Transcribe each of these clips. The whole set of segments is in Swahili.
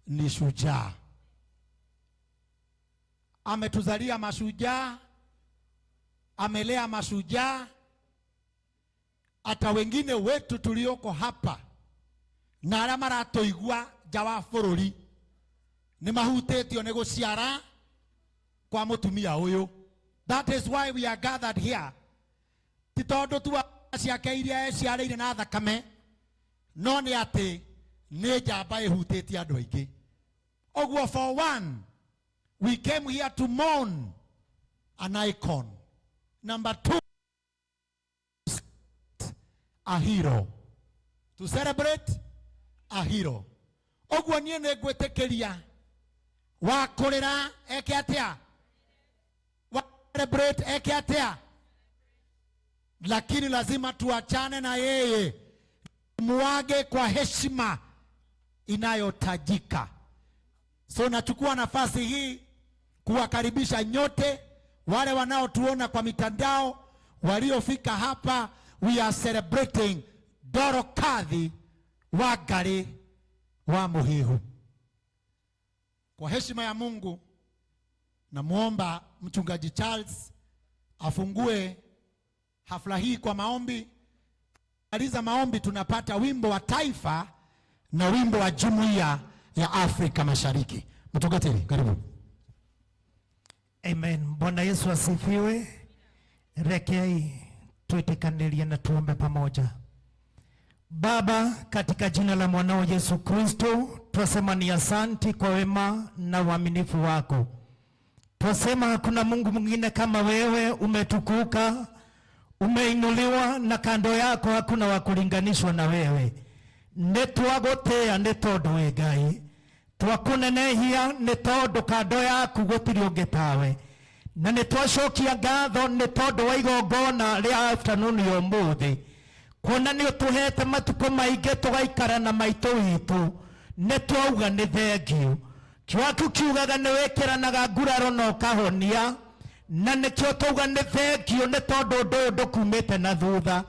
ni shujaa. Ametuzalia mashujaa, amelea mashujaa. Hata wengine wetu tulioko hapa na arĩa maratoigua nja wa bũrũri nĩ mahutĩtio nĩ gũciara kwa mũtumia ũyũ. That is why we are gathered here. Ti tondũ tu ciake iria ciarĩire na thakame, no nĩ atĩ nĩ njamba ĩhutĩtie andũ aingĩ. Ũguo, for one, we came here to mourn an icon. Number two, a hero. To celebrate a hero. Ũguo niĩ nĩ ngwĩtĩkĩria wa kũrĩra eke atĩa, wa celebrate eke atĩa, lakini lazima tuachane na yeye, muage kwa heshima inayotajika. So nachukua nafasi hii kuwakaribisha nyote wale wanaotuona kwa mitandao, waliofika hapa. We are celebrating Dorcas Wangari wa Muhihu. Kwa heshima ya Mungu, namuomba mchungaji Charles afungue hafla hii kwa maombi. Aliza maombi, tunapata wimbo wa taifa na wimbo wa Jumuiya ya Afrika Mashariki. Mchungaji, karibu. Amen. Bwana Yesu asifiwe. Rekei tuitikanilie na tuombe pamoja. Baba, katika jina la mwanao Yesu Kristo, twasema ni asanti kwa wema na uaminifu wako. Twasema hakuna Mungu mwingine kama wewe. Umetukuka, umeinuliwa, na kando yako hakuna wa kulinganishwa na wewe. Nĩtwagotea nĩ tondũ wĩ Ngai, twakunenehia nĩ tondũ kando yaku gũtirĩ ũngĩ tawe, na nĩtwacokia ngatho nĩ tondũ wa igongona rĩa afternoon ya ũmũthĩ, kuona nĩ ũtũhete matukũ maingĩ tũgaikara na maitũ witũ. Nĩtwauga nĩ thengiũ. Kĩwaku kiugaga nĩ wĩkĩranaga nguraro na ũkahonia, na nĩkĩo tũuga nĩ thengiũ nĩ tondũ ũndũ ũyũ ndũkumĩte na thutha.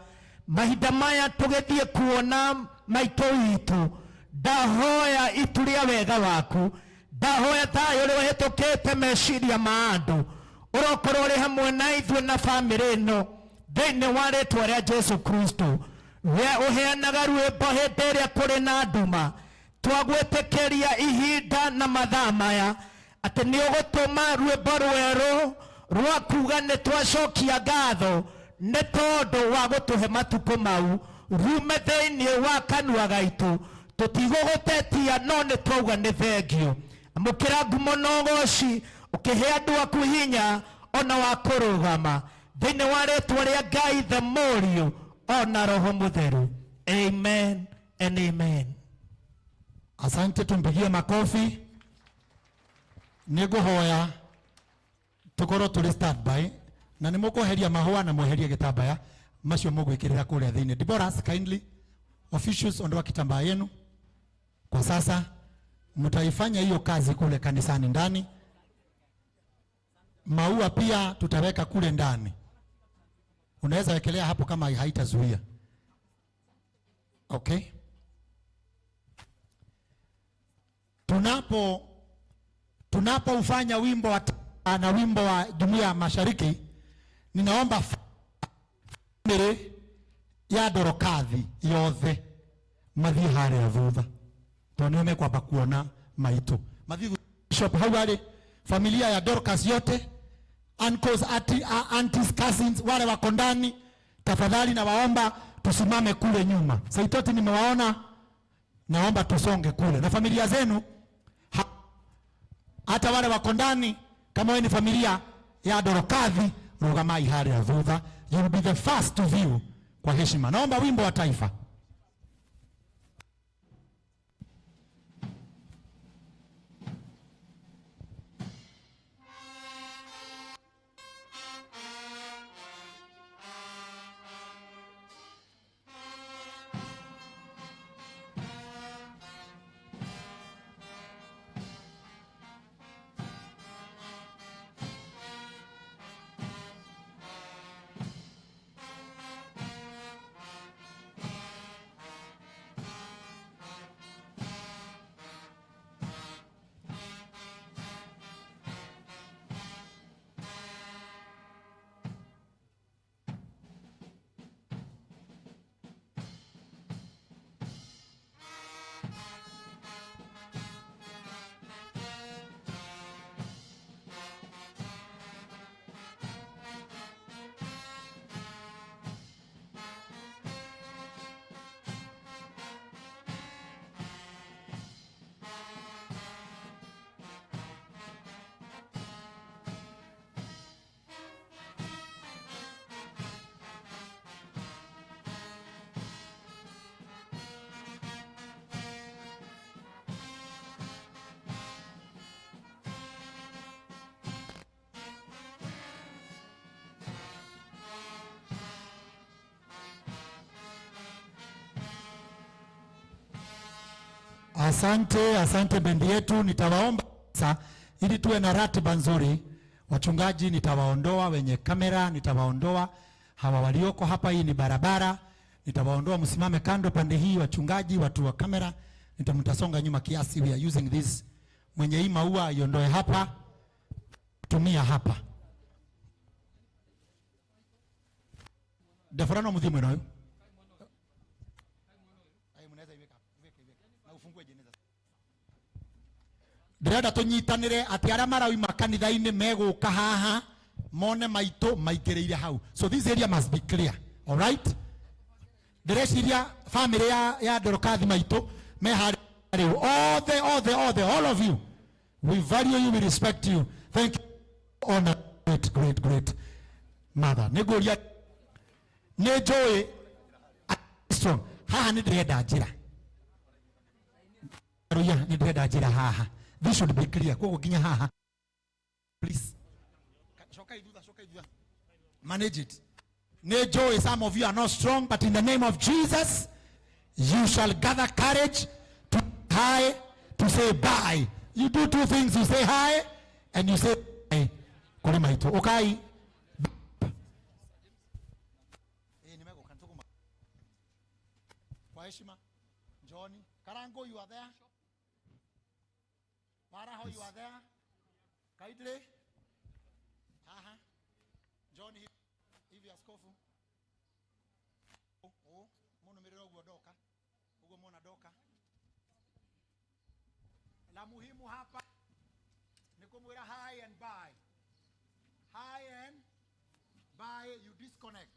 Mahinda maya tũgĩthiĩ kuona maitũ witũ, ndahoya itu rĩa wega waku, ndahoya thayũ ũrĩa ũhĩtũkĩte meciria ma andũ ũrokorwo ũrĩ hamwe na ithuĩ na bamĩrĩ ĩno thĩinĩ wa rĩĩtwa rĩa Jesu Kristo. We ũheanaga rwĩmbo hĩndĩ ĩrĩa kũrĩ na nduma. Twagwĩtĩkĩria ihinda na mathaa maya atĩ nĩ ũgũtũma rwĩmbo rwerũ rwa kuuga nĩ twacokia ngatho nĩ tondũ wa gũtũhe matukũ mau rume thĩinĩ wa kanua gaitũ. Tũtigũgũtetia, no nĩ twauga nĩ thengiũ. Amũkĩra ngumo na ũgooci, ũkĩhe andũ aku hinya ona wa kũrũgama thĩinĩ wa rĩĩtwa rĩa Ngai the Mũriũ ona Roho Mũtheru. Amen and amen. Asante, tumpigie makofi. Nĩngũhoya tukorwo tũrĩ standby, na nĩmũkũheria mahũa na mweherie gĩtambaya macio mũgwĩkĩrĩra kũrĩa thĩinĩ. Dorcas, kindly officials ondoa kitambaa yenu. Kwa sasa mtaifanya hiyo kazi kule kanisani ndani. Maua pia tutaweka kule ndani. Unaweza wekelea hapo kama haitazuia. Okay? Tunapoufanya wimbo na wimbo wa Jumuiya ya Mashariki, ninaomba mbele ya Dorcas yothe mathie harĩa thutha, tondũ nĩmekwamba kuona maitũ. Mathie bishop hau arĩ, familia ya Dorcas yote, uncles, aunties, cousins, wale wako ndani, tafadhali na waomba tusimame kule nyuma. Saitoti nimewaona, naomba tusonge kule. Na familia zenu, hata wale wako ndani, kama wewe ni familia ya Dorcas, rugamai harĩa thutha. You will be the first to view kwa heshima. Naomba wimbo wa taifa. Asante bendi yetu. Nitawaomba sasa ili tuwe na ratiba nzuri. Wachungaji nitawaondoa, wenye kamera nitawaondoa, hawa walioko hapa, hii ni barabara, nitawaondoa, msimame kando pande hii. Wachungaji, watu wa kamera, mtasonga nyuma kiasi. We are using this. Mwenye hii maua iondoe hapa, tumia hapa. Deforano mudhimu nayo. Ndirenda tunyitanire ati aria marauma kanitha-ini meguka haha mone maito maingiriire hau. So this area must be clear. All right? Ndireciria family ya Dorcas maito me hari all of you. We value you, we respect you. Thank you. Honor, great mother. Negoria ne joy strong. Haha ni ndirenda njira. Ruya ni ndirenda njira haha. This should be clear. Please. Manage it. Nejo, some of you are not strong, but in the name of Jesus, you shall gather courage to hi, to say bye. You do two things. You say hi and you say bye. Okay? Johnny, Karango, you are there? Maraho, you are there? Kaidre? Johnny, if you are skofu. Mono mirero Dorcas. Ugo mona Dorcas. La muhimu hapa nikumwira hi and bye. Hi and bye. You disconnect.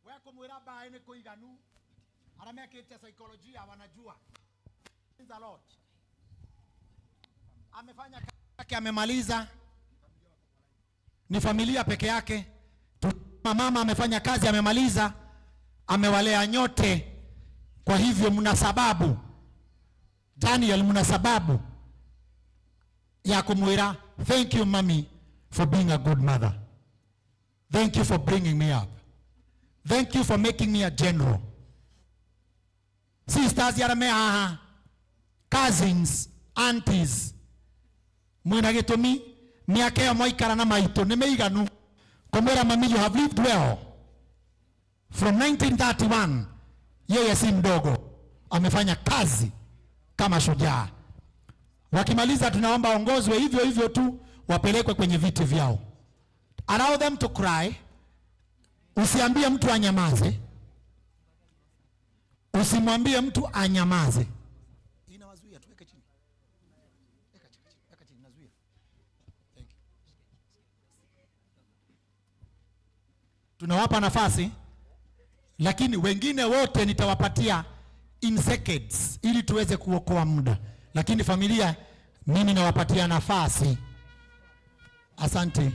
Wewe kumwira bye ni kuiganu. Aramea kete psychology wanajua. The Lord. Amefanya kazi yake, amemaliza. Ni familia peke yake. Mama amefanya kazi, amemaliza. Amewalea nyote. Kwa hivyo mna sababu. Daniel, mna sababu ya kumwira, thank you mommy for being a good mother. Thank you for bringing me up. Thank you for making me a general. Sisters yaramea cousins, aunties, mwina gitumi miaka ya moikara na maito ni meiganu kumwira mami, you have lived well from 1931. Yeye si mdogo, amefanya kazi kama shujaa. Wakimaliza tunaomba ongozwe hivyo tu, wapelekwe kwenye viti vyao. Allow them to cry. Usiambie mtu anyamaze, usimwambie mtu anyamaze. Tunawapa nafasi, lakini wengine wote nitawapatia in seconds ili tuweze kuokoa muda. Lakini familia, mimi nawapatia nafasi. Asante.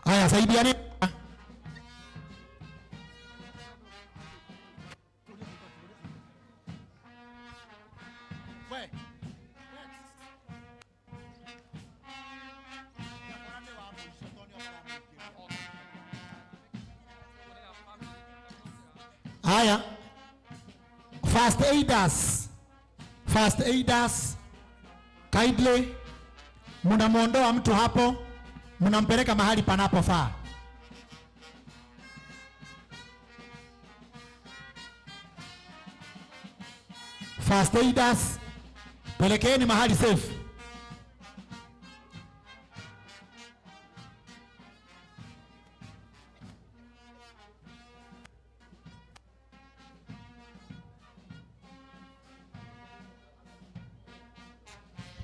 Haya, saidiane. Haya, first aiders, kindly mnamuondoa mtu hapo, mnampeleka mahali panapofaa. First aiders, pelekeni mahali safe.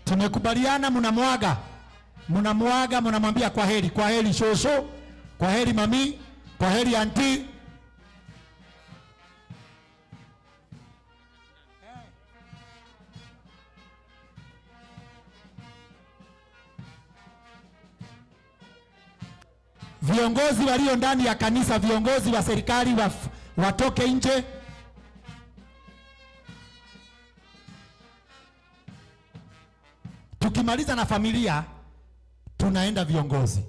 Tumekubaliana, mnamwaga, mnamwambia kwa heri shosho, kwa heri mami, kwa heri anti. Viongozi walio ndani ya kanisa, viongozi wa serikali watoke nje. Tukimaliza na familia, tunaenda viongozi.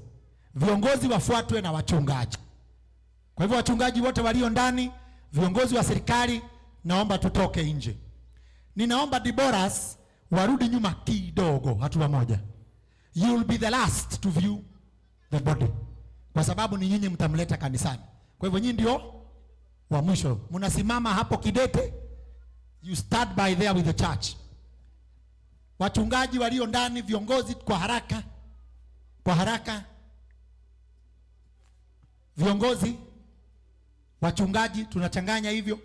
Viongozi wafuatwe na wachungaji. Kwa hivyo wachungaji wote walio ndani, viongozi wa serikali, naomba tutoke nje. Ninaomba Diboras warudi nyuma kidogo, hatua moja. You will be the last to view the body, kwa sababu ni nyinyi mtamleta kanisani. Kwa hivyo nyinyi ndio wa mwisho. Mnasimama hapo kidete. You start by there with the church. Wachungaji walio ndani, viongozi, kwa haraka. Viongozi, wachungaji, tunachanganya hivyo.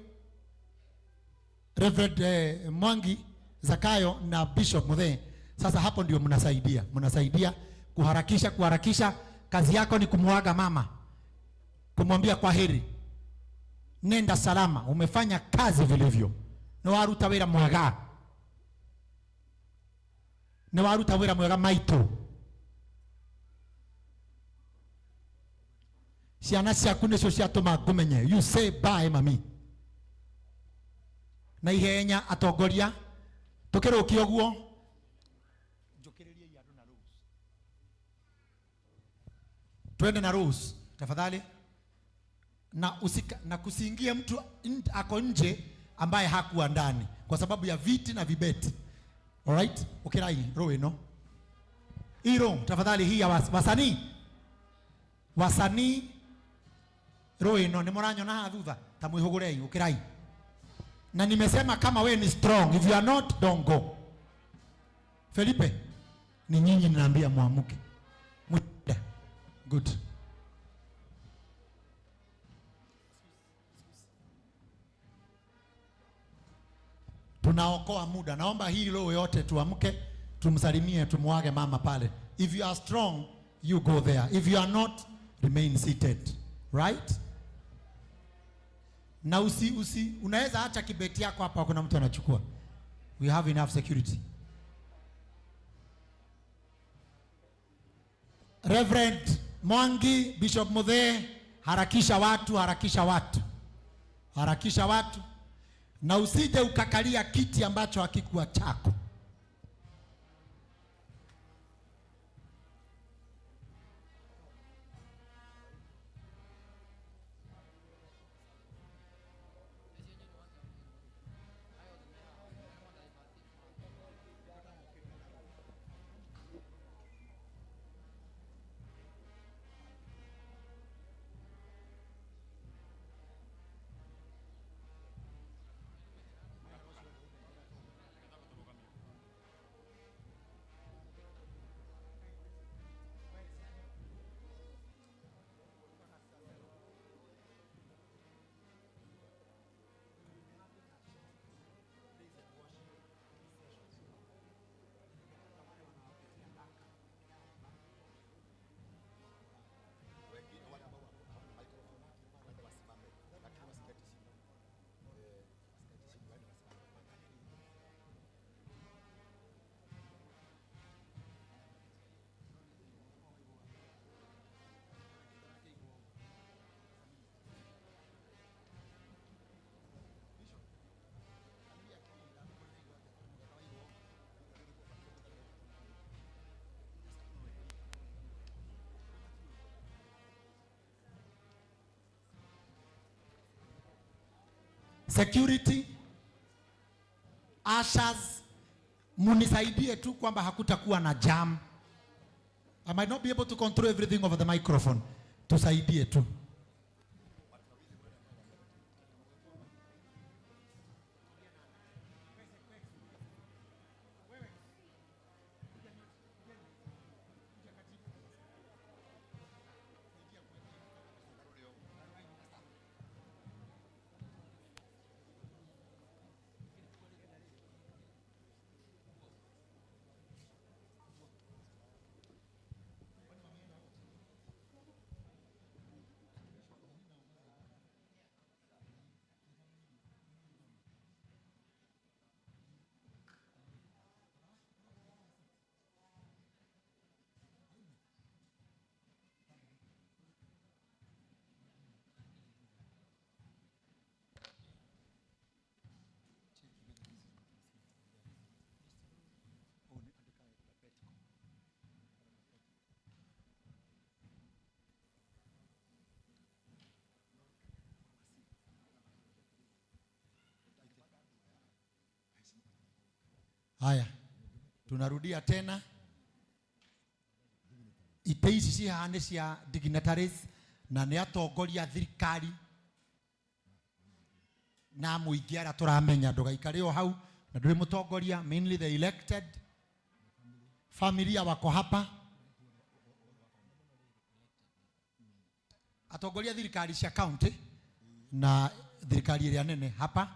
Reverend Mwangi Zakayo na Bishop Muthe. Sasa hapo ndio mnasaidia kuharakisha. Kazi yako ni kumwaga mama, kumwambia kwa heri, nenda salama, umefanya kazi vilivyo. No waruta wira mwega maito. Ciana ciaku nicio ciatuma ngumenye. You say bye mami. Na ihenya atongoria tukirukia uguo, njukiririe yandu na rules. Twende na rules tafadhali, na kusiingie mtu ako nje ambaye hakuwa ndani kwa sababu ya viti na vibeti. All right? Ukirai roho ino. Iro tafadhali, hii ya wasanii roho ino ni moranyo na thutha ta mwihugurei ukirai. Na nimesema kama we ni strong, if you are not, don't go. Felipe, ni nyinyi ninaambia muamuke. Good. Tunaokoa muda. Naomba hii roho yote tuamke, tumsalimie, tumuage mama pale. If you are strong, you go there. If you are not, remain seated. Right? Na unaweza acha kibeti yako hapa, kuna mtu anachukua. We have enough security. Reverend Mwangi, Bishop Muthe, harakisha watu. Na usije ukakalia kiti ambacho hakikuwa chako. Security, ushers, munisaidie tu kwamba hakutakuwa na jam. I might not be able to control everything over the microphone. Tusaidie tu. Haya, tunarudia tena. Ite ici cihane cia dignitaries na nĩ atongoria thirikari na mũingĩ arĩa tũramenya. Ndũgaikare o hau na ndũrĩ mũtongoria, mainly the elected. Familia wako hapa, atongoria thirikari cia county na thirikari ĩrĩa nene hapa.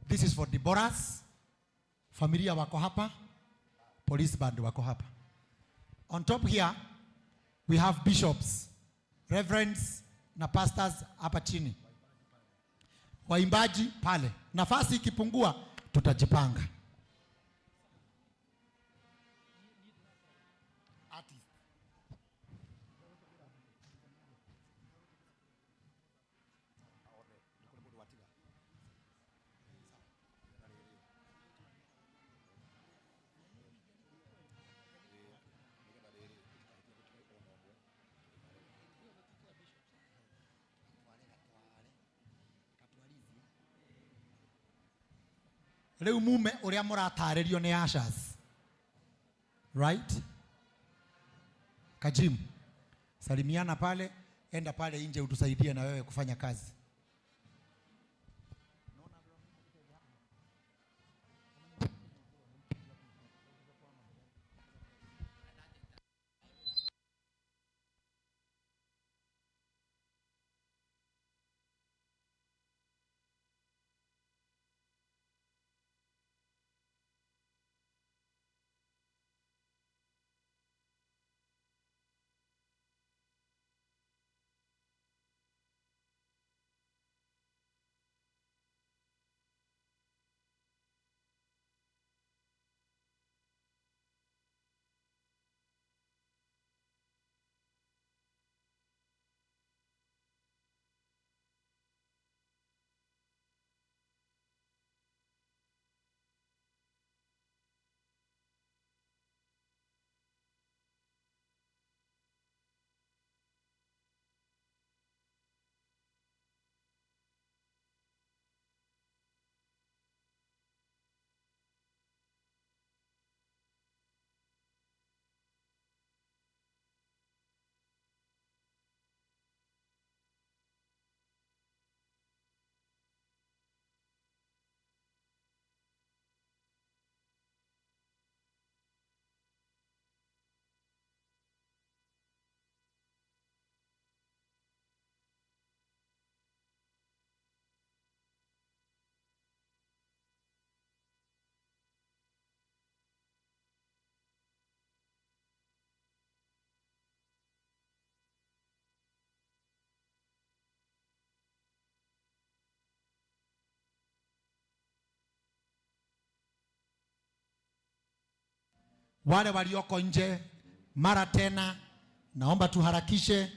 This is for Deborahs. Familia wako hapa, police band wako hapa. On top here we have bishops, reverends na pastors hapa chini. Waimbaji pale. Nafasi ikipungua tutajipanga. Leo mume uria muratarerio ni ashas. Right? Kajim. Salimiana pale, enda pale nje utusaidie na wewe kufanya kazi. Wale walioko nje mara tena naomba tuharakishe.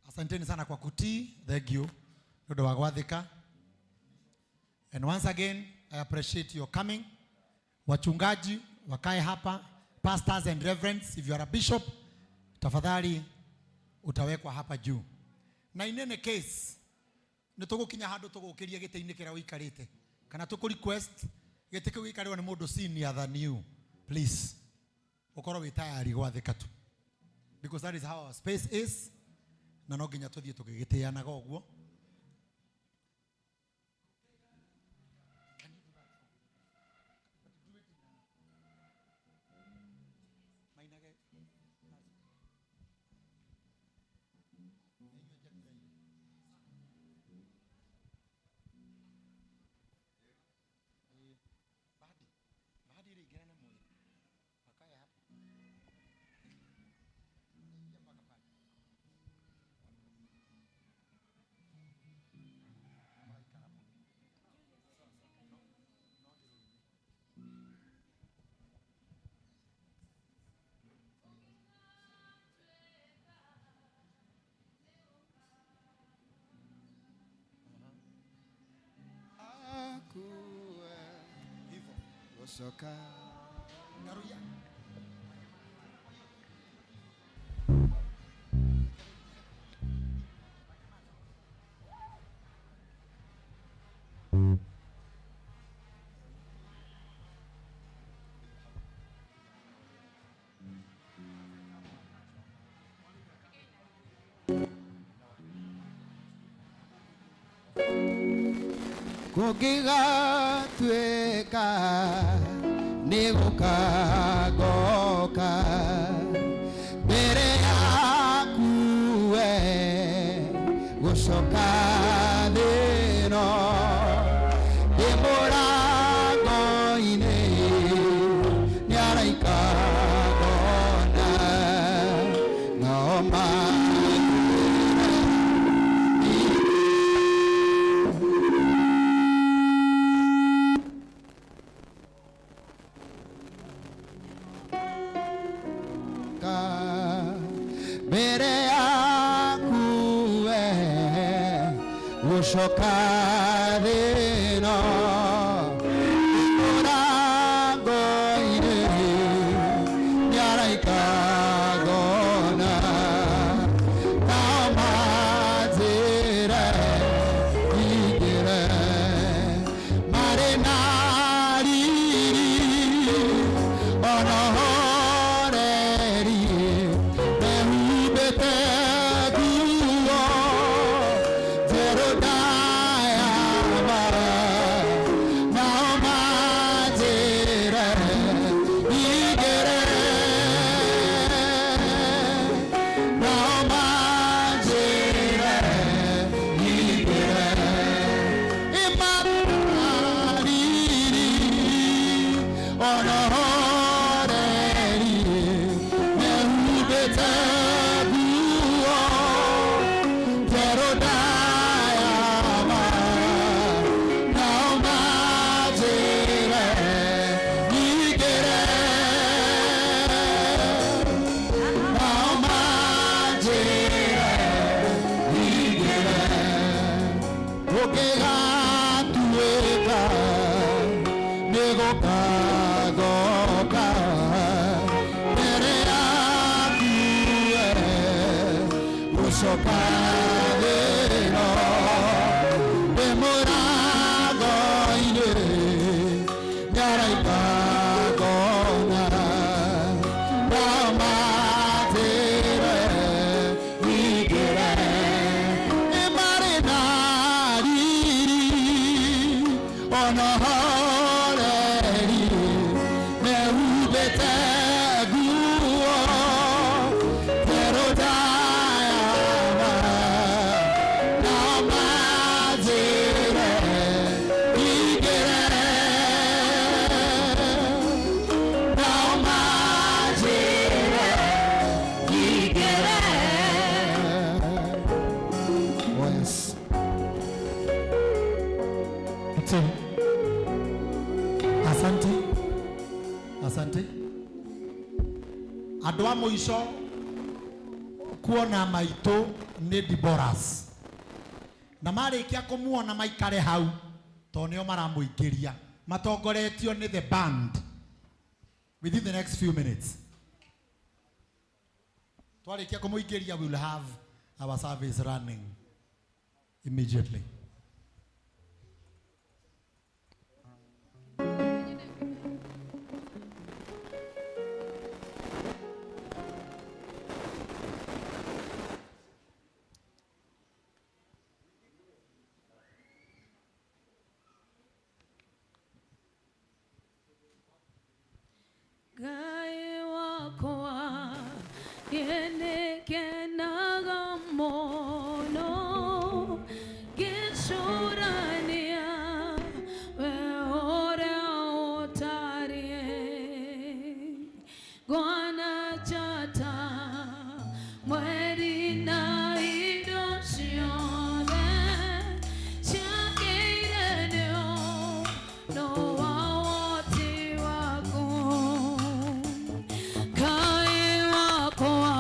Asanteni sana kwa kutii. Thank you. Ndio wagwathika. And once again, I appreciate your coming. Wachungaji, wakae hapa. Pastors and reverends, if you are a bishop, tafadhali utawekwa hapa juu. Na in any case, nitugukinya handu tugukiria gite-ini kira wikarite. Kana tuku request gite kiu gikariwa ni mundu senior than you. Please, ukorwo wi tayari gwathika tu. Because that is how our space is. Na no nginya tuthie tugigitianaga uguo. Osoka. Kugigatweka nigukagoka mbere yaku we gucoka thino ndimũrango-inĩ nĩaraikagona nao mbere yaku we gucoka thino mũrango-inĩ nĩaraikagona nao manjĩre ingĩre marĩ na riri ona andũ a mũico kuona maitũ nĩ Dorcas na marĩkia kũmuona maikare hau to nĩo maramũingĩria matongoretio nĩ the band within the next few minutes. Twarĩkia kũmũingĩria we will have our service running immediately. Gai wakwa yene kenaga mono gishurania we ore otarie gwana chata mweri na idosione chakire no wawoti wako kai wakoa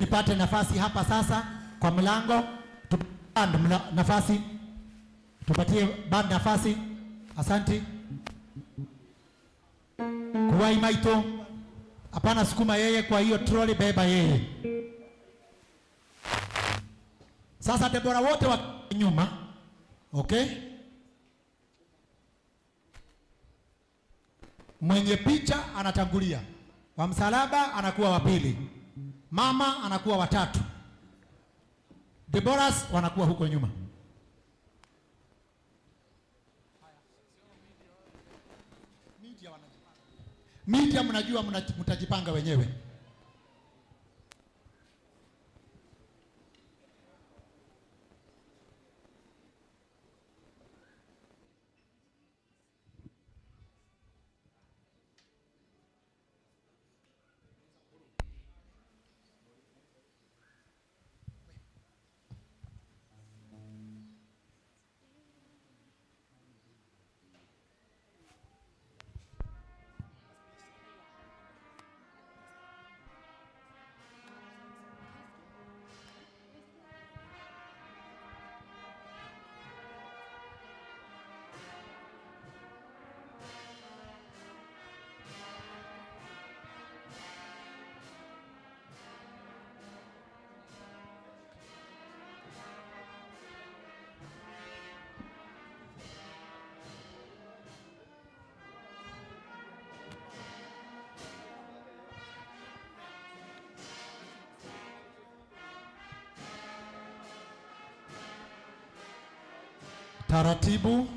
zipate nafasi hapa sasa kwa mlango. Nafasi, tupatie band nafasi. Asante. Kuwai maito, hapana sukuma yeye kwa hiyo trolley, beba yeye. Sasa Debora wote wa nyuma. Okay? Mwenye picha anatangulia. Wa msalaba anakuwa wa pili. Mama anakuwa wa tatu. Deboras wanakuwa huko nyuma. Media mnajua mtajipanga wenyewe. Taratibu.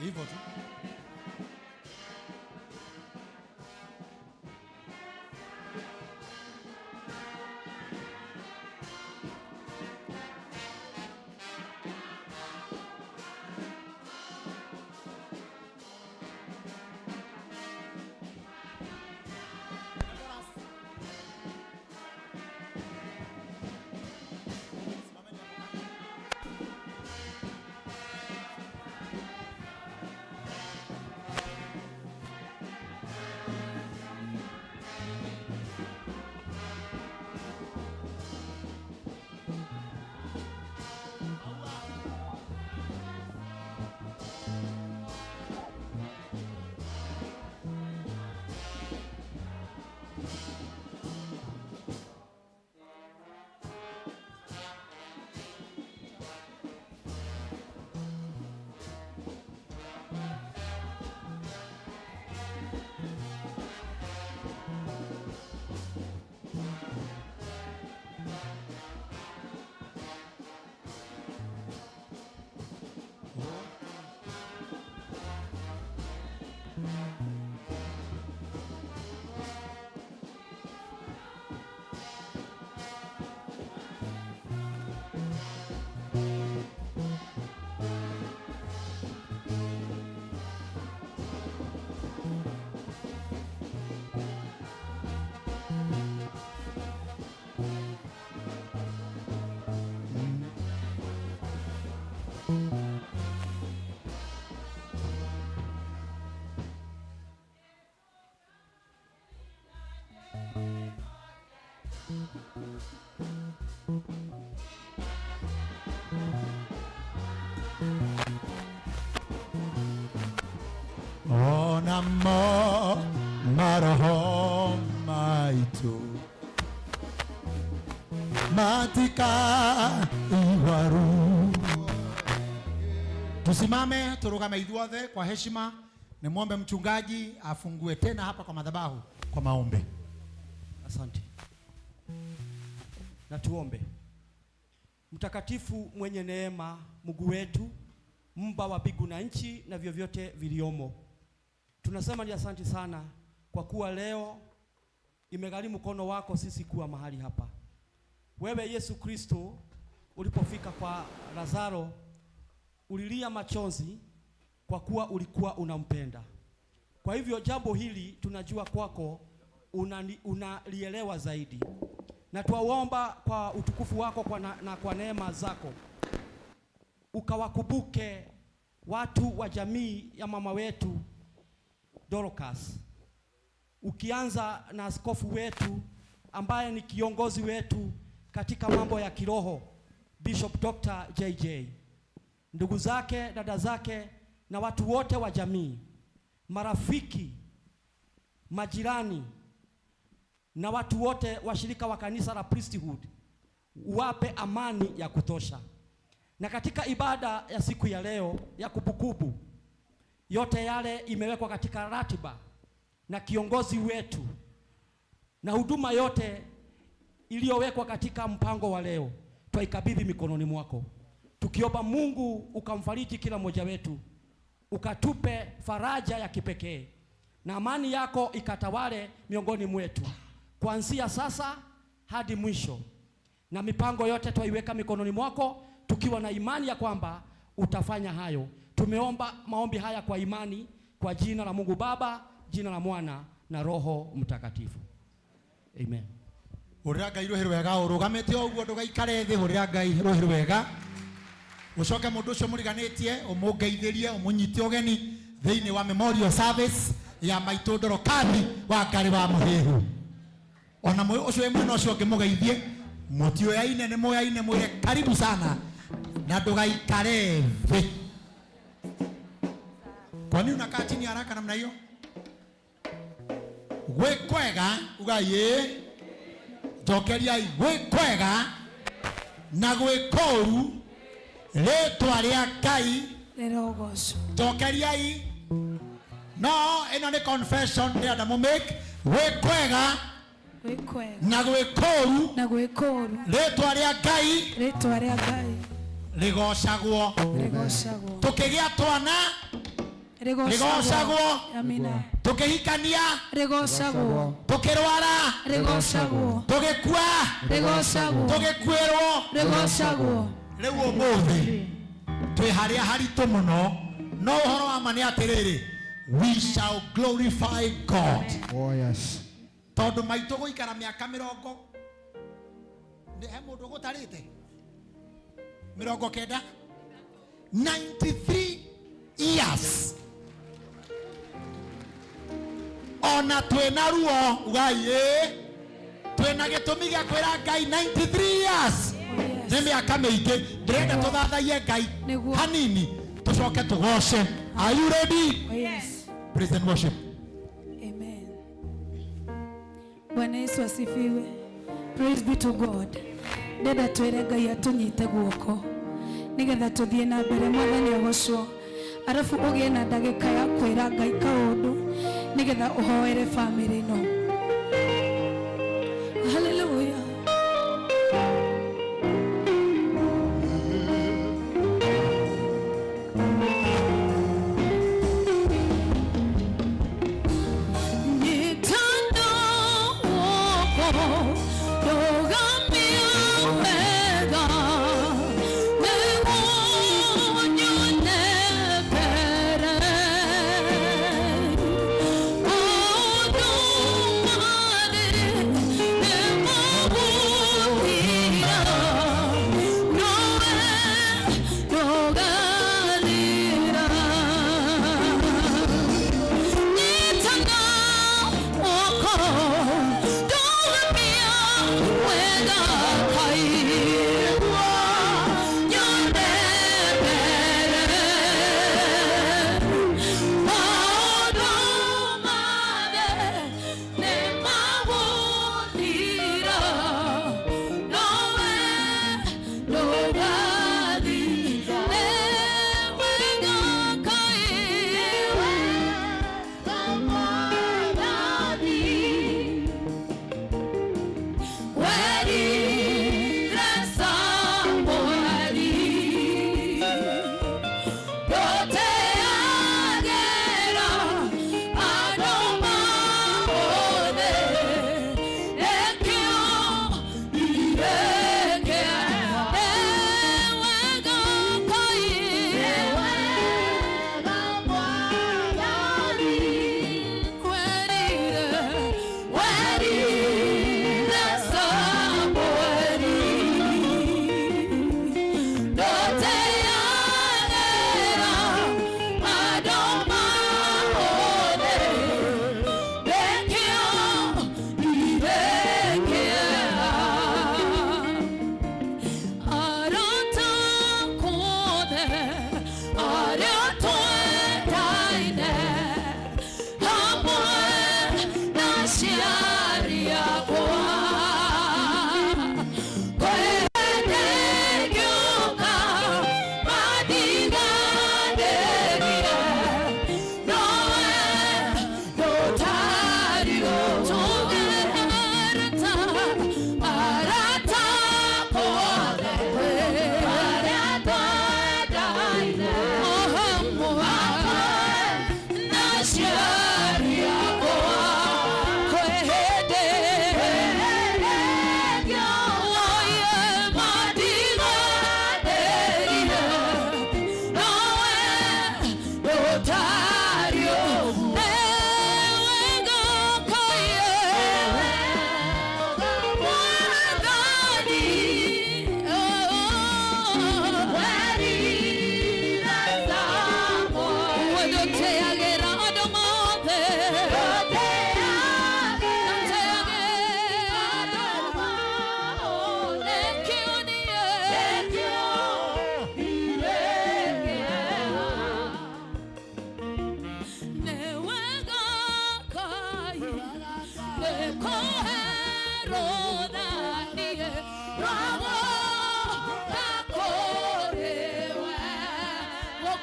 Hivyo tu. namo maroho maitu matika iwaru. Tusimame turugame ithuothe kwa heshima. Nimwombe mchungaji afungue tena hapa kwa madhabahu kwa maombi. Asante. Na tuombe. Mtakatifu mwenye neema, Mungu wetu, Mumba wa mbingu na nchi na vyovyote viliomo, tunasema ni asante sana kwa kuwa leo imegharimu mkono wako sisi kuwa mahali hapa. Wewe Yesu Kristo ulipofika kwa Lazaro ulilia machozi kwa kuwa ulikuwa unampenda. Kwa hivyo jambo hili tunajua kwako unalielewa zaidi. Na tuwaomba kwa utukufu wako na kwa neema zako ukawakumbuke watu wa jamii ya mama wetu Dorcas, ukianza na askofu wetu ambaye ni kiongozi wetu katika mambo ya kiroho, Bishop Dr. JJ, ndugu zake, dada zake na watu wote wa jamii, marafiki, majirani na watu wote washirika wa kanisa la priesthood, wape amani ya kutosha. Na katika ibada ya siku ya leo ya kumbukumbu, yote yale imewekwa katika ratiba na kiongozi wetu, na huduma yote iliyowekwa katika mpango wa leo twaikabidhi mikononi mwako, tukiomba Mungu ukamfariji kila mmoja wetu, ukatupe faraja ya kipekee na amani yako ikatawale miongoni mwetu kuanzia sasa hadi mwisho. Na mipango yote twaiweka mikononi mwako tukiwa na imani ya kwamba utafanya hayo. Tumeomba maombi haya kwa imani, kwa jina la Mungu Baba, jina la Mwana na Roho Mtakatifu. Amen. Uraga irohero wega urugamete oguo ndugaikare thi uraga irohero wega ucoke mundu ucio muriganetie umungeithirie umunyite ugeni thiini wa memorial service ya maitu Dorcas Wangari wa Muhihu. Ona mwe ucio emwe no cio ngimugeithie mutio yaine ni moyaine mwire karibu sana na ndugaikare thi. Kwa nini unakaa chini haraka namna hiyo? Gwe kwega ugaye tokeria gwe kwega na gwe koru letwa ria Ngai Lerogoso. tokeria no ino ni confession ndia na make gwe kwega na gwe koru letwa ria Ngai ligocagwo tukigia twana rigocagwo amina tukihikania rigocagwo tukirwara rigocagwo tugikua rigocagwo tugikwirwo rigocagwo riu umuthi twi haria haritu muno no uhoro wa mani atiriri we shall glorify God. Oh yes. Tondu maitu guikara miaka 40 he mundu gutarite 90 93 years ona twina ruo ugaye twina gitumi gia kwira Ngai 93 years ni miaka mingi ndirenda tuthathaie Ngai hanini tucoke tugoce. Are you ready? Yes. Praise and worship. Amen. Bwana Yesu asifiwe. Praise be to God. Ndenda twire Ngai atunyite guoko nigetha tuthie na mbere mwathani agocwo, arafu ugie na ndagika ya kwira Ngai kaundu nigetha uhoere family no. Hallelujah. Oh,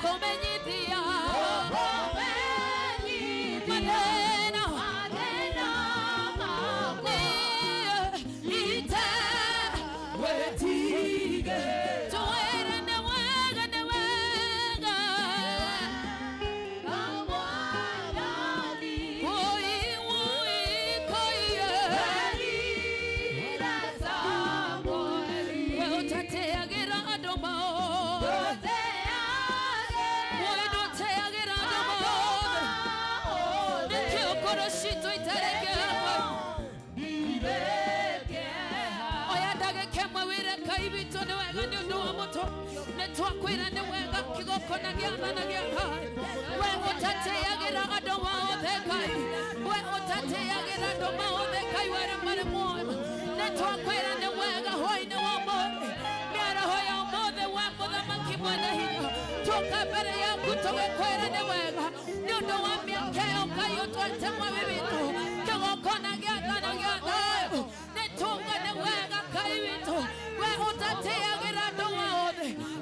gukumenyithia Twakwira ne wega kigoko na gyama na gyahai we utate yagira adoma othekai we utate yagira adoma othekai were mare moyo ne twakwira ne wega hoi ne wamore miara hoya mothe wa muthamaki mwana hinya toka mbere yaku tugekwira ne wega nyondo wa miakeo kai utwate mwawe witu kigoko na gyama na gyahai ne tunga ne wega kai witu we utate yagira adoma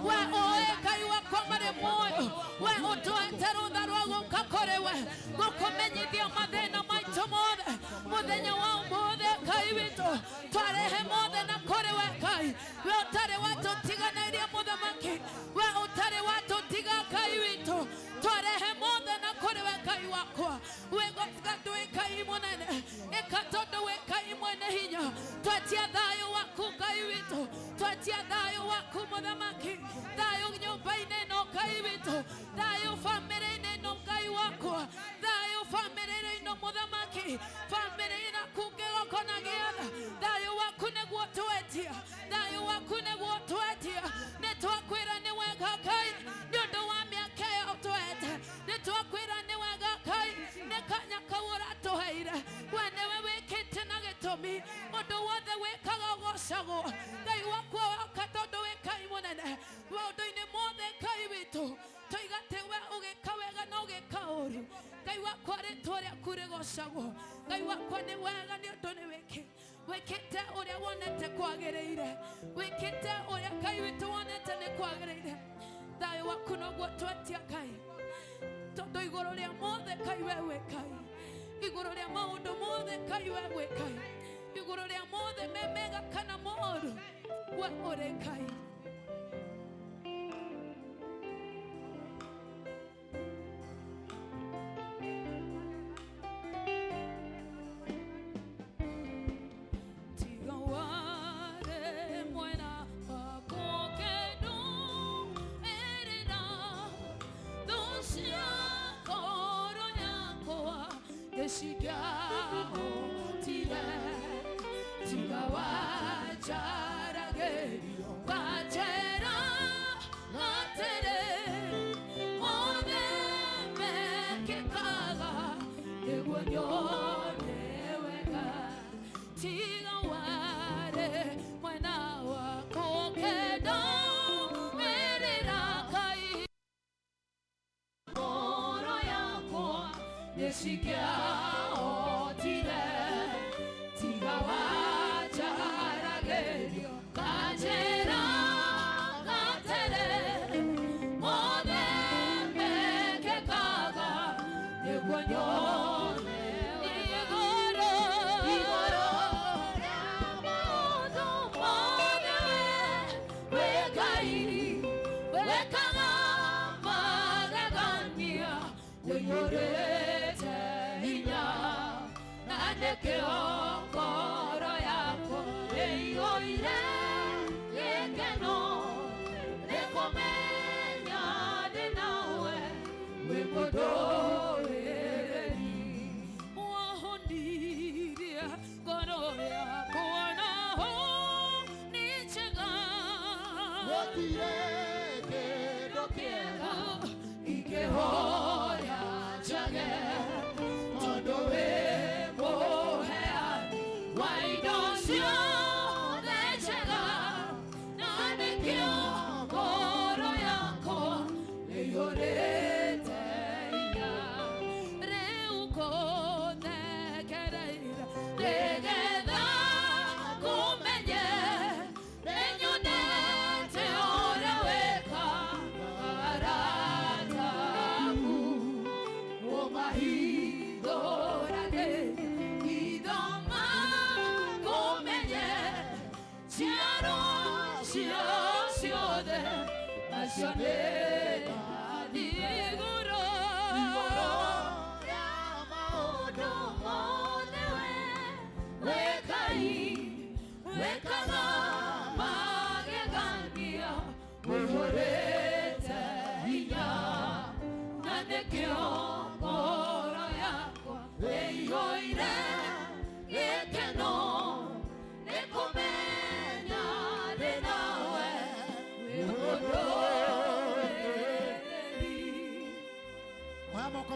we oe kai wa komare moyo we utoetero darwago kakorewe gukumenyithia mathina maitu mothe muthenya wa mothe kai witu twarehe mothe na korewe kai we utare watu tiganairie muthamaki we utare watu tiga kai witu twarehe mothe na korewe kai wakwa we gotgatu kai munene ekatondo we kai mwene hinya twatia thayo waku kai witu twatia thayo waku muthamaki thayo nyumba-inĩ ĩno Ngai witũ thayo famĩlĩ-inĩ ĩno Ngai wakwa thayo famĩlĩ-inĩ ĩno mũthamaki famĩlĩ-inĩ kũngĩgoko na gĩatha thayo waku nĩguo twetia thayo waku nĩguo twetia nĩ twakwĩra nĩ wega Ngai nĩ ũndũ wa mĩaka ĩyo twete nĩ twakwĩra nĩ wega Ngai nĩ kanya kau ũratũheire we nĩwe wĩkĩte na gĩtũmi ũndũ wothe wĩkaga ũgocagwo Ngai wakwa waka tondũ wĩ Ngai mũnene maũndũ-inĩ mothe Ngai witũ tũigate we ũgĩka wega na ũgĩka ũru Ngai wakwa rĩtwa rĩaku rĩgocagwo Ngai wakwa nĩ wega nĩ ũndũ nĩ wĩkĩte ũrĩa wonete kwagĩrĩire wĩkĩte ũrĩa Ngai witũ wonete nĩ kwagĩrĩire thayũ waku noguo twetia Ngai tondũ igũrũ rĩa mothe Ngai we wĩ Ngai igũrũ rĩa maũndũ mothe Ngai we wĩ Ngai igũrũ rĩa mothe me mega kana moru we ũrĩ Ngai Ike hoya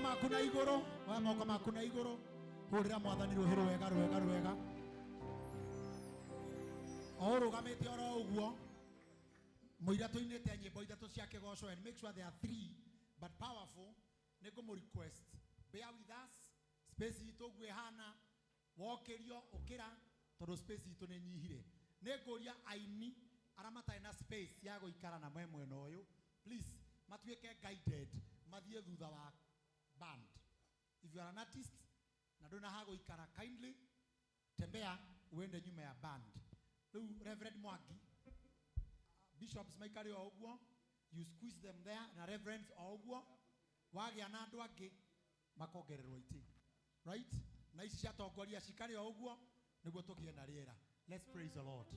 Makuna igoro, moko makuna igoro. Hurira mwathani ruhiru wega rwega rwega. Orugamite oro uguo. Muira tuinete nyimbo ithatu cia kigoco, and make sure there are 3 but powerful. Nego mo request. Bear with us. Space itu gwehana. Wokerio ukira tondu space itu ni nyihire. Negoria aini aramata na space ya guikara na mwemwe no uyu. Please matuike guided. Mathie thutha wa band. If you are an artist na dona hago ikara, kindly tembea uende nyuma ya band. Reverend Mwagi, bishops maikari wa uguo, you squeeze them there, na reverends wa uguo wagi anadu agi makogererwa iti, right? Na isi ciatongoria cikari wa uguo niguo tugie na riera. Let's praise the Lord.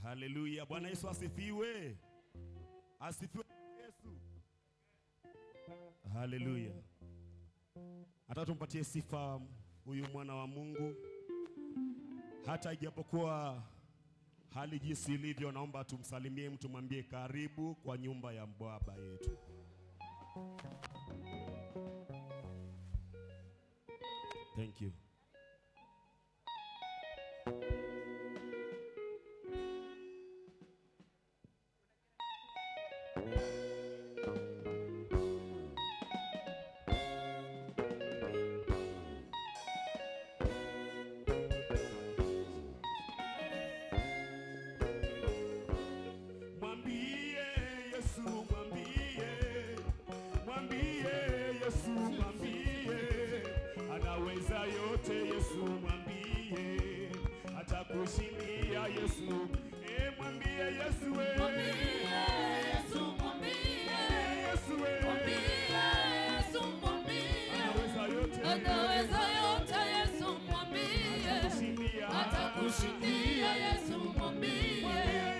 Hallelujah. Bwana Yesu asifiwe. Asifiwe Yesu. Hallelujah. Hata tumpatie sifa huyu mwana wa Mungu. Hata ijapokuwa hali jinsi ilivyo, naomba tumsalimie mtu, mwambie karibu kwa nyumba ya Baba yetu. Thank you. Atakushindia Yesu, mwambie Yesu, mwambie Yesu, mwambie Yesu, mwambie Yesu, mwambie anaweza yote Yesu, mwambie atakushindia Yesu, mwambie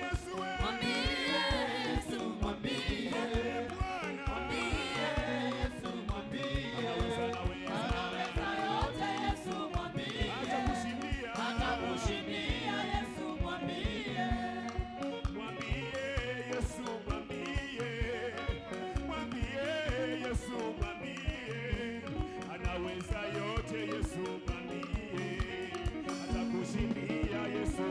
Yesu, mwambie Yesu, mwambie Bwana, mwambie Yesu, mwambie anaweza yote Yesu, mwambie atakushindia Yesu, mwambie Yesu, mwambie Yesu, mwambie anaweza yote Yesu, mwambie atakushindia Yesu.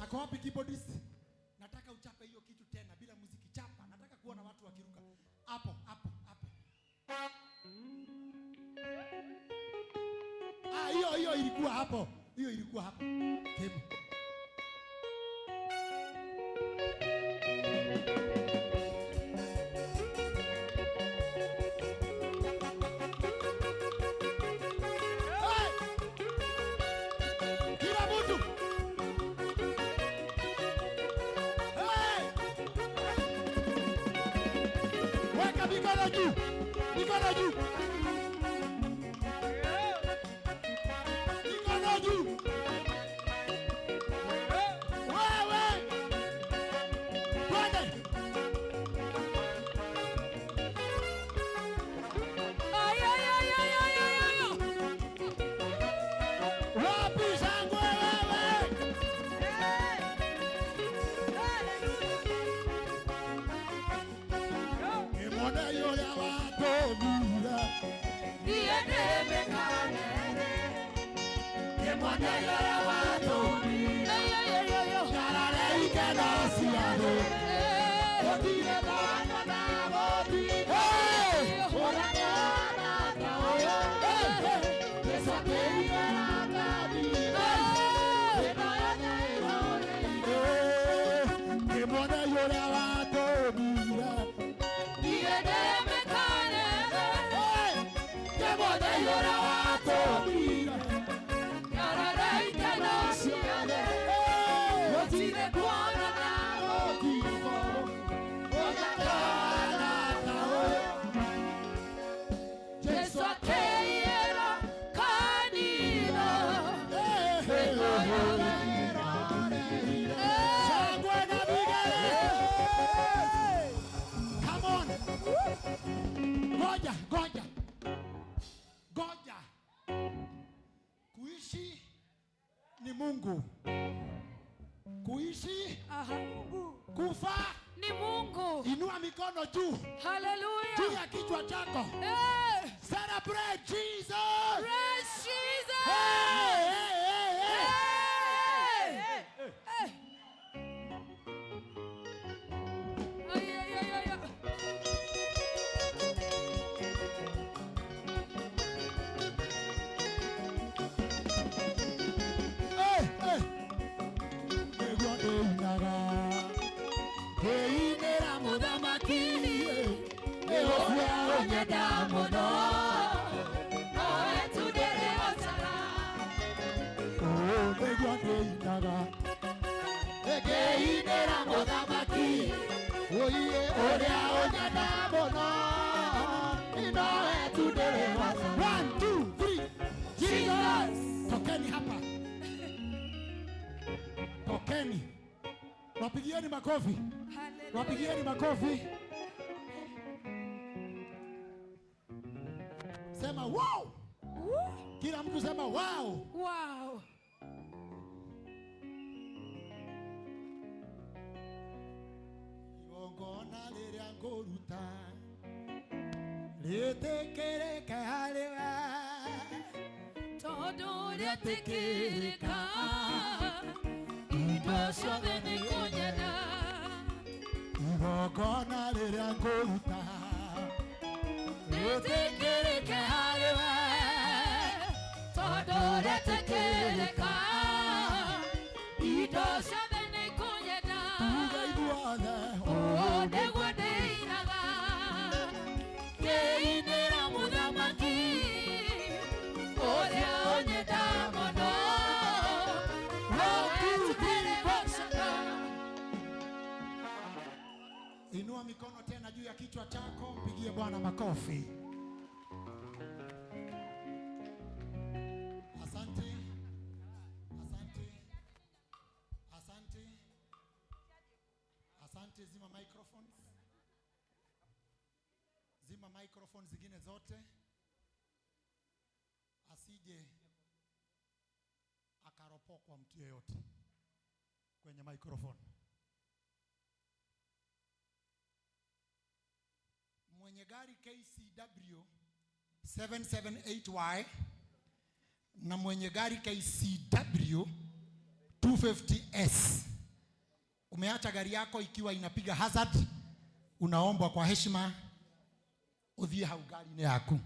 Ako wapi keyboardist? Nataka uchape hiyo kitu tena bila muziki, chapa. Nataka kuona watu wakiruka. Hapo. Hiyo ilikuwa hapo. Kebo. Mikono juu. Wewe. Twende. Wapi shangwe wewe? Kimone yule watomira. Kimone yule watomira. Yarare ikenasiare. Otire bana na boti. Kimone yule watomira. Goja. Kuishi ni Mungu. Kuishi Mungu. Kufa ni Mungu. Inua mikono juu. Hallelujah. Juu ya kichwa chako. Celebrate Jesus. Praise Jesus. One, two, three. Jesus. Tokeni hapa. Tokeni. Wapigieni makofi. Wapigieni makofi. Sema wow. Kila mtu sema wow. Wow. Igongona liria ngoruta ritekereka hariwe Todo ritekereka indo ciothe nĩ kũnyenda. Igongona liria ngoruta ritekereka hariwe Todo ritekereka indo ciothe nĩ kũnyenda. Nĩguo ndĩinaga ngĩinĩra mũthamaki ũrĩa ũnyenda mũno. Inua mikono tena juu ya kichwa chako, mpigie Bwana makofi. Asante. Asante, zima microphones. Zima microphones zingine zote. Asije akaropokwa mtu yeyote kwenye microphone. Mwenye gari KCW 778Y na mwenye gari KCW 250S umeacha gari yako ikiwa inapiga hazard, unaombwa kwa heshima uthie hau gari-inĩ yaku.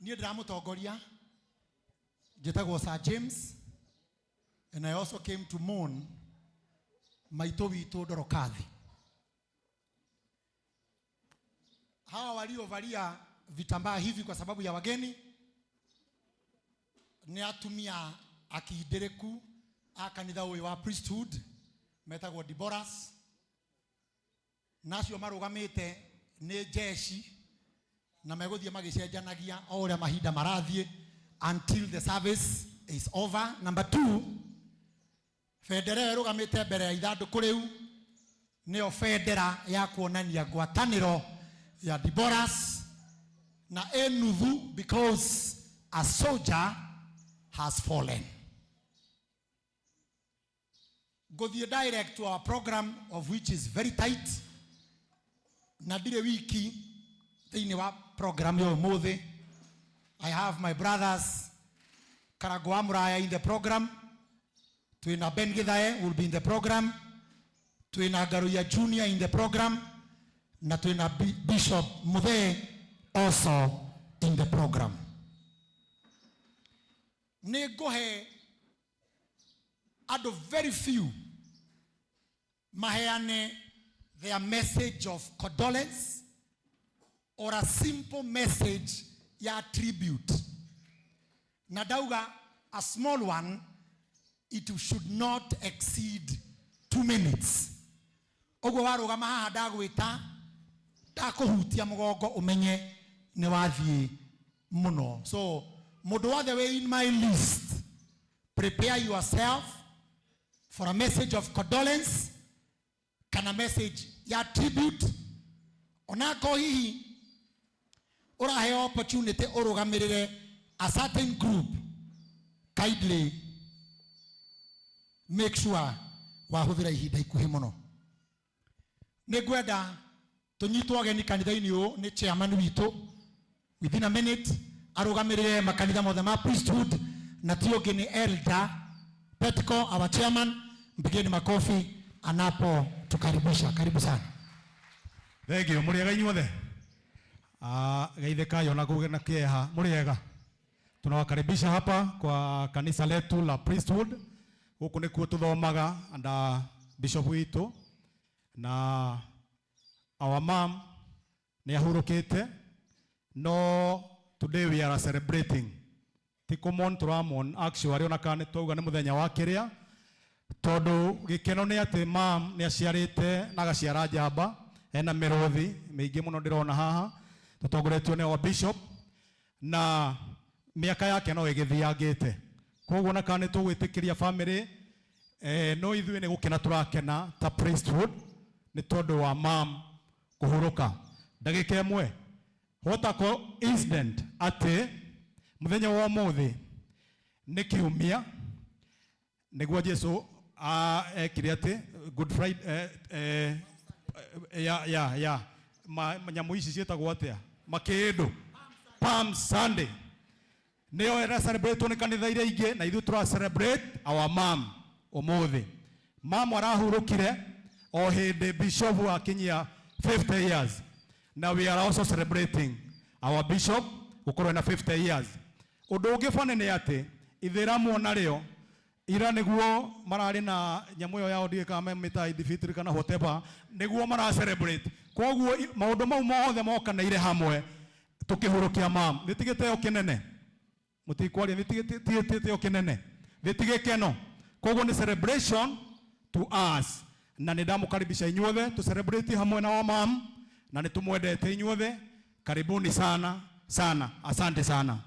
Niĩ ndĩramutongoria, njĩtagwo Sir James, and I also came to mourn maitũ witũ Dorcas. Hawa waliovalia vitambaa hivi kwa sababu ya wageni ni atumia akiindereku a kanitha ũyũ wa priesthood metagwo Dorcas. Nacio marugamite ni jeshi na meguthie magicenjanagia o uria mahinda marathie until the service is over. Number 2, federa irugamite mbere ya ithanduku riu nio federa ya kuonania ngwataniro ya Dorcas na enuthu because a soldier has fallen. Go the direct to our program, of which is very tight. Na dire wiki thini wa program yo mothe. I have my brothers Karagwa Muraya in the program. Tuina Ben Githae will be in the program. Tuina Garuya Junior in the program. Na tuina Bishop Muthe also in the program. Ne gohe ado very few maheane their message of condolence or a simple message ya tribute. Nadauga, a small one, it should not exceed 2 minutes. Ogo waruga maha dagwita dakuhutia mugongo umenye ni wathie muno. So mundu wothe way in my list, prepare yourself for a message of condolence, kana message ya tribute. Onako hihi urahe opportunity urugamirire a certain group, kindly make sure wahuthira ihinda ikuhi muno. Nigwenda tunyitwo ageni kanitha-ini uyu ni chairman witu within a minute arugamirire makanitha mothe ma priesthood, na ti ungi ni Elder Petco, our chairman. Mpigeni makofi anapo tukaribisha. Karibu sana. Thank you. Muriega inyuothe. Geitheka yona kugena kieha. Muriega. Tunawakaribisha hapa kwa kanisa letu la priesthood. Huku nikuo tuthomaga anda bishop witu na our mom ni ahurukite. No, today we are celebrating. Tikomon turamon actually ona kane tuga ni muthenya wa kiria. Todo gikeno ni ati mam ni aciarite na gaciara njamba ena mirothi mingi muno ndirona haha tutongoretio ni wa bishop na miaka yake no igithiangite koguo na kane tugwitikiria family no ithui ni gukena turakena ta priesthood ni todo wa mam kuhuruka ndagika imwe hotako incident ati muthenya wa muthi ni kiumia niguo Jesu ekire ati Good Friday nyamu ici cietagwo atia makindu Palm Sunday nio era celebrate ni kanitha iria ingi na ithu tura celebrate our mom umuthi. Mam arahurukire o hindi bishop akinyia 50 years. Now we are also celebrating our bishop gukorwo na 50 years. Undu ungi fane ni ati ithiramu onario ira niguo marari na nyamu yo yao ndika memita idifitri kana whatever niguo mara celebrate koguo maundu mau mothe moka na ire hamwe tukihurukia mam nitigite yo kinene mutikwaria nitigite yo kinene nitigikeno koguo ni celebration to us na nidamukaribisha inyuothe tu celebrate hamwe na wa mam na nitumwendete inyuothe. Karibuni sana sana, asante sana.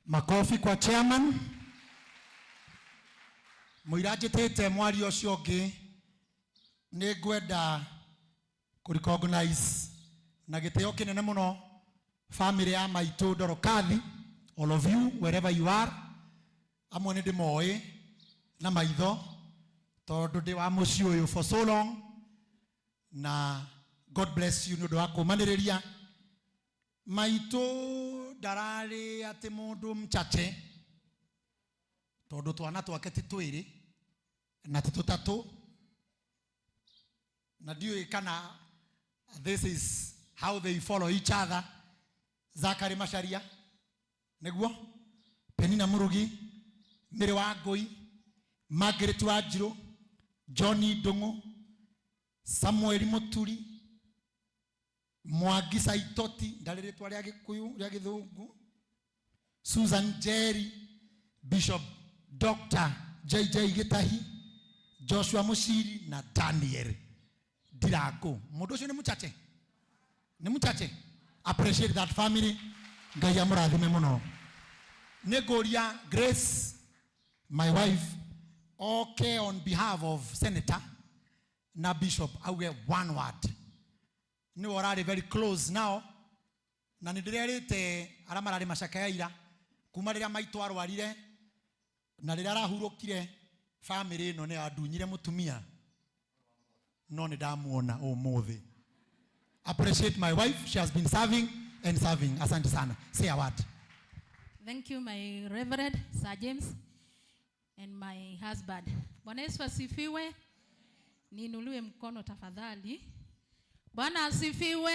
Makofi kwa chairman. Muirajitete mwari ucio ungi ni ngwenda ku recognize na giteo kinene muno family ya maitu Dorcas, all of you wherever you are. Amwe ni ndimoi na maitho tondu ndi wa muci uyu for so long, na God bless you nundu wa kumaniriria maitu darari ati mundu mchache tondu twana twake ti twiri na tutatu na ndiyo kana this is how they follow each other. Zakari Masharia neguo, Penina Murugi, Mire Wangui, Margaret Wajiro, Johnny Dongo, Samuel Muturi, Mwangi Saitoti, ndaliretwa rya Gikuyu rya Githungu, Susan Jerry, Bishop Dr. JJ Gitahi, Joshua Mushiri na Daniel Dirago. Mundu ucio ni muchache. Ni muchache. Appreciate that family. Ngai amurathime muno. Negoria Grace, my wife, okay, on behalf of Senator na Bishop, I will one word. Ni already very close now. Na nidirete aramarari mashaka ira kuma riria maitu arwarire na riria arahurukire family no ne adunyire mutumia no ne damuona umuthi. Appreciate my wife, she has been serving and serving. Asante sana. Say a word. Thank you, my Reverend Sir James and my husband. Bwana Yesu asifiwe. Niinuliwe mkono tafadhali. Bwana asifiwe.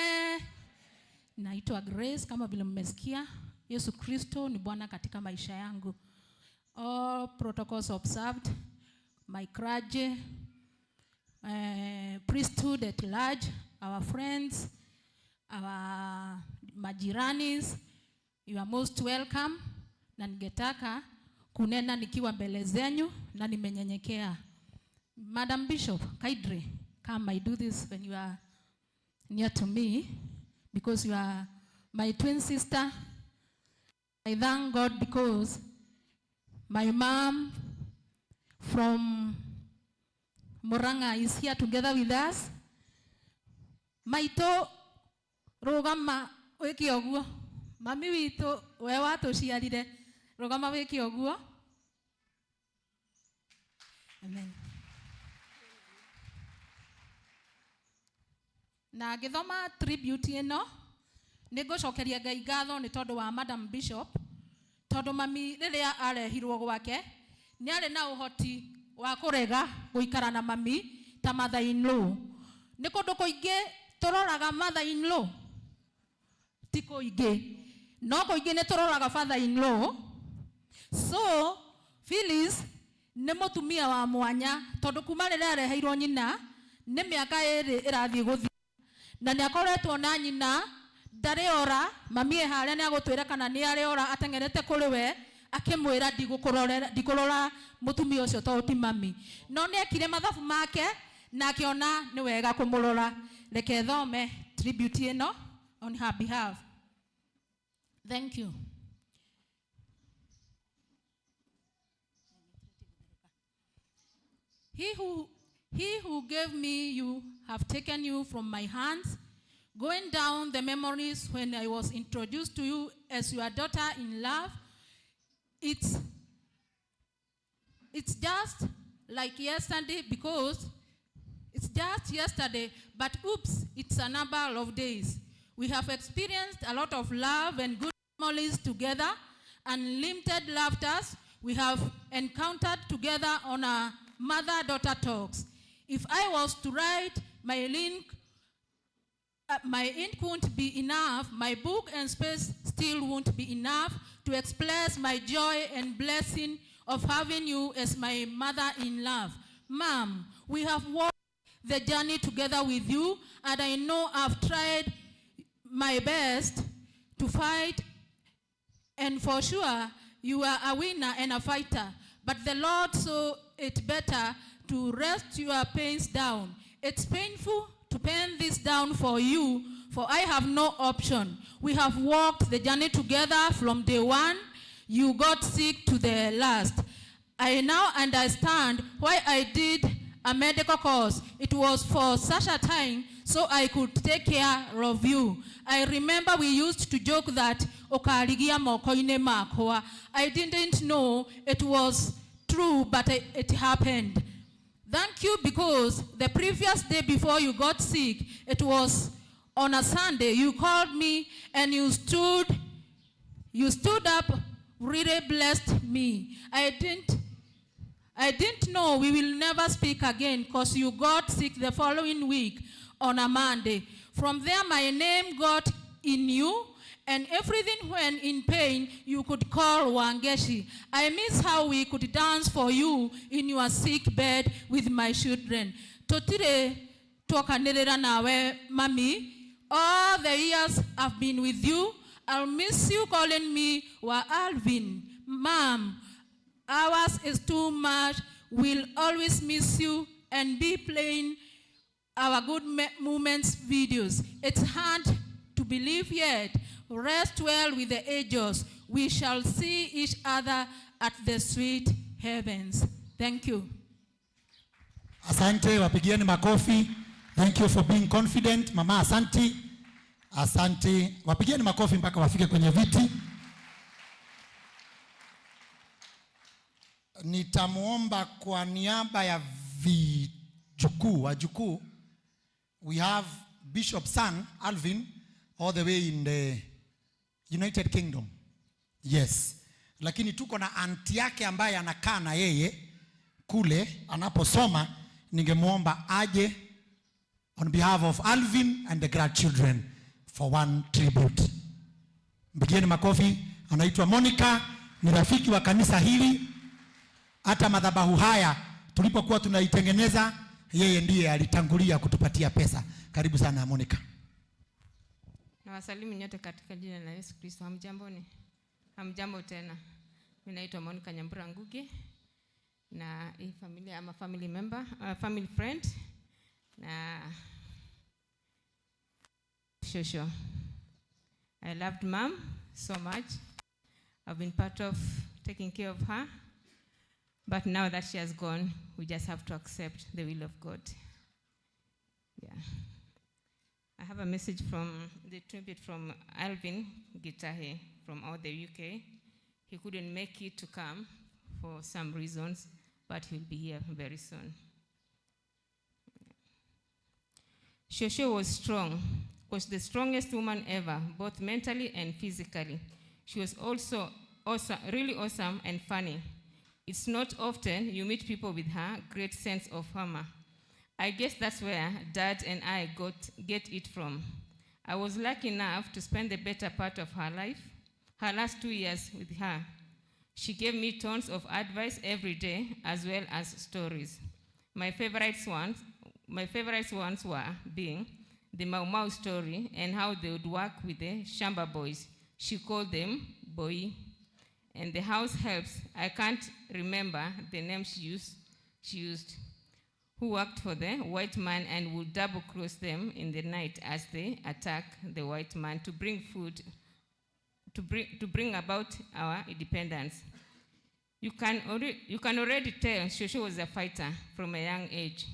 Naitwa Grace kama vile mmesikia. Yesu Kristo ni Bwana katika maisha yangu. All protocols observed. My clergy, priesthood at large, our friends, our majiranis, you are most welcome. Na ningetaka kunena nikiwa mbele zenyu na nimenyenyekea. Madam Bishop, kindly come. I do this when you are near to me because you are my twin sister. I thank God because my mom from Muranga is here together with us. Maito rogama weki oguo. Mami wito we watu ciarire rogama weki oguo. Amen. Na githoma tribute ino nigocokeria Ngai ngatho ni tondu wa Madam Bishop, tondu mami riria arehirwo gwake ni ari na uhoti wa kurega guikara na mami ta mother in law. Ni kundu kuingi turoraga mother in law, ti kuingi no kuingi ni turoraga father in law. So Phyllis ni mutumia wa mwanya tondu kuma riria areheirwo nyina ni miaka iri irathie guthia na ni akoretwo na nyina ndari ora. Mami haria ni agutwira kana ni ari ora atengerete kuri we akimwira ndikurora mutumia ucio to ti mami no ni ekire mathabu make na akiona ni wega kumurora. Reke thome tribute ino on her behalf. Thank you. He who gave me you have taken you from my hands, going down the memories when I was introduced to you as your daughter in love. It's just like yesterday because it's just yesterday, but oops, it's a number of days. We have experienced a lot of love and good memories together, unlimited laughters we have encountered together on our mother-daughter talks. If I was to write, my ink won't be enough, my book and space still won't be enough to express my joy and blessing of having you as my mother in love. Mom, we have walked the journey together with you, and I know I've tried my best to fight, and for sure you are a winner and a fighter, but the Lord saw it better to rest your pains down. It's painful to pen this down for you, for I have no option. We have walked the journey together from day one. You got sick to the last. I now understand why I did a medical course. It was for such a time so I could take care of you. I remember we used to joke that okarigia mokoine makwa. I didn't know it was true, but it happened. Thank you because the previous day before you got sick, it was on a Sunday, you called me and you stood up, really blessed me. I didn't know we will never speak again because you got sick the following week on a Monday. From there, my name got in you, and everything when in pain, you could call Wangari. I miss how we could dance for you in your sick bed with my children. Totire twakanirira nawe, Mami. All the years I've been with you, I'll miss you calling me Wa Alvin. Mom, ours is too much. We'll always miss you and be playing our good moments videos. It's hard to believe yet. Rest well with the angels. We shall see each other at the sweet heavens. Thank you. Asante, wapigieni makofi. Thank you for being confident. Mama, asante. Asante. Wapigieni makofi mpaka wafike kwenye viti. Nitamuomba kwa niaba ya wajukuu. We have Bishop's son, Alvin, all the way in the United Kingdom. Yes. Lakini tuko na aunti yake ambaye anakaa na yeye kule anaposoma. Ningemuomba aje on behalf of Alvin and the grandchildren for one tribute. Mpigieni makofi. Anaitwa Monica, ni rafiki wa kanisa hili. Hata madhabahu haya tulipokuwa tunaitengeneza, yeye ndiye alitangulia kutupatia pesa. Karibu sana Monica. Na wasalimu nyote katika jina la Yesu Kristo. Hamjamboni? Hamjambo tena. Mimi naitwa Monica Nyambura Ngugi. Na hii familia ama family member, family friend. Na Shosho. I loved Mom so much. I've been part of taking care of her. But now that she has gone, we just have to accept the will of God. Yeah. I have a message from the tribute from Alvin GITAHI from all the UK. He couldn't make it to come for some reasons, but he'll be here very soon. Shosho was strong, was the strongest woman ever, both mentally and physically. She was also awesome, really awesome and funny. It's not often you meet people with her great sense of humor. I guess that's where Dad and I get it from. I was lucky enough to spend the better part of her life, her last 2 years with her. She gave me tons of advice every day, as well as stories. My favorite ones were being the Mau Mau story and how they would work with the Shamba boys. She called them Boy. And the house helps, I can't remember the name she used, who worked for the white man and would double cross them in the night as they attack the white man to bring food, to bring about our independence. You can already tell Shosho was a fighter from a young age.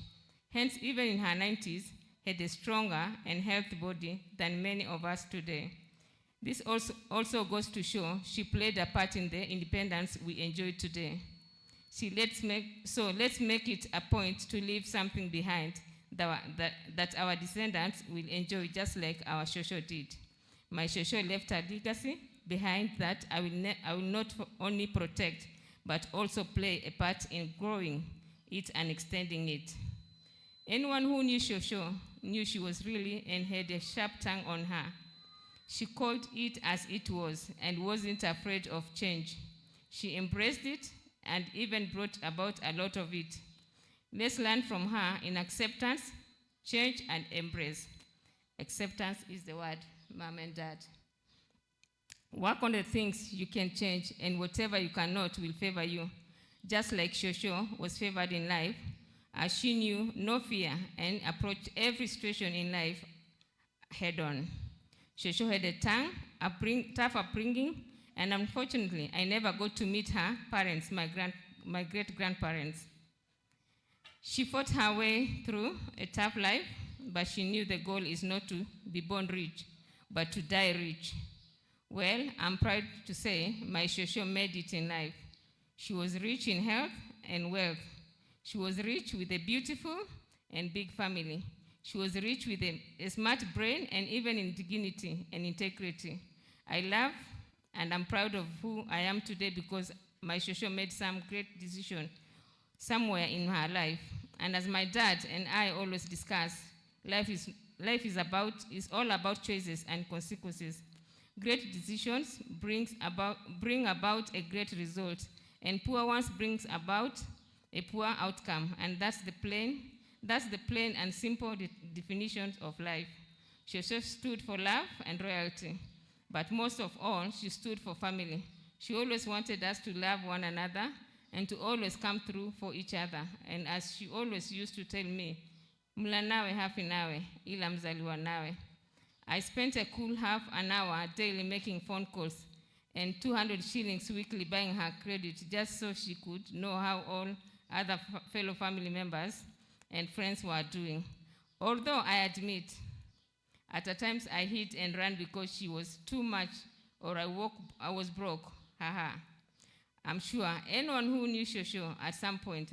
Hence, even in her 90s, had a stronger and healthy body than many of us today. This also goes to show she played a part in the independence we enjoy today. Let's make it a point to leave something behind that our descendants will enjoy just like our Shosho did. My Shosho left a legacy behind that I will not only protect, but also play a part in growing it and extending it. Anyone who knew Shosho knew she was really and had a sharp tongue on her. She called it as it was and wasn't afraid of change. She embraced it and even brought about a lot of it. Let's learn from her in acceptance, change, and embrace. Acceptance is the word, Mom and Dad. Work on the things you can change, and whatever you cannot will favor you. Just like Shosho was favored in life, as she knew no fear and approached every situation in life head on. Shosho had a tough upbringing, and unfortunately, I never got to meet her parents, my great-grandparents. She fought her way through a tough life, but she knew the goal is not to be born rich, but to die rich. Well, I'm proud to say my Shosho made it in life. She was rich in health and wealth. She was rich with a beautiful and big family. She was rich with a smart brain and even in dignity and integrity. I love and I'm proud of who I am today because my Shosho made some great decisions somewhere in her life. And as my dad and I always discuss, life is all about choices and consequences. Great decisions bring about a great result, and poor ones brings about a poor outcome. And that's the plain and simple definition of life. She stood for love and royalty, but most of all, she stood for family. She always wanted us to love one another and to always come through for each other. And as she always used to tell me, mla nawe hafi nawe, ila mzaliwa nawe. I spent a cool half an hour daily making phone calls and 200 shillings weekly buying her credit just so she could know how all other fellow family members and friends were doing. Although I admit, at times I hid and ran because she was too much or I was broke. Haha. I'm sure anyone who knew Shosho at some point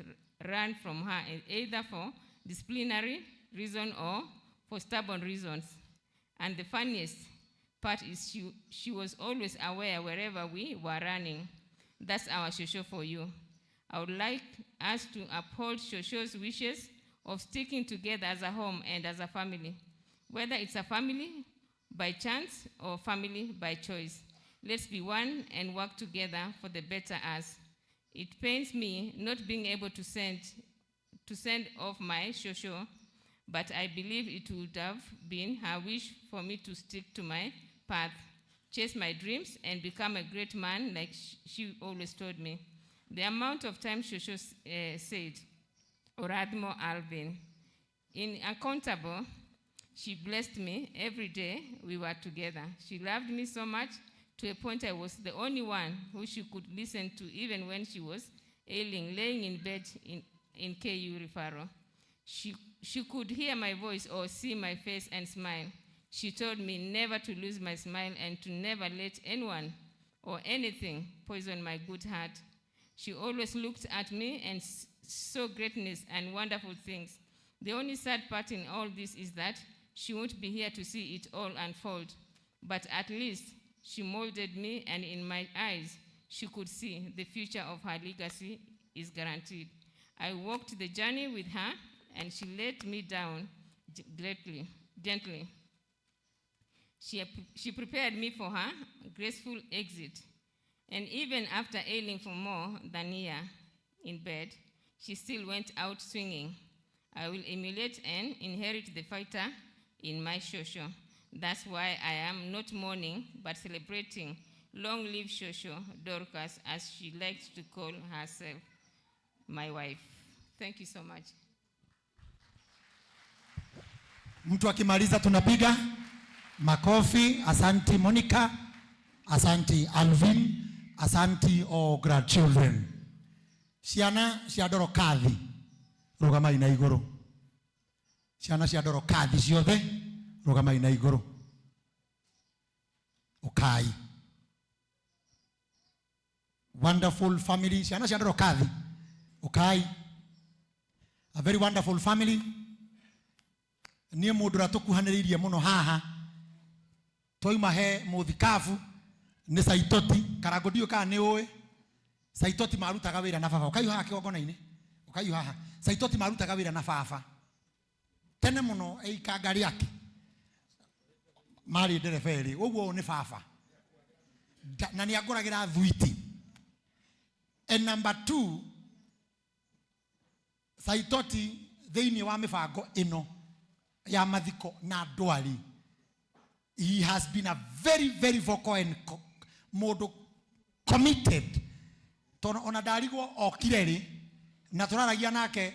ran from her either for disciplinary reason or for stubborn reasons. And the funniest part is she was always aware wherever we were running. That's our Shosho for you. I would like us to uphold Shosho's wishes of sticking together as a home and as a family, whether it's a family by chance or family by choice. Let's be one and work together for the better us. It pains me not being able to send off my Shosho, but I believe it would have been her wish for me to stick to my path, chase my dreams, and become a great man like she always told me. The amount of time Shosho said, Oradmo Alvin, in Uncountable, she blessed me every day we were together. She loved me so much to a point I was the only one who she could listen to even when she was ailing, laying in bed in KU referral. She could hear my voice or see my face and smile. She told me never to lose my smile and to never let anyone or anything poison my good heart. She always looked at me and saw greatness and wonderful things. The only sad part in all this is that she won't be here to see it all unfold. But at least she molded me, and in my eyes, she could see the future of her legacy is guaranteed. I walked the journey with her, and she let me down gently. She prepared me for her graceful exit. And even after ailing for more than a year in bed, she still went out swinging. I will emulate and inherit the fighter in my Shosho. That's why I am not mourning, but celebrating. Long live Shosho, Dorcas, as she likes to call herself, my wife. Thank you so much. Mtu akimaliza tunapiga makofi. Asanti Monica, asanti Alvin, asanti all grandchildren. Ciana cia Dorcas, rugama ina iguru. Ciana cia Dorcas ciothe, rugama ina iguru. Okay. Wonderful family. Ciana cia Dorcas. Okay. A very wonderful family. Niye mudura tukuhaniririe muno haha. Toima he muthikafu ni Saitoti. Karagodio ka ni oe. Saitoti marutaga wira na baba. Ukaiyo haha kigongona-ini. Ukaiyo haha. Saitoti marutaga wira na baba. Tene muno eika ngari yake. Mari ndereferi. Uguo ni baba. Na ni aguragira thuiti. And number 2, Saitoti theini wa mibango ino ya mathiko na ndwari. He has been a very, very vocal and committed. Tono ona darigwo okireri na turaragia nake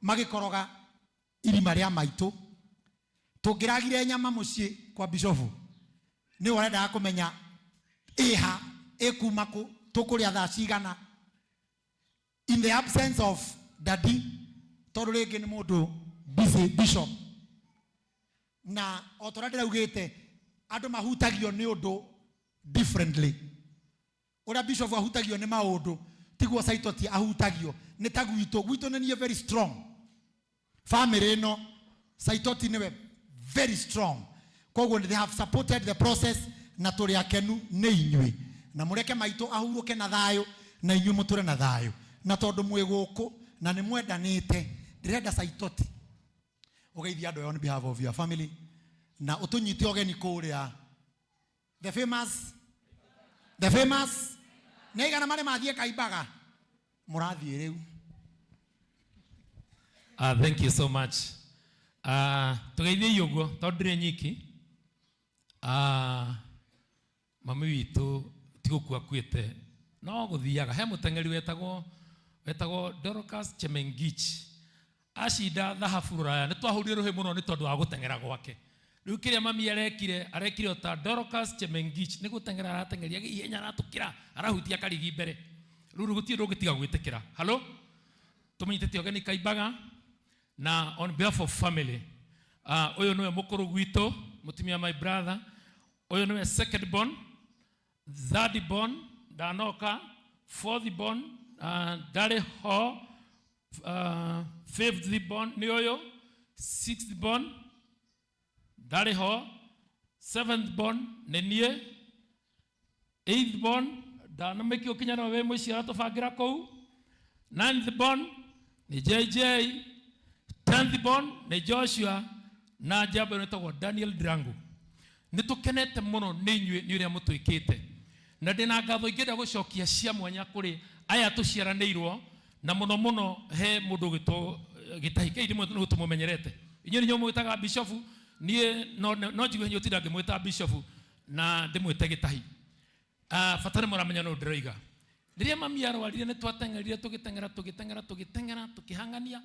magikoroga irima ria maitu. Tungiragire nyama mucii kwa bishofu. Ni urenda kumenya iha ekuma ku tukuria thaa cigana. In the absence of daddy, tondu ringi ni mundu busy bishop. Na otorandira ugite andu mahutagio ni undu differently. Ora bishop ahutagio ni maundu tiguo Saitoti ahutagio ni tagwito ni very strong. Family no Saitoti ni very strong. Koguo they have supported the process na turi akenu ni inyui. Na mureke maito ahuruke na thayo na inyui muture na thayo. Na tondu mwe guku na nĩ mwendanĩte ndirenda Saitoti ũgeithia andũ on behalf of your family na ũtũnyite ũgeni kũrĩa the famous nĩ igana marĩ mathiĩ Kaimbaga mũrathiĩ rĩu. Thank you so much. Tugeithie yogo tondire nyiki. Mami witũ tigũkua kwĩte no gũthiaga he mũteng'eri wetagwo Dorcas Chemengich acinda thahabu Rũraya nĩ twahũrire rũhĩ mũno nĩ tondũ wa gũteng'era gwake. Rĩu kĩrĩa mami arekire ota Dorcas Chemengich nĩ gũteng'era arateng'eria ihenya aratũkĩra arahutia karigi mbere. Rĩu gũtirĩ rũgĩtiga gwĩtĩkĩra. Hello tũmenyithĩtie ũgeni Kaimbaga na on behalf of family ũyũ nĩwe mũkũrũ gwitũ mũtumia my brother ũyũ nĩwe second born, third born Danoka, fourth born Dare Ho, fifth born nĩ ũyũ, sixth born Dare Ho, seventh born nĩ niĩ, eighth born ndanamĩki ũkinya na we mũici aratũbangĩra kũu, ninth born nĩ JJ, 10th born nĩ Joshua na jambo nĩtagwo Daniel Drangu. Nĩtũkenete mũno nĩ inyuĩ nĩ ũrĩa mũtwĩkĩte na ndĩna ngatho ingĩenda gũcokia cia mwanya kũrĩ aya tũciaranĩirwo na mũno mũno he mũndũ gĩtwo gĩtahi kĩrĩ mũndũ nĩ tũmũmenyerete inyuĩ nĩ mwĩtaga bishop niĩ no njigue hinya ũtinda ngĩmwĩta bishop na ndĩmwĩte gĩtahi. Fatane mũramenya no ndĩroiga rĩrĩa mami arwarire nĩ twateng'erire tũgĩteng'era tũkĩhang'ania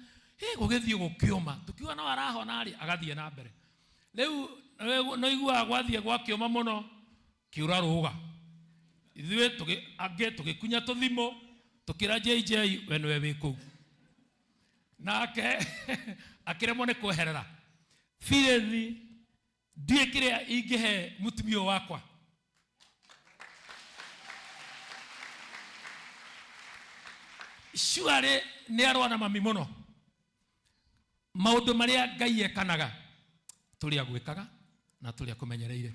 gũgĩthiĩ gũkĩũma tukiuga no arahona rĩ agathiĩ na mbere. Rĩu no iguaga gwathiĩ gwakĩũma mũno kiura rũga ithuĩ tũgĩkunya tũthimo tũkĩra JJ we nĩwe wĩ kũu nake akĩremwo nĩ kweherera Firithi ndiĩ kĩrĩa ingĩhe mũtumia wakwa. Surely nĩ arũa na mami mũno maũndũ marĩa Ngai ekanaga tũrĩa gwĩkaga na tũrĩa kũmenyereire.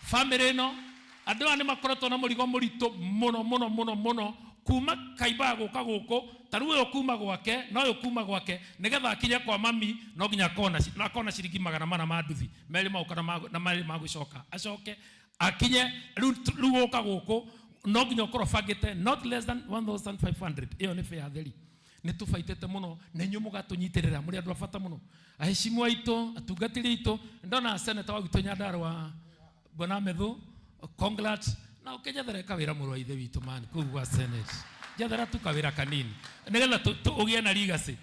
Family ĩno andũ aya nĩ makoretwo na mũrigo mũritũ mũno kuma Kaimbaga gũka gũkũ tarũ ũyũ kuma gwake na ũyũ kuma gwake nĩgetha akinye kwa mami no nginya akona ciringi 400 ma nduthi merĩ mauka na merĩ magũcoka acoke akinye rĩu gũka gũkũ no nginya ũkorwo bangĩte not less than 1500. Ĩyo nĩ fare theri. Nĩ tũbaitĩte mũno na inyuĩ mũgatũnyitĩrĩra mũrĩ andũ a bata mũno. Aheshimiwa aitũ atungatĩri aitũ ndona seneta wa gwitũ Nyandarũa Bwana Methu congrats na ũkĩnjethera kawĩra mũrũ wa ithe witũ man kũu gwa senate njethera tu kawĩra kanini nĩgetha ũgĩe na legacy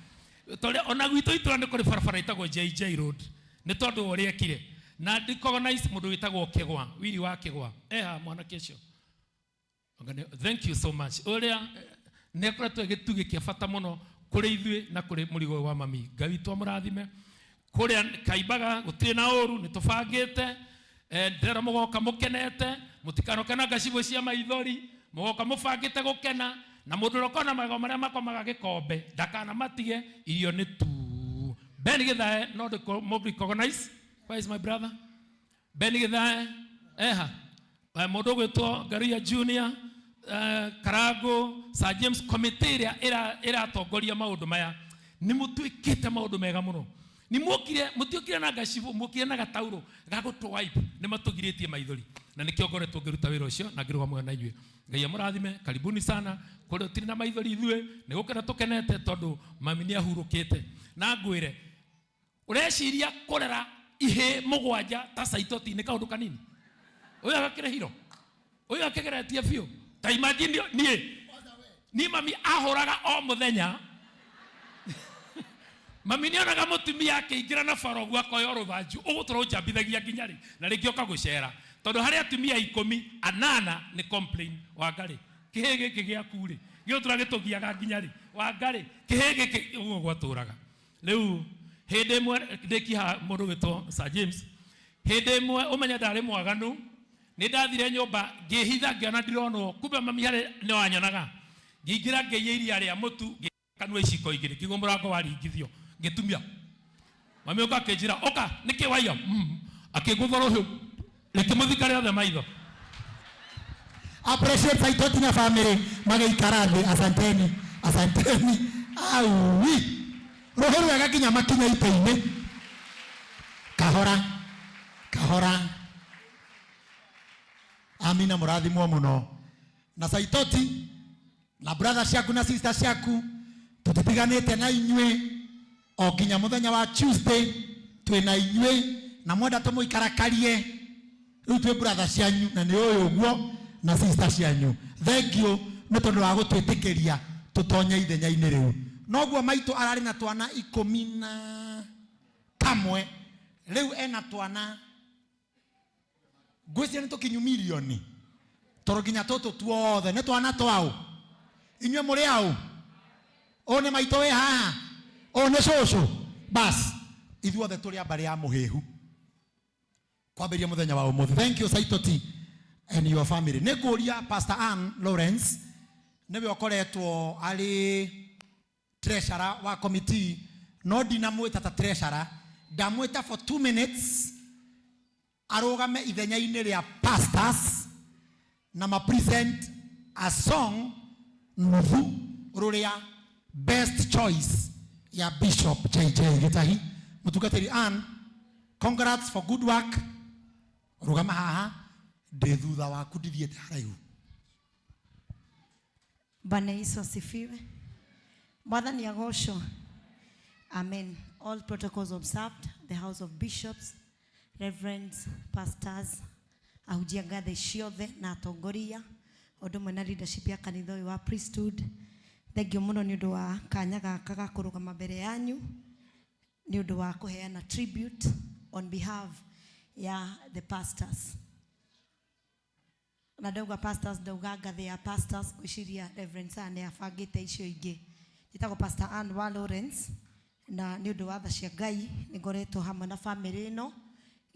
tondũ ona gwitũ itũra nĩ kũrĩ barabara itagwo JJ road nĩ tondũ ũrĩa ekire na recognize mũndũ wĩtagwo Kĩgwa wili wa Kĩgwa mwana kĩcio. Thank you so much. Ũrĩa nĩ akoretwo gĩtugĩ kĩa bata mũno kũrĩ ithuĩ na kũrĩ mũrigo wa mami. Ngai witũ amũrathime kũrĩa Kaimbaga gũtirĩ na ũru nĩ tũbangĩte ndĩrera mũgoka mũkenete mũtikanoke na ngacibũ cia maithori mũgoka mũbangĩte gũkena na mũndũ ũrokona magego marĩa makomaga gĩkombe ndakana matige irio nĩ tu. Ben Githae no recognize. Where is my brother? Ben Githae mũndũ gwĩtwo Garia Junior Karago Sir James committee ĩratongoria maũndũ maya nĩ mũtwĩkĩte maũndũ mega mũno. Ni mũtiokire na ngacibũ mũkire na gatauro gagũtwipe nĩ matũgirĩtie maithori na nĩ kĩongoretwo ngĩruta wĩra ũcio na ngĩrũgamwo na inyuĩ. Ngai amũrathime karibuni sana kũrĩa ũtirĩ na maithori ithuĩ nĩ gũkena tũkenete tondũ mami nĩ ahurũkĩte na ngwĩre ũreciria kũrera ihĩ mũgwanja ta Saitoti nĩ kaũndũ kanini. Ũyũ agakĩre hiro ũyũ akĩgeretie biũ ta imagine niĩ mami ahũraga o mũthenya mami nĩ onaga mũtumia akĩingĩra na barogu akoya rũthanju ũgũtũra ũnjambithagia nginya rĩ na rĩngĩ ũka gũcera tondũ harĩ atumia 10 nĩ complain Wangari kĩhĩ gĩkĩ gĩaku rĩ gĩũtũra gĩtũgiaga nginya rĩ Wangari kĩhĩ gĩkĩ ũguo gwatũraga. Rĩu hĩndĩ ĩmwe ndĩkiha mũndũ wĩtwo Sir James hĩndĩ ĩmwe ũmenya ndarĩ mwaganu nĩ ndathire nyũmba ngĩhitha ngĩona ndironwo kumbe mami harĩ nĩ wanyonaga ngĩingĩra ngĩiya iria rĩa mũtu ngĩkanua iciko igĩrĩ kĩguo mũrango waringithio ngĩtumia mami ũka akĩnjĩra ũka nĩkĩ waiya akĩngũthora ũhiũ rĩkĩmũthika rĩothe maitho. Appreciate Saitoti na family magĩikara thĩ. Asanteni Aui. Roho wega kinya makinya ite-ini. Kahora. Kahora. Amina mũrathimwo mũno. Na Saitoti na brother ciaku na sister ciaku tutitiganite na inywe o kinya muthenya wa Tuesday twina inywe na mwenda tumuikarakarie riu twi brother cianyu na ni uyu uguo na sister cianyu. Thank you ni tondu wa gutwitikiria tutonye ithenya-ini riu. Noguo maitu arari na twana 11 riu ena twana gwĩciria nĩ tũkinyu milioni tondũ nginya tũtũ tuothe nĩ twana twao. Inyuĩ mũrĩ ao? O nĩ maitũ wĩ haha? O nĩ cũcũ? Bas ithuothe tũrĩ a mbarĩ ya Muhihu kwambĩrĩria mũthenya wa ũmũthĩ. Thank you Saitoti and your family. Nĩ ngũria Pastor Ann Lawrence nĩwe ũkoretwo arĩ treasurer wa committee, no ndinamwĩta ta treasurer, ndamwĩta for 2 minutes arogame ithenya-inĩ rĩa pastors na ma present a song nuthu ruria best choice ya Bishop JJ Gitahi. Mutugatĩri Ann, congrats for good work. Rugama haha ndĩ thutha waku ndithiĩte haraihu. Bwana Yesu asifiwe. Mwathani agocwo. Amen. All protocols observed. The House of Bishops, Reverends, Pastors, ahujiangathe ciothe na atongoria ũndũ ũmwe na leadership ya kanitha ũyũ wa priesthood. Thengio mũno nĩ ũndũ wa kanya gaka ga kũrũgama mbere yanyu, nĩ ũndũ wa kũheana tribute on behalf ya the pastors. Na ndauga pastors, ndauga ngathĩ ya pastors, gwĩciria Reverend Sane abangĩte icio ingĩ. Njĩtagwo Pastor Ann wa Lawrence, na nĩ ũndũ wa tha cia Ngai nĩ ngoretwo hamwe na family ĩno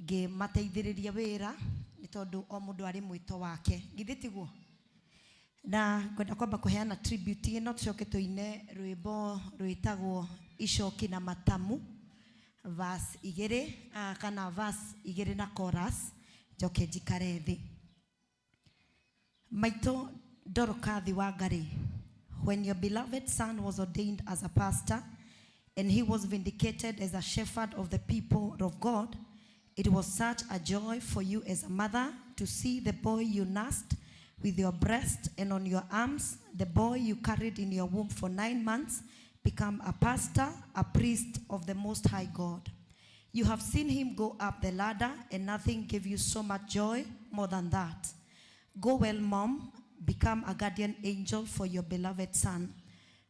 ngĩmateithĩrĩria wĩra nĩ tondũ o mũndũ arĩ mwĩto wake. Githĩ tiguo? Na ngwenda kwamba kũheana tribute ĩno, tũcoke tũine rwĩmbo rwĩtagwo icoki na matamu verse 2 kana verse 2 na chorus, njoke njikare thĩ. Maitũ Dorcas Wangari, when your beloved son was ordained as a pastor and he was vindicated as a shepherd of the people of God, it was such a joy for you as a mother to see the boy you nursed with your breast and on your arms, the boy you carried in your womb for 9 months, become a pastor, a priest of the Most High God. You have seen him go up the ladder, and nothing gave you so much joy more than that. Go well, Mom. Become a guardian angel for your beloved son.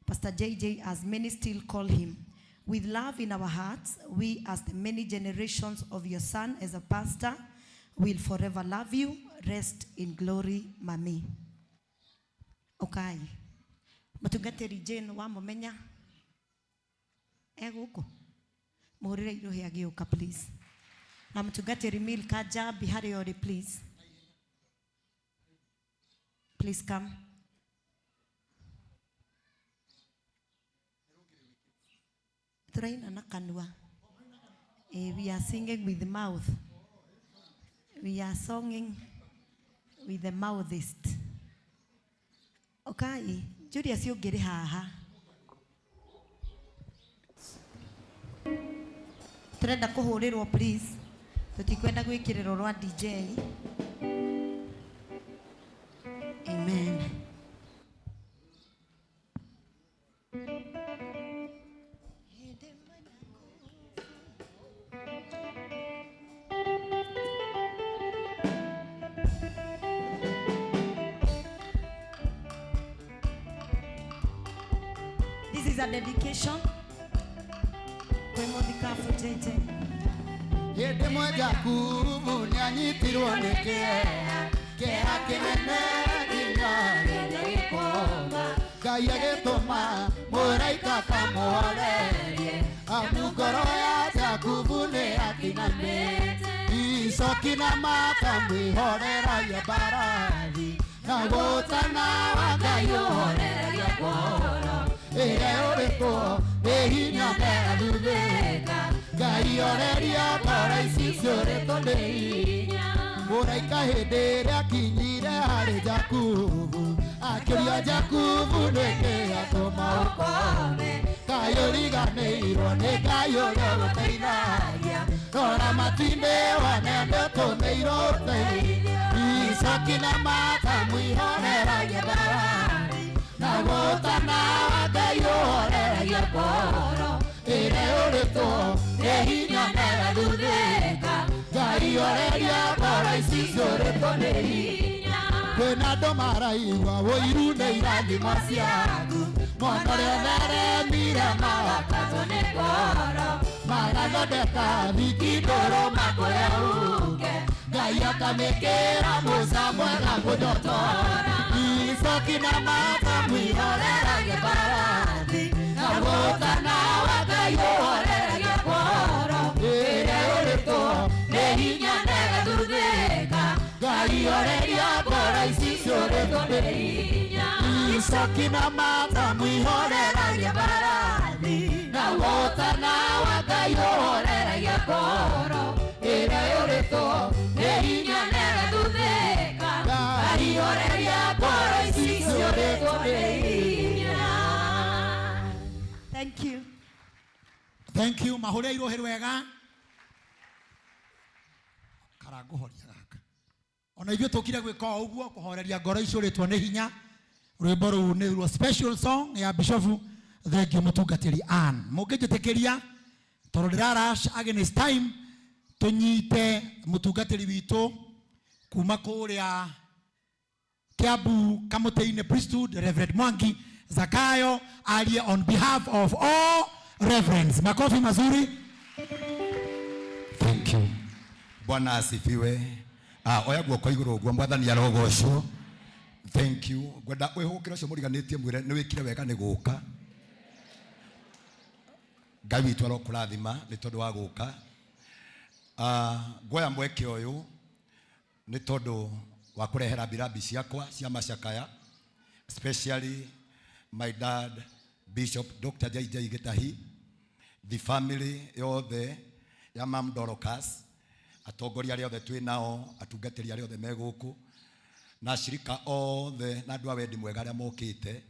Pastor JJ, as many still call him. With love in our hearts, we as the many generations of your son as a pastor will forever love you. Rest in glory, Mami. Okay. Matungatĩri Jane wa mũmenya. Gũkũ. Mũhũrĩre irohĩ agĩũka, please. Na mũtungatĩri Milka Jabi harĩ orĩ, please. Please come. Turaina na kanua. We are singing with the mouth. We are singing with the mouthist. Okay, Julius yũngĩrĩ haha. Turenda kũhũrĩrwo, please. Tũtikwenda gwĩkĩrĩrwo rwa DJ. Amen. This is a dedication. Kwĩ mũthikabu JJ. Hĩndĩ ĩmwe Jakubu nĩanyitirwo nĩ kĩeha kĩnene nginya rĩrĩa gĩkoma. Ngai agĩtũma mũraika kamũhorerie, amu ngoro ya Jakubu nĩ akinamĩte. Icoki na makamwĩhoreragia mbarathi, na gũtana wa Ngai ũhoreragia ngoro. Ĩrĩa ũrĩtwo nĩ hinya nĩathuthĩka, Ngai oreria ngoro ici ciũrĩtwo nĩ hinya. Mũraika hĩndĩ ĩrĩa akinyire harĩ Jakubu, akĩũria Jakubu nĩkĩ atũma ũkome. Gayoriga neiro ne gayoro teinagia Tora matinde wanendo tomeiro teinagia Isakina mata muihonera yebarani Nagota na gayore yeporo Ere oreto ehinya nera dudeka Gayore yabara isisore tonehinya Benado maraiwa woiru neirandi masiagu Mondore nere mire mawakazo negoro Marano deka vikidoro makoya uke Gayaka mekera musa mwela kudotora Isokina mata mwihorera yebarati Nagota na wagayorera yeporo Ere oreto nehinya nega dudeka Gayore yabora isisore tonehinya Isokina mata mwihorera yebarati Nagota na wagayorera yeporo Ere oreto nehinya nega dudeka Gayore yabora isisore tonehinya. Thank you. Thank you. Mahore irohe rwega. Karaguhoria gaka. Ona ithuĩ tũkire gwĩka ũguo kũhoreria ngoro icio rĩtwo nĩ hinya. Rwĩmbo rũu nĩ ruo special song ya Bishop thengiũ mũtungatĩri Ann. Mũngĩnjĩtĩkĩria tondũ ndĩrarash against time tũnyite mũtungatĩri witũ kuma kũrĩa Kiambu kamũtĩ-inĩ priesthood Reverend Mwangi Zakayo alie on behalf of all reverends. Makofi mazuri. Thank you. Bwana asifiwe. Oya guoko igũrũ guo mwathani arogocwo. Thank you. Gwenda wĩhũkĩra ũcio mũriganĩtie mwĩre nĩ wĩkire wega nĩ gũka. Ngai witũ arokũrathima nĩ tondũ wa gũka. Ngoya mweke ũyũ nĩ tondũ wa kũrehera birambi ciakwa cia macakaya, especially my dad Bishop Dr. GITAHI, the family yothe ya Mam Dorcas, atongoria arĩa othe twĩ nao, atungatĩri arĩa othe me gũkũ na ashirika othe na andũ a wendi mwega arĩa mokĩte,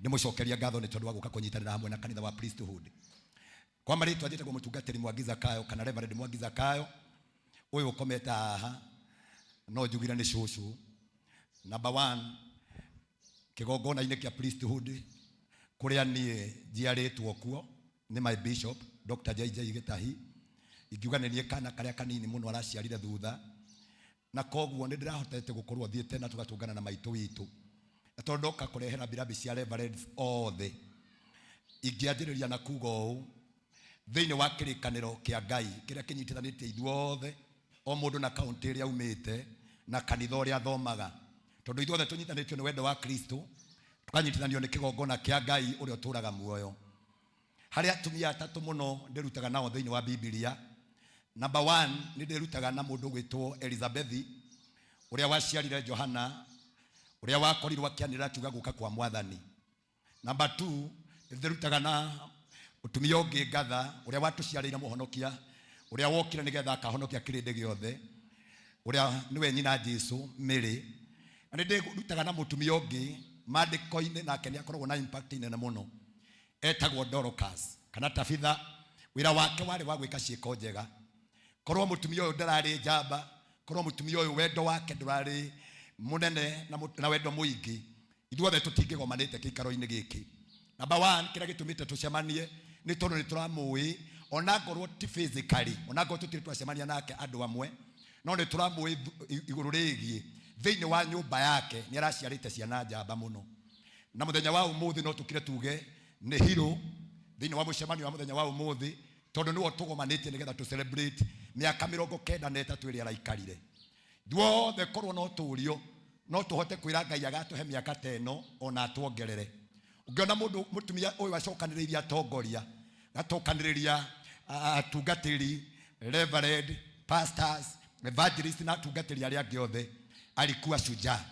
ndĩmũcokeria ngatho nĩ tondũ wa gũka kũnyitanĩra hamwe na kanitha wa priesthood. Kwa marĩtwa njĩtagwo mũtungatĩri Mwangi Zakayo kana Reverend Mwangi Zakayo, ũyũ ũkomete haha no njugire nĩ cũcũ. Number 1, kĩgongona-inĩ kĩa priesthood kũrĩa niĩ njiarĩtwo kuo nĩ my bishop Dr. GITAHI, ingiuga nĩ niĩ kana karĩa kanini mũno araciarire thutha, na koguo nĩ ndĩrahotete gũkorwo thiĩte na tũgatũngana na maitũ witũ, na tondũ ndoka kũrehera birambi cia reverends othe. Ingĩanjĩrĩria na kuga ũũ thĩinĩ wa kĩrĩkanĩro kĩa Ngai kĩrĩa kĩnyitithanĩtie ithuothe, o mũndũ na kaũntĩ ĩrĩa aumĩte na kanitha ũrĩa athomaga, tondũ ithuothe tũnyitanĩtio nĩ wendo wa Kristo, tukanyitithanio nĩ kĩgongona kĩa Ngai ũrĩa ũtũraga muoyo. Harĩ atumia atatũ mũno ndĩrutaga nao thĩinĩ wa Biblia. Number 1 nĩ ndĩrutaga na mũndũ gwĩtwo Elizabeth ũrĩa waciarire Johana ũrĩa wakorirwo akĩanĩrĩra kiuga gũka kwa Mwathani. Number 2 nĩ ndĩrutaga na ũtumia ũngĩ Ngatha ũrĩa watũciarĩire mũhonokia ũrĩa wokire nĩgetha akahonokia kĩrĩndĩ gĩothe, ũrĩa nĩwe nyina Jesũ Mary. Na nĩ ndĩrutaga na mũtumia ũngĩ maandĩko-inĩ nake nĩ akoragwo na impact nene mũno, etagwo Dorcas kana Tabitha. Wĩra wake warĩ wa gwĩka ciĩko njega. Korwo mũtumia ũyũ ndararĩ njamba, korwo mũtumia ũyũ wendo wake ndũrarĩ mũnene na wendo mũingĩ, ithuothe tũtingĩgomanĩte gĩikaro-inĩ gĩkĩ. Number 1 kĩrĩa gĩtũmĩte tũcemanie nĩ tondũ nĩ tũramũĩ, ona ngorwo ti physically, ona ngorwo tũtirĩ twacemania nake andũ amwe, no nĩ tũramũĩ igũrũ rĩgiĩ thĩinĩ wa nyũmba yake nĩ araciarĩte ciana njamba mũno. Na mũthenya wa ũmũthĩ no tũkire tuge nĩ hero thĩinĩ wa mũcemanio wa mũthenya wa ũmũthĩ, tondũ nĩwe tũgomanĩtie nĩgetha tũ celebrate mĩaka 93 ĩrĩa araikarire. Ithuothe korwo no tũũrio no tũhote kwĩra Ngai agatũhe mĩaka 10 ona atuongerere. Ũngĩona mũndũ mũtumia ũyũ acokanĩrĩirie atongoria, gatokanĩrĩria atungatĩri, reverend, pastors, evangelists na atungatĩri arĩa angĩ othe, alikuwa shujaa.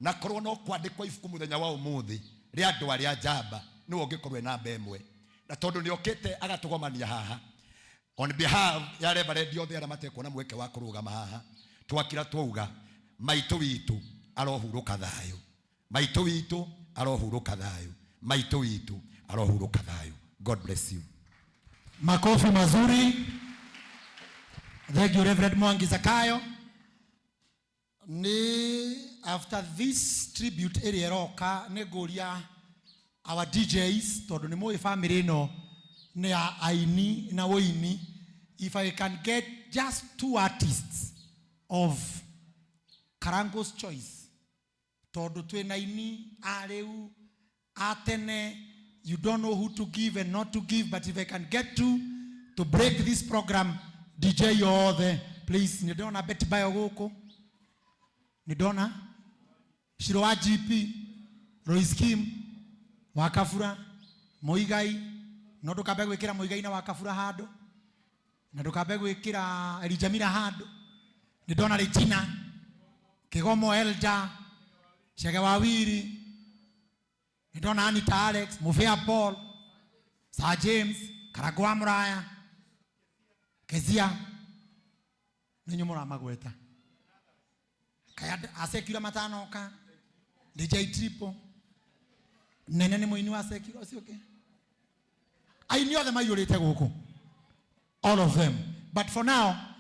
Na korwo no kwandĩkwo ibuku mũthenya wa ũmũthĩ rĩa andũ arĩa njamba, nĩwe ũngĩkorwo na namba ĩmwe. Na tondũ nĩ okĩte agatũgomania haha, on behalf ya reverend othe arĩa matekuona mweke wa kũrũgama haha, twakira twauga maitũ witũ arohurũka thayũ, maitũ witũ arohurũka thayũ, maitũ witũ arohurũka thayũ. God bless you. Makofi mazuri. Thank you, Reverend Mwangi Zakayo. After this tribute area roka negoria our DJs todo ni moi family no ne aini na woini, if I can get just 2 artists of Karango's choice todo twena ini areu atene, you don't know who to give and not to give, but if I can get to break this program, DJ all the please. Nidona Betty Bayogoko, Nidona Shiroa GP, Royce Kim, Wakafura, Moigai, Nodokabego Kira Moigai na Wakafura Hado, Nadokabego Kira Elijamira Hado, Nidona Regina, Kegomo Elja, Shagawawiri, Nidona Anita Alex, Mufea Paul, Sir James, Karagwa Muraya, Kezia, Ninyumura Magweta, Kaya Asekira Matanoka, DJ Tripo, Nenene Moinu Asekira, okay? I knew them Ayurete, all of them. But for now,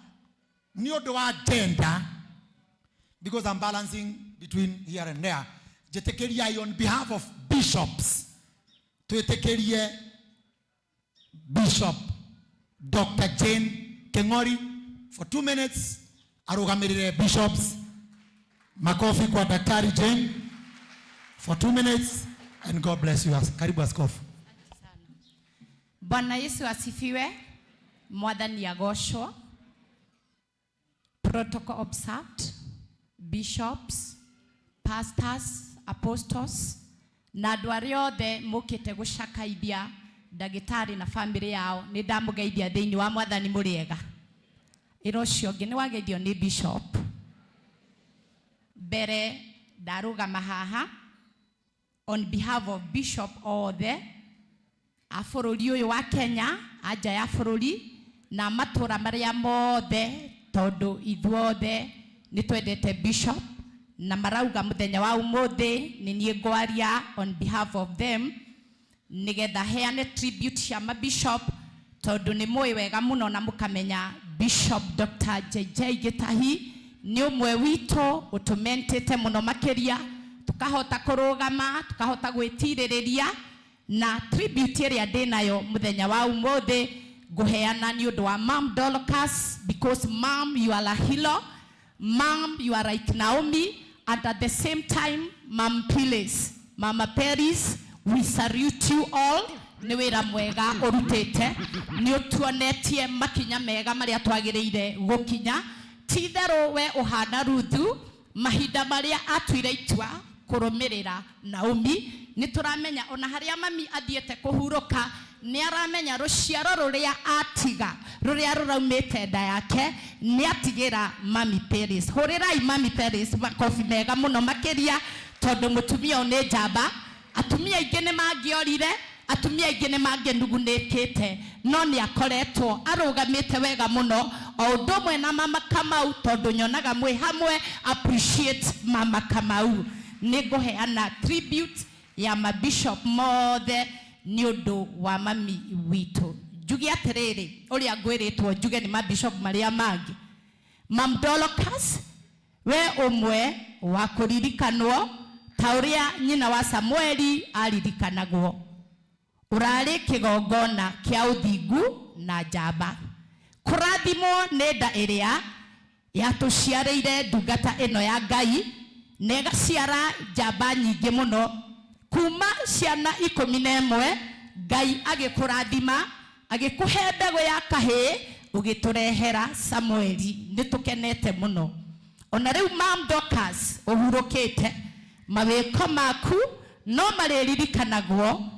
New Doa Tenda, because I'm balancing between here and there. Jetekeria on behalf of bishops, to Jetekeria Bishop Dr. Jane Kengori for 2 minutes. Arugamirire bishops Makofi kwa Daktari Jane for 2 minutes, and God bless you. Karibu askofu. Bwana Yesu asifiwe. Mwathani agoshwo. Protocol observed. Bishops, pastors, apostles, na andũ arĩa othe mũkĩte gũcakaithia ndagĩtarĩ na family yao, nĩ ndamũgeithia thĩinĩ wa Mwathani mũrĩega. Ĩra ũcio ũngĩ nĩ wageithio nĩ bishop. Mbere ndarũgama haha on behalf of bishop othe a bũrũri ũyũ wa Kenya, anja ya bũrũri na matũra marĩa mothe, tondũ ithuothe nĩ twendete bishop na marauga mũthenya wa ũmũthĩ nĩ niĩ ngwaria on behalf of them, nigetha heane tribute cia bishop, tondũ nĩ mũĩ wega mũno na mũkamenya Bishop Dr. GITAHI nĩ ũmwe witũ ũtũmentete mũno makĩria, tukahota kũrũgama, tukahota gwĩtirĩrĩria, na tribute ĩrĩa ndĩnayo mũthenya wa ũmũthĩ ngũheana nĩ ũndũ wa Mom Dorcas, because Mom, you are a healer. Mom, you are like Naomi, and at the same time, Mom Piles, Mama Paris, we salute you all. Nĩ wĩra mwega ũrutĩte, nĩ ũtuonetie makinya mega marĩa twagĩrĩire gũkinya. Ti-itherũ we ũhana Ruthu, mahinda marĩa atuire itua kũrũmĩrĩra Naomi, nĩ tũramenya ona harĩa mami athiĩte kũhurũka, nĩ aramenya rũciaro rũrĩa atiga, rũrĩa rũraumĩte nda yake, nĩ atigĩra Mami Paris. Hũrĩrai Mami Paris makobi mega mũno makĩria, tondũ mũtumia ũyũ nĩ njamba. Atumia aingĩ nĩ mangĩorire, atumia aingĩ nĩ mangĩnugunĩkĩte, no nĩ akoretwo arũgamĩte wega mũno, o ũndũ ũmwe na Mama Kamau, tondũ nyonaga mwĩ hamwe. Appreciate Mama Kamau. Nĩ ngũheana tribute ya mabishop mothe nĩ ũndũ wa mami witũ. Njuge atĩrĩrĩ, ũrĩa ngwĩrĩtwo njuge nĩ mabishop marĩa mangĩ. Mom Dorcas, we ũmwe wa kũririkanwo ta ũrĩa nyina wa Samueli aririkanagwo. Ũrarĩ kĩgongona kĩa ũthingu na njamba. Kũrathimwo nĩ nda ĩrĩa yatũciarĩire ndungata ĩno ya Ngai, na ĩgaciara njamba nyingĩ mũno. Kuma ciana 11 Ngai agĩkũrathima, agĩkũhe mbegũ ya kahĩĩ, ũgĩtũrehera Samueli. Nĩ tũkenete mũno. Ona rĩu Mom Dorcas ũhurũkĩte, mawĩko maku no marĩririkanagwo.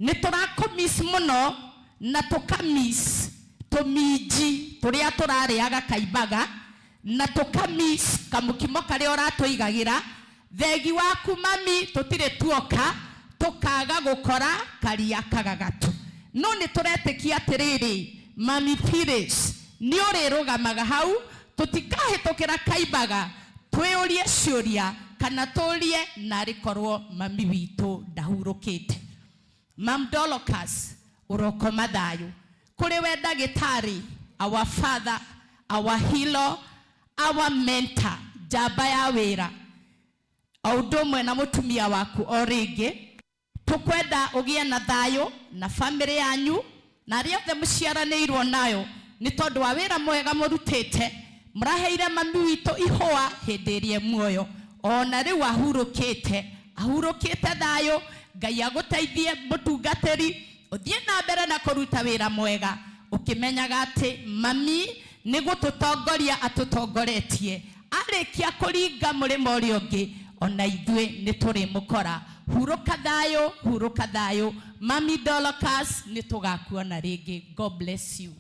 Nĩ tũrakũmiss mũno na tũkamiss tũminji tũrĩa tũrarĩaga kaimbaga, na tũkamiss kamũkimo karĩa ũratũigagĩra. Thegi waku mami tũtirĩ tuoka, tũkaga gũkora karia kagagatu. No nĩ tũretĩkia atĩrĩrĩ, Mami Piles nĩ ũrĩrũgamaga hau, tũtikahĩtũkĩra kaimbaga twĩũrie ciũria kana tũrie narĩ korwo mami witũ ndahurũkĩte. Mom Dorcas, uroko mathayo kuri we ndagĩtarĩ, our father, our healer, our mentor, njamba ya wĩra, o ũndũ ũmwe na mũtumia waku o rĩngĩ. Tukwenda ũgĩe na thayũ na family yanyu na arĩa othe mũciaranĩirwo nayo, nĩ tondũ wa wĩra mwega mũrutĩte. Mũraheire mami witũ ihũa hĩndĩ ĩrĩa muoyo, ona rĩu ahurũkĩte thayũ. Ngai agũteithie mũtungatĩri, ũthiĩ na mbere na kũruta wĩra mwega, ũkĩmenyaga atĩ mami nĩ gũtũtongoria atũtongoretie. Arĩkia kũringa mũrĩmo ũrĩa ũngĩ, ona ithuĩ nĩ tũrĩmũkora. Huruka thayũ. Mami Dorcas, nĩ tũgakuona rĩngĩ. God bless you.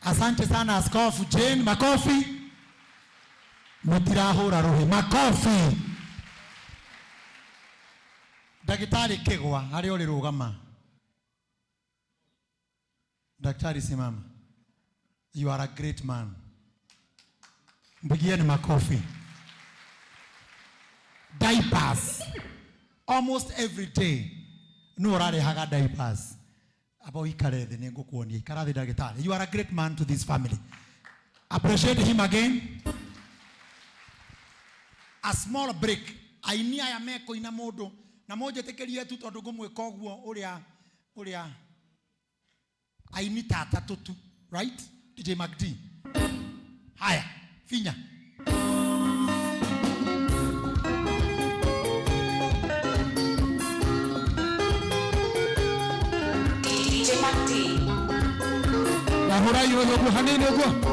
Asante sana Askofu Jane, makofi. Mutirahura rohi, makofi. Daktari Kegwa, harĩ ũrĩ rũgama. Daktari simama. You are a great man. Mpigieni makofi. Diapers. Almost every day. No ũrarehaga diapers. Aba ikare thĩ nĩ ngũkuonia. Ikara thĩ daktari. You are a great man to this family. Appreciate him again. A small break. Aini aya mekũina mũndũ. Na moja tekeria tu tondũ ngũmwĩka ũguo ũrĩa aini tata tutu. Right? DJ McD. Haya. Finya. DJ McD. Ahora yo lo hanini ugo.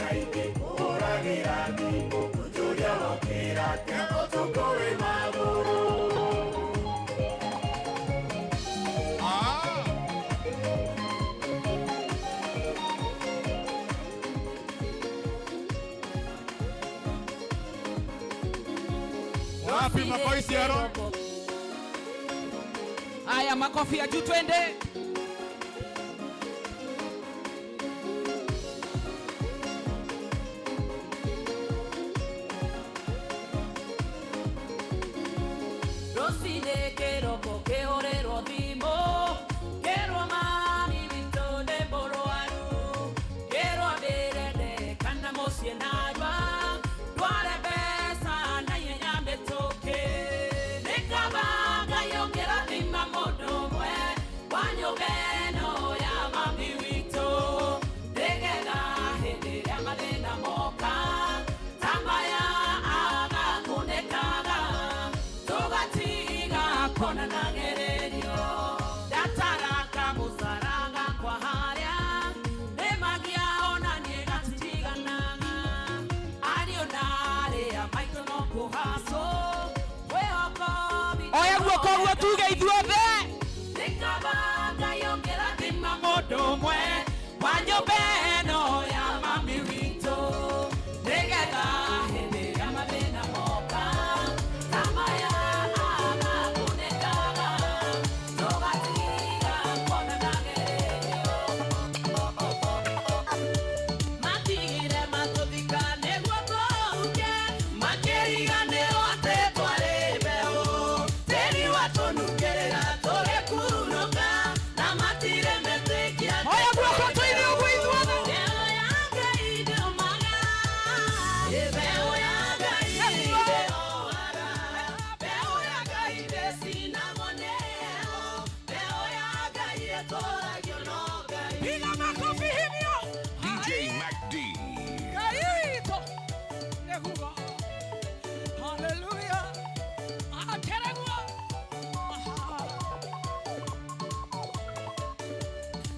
Thank you. Wapi makofi ya roho? Haya, makofi ya juu, twende. Rosine keroko kehorero thimo kerwa mami witũ nĩ mũrwaru kerwa ndĩrende kana mũciĩ narwa ndware mbeca na ihenya mĩtũkĩ nĩ kaba Ngai ũngĩrathima mũndũ ũmwe wa nyũmba ĩno ya mami witũ nĩgetha hĩndĩ ĩrĩa mathĩna moka ta maya agakunĩkaga tũgatiga kuonana gererio ndataraka mũcaraga kwa harĩa nĩmagia ona niĩ gatitiganaga ariũ na arĩa maitũ no kũhacwo mwĩhoko Oya guoko guo tuge ithuothe. nĩ kaba Ngai ũngĩrathima mũndũ ũmwe wa nyũmba ĩno ya mami witũ nĩgetha hĩndĩ ĩrĩa mathĩna moka ta maya agakunĩkaga tũgatiga kuonana gererio matigire matũthika nĩguo tũhuke makĩriganĩrwo atĩ twarĩ mbeũ tĩri watũnungĩrĩra tũgĩkurunũka na matirĩ metĩkia Oya guoko tuine ũguo ithuothe. mbeũ ya Ngai ndĩũmaga mbeũ ya Ngai ndĩoaga mbeũ ya Ngai ndĩcinagwo nĩyo mbeũ ya Ngai ĩtũũragio no Ngai Piga makofi hivyo. DJ Mac D. Kaito. Nehuwa. Hallelujah. Akeregwa.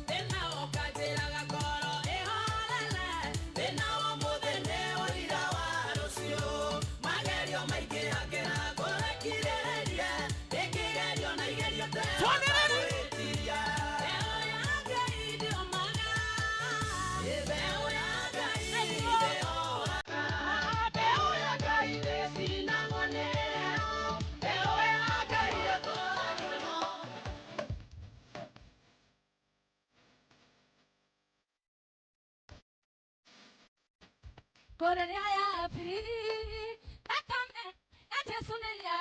thĩna ũkanjĩraga ngoro ĩhorere thĩna wa mũthĩ nĩ ũira wa rũciũ magerio maingĩ angĩra ngũrekirĩrĩrie ĩkĩgerio na igerio tegwĩtiria mbeũ ya Ngai ndĩũmaga mbeũ ya Ngai ndĩoaga mbeũ ya Ngai ndĩcinagwo nĩyo mbeũ ya Ngai ĩtũũragio no Koreria ya pili, takame, atesunelia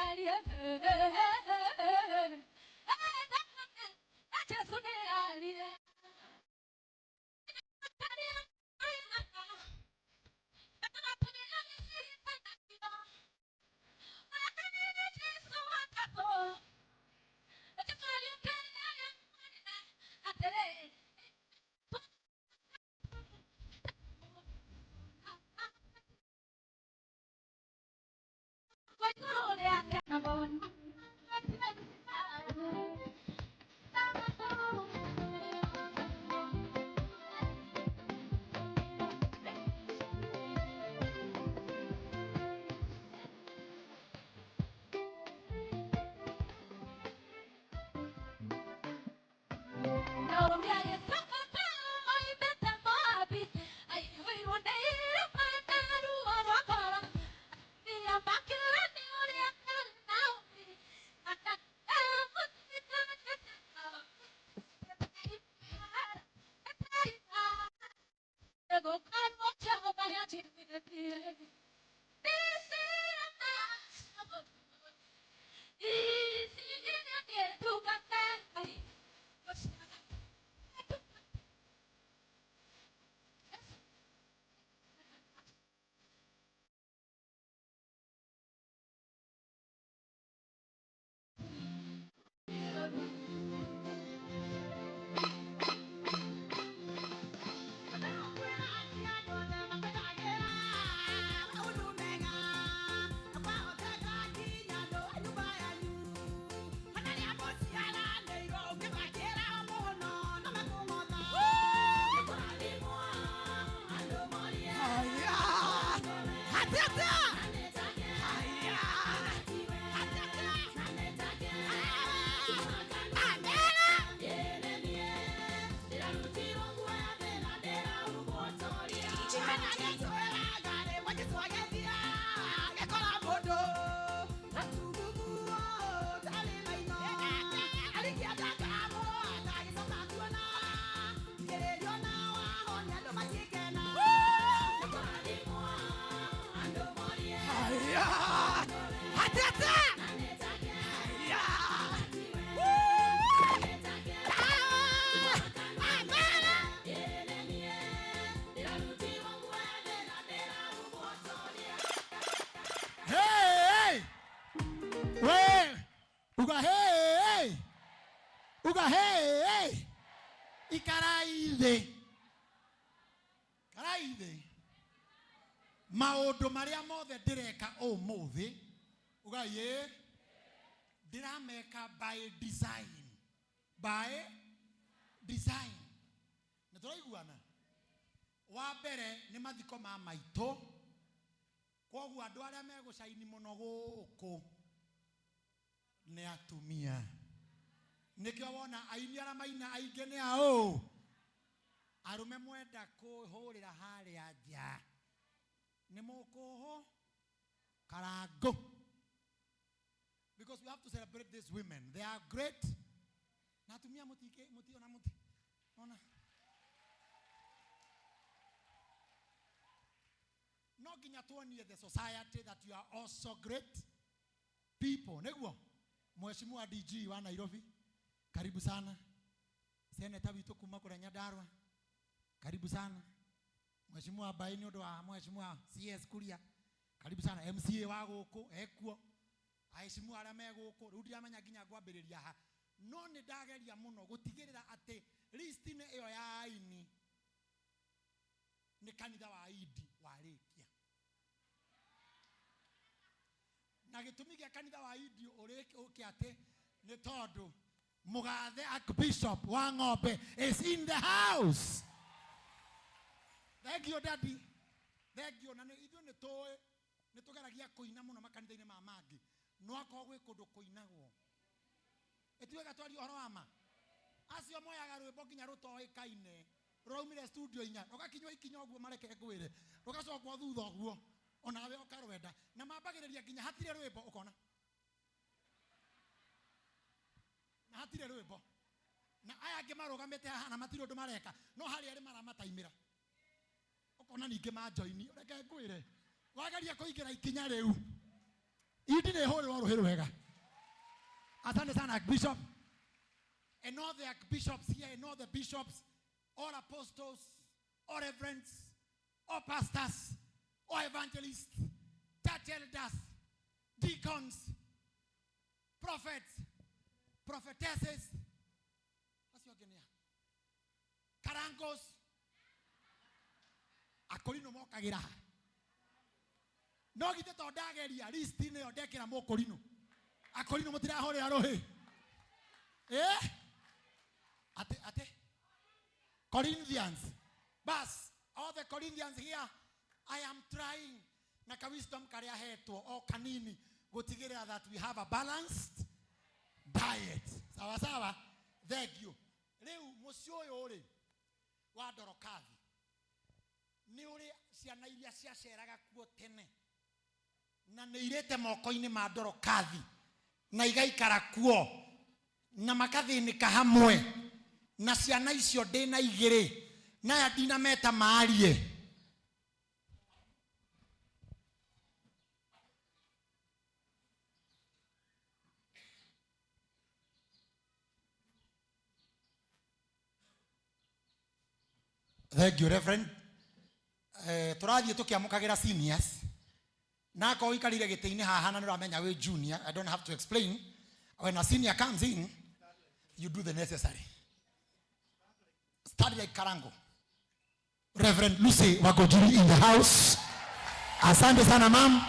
Uga hey. Uga hey. Ikaraithe. Karaithe. Maundu maria mothe ndireka umuthi. Uga ye. Ndirameka by design. By design. Nituraiguana. Wa mbere ni mathiko ma maito. Koguo andu aria megucaini muno guku ni atumia. Nikio wona aini aria maina aingi ni ao. Arume mwenda kuhurira haria nja. Ni mukuho karango. Because we have to celebrate these women. They are great. Natumia mutiona muti. Ona. No ginya tuonie the society that you are also great people. Neguo. Mheshimiwa DG wa Nairobi. Karibu sana. Senator witu kuma kura Nyandarua. Karibu sana. Mheshimiwa Baini odo wa Mheshimiwa CS Kuria. Karibu sana. MCA wa guku ekuo. Aheshimiwa ara me guku. Riu ndiramenya ginya gwambiriria ha. No ni ndageria muno gutigirira ati list ne iyo ya aini ni kanitha wa Idi warikia. Na gitumi gia kanitha wa Idi ureke ati ni tondu Mugathe Archbishop wa Ng'ombe is in the house. Thank you, Daddy. Thank you. Na ithu ni toy ni tugeragia kuina muno makanitha-ini ma mangi. No akogwe gwe kundu kuinagwo. Etiwega twari horo ama. Acio moyaga rwimbo nginya rutoikaine. Roumire studio inya. Ugakinywa ikinya oguo mareke ngwire. Ugacokwo thutha oguo. Onawe ukarwenda. Na mambagiriria nginya hatire rwimbo ukona. Na hatire rwimbo. Na aya angi marugamite haha na matire undu mareka. No hari ari maramataimira. Ukona ninge ma join. Ureke ngwire. Wagaria kuingira ikinya riu. Idi ne horo ruhiru wega. Asante sana Archbishop. And all the archbishops here, and all the bishops, all apostles, all reverends, all pastors, all evangelists, church elders, deacons, prophets, prophetesses, what's your name? Karangos, akolino mo kagira. No gite to dageria listine odekera mo kolino. Akolino mo tira hore arohe. Eh? Ate Corinthians. Bas, all the Corinthians here, I am trying naka wisdom career hetu or kanini gutigirira that we have a balanced diet. Sawa sawa. Thank you. Leo mucio yore wa Dorcas. Ni uri ciana iria ciaceraga kuo tene. Na ni irete moko-ini ma Dorcas. Na igaikara kuo. Na makathinika hamwe. Na ciana icio ndina igiri. Na ya dina meta maarie. Thank you, Reverend. Turathie tukiamukagira seniors. Na ko ikarire gite-ini haha na nuramenya we junior. I don't have to explain. When a senior comes in, you do the necessary. Start like Karango. Reverend Lucy Wagojiri in the house. Asante sana ma'am.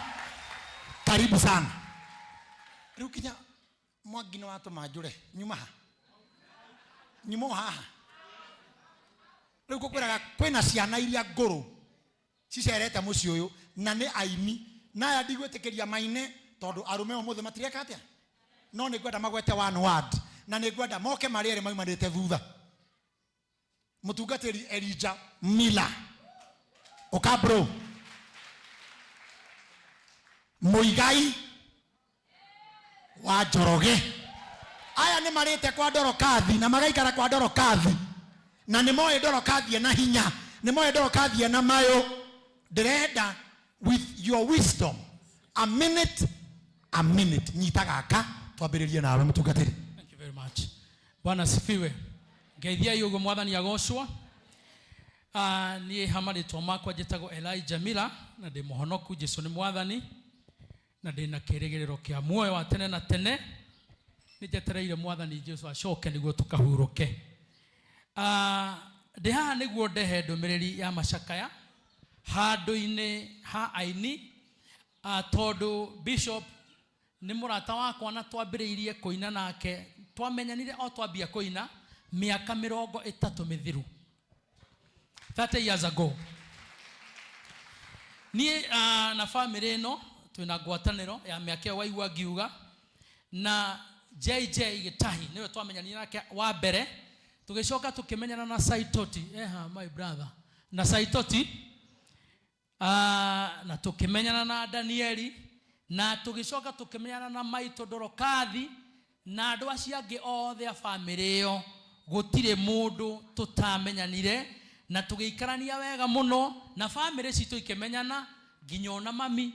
Karibu sana. Rukinya mwagino watu majure nyuma ha. Nyumo haha. Ruko kwiraga kwina ciana iria nguru. Cicerete muci uyu na ni aini. Na ya digwetekeria maine tondu arume omothe matireka atia. No ni gwenda magwete one word. Na ni gwenda moke mariere maumanite thutha. Mutungatiri Elijah Mila. Oka bro. Muigai wa Joroge. Aya ni marite kwa Dorcas na magaikara kwa Dorcas. Na ni moe Dorcas na hinya. Ni moe Dorcas na mayo. Direda with your wisdom. A minute. Nyitagaka. Twabiririe nawe mutungatiri. Thank you very much. Bwana sifiwe. Ngeithia yugo mwathani agocwa. Ni hamaritwo makwa njitagwo Elijah Mila na ndi muhonoku Jesu ni mwathani na ndi na kirigiriro kia muoyo wa tene na tene nijetereire mwathani Jesu acoke niguo tukahuruke. Ndi haha niguo ndehe ndumiriri ya macakaya handu-ini ha aini tondu bishop ni murata wakwa na twambiriirie kuina nake twamenyanire o twambia kuina miaka 30 mithiru 30 years ago. Ni na family ino twina ngwataniro ya miaka waigua ngiuga na GITAHI niwe twamenyanire nake wa mbere, tugicoka tukimenyana na Saitoti my brother na Saitoti na tukimenyana na Danieli na tugicoka tukimenyana na maito Dorcas na andu acio angi othe a family iyo gutire mundu tutamenyanire na tugiikarania wega muno na family citu ikimenyana nginya ona mami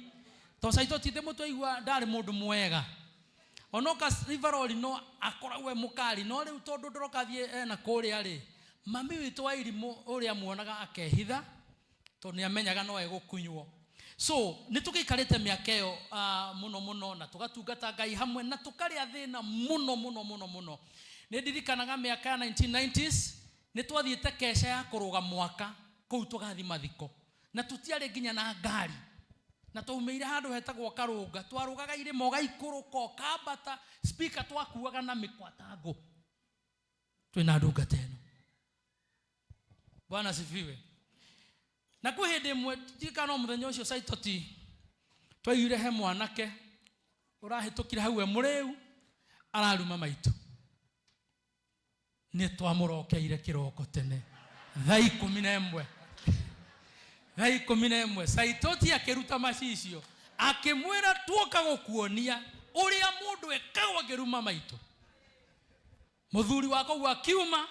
to Saitoti de mutu igua ndari mundu mwega onoka riveroli no akoragwe mukari no riu tondu Dorcas na kuria ri mami witu wa irimu uria muonaga akehitha to ni amenyaga no egukunywo. So nitugikarite miaka iyo muno na tugatungata Ngai hamwe na tukari athina muno. Ni ndirikanaga miaka ya 1990s nitwathiite kesha ya kuruga mwaka kuu tugathi mathiko na tutiare nginya na ngari na tumeire handu hetagwo Karunga twarugaga irimo gaikuruko kambata speaker twakuaga na mikwatango twina ndunga teno. Bwana sifiwe. Na kuhinde mwe tikano muthenya ucio Saitoti twaiyire he mwanake urahitukire hau muriu araruma maitu ni twamurokeire kiroko tene thaa 11 Saitoti akiruta macicio akimwira tuoka gukuonia uria mundu ekagwa ngiruma maitu. Muthuri wako akiuma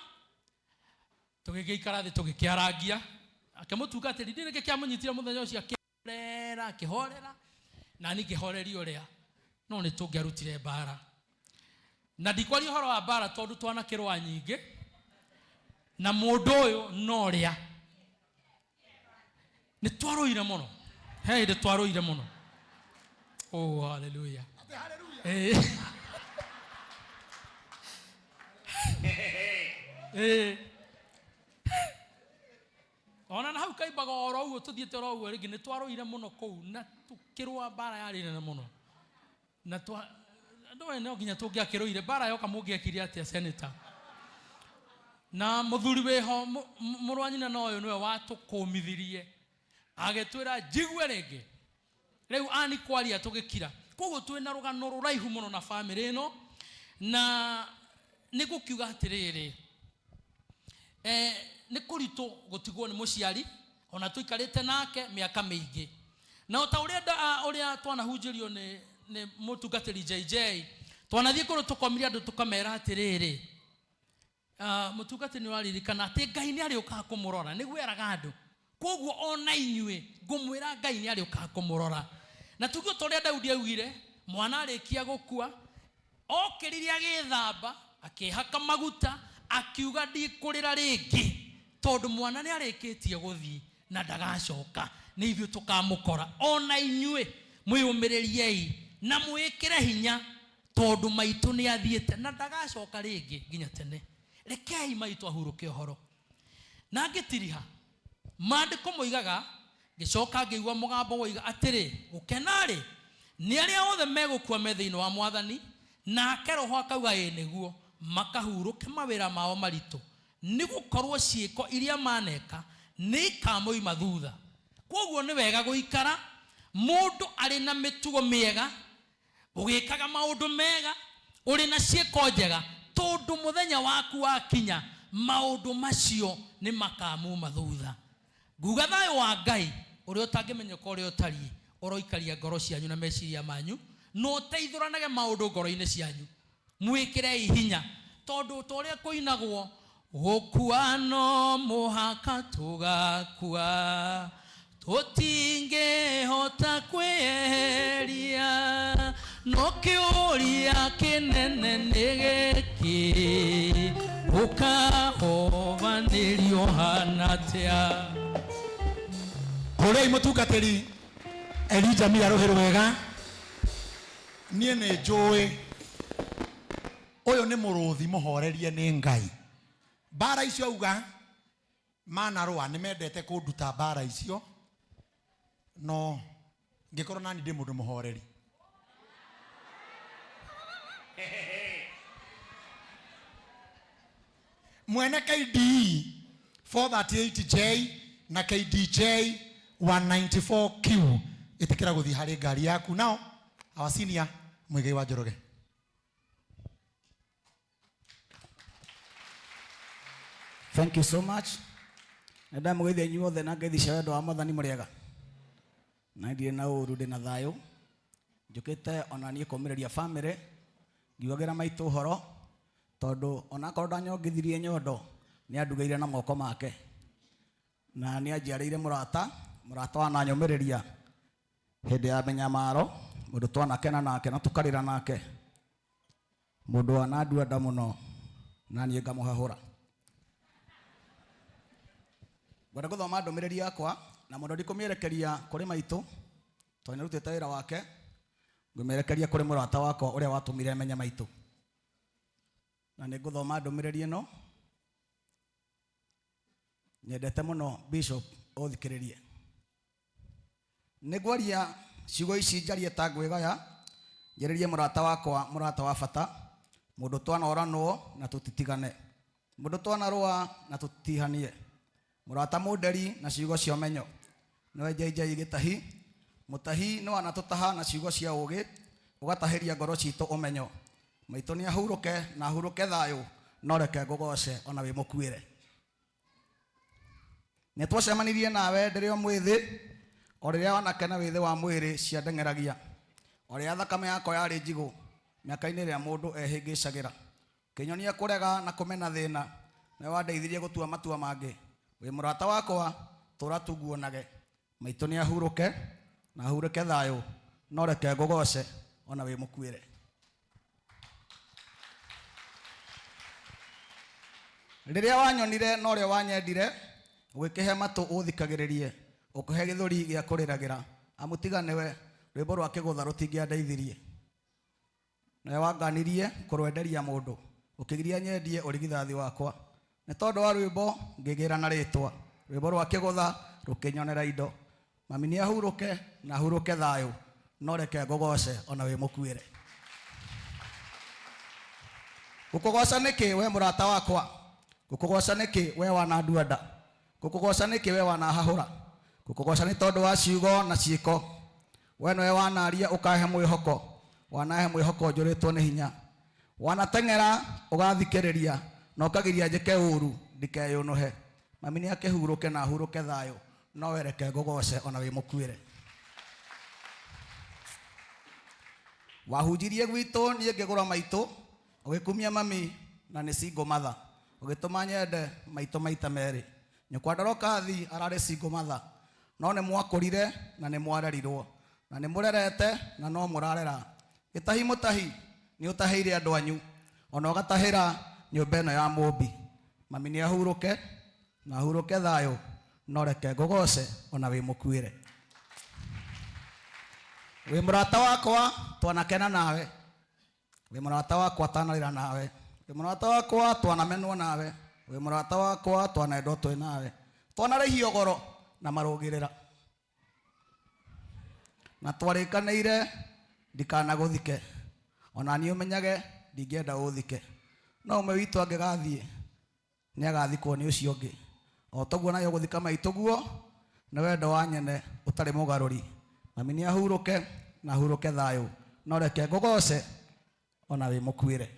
tugigiikara thi tugikiarangia akimutungatiri ndinike kiamunyitira muthenya ucio akihorera na nikihoreri uria no ni tungiarutire bara na ndikwari horo wa bara tondu twanakirwa nyingi na mundu uyu no ria ni twaroire muno ndi twaroire muno. Oh hallelujah. Ona na hau kaimbaga oro uguo tuthiete oro uguo ringi ni twaroire muno kou na tukirwa bara yari nene muno na ndo no nginya tungiakiroire bara yoka mungiakiri atia senator na muthuri weho murwanyina no uyu niwe watukumithirie agetwira jigwe ringi riu ani kwaria tugikira koguo twina rugano ruraihu muno na family ino na nigukiuga atiriri ni kurito gutigwo ni muciari ona tuikarite nake miaka mingi na ota uria twanahunjirio ni mutungatiri JJ twanathie kuru tukomiria andu tukamera atiriri mutungatiri ni waririkana ati Ngai ni ari uka kumurora ni gweraga andu koguo ona inyue ngumwira Ngai ni ari uka kumurora na tuguo toria Daudi augire mwana arikia gukua okiriria githamba akihaka maguta akiuga ndikurira ringi tondu mwana ni arikitie guthii na ndagacoka ni ivyo tukamukora. Ona inyue mwiyumiririei na mwikire hinya tondu maitu ni athiete na ndagacoka ringi nginya tene. Rekei maitu ahuruke uhoro na ngitiriha mandiko moigaga gicoka ngiigua mugambo woiga atiri gukenari ni aria othe megukua methiini wa mwathani nake roho akauga niguo makahuruke mawira mao maritu ni gukorwo ciiko iria maneka ni kamoima thutha. Koguo ni wega guikara mundu ari na mitugo miega ugikaga maundu mega uri na ciiko njega tondu muthenya waku wakinya maundu macio ni makamuma thutha. Nguga thayo wa Ngai uri utangimenyeka uri utari uroikaria ngoro cianyu na meciria manyu no teithuranage maundu ngoro-ini cianyu mwikirei hinya tondu toria kuinagwo gukua no muhaka tugakua tutingihota kweheria no kiuria kinene ni giki ukahovanĩrio hanatia. Kũrĩ mũtungatĩri Elijah Mia rũhĩ rwega niĩ nĩ njũĩ Oyo ni muruthi muhorerie ni Ngai. Bara icio uga mana roa ni mendete kunduta bara icio. No ngikorwo nani ndi mundu muhoreri. Mwene KDE 438J na KDJ 194Q itikira guthi hari ngari yaku. Nao our senior Muigai wa Njoroge. Thank you so much. Nenda mugeithia inyuothe na ngeithicia wendo wa Mwathani muriega. Na ndire na uru ndi na thayo. Njukite ona nie komereria family. Ngiugagira maitu horo tondu ona korwo ndanyongithirie nyondo ni andugeire na moko make. Na ni anjiarĩire murata wa nanyomereria hindi ya menyamaro, mundu twanakena nake na tukarira nake, mundu ananduenda muno na nie ngamuhahura. Gwenda guthoma ndumiriri yakwa na mundu ndikumierekeria kuri maitu tondu nirutite wira wake, ngumerekeria kuri murata wakwa uria watumire menye maitu. Na ni guthoma ndumiriri ino. Nyendete muno Bishop othikiririe. Nigwaria ciugo ici njarie ta ngwigaya, njeririe murata wakwa, murata wa bata, mundu twanoranwo na tutitigane, mundu twanarua na tutihanie, murata muderi na ciugo cia menyo, niwe JJ Gitahi. Mutahi no anatutaha na ciugo cia ugi, ugatahiria ngoro citu umenyo. Maitu ni ahuruke na ahuruke thayo, no reke ngugoce ona wi mukuire. Netwacemanirie nawe ndiri o mwithi, o riria wanakena withi wa mwiri cia ndengeragia, o riria thakame yako yari njigu miaka-ini ria mundu ehingicagira, kinyonia kurega na kumena thina, na wandeithirie gutua matua mangi. Wi murata wakwa tura tuguonage, maitu ni ahuruke na ahuruke thayo, no reke ngugoce ona wi mukuire. Riria wanyonire no ria wanyendire, ugikihe matu uthikagiririe, ukuhe githuri gia kuriragira, amutiganewe rwimbo rwa kigutha rutingiandeithirie. Na wanganirie kurwenderia mundu, ukigiria nyendie urigithathi wakwa. Ni tondu wa rwimbo ngigira na ritwa, rwimbo rwa kigutha rukinyonera indo. Mami ni ahuruke na ahuruke thayo, no reke ngugoce ona wi mukuire. Gukugoca niki we murata wakwa? Gukugoca niki we wananduenda? Gukugoca niki we wanahahura? Gukugoca ni tondu wa ciugo na ciiko. We nowe wanaria ukahe mwihoko, wanahe mwihoko njuritwo ni hinya. Wanatengera ugathikiriria na ukagiria njike uru ndikeyunuhe. Mami ni akihuruke na ahuruke thayo, no wereke ngugoce ona wi mukuire. Wahunjirie gwitu nie ngigura maitu, ugikumia mami na ni single mother, ugituma nyende maitu maita meri. Nyukwa Dorcas arari single mother, no ni mwakurire na ni mwarerirwo na ni murerete na no murarera. Gitahi mutahi ni utahiire andu anyu, ona ugatahira nyumba ino ya mumbi. Mami ni ahuruke na ahuruke thayo, no reke ngugoce ona wi mukuire. Wi murata wakwa twanakena nawe, wi murata wakwa twanarira nawe, wi murata wakwa twanamenwo nawe, wi murata wakwa twanendwo twi nawe, twanarihio goro na marugirira, na twarikaniire ndikanaguthike, ona ni umenyage ndingienda uthike. No umwe witu angigathie ni agathikwo ni ucio ungi, o toguo nayo guthika maitu guo na wendo wa nyene utari mugaruri. Mami ni ahuruke na ahuruke thayo, no reke ngugoce ona wi mukuire.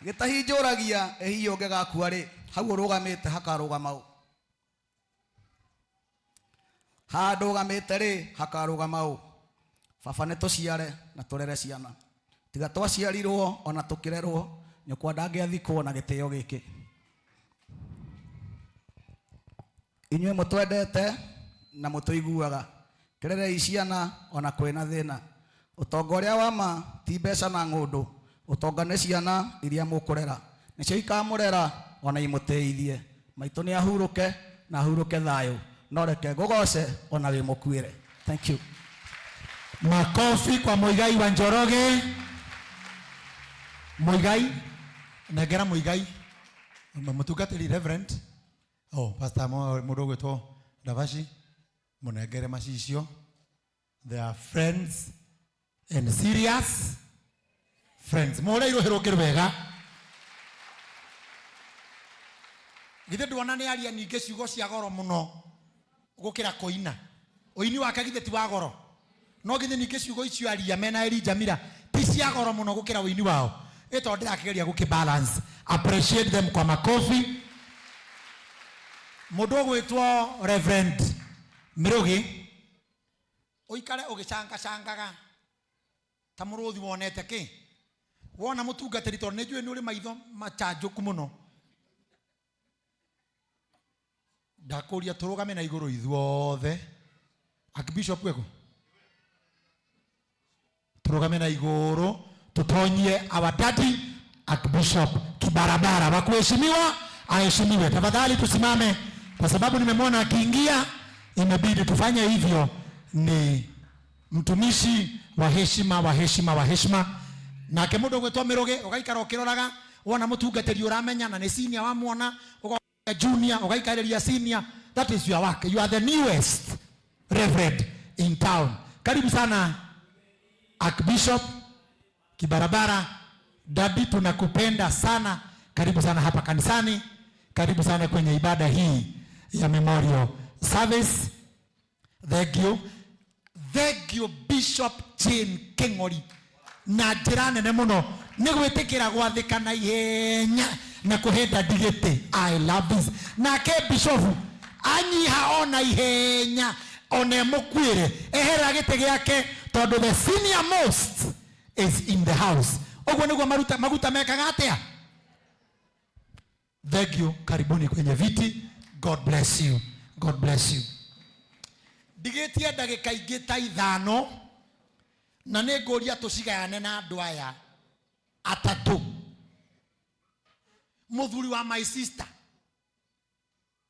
Gitahi njuragia ehiyo ngegakua ri, hau urugamite hakarugama u, handu ugamite ri hakarugama u. Baba ni tuciare na turere ciana, tiga twaciarirwo ona tukirerwo, nyukwa ndangiathikwo na gitio giki. Inywe mutwendete na mutuiguaga, kirerei ciana ona kwina thina. Utonga uria wa ma ti mbeca na ngundu, utonga ni ciana iria mukurera, nicio ikamurera ona imuteithie. Maitu ni ahuruke na ahuruke thayo, no reke ngugoce ona wi mukuire. Thank you. Makofi kwa Muigai wa Njoroge. Muigai negera Muigai mutugatiri reverend pastor mudogo to Davashi munegere macicio. They are friends and serious friends. Mora irohero kirwega. Githe ndwana ni aria ninge ciugo cia goro muno gukira koina. Oini wake githe ti wa goro. No githe ninge ciugo icio aria mena Elijah Mira ti cia goro muno gukira oini wao. Eto ndirakigeria gukibalance. Appreciate them kwa makofi. Mundu gwitwo Reverend Mirugi oikare ugicanga ta muruthi wonete ki wona mutungatiri tondu ni njui ni uri maitho machanjuku muno ndakuria turugame na iguru ithuothe Archbishop weko turugame na iguru tutonyie our daddy Archbishop kibarabara wakuheshimiwa aheshimiwe. Tafadhali tusimame kwa sababu nimemwona akiingia, imebidi tufanye hivyo. Ni mtumishi wa heshima na kemudo gwetwa Mirugi ugaikara ukiroraga wona mutungatiri uramenya na ni senior wamwona uga junior ugaikariria senior. That is your work. You are the newest reverend in town. Karibu sana Archbishop kibarabara. Daddy tunakupenda sana. Karibu sana hapa kanisani. Karibu sana kwenye ibada hii ya memorial service. Thank you Bishop Jane Kengori. Na jirane ne muno nigwitikira gwathika na ihenya na kuhenda digite. I love this. Na ke Bishop anyiha ona ihenya one mukwire ehera gite giake tondu the senior most is in the house. Ogwo niguo maguta mekaga atia. Thank you. Karibuni kwenye viti. God bless you. God bless you. Digetie ndagika ingi ta 5 na ninguria tucigayane na andu aya atatu. Muthuri wa my sister,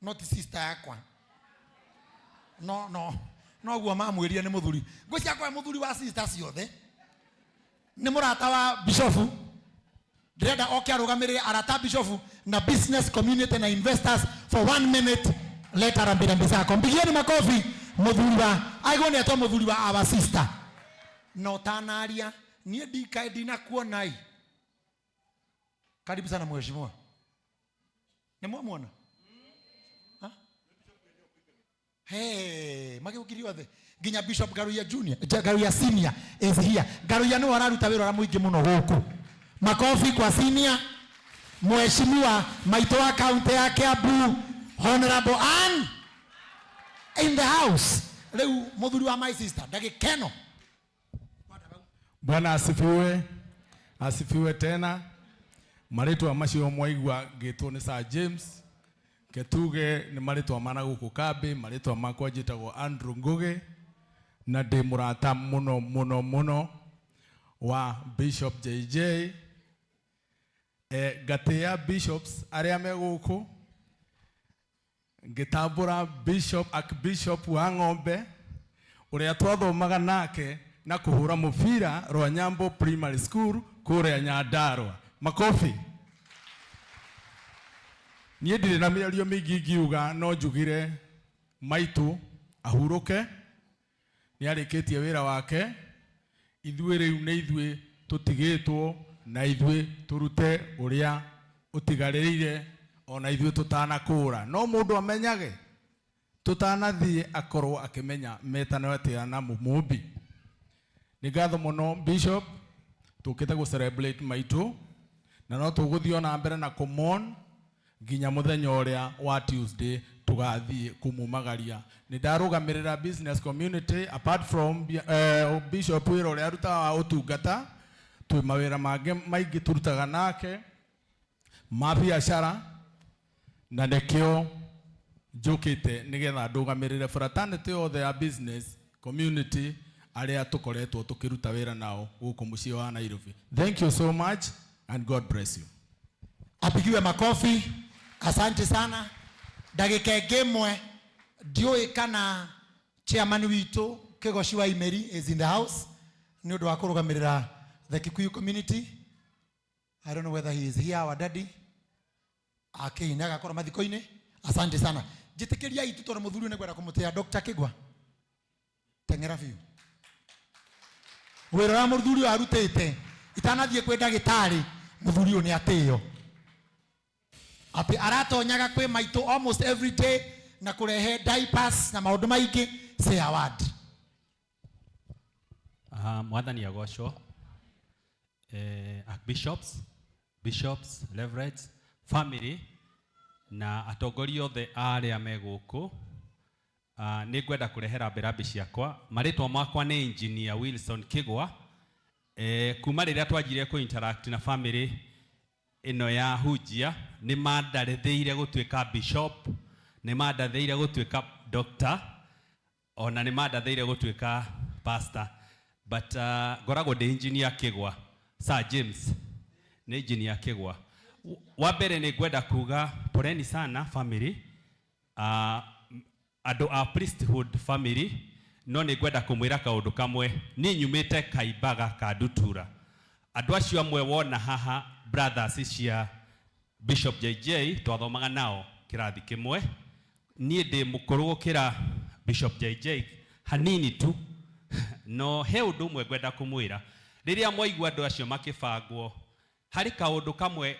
not sister yakwa. No guo mamwiria ni muthuri. Ngwicia kwa muthuri wa sister ciothe ni murata wa Bishop. Direda oke arugamirire arata Bishop na business community na investors for 1 minute. Leta rambirambi zako. Mpigieni makofi muthuri wa aigone ato muthuri wa our sister. No tanaria nie dikae dina kuonai. Karibu sana mheshimiwa. Ni mwamwona? Hey, mageukirio othe. Ginya Bishop Garuya Junior, Garuya Senior is here. Garuya no araruta wira ra muingi muno guku. Makofi kwa senior. Mheshimiwa maito wa county ya Kiambu, Honorable Ann in the house. Leo muthuri wa my sister, ndagikeno. Bwana asifiwe. Asifiwe tena. Maritwa macio mwaigwa gitwo ni Sir James. Ketuge ni maritwa mana guku kambi, maritwa makwa njitagwo Andrew Ngugi na ndi murata muno wa Bishop JJ. Gatia bishops aria me guku ngitambura Archbishop wa Ng'ombe uria twathomaga nake na kuhura mubira Rwanyambo Primary School kuria Nyandarua. Makofi. Nie ndire na mĩario mĩingĩ ngiuga no njugire maitu ahuruke ni arĩkĩtie wĩra wake. Ithuĩ rĩu nĩ ithuĩ tũtigĩtwo na ithuĩ turute ũrĩa ũtigarĩrĩire ona ithuĩ tũtanakũra. No mũndũ amenyage tũtanathiĩ akorwo akĩmenya metano atĩa na mũmbi. Nĩ ngatho mũno Bishop, tũkĩte gũ celebrate maitu na no tũgũthiĩ na mbere na kũmon nginya muthenya ũrĩa wa Tuesday tugathiĩ kumumagaria. Nĩ ndarũgamĩrĩra business community apart from Bishop wĩra ũrĩa arutaga wa ũtungata. Twĩ mawĩra mangĩ maingĩ turutaga nake ma biacara na nĩkĩo njũkĩte nĩgetha ndũgamĩrĩre fraternity yothe ya business community aria tukoretwo tukiruta wĩra nao gũkũ mũciĩ wa Nairobi. Thank you so much and God bless you. Apigiwe makofi. Asante sana. Ndagika ĩngĩ ndiũĩ kana chairman witũ Kigoshi wa Imeri is in the house. Nĩ ũndũ wa kũrũgamĩrĩra the Kikuyu community. I don't know whether he is here, our daddy. Inaga kora mathiko-ini. Asante sana. Jitikiria itu tora muthuri ne gwera kumutea Dr. Kigwa. Tengera biu. Wira wa muthuri arutete. Itanathie kwe ndagitari muthuri ni atio. Ati aratonyaga kwe maito almost every day na kurehe diapers na maundu maingi. Say a word. Mwathani agocwo. Bishops, reverends, family na atongoria othe aria me guku. Ni ngwenda kurehera mbirabi ciakwa. Maritwa makwa ni engineer Wilson Kigwa. Kuma riria twajire ku interact na family ino ya Hujia ni mandaretheire gutuika bishop, ni mandaretheire gutuika doctor, ona ni mandaretheire gutuika pastor. But ngoragwo ndi engineer Kigwa. Sir James ni engineer Kigwa. Wa mbere ni ngwenda kuga poleni sana family. Ado a priesthood family no ni ngwenda kumwira kaundu kamwe. Ni nyumite Kaimbaga ka Ndutura. Andu acio amwe wona haha brothers cia Bishop JJ twathomaga nao kirathi kimwe. Ni ndi mukuru gukira Bishop JJ hanini tu. No he undu mwe ngwenda kumwira. Riria mwaigua andu acio makibangwo hari kaundu kamwe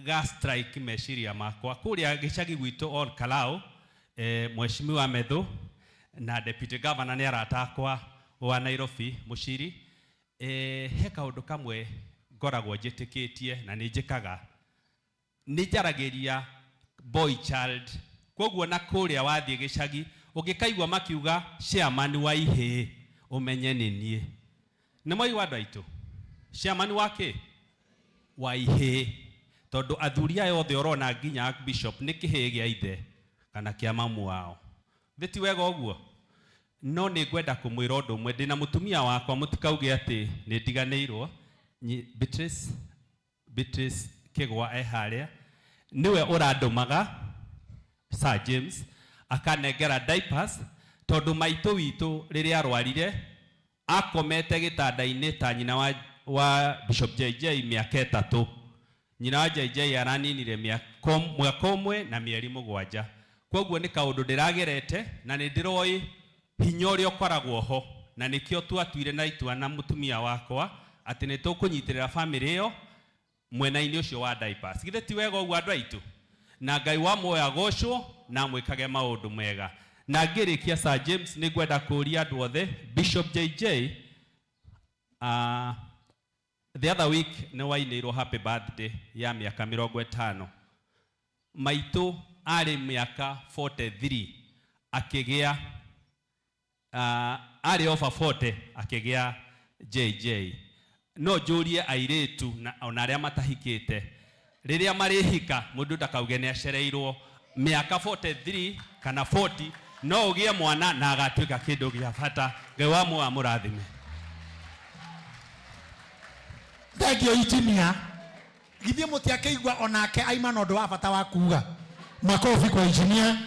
ga strike meciria makwa kuria gicagi gwitu all Kalau. Mheshimiwa Medho na deputy governor ni aratakwa wa Nairobi Mushiri. He kaundu kamwe ngoragwo njitikitie na ni njikaga. Ni njaragiria boy child. Koguo na kuria wathie gicagi ugikaigwa makiuga chairman wa ihe umenye ni nie. Ni moi wandu aitu. Chairman wake wa ihe. Tondu athuria yothe orona nginya bishop ni kihe gia ithe kana kia mamu wao. Thiti wega uguo. No ni ngwenda kumwira undu umwe ndina mutumia wakwa mutikauge ati ni ndiganeirwo. Beatrice Kigwa haria niwe urandumaga Sir James akanengera diapers tondu maito witu riria arwarire akomete gitanda-ini ta nyina wa Bishop JJ miaka 3. Nyina wa JJ araninire mwaka umwe na mieri 7. Koguo ni kaundu ndiragerete na ni ndiroi hinya uria ukoragwo ho na nikio twatuire na itua na mutumia wakwa ati ni tukunyitirira family iyo mwena-ini ucio wa diapers. Githe ti wega uguo andu aitu. Na Ngai wa moyo agocwo na mwikage maundu mega. Na ngirikia Sir James ni ngwenda kuria andu othe Bishop JJ the other week ni wainirwo happy birthday ya miaka 50. Maitu ari miaka 43 akigia ari over 40 akigia JJ. No jurie airetu na ona aria matahikite riria marihika mundu ndakauge ni acereirwo miaka 43 kana 40 no ugie mwana na agatuika kindu gia bata. Ngai wa moyo amurathime. Thank you engineer. Githie mutiakeigwa onake aima no ndu wa bata wa kuga. Makofi kwa engineer.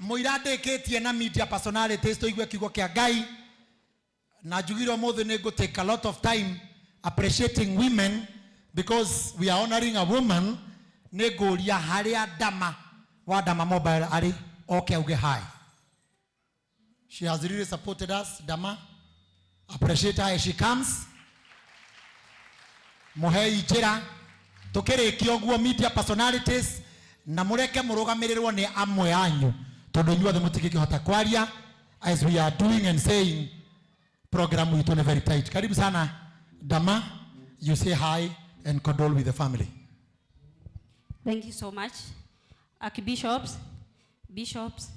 Muira ndeketie na media personalities to igwe kigo kia Ngai. Na jugiro mothe ne go take a lot of time appreciating women because we are honoring a woman. Ne go ria haria dama wa Dama Mobile ari okay uge hi. She has really supported us. Dama, appreciate her as she comes. Muhei jira tokere kioguo media personalities na mureke murugamirirwo ni amwe anyu tondu nyuothe mutikikihota kwaria as we are doing and saying program witu ni very tight. Karibu sana Dama, you say hi and condole with the family. Thank you so much. Archbishops, bishops,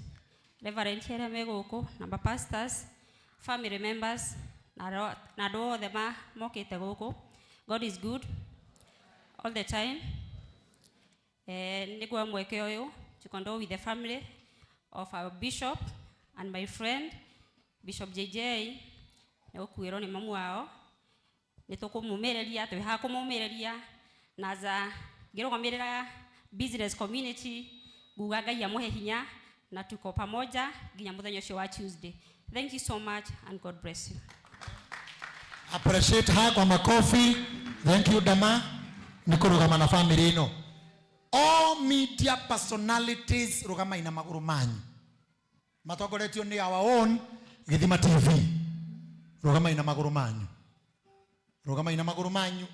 Reverend here megoko, number pastors, family members, na do the ma mokete goko. God is good all the time. Nigwa mweke oyo to condole with the family of our bishop and my friend Bishop JJ. Okuiro ni mamu wao. Nitokumumereria twe kumumereria naza girogamirira business community guga Ngai amuhe hinya na tuko pamoja nginya muthenya ucio wa Tuesday. Thank you so much and God bless you. Appreciate her kwa makofi. Thank you Dama. Nikurugama na family ino. All media personalities rugama ina maguru manyu. Matogoretio ni our own Githima TV. Rugama ina maguru manyu. Rugama ina maguru manyu.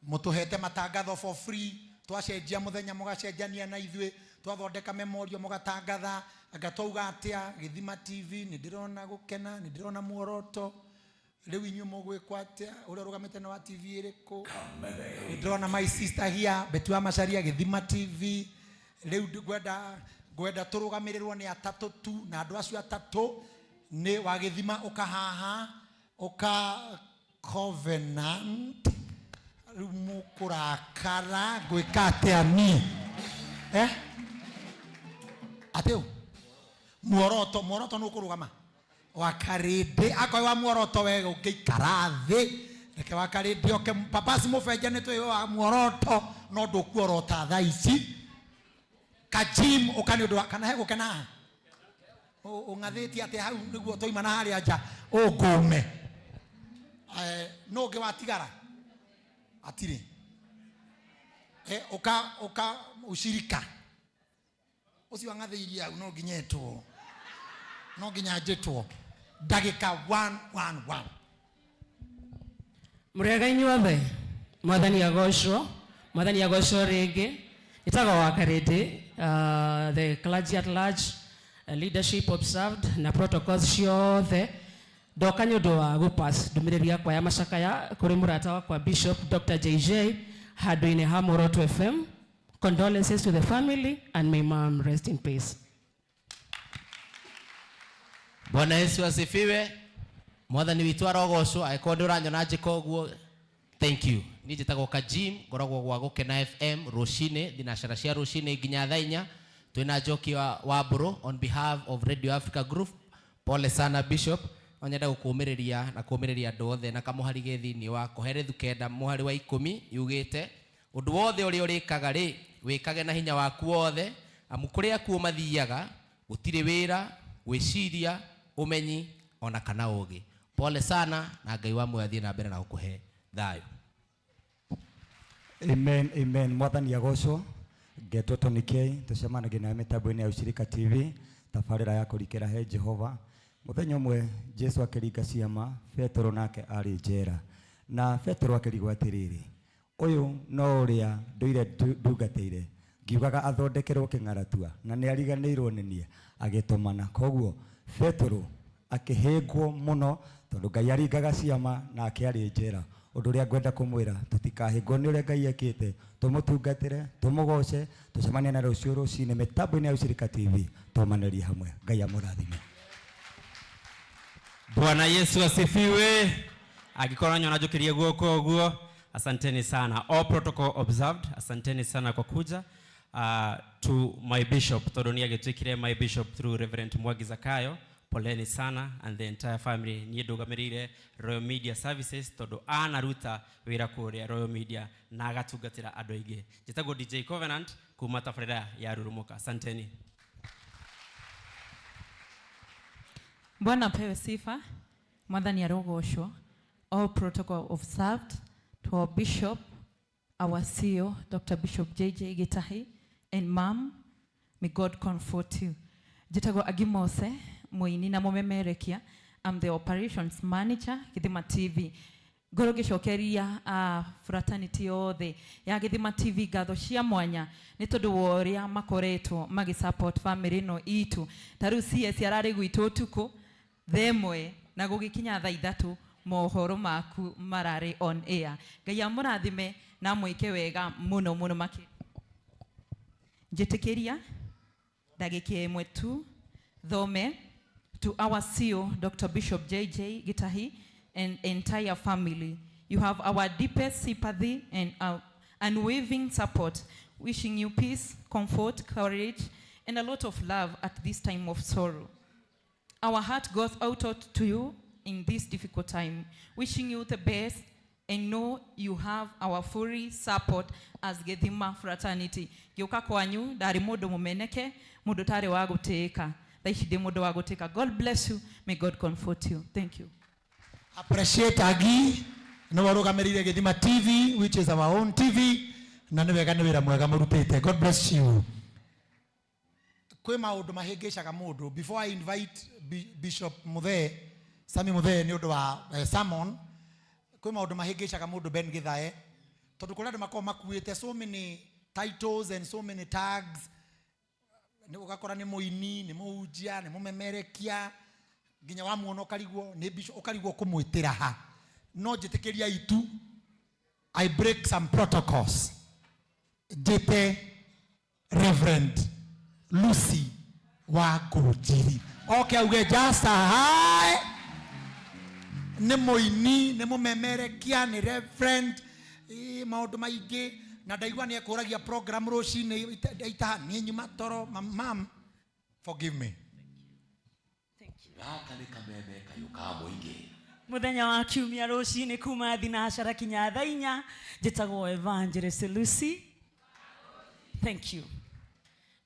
Mutuhete matangatho for free. Twacenjia muthenya mugacenjania na ithuĩ. Twathondeka memorio mugatangatha. Agatauga atia Githima TV ni ndirona gukena, ni ndirona muoroto. Riu inyu mugwikwa atia uri rugamite na wa TV iriku. Ni ndirona my sister here Betua Macharia Githima TV. Riu gwenda turugamirirwo ni atatu tu na andu acio atatu ni wa Githima ukahaha uka covenant mukurakara gwikate ani ateu muoroto nukurugama wakarinde akoiwa muoroto wega ukikara thi reke wakarinde oke papa simufenja ni twi wa muoroto no ndukuorota tha ici kajim ukani undu kana he gukena ungathiti ati hau niguo toima na hari aja ungume no ngi watigara atiri uka ushirika usi wangathiria no nginyetwo no nginyanjitwo ndagika 111 murega inyuothe mwathani agocwo ringi itago wakarindi the clergy at large leadership observed na protocols ciothe ndoka nyundu wa gupass ndumiriri yakwa ya macakaya kuri murata wakwa Bishop Dr. JJ handu-ini ha Muoroto FM. Condolences to the family and may mom rest in peace. Bwana Yesu asifiwe. Mwathani witu arogocwo aiko nduranyona njiko guo. Thank you. Ni jitagwo Kajim ngoragwo gwa gukena FM rucine thinacara cia rucine nginya thaa 4 twina njoki wa Buru on behalf of Radio Africa Group. Pole sana Bishop. Onyenda gukumiriria na kumiriria andu othe na kamuhari gethini wa koherethu kenda muhari wa 10 yugite undu wothe uri urikaga ri wikage na hinya waku wothe amu kuria ku mathiaga gutire wira gwiciria umenyi ona kana ugi. Pole sana na Ngai wa mwathie na mbere na gukuhe thayo. Amen, amen. Mwathani agocwo ngetwo tonikei tucemanagia na mitambo-ini ya Ushirika TV tabarira ya kurikira he Jehova. Muthenya umwe Jesu akiringa ciama Petro nake ari njera na Petro akirigwo atiriri uyu no uria nduire ndungateire ngiugaga athondekerwo king'aratua na ni ariganirwo ninie agitumana koguo Petro akihingwo muno tondu Ngai aringaga ciama na akiari njera undu uria ngwenda kumwira tutikahingwo ni uria Ngai ekite tumutungatire tumugoce tucemanie na rucio rucine mitambo-ini ya Ushirika TV tumanĩrie hamwe. Ngai amurathime. Bwana Yesu asifiwe. Agikora nyona jokirie guoko guo. Asanteni sana. All protocol observed. Asanteni sana kwa kuja. To my bishop, Todonia getwikire my bishop through Reverend Mwagi Zakayo. Poleni sana and the entire family. Niye ndugamirire Royal Media Services todo anaruta wira kuria Royal Media na agatugatira andu aingi. Jitagwo DJ Covenant kuma tabarira ya Rurumuka. Asanteni. Bwana pewe sifa. Mwathani arogocwo. All protocol observed. To our bishop, our CEO, Dr. Bishop JJ GITAHI, and mom, may God comfort you. Jitagwo Agimose, muini na mumemerekia. I'm the operations manager, Githima TV. Gorogicokeria fraternity othe ya Githima TV gatho cia mwanya ni tondu woria makoretwo magi support family no itu taru CS arari gwitu tuko themwe na gugikinya thaa 3 mohoro maku marari on air. Ngai amurathime na mwike wega muno muno maki. Njitikiria ndagiki imwe tu thome to our CEO Dr. Bishop JJ GITAHI and entire family. You have our deepest sympathy and unwavering support. Wishing you peace, comfort, courage, and a lot of love at this time of sorrow. Our heart goes out to you in this difficult time. Wishing you the best and know you have our full support as Githima fraternity. Gioka kwanyu dari mundu mumeneke, mundu tari wa guteka. Daishide mundu wa guteka. God bless you. May God comfort you. Thank you. appreciate Agi no warugamirire Githima TV, which is our own TV, na nĩ wega nĩ wĩra mwega mũrutĩte. God bless you. Kwĩ maũndũ mahĩngĩcaga mũndũ. Before I invite Bishop Muthee, Sami Muthee nĩ ũndũ wa sermon, kwĩ maũndũ mahĩngĩcaga mũndũ Ben Githae, tondũ kũrĩa andũ makoragwo makuĩte so many titles and so many tags. Nĩ ũgakora nĩ mũini, nĩ mũhunjia, nĩ mũmemerekia, nginya wamuona ũkarigwo nĩ bishop, ũkarigwo kũmwĩtĩra ha. No njĩtĩkĩria itu, I break some protocols. Njĩte Reverend Lucy Wangari. Okay, uge just a hi. Nĩ mũini, nĩ mũmemerekia, nĩ reverend, maũndũ maingĩ, na ndaigua nĩ ekũragia program rũcinĩ itaha nĩ nyuma toro. Ma'am, forgive me. Muthenya wa kiumia rũcinĩ kuma thinacara kinya thaa 4 njĩtagwo Evangelist Lucy. Thank you.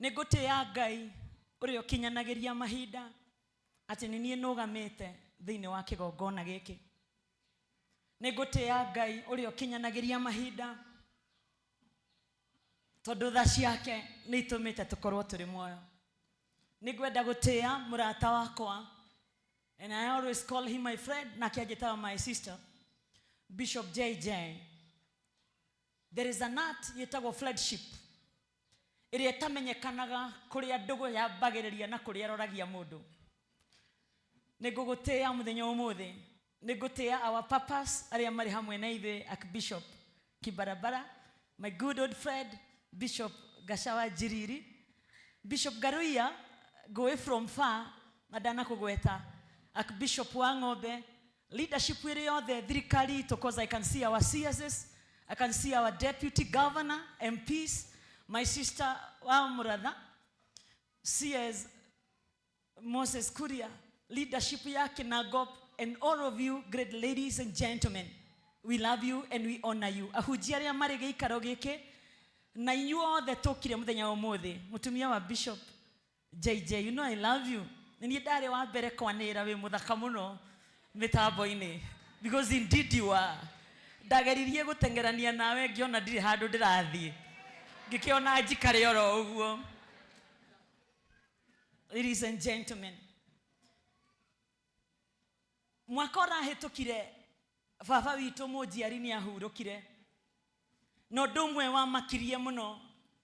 Nĩngũtĩĩa Ngai ũrĩa ũkinyanagĩria mahinda atĩ nĩ niĩ nũgamĩte thĩinĩ wa kĩgongona gĩkĩ. Nĩngũtĩĩa Ngai ũrĩa ũkinyanagĩria mahinda tondũ tha ciake nĩ itũmĩte tũkorwo tũrĩ muoyo. Nĩngwenda gũtĩĩa mũrata wakwa, and I always call him my friend, na kĩanjĩtaga my sister, Bishop JJ. There is an art yĩtagwo friendship ĩrĩa ĩtamenyekanaga kũrĩa ndũgũ yambagĩrĩria na kũrĩa roragia mũndũ. Nĩngũgũtĩĩa mũthenya ũmũthĩ. Nĩngũtĩĩa our papas arĩa marĩ hamwe na ithuĩ Archbishop Kibarabara, my good old friend Bishop Gashawa Jiriri, Bishop Garuia, go from far, madana kugweta, Archbishop Wang'ombe, leadership ĩrĩ yothe thirikari, because I can see our CSS, I can see our deputy governor, MPs, my sister Wamuratha, CS Moses Kuria, leadership yake Nagop, and all of you great ladies and gentlemen, we love you and we honor you. Ahunjia arĩa marĩ gĩikaro gĩkĩ na inyuothe tũkire mũthenya ũmũthĩ, mũtumia wa Bishop JJ, you know I love you. Nĩ niĩ ndarĩ wa mbere kwanĩra wĩ mũthaka mũno mĩtambo-inĩ, because indeed you are. Ndageririe gũtengerania nawe ngĩona ndirĩ handũ ndĩrathiĩ, ngĩkĩona njikare oro ũguo. Ladies and gentlemen, mwaka ũrahĩtũkire baba witũ mũnjiari nĩ ahurũkire, no ũndũ ũmwe wamakirie mũno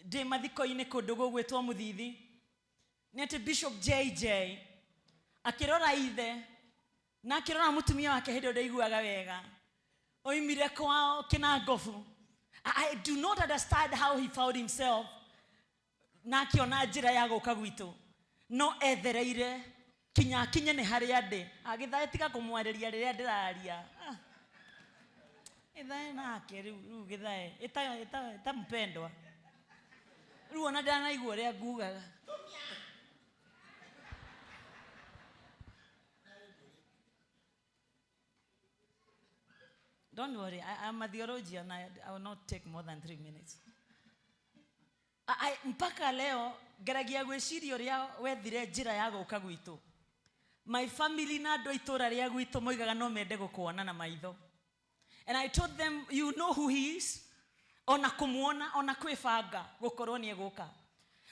ndĩ mathiko-inĩ kũndũ gũgwĩtwo Mũthithi nĩ atĩ Bishop JJ akĩrora ithe na akĩrora mũtumia wake hĩndĩ ĩrĩa ndaiguaga wega oimire kwao Kĩnangobu. I do not understand how he found himself na akĩona njĩra ya gũka gwitũ, no ethereire kinya kinye nĩ harĩa ndĩ, agĩthaĩ tiga kũmwarĩria rĩrĩa ndĩraria. Ithaĩ nake rĩu gĩthaĩ ĩtampendwa rĩu ona ndanaigua ũrĩa ngugaga. Don't worry, I'm a theologian. I will not take more than 3 minutes. Mpaka leo ngeragia gwĩciria ũrĩa wethire njĩra ya gũka gwitũ. My family na andũ itũra rĩa gwitũ moigaga no mende gũkuona na maitho. And I told them, you know who he is? Ona kumuona, ona kwĩbanga gũkorwo nĩ egũka.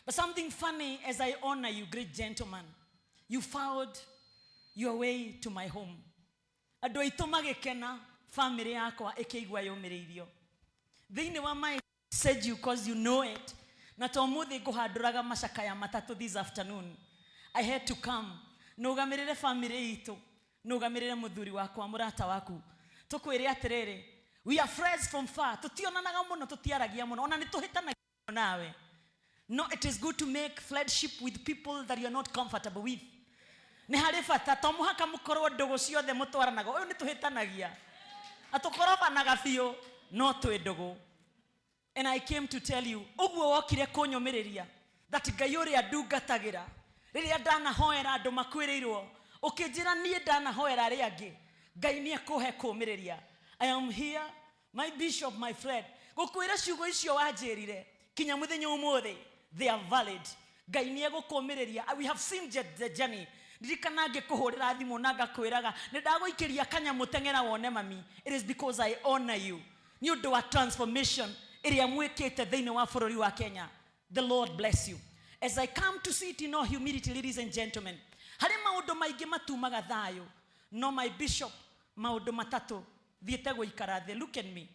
But something funny, as I honor you, great gentleman, you found your way to my home. Andũ aitũ magĩkena, family yakwa ĩkĩigua yũmĩrĩirio. Thĩinĩ wa my said you cause you know it. Na to mũthĩ ngũhandũraga macakaya matatũ this afternoon. I had to come. Nũgamĩrĩre family itũ, nũgamĩrĩre mũthuri wakwa, mũrata waku. Tũkwĩre atĩrĩrĩ, we are friends from far. Tũtionanaga mũno, tũtiaragia mũno. Ona nĩ tũhĩtanagia nawe. No, it is good to make friendship with people that you are not comfortable with. Nĩ harĩ bata, to mũhaka mũkorwo ndũgũ ciothe mũtwaranaga. Ũyũ nĩ tũhĩtanagia. Atũkorobanaga biũ, no twĩ ndũgũ. And I came to tell you, ũguo wokire kũnyũmĩrĩria, that Ngai ũrĩa ndungatagĩra, rĩrĩa ndanahoera andũ makwĩrĩirwo, ũkĩnjĩra niĩ ndanahoera arĩa angĩ, Ngai nĩ ekũhe kũũmĩrĩria. I am here, my bishop, my friend, gũkwĩra ciugo icio wanjĩrire, kinya mũthenya ũmũthĩ, they are valid. Ngai nĩ egũkũũmĩrĩria. We have seen the journey. ndirikana ngĩkũhũrĩra thimũ na ngakwĩraga nĩ ndagũikĩria kanyamũ teng'era wone mami. It is because I honor you. Nĩ ũndũ wa transformation ĩrĩa mwĩkĩte thĩinĩ wa bũrũri wa Kenya. The Lord bless you. As I come to sit in all humility, ladies and gentlemen, harĩ maũndũ maingĩ matumaga thayũ, no my bishop, maũndũ matatũ thiĩte gũikara thĩ. Look at me.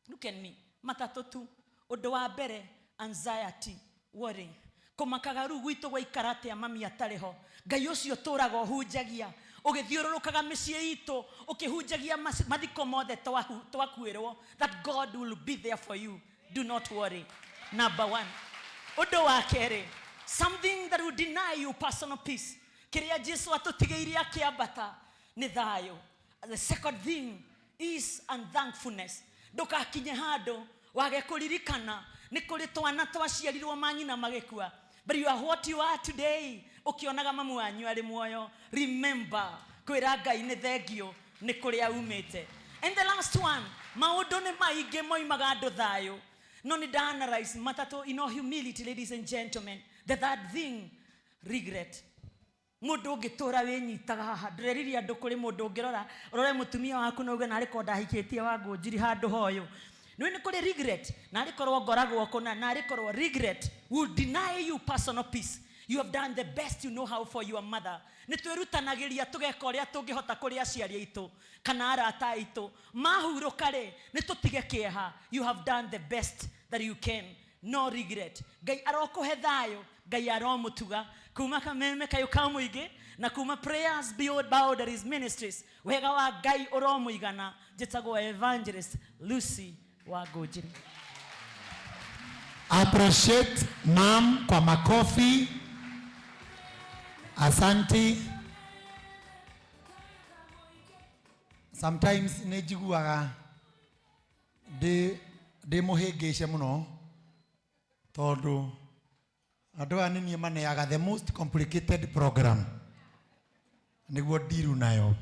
Look at me. Matatũ tu. Ũndũ wa mbere, anxiety, worry. Kũmakaga rĩu gwitũ gũikara atĩa mami atarĩ ho. Ngai ũcio tũraga ũhunjagia. Ũgĩthiũrũrũkaga mĩciĩ itũ ũkĩhunjagia mathiko mothe twakuĩrwo that God will be there for you. Do not worry. Number one. Ũndũ wa kerĩ, something that will deny you personal peace. Kĩrĩa Jesu atũtigĩire akĩambata nĩ thayũ. The second thing is unthankfulness. Ndũkakinye handũ wage kũririkana nĩ kũrĩ twana twaciarirwo manyina magĩkua. But you are what you are today. Ukionaga mamu wanyu arĩ muoyo, remember kwĩra Ngai nĩ thengio nĩ kũrĩa umĩte. And the last one, maũndũ nĩ maingĩ moimaga andũ thayũ. No nĩ analyze matatũ in all humility, ladies and gentlemen. The third thing, regret. Mũndũ ũngĩtũra wĩnyitaga haha ndĩreriria andũ kũrĩ mũndũ ũngĩrora ũrore mũtumia waku na uge narĩ ko ndahikĩtie wangu njiri handũ hoyo. Nĩ kũrĩ regret na arĩkorwo ngoragwo kũna na arĩkorwo regret will deny you personal peace. You have done the best you know how for your mother. Nĩ twĩrutanagĩria tũgeka ũrĩa tũngĩhota kũrĩ aciari aitũ kana arata aitũ. Mahurũka rĩ nĩ tũtige kĩeha. You have done the best that you can. No regret. Ngai arokũhe thayũ, Ngai aromũtuga kuma kameme kayo ka mũingĩ na kuma Prayers Beyond Boundaries Ministries. Wega wa Ngai ũromũigana. Njĩtagwo Evangelist Lucy Wangari. Appreciate mom kwa makofi. Asante. Sometimes nejiguaga de muhĩngĩce mũno tondũ andũ aya nĩ maneaga the most complicated program nĩguo ndiru nayo.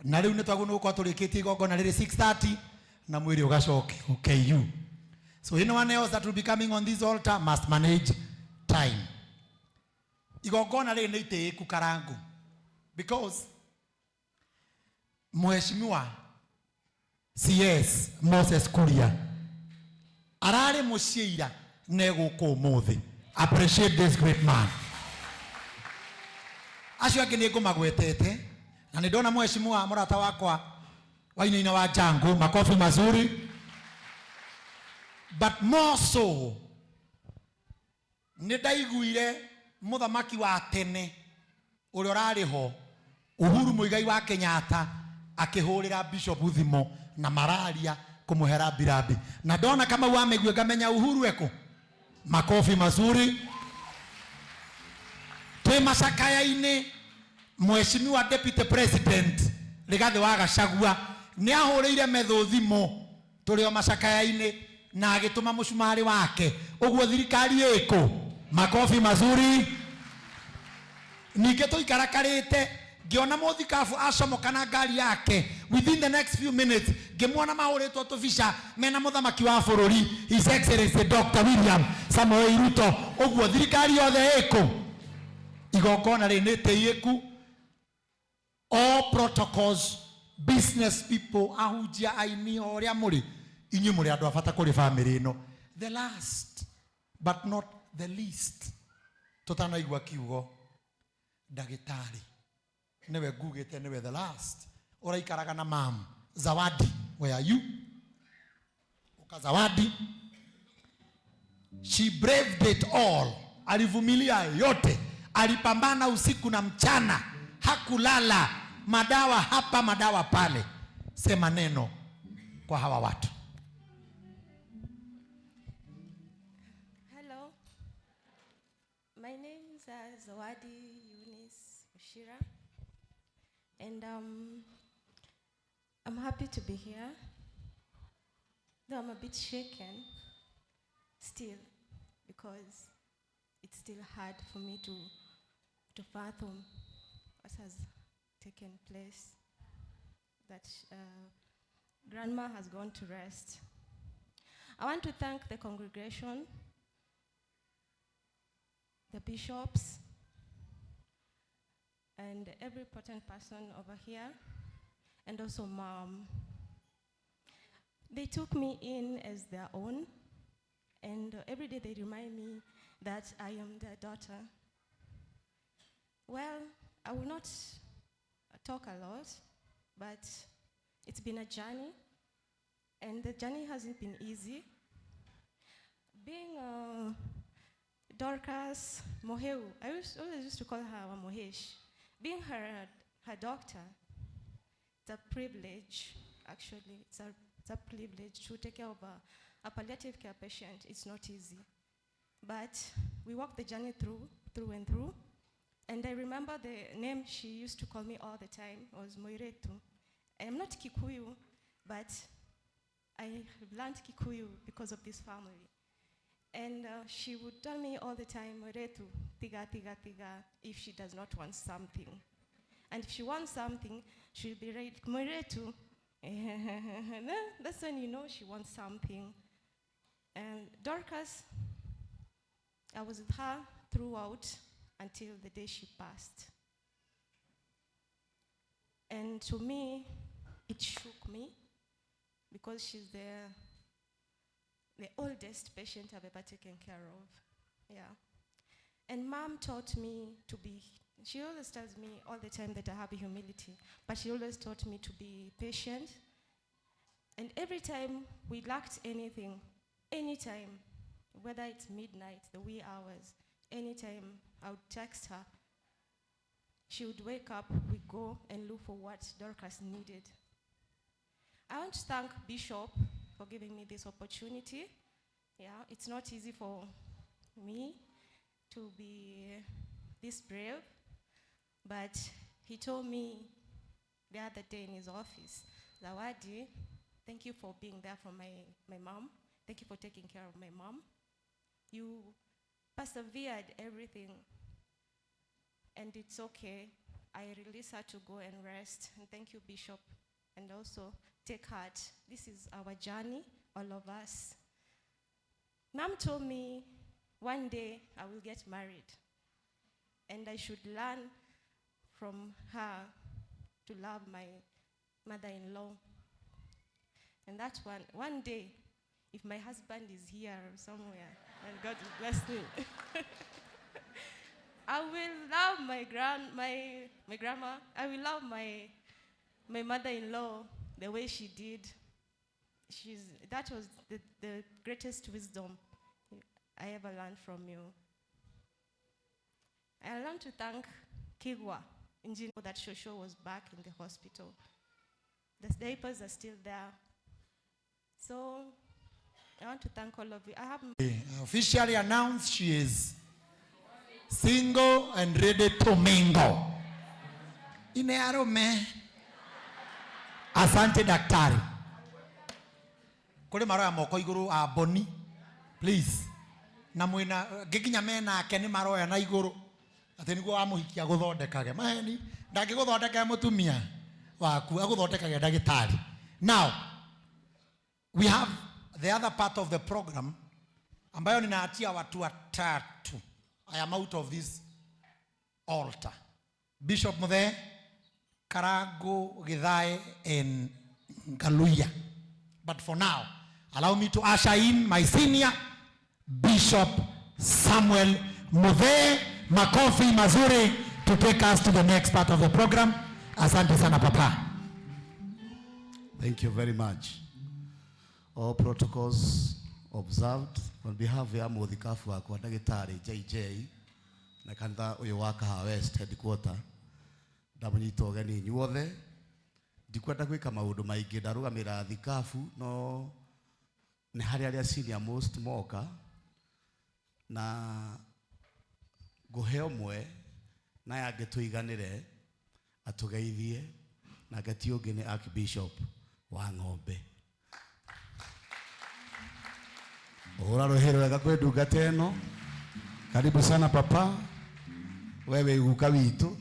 Na rĩu nĩ twagũnũ gũkorwo tũrĩkĩtie igongona rĩrĩ 6:30 na mwĩrĩ ũgacoke KU. So anyone else that will be coming on this altar must manage time. Igongona rĩrĩ nĩ itĩĩku karangu because Mheshimiwa CS Moses Kuria ararĩ mũciĩra negũkũ ũmũthĩ. Appreciate this great man. Acio angĩ nĩ ngũmagwetete na nĩ ndona Mheshimiwa mũrata wakwa Wainaina wa Jango, makofi mazuri. But more so nĩ ndaiguire mũthamaki wa tene ũrĩa ũrarĩ ho Uhuru Muigai wa Kenyatta akĩhũrĩra Bishop thimo na mararia kũmũhera birambi. Na ndona kama wamegwe ngamenya Uhuru eko. Makofi mazuri. Twĩ macakaya-inĩ Mheshimiwa Deputy President Rigathi wa Gachagua nĩ ahũrĩire Metho thimo tũrĩ o macakaya-inĩ na agĩtũma mũcumarĩ wake. Ũguo thirikari ĩkũ. Makofi mazuri. Ningĩ tũikarakarĩte ngĩona mũthikabu acomoka na ngari yake within the next few minutes ngĩmuona mahũrĩtwo tũbica mena mũthamaki wa bũrũri His Excellency Dr. William Samoei Ruto. Ũguo thirikari yothe ĩkũ. Igongona rĩ nĩ tĩĩku. All protocols, business people, ahunjia aini ũrĩa mũrĩ inyuĩ mũrĩ andũ abata kũrĩ family ĩno. The last but not the least, tũtanaigua kiugo ndagĩtarĩ niwe ngugĩte niwe the last. Ũraikaraga na mam Zawadi, where are you? Uka Zawadi, she braved it all. Alivumilia yote, alipambana usiku na mchana, hakulala, madawa hapa madawa pale. Sema neno kwa hawa watu. Hello, my name is Zawadi Eunice Mushira, and I'm happy to be here, though I'm a bit shaken still, because it's still hard for me to fathom what has taken place, that Grandma has gone to rest. I want to thank the congregation, the bishops, and every important person over here, and also Mom. They took me in as their own, and every day they remind me that I am their daughter. Well, I will not talk a lot, but it's been a journey, and the journey hasn't been easy. Being Dorcas, Muhihu, I always used to call her Mohesh. Being her doctor, it's a privilege, actually. It's a privilege to take care of a palliative care patient. It's not easy. But we walked the journey through and through. And I remember the name she used to call me all the time was Moiretu. I'm not Kikuyu, but I learned Kikuyu because of this family. And she would tell me all the time, Moiretu, tiga, tiga, tiga, if she does not want something. And if she wants something, she'll be right, Moiretu. That's when you know she wants something. And Dorcas, I was with her throughout until the day she passed. And to me, it shook me because she's the oldest patient I've ever taken care of. Yeah. And Mom taught me to be, she always tells me all the time that I have humility, but she always taught me to be patient. And every time we lacked anything, anytime, whether it's midnight, the wee hours, anytime I would text her, she would wake up, we go and look for what Dorcas needed. I want to thank Bishop for giving me this opportunity. Yeah, it's not easy for me to be this brave, but he told me the other day in his office, Zawadi, thank you for being there for my mom. Thank you for taking care of my mom. You persevered everything, and it's okay. I release her to go and rest. And thank you, Bishop. And also, take heart. This is our journey, all of us. Mom told me one day I will get married, and I should learn from her to love my mother-in-law. And that's one day, if my husband is here or somewhere, and God will bless me, I will love my grandma. I will love my mother-in-law the way she did. That was the greatest wisdom I ever learned from you. I learned to thank Kigwa, engineer, that Shosho was back in the hospital. The diapers are still there. So I want to thank all of you. I have officially announced she is single and ready to mingle. Inearome. Asante daktari. Kule maro ya moko iguru aboni. Please. Na mwina gikinya mena ake ni maro ya na iguru. Ati niguo amuhikia guthondekage. Maheni ndangiguthondeka mutumia waku aguthondekage dagitari. Now we have the other part of the program ambayo ninaachia watu watatu. I am out of this altar. Bishop Muthe, Karago, Githai, and Galuya. But for now, allow me to usher in my senior, Bishop Samuel Muthe, makofi mazuri, to take us to the next part of the program. Asante sana papa. Thank you very much. All protocols observed. On behalf ya muthikafu wakwa ndagitari JJ na kanitha uyu wa Kahawa West headquarter, ndamunyita ugeni inyuothe. Ndikwenda gwika maundu maingi, ndarugamira thikafu no ni hari aria senior most moka na nguhe umwe na yange tuiganire atugeithie na gati ungi ni Archbishop wa Ng'ombe. Ora rohero wega kwendungata eno. Karibu sana papa. Wewe uka witu.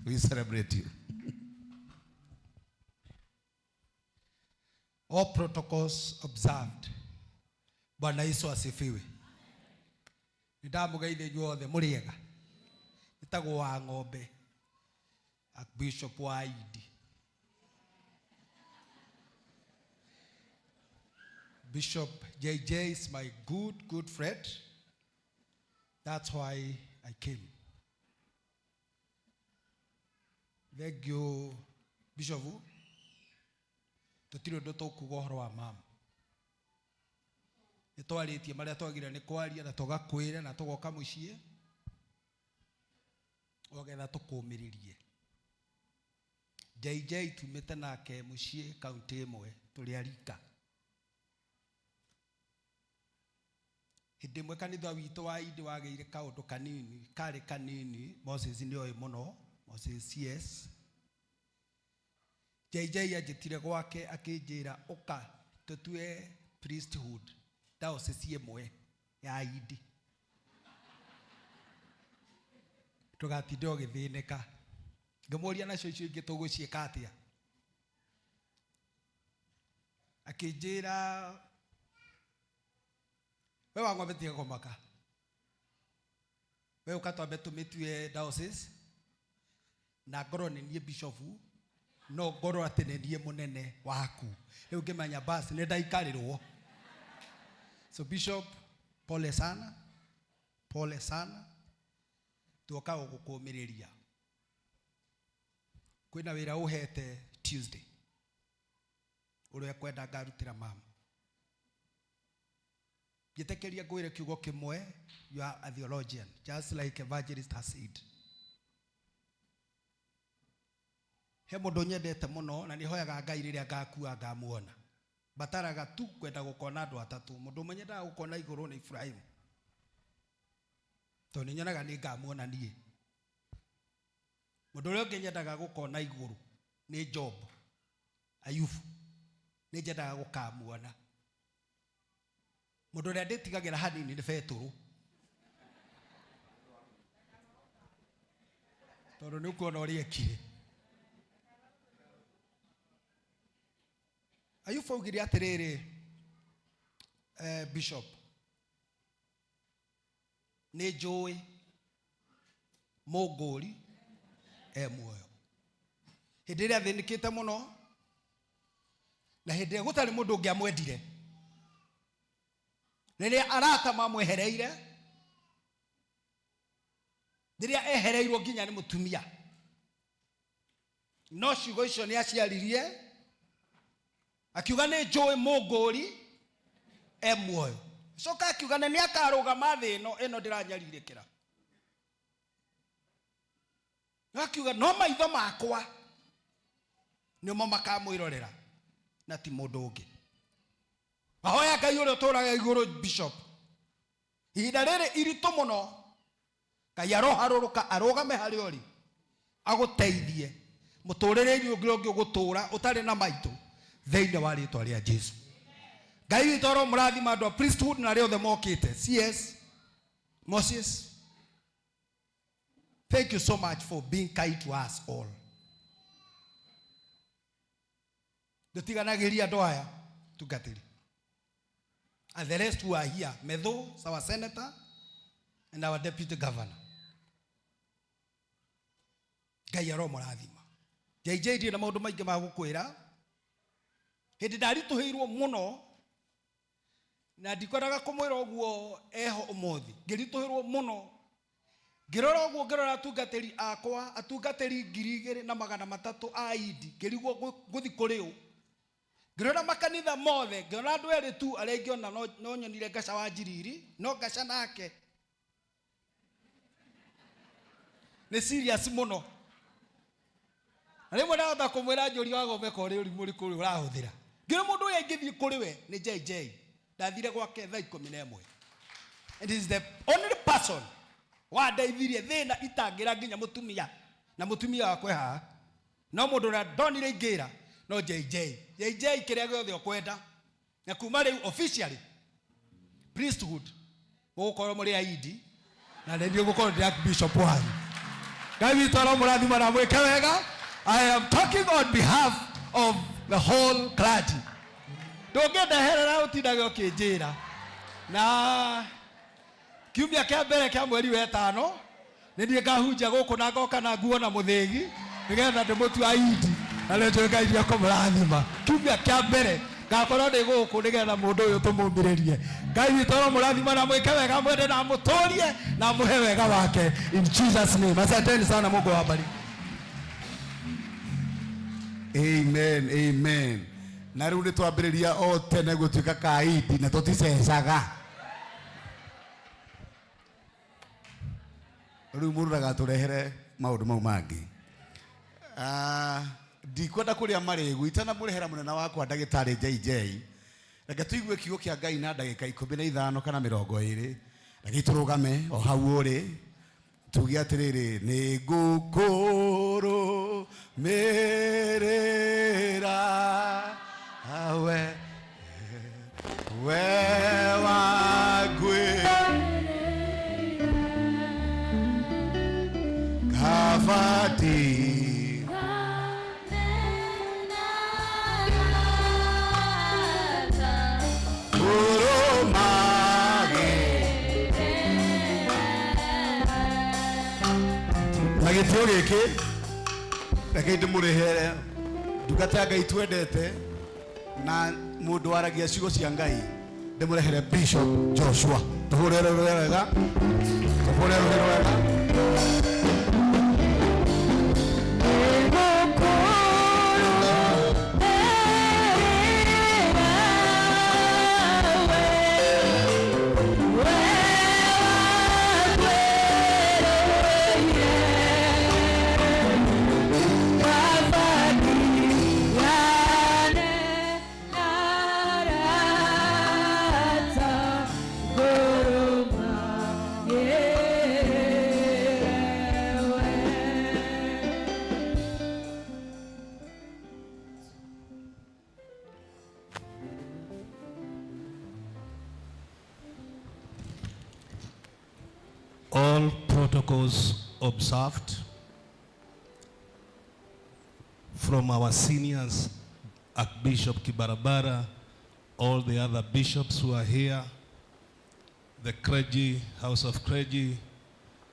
We celebrate you. All protocols observed. Bwana Yesu asifiwe. Ndamugeithie inyuothe muriega. Nitagwo wa Ng'ombe. Bishop Wide. Bishop JJ is my good friend. That's why I came. Thank you, Bishop. Tutiro ndo tukuga horo wa mama. Nitwaritie maria twagira ni kwaria na tugakwira na tugoka mucie. Ogetha tukumiririe. JJ tumete nake mucie kaunti imwe tuli arika. Hindi mwe kanitha witũ wa Idi wageire kaundu kanini, kari kanini, Moses ni oĩ muno, Moses CS. JJ ajitire gwake akinjira uka tutue priesthood diocese imwe ya Idi. Tugatinde ũgĩthĩnĩka. Ngĩmũria nacio icio ingĩ tũgũciĩka atĩa. Akinjira we wang'ombe tiga kũmaka. We ukatwambe tũmĩtue diocese na ngorwo nĩ niĩ bishop no ngorwo atĩ nĩ niĩ mũnene waku. Rĩu ngĩmenya basi nĩ ndaikarĩrwo. So Bishop, pole sana. Pole sana. Tuoka gũkũmĩrĩria. Kwĩna wĩra ũhete Tuesday. Ũrĩa kwenda ngarutĩra mama. Gĩtekeria ngwĩre kiugo kĩmwe, you are a theologian, just like evangelist has said. He mũndũ nyendete mũno na nĩhoyaga Ngai rĩrĩa ngakua ngamuona. Bataraga tu kwenda gũkona andũ atatũ. Mũndũ ũmwe nyendaga gũkona igũrũ nĩ Ibrahim. Tondũ nĩnyonaga nĩ ngamuona niĩ. Mũndũ ũrĩa ũngĩ nyendaga gũkona igũrũ nĩ Job, Ayubu. Nĩ nyendaga gũkamuona. Mũndũ ũrĩa ndĩtigagĩra hanini nĩ Petero. Tondũ nĩ ũkuona ũrĩa ekire. Ayubu augire atĩrĩrĩ, Bishop, nĩ njũĩ mũngũri muoyo. Hĩndĩ ĩrĩa athĩnĩkĩte mũno na hĩndĩ ĩrĩa gũtarĩ mũndũ ũngĩ amwendire, rĩrĩa arata mamwehereire, rĩrĩa ehereirwo nginya nĩ mũtumia, no ciugo icio nĩ aciaririe akiuga nĩ njũĩ mũngũri muoyo. Coka akiuga nĩ akarũgama thĩ ĩno ndĩranyarirĩkĩra. Akiuga no maitho makwa nĩmo makamwĩrorera na ti mũndũ ũngĩ. Ahoya Ngai ũrĩa ũtũũraga igũrũ, Bishop, ihinda rĩrĩ iritũ mũno, Ngai aroharũrũka arũgame harĩa ũrĩ agũteithie mũtũrĩre-inĩ ũngĩ ũgũtũũra ũtarĩ na maitũ thĩinĩ wa rĩĩtwa rĩa Jesũ. Ngai witũ aromũrathima andũ a priesthood na arĩa othe mokĩte. CS Moses, thank you so much for being kind to us all. Ndũtiganagĩria andũ aya tungatĩri. And the rest who are here, Medho, our senator, and our deputy governor. Ngai aromũrathima. JJ ndĩ na maũndũ maingĩ ma gũkwĩra. Hĩndĩ ndaritũhĩirwo mũno na ndikoraga kũmwĩra ũguo eho ũmũthĩ. Ngĩritũhĩrwo mũno. Ngĩrora ũguo ngĩrora atungatĩri akwa, atungatĩri 2,300 a Idi. Ngĩrigwo gũthi kũrĩ ũ. Ngĩrora makanitha mothe, ngĩona andũ erĩ tu arĩa ingĩona no nyonire Ngaca wa Njiriri, no Ngaca nake nĩ serious mũno. Rĩmwe ndahota kũmwĩra njũri wa ng'ombe kũrĩ ũrimũ ũrĩkũ ũrĩa ũrahũthĩra. Ngĩra mũndũ ũyũ angĩthiĩ kũrĩ we nĩ JJ. Ndathire gwake thaa 11. And is the only person wandeithirie thĩna itangĩra nginya mũtumia. Na mũtumia wakwe haha. No mũndũ ũrĩa ndonire ingĩra no JJ. JJ kĩrĩa gĩothe ũkwenda. Na kuma rĩu officially priesthood mũgũkorwo mũrĩ a Idi na nĩ gũkorwo ndĩ Archbishop wanyu. Ngai witũ aromũrathima na mwĩke wega. I am talking on behalf of the whole clergy. Ndũngĩndeherera ũtindaga ũkĩnjĩra. Na kiumia kĩa mbere kĩa mweri wa 5 nĩ niĩ ngahunjia gũkũ na ngoka na nguo na mũthĩgi nigetha ndimutu aidi na ndio Ngai ndio kumurathima kiumia kia mbere ngakorwo ndi guku nigetha mundu uyu tumumiririe Ngai witũ murathima na mwike wega mwende na mutorie na muhe wega wake in Jesus name. Asanteni sana, Mungu awabariki. Amen, amen. Na rĩu nĩ twambĩrĩria o tene gũtuĩka kaidi na tũticecaga. Rĩu mũndũ ndagatũrehere maũndũ mau mangĩ. Ndikwenda kũrĩa marĩgu itana mũrehera mũnene wakwa ndagĩtarĩ JJ. Reke tũigue kiugo kĩa Ngai na ndagĩka 15 kana 20. Reke tũrũgame o hau ũrĩ. Tuge atĩrĩrĩ nĩ ngũkũrũ merera awe we wagwe kafati Nagĩtio gĩkĩ reke ndĩmũrehere ndungata Ngai twendete na mũndũ waragia ciugo cia Ngai ndĩmũrehere Bishop Joshua. Tũhũrĩre wega, tũhũrĩre wega. All protocols observed from our seniors, Archbishop Kibarabara, all the other bishops who are here, the clergy, House of Clergy,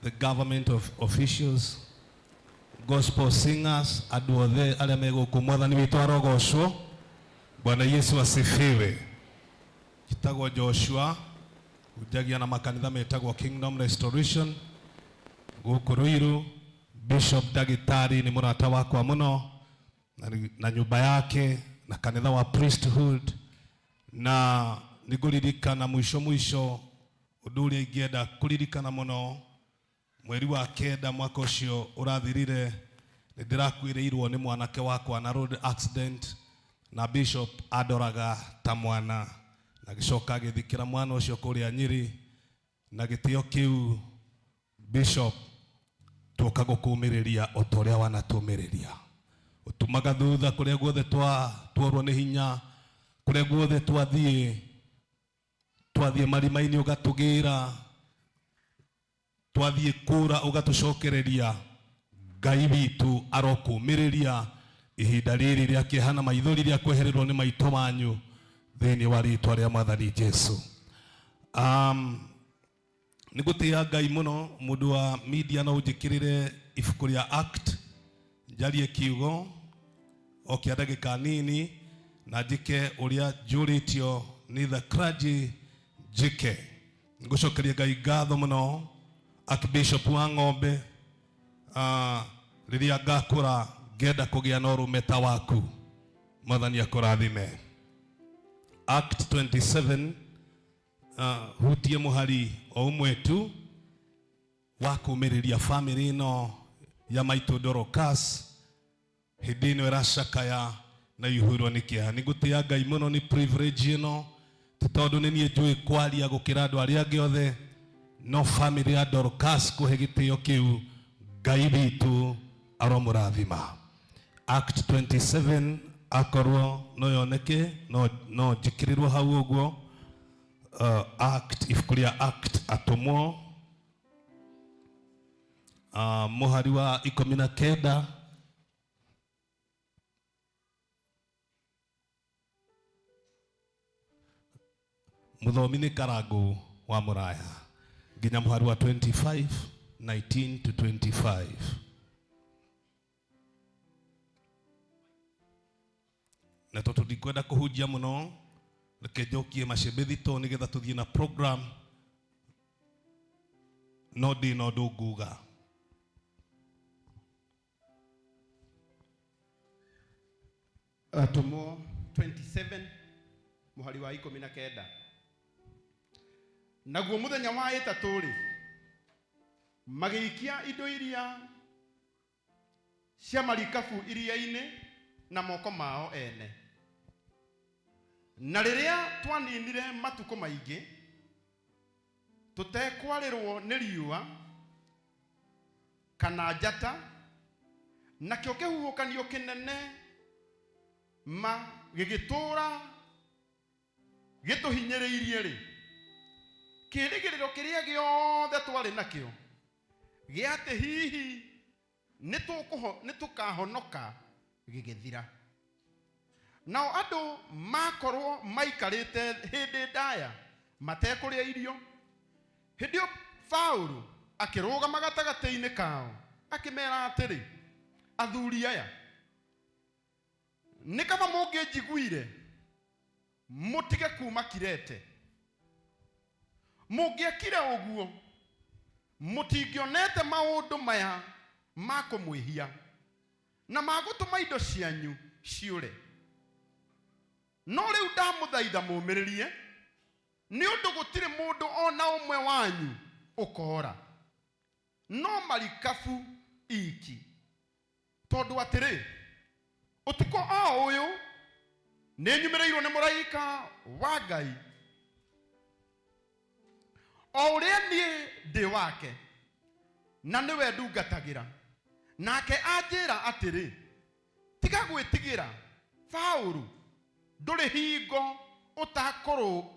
the government of officials, gospel singers, aduothe arĩa megũkũ mwathani witũ arogocwo. Bwana Yesu asifiwe. Njĩtagwo Joshua, hujagia na makanitha metagwo Kingdom Restoration gũkũ Ruiru. Bishop Ndagĩtarĩ nĩ mũrata wakwa mũno na nyũmba yake na kanitha wa priesthood, na nĩngũririkana mwisho ũndũ ũrĩa ingĩenda kũririkana mũno. Mweri wa kenda mwaka ũcio ũrathirire nĩndĩrakuĩrĩirwo nĩ mwanake wakwa na road accident, na Bishop adoraga ta mwana na gĩcoka agĩthikĩra mwana ũcio kũrĩa Nyĩrĩ, na gĩtĩo kĩu Bishop tuoka gũkũmĩrĩria o ta ũrĩa wanatũmĩrĩria. Ũtumaga thutha kũrĩa guothe twarwo nĩ hinya, kũrĩa guothe twathiĩ marima-inĩ ũgatũgĩra, twathiĩ kũra ũgatũcokereria. Ngai witũ arokũmĩrĩria ihinda rĩrĩ rĩa kĩeha na maithori rĩa kwehererwo nĩ maitho manyu thĩinĩ wa rĩĩtwa rĩa Mwathani Jesũ. Nĩngũtĩĩa Ngai mũno. Mũndũ wa media no ũnjĩkĩrĩre ibuku rĩa Act, njarie kiugo o kĩa ndagĩka nini na njĩke ũrĩa njũrĩtio nĩ the clergy njĩke. Ngũcokeria Ngai ngatho mũno Archbishop wa Ng'ombe, rĩrĩa ngakũra ngenda kũgĩa na ũrũme ta waku. Mwathani akũrathime. Act 27 hutie mũhari o ũmwe tu wa kũmĩrĩria family ĩno ya maitũ Dorcas hĩndĩ ĩno ĩracakaya na ihũirwo nĩ kĩeha. Nĩngũtĩĩa Ngai mũno nĩ privilege ĩno, tondũ nĩ niĩ njũĩ kwaria gũkĩra andũ arĩa angĩ othe, no family ya Dorcas kũhe gĩtĩo kĩu. Ngai witũ aromũrathima. Act 27 akorwo no yoneke no njĩkĩrĩrwo hau ũguo. Act, ibuku rĩa Act atũmwo mũhari wa 19 mũthomi nĩ Karangũ wa Mũraya nginya mũhari wa 25 19 to 25. na tutikwenda kuhujia muno reke njokie macebethi to nigetha tuthie na program no ndi no ndunguga Atumo 27 muhari wa 19 naguo muthenya wa itatu ri magiikia indo iria cia marikabu iria-ini na moko mao ene na riria twaninire matuko maingi tutekwarirwo ni riua kana njata na kio kihuhukanio kinene ma gigitura gituhinyiriirie ri kirigiriro kiria giothe twari nakio giate hihi nitukahonoka gigithira nao andu makorwo maikarite hindi ndaya matekuria irio hindio Paulo akirugama gatagati-ini kao akimera atiri athuri aya ni kama mungijiguire mutige kuma Kirete mungiekire uguo mutingionete maundu maya makumwihia na magutuma indo cianyu ciure no riu ndamuthaitha mumiririe ni undu gutire mundu ona umwe wanyu ukora no marikabu iki tondu atiri utuko uyu ni nyumireirwo ni muraika wa Ngai o uria nie ndi wake na niwe ndungatagira nake anjira atiri tiga gwitigira Paulo nduri hingo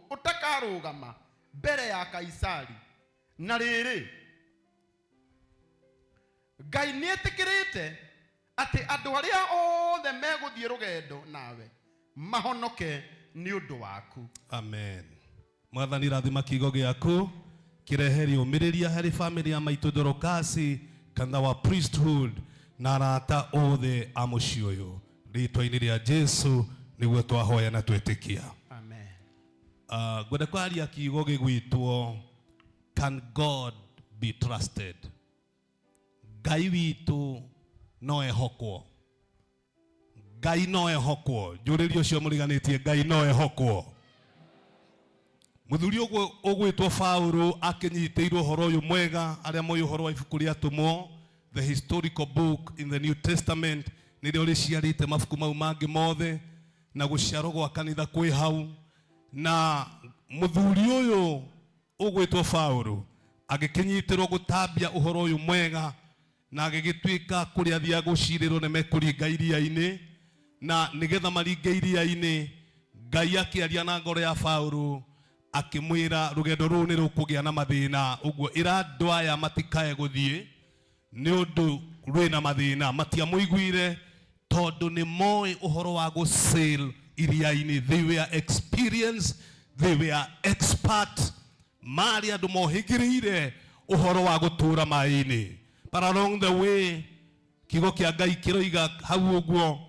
utakarugama mbere ya Kaisari na riri Ngai nietikirite ati andu aria othe meguthie rugendo nawe mahonoke ni undu waku. Amen. Mwathani rathima kiugo giaku kireheri umiriria hari family ya maitu Dorcas kana wa priesthood na arata othe a mucii uyu ritwa-ini ria Jesu niguo twahoya na twetikia. Amen. Gwenda kwaria kiugo gigwitwo can God be trusted? Ngai witu no ehokwo. Ngai no ehokwo. Njuririo cio muriganitie Ngai no ehokwo. Muthuri ugwitwo Paulo akinyitiirwo horo uyu mwega aria moyo horo wa ibuku ria Atumo, the historical book in the New Testament, nirio riciarite mabuku mau mangi mothe na guciarwo gwa kanitha kwi hau na muthuri uyu ugwitwo Paulo agikinyitirwo gutambia uhoro uyu mwega na agigituika kuria thia gucirirwo ne mekuringa iria-ini na nigetha maringe iria-ini Ngai akiaria na ngoro ya Paulo akimwira rugendo ruu ni rukugia na mathina uguo ira andu aya matikae guthie ni undu rwina mathina matiamuiguire tondu ni moi uhoro wa gusail iria-ini. They were experienced, they were expert, mari andu mohigirire uhoro wa gutura mai-ini. But along the way kigo kia Ngai kiroiga hau uguo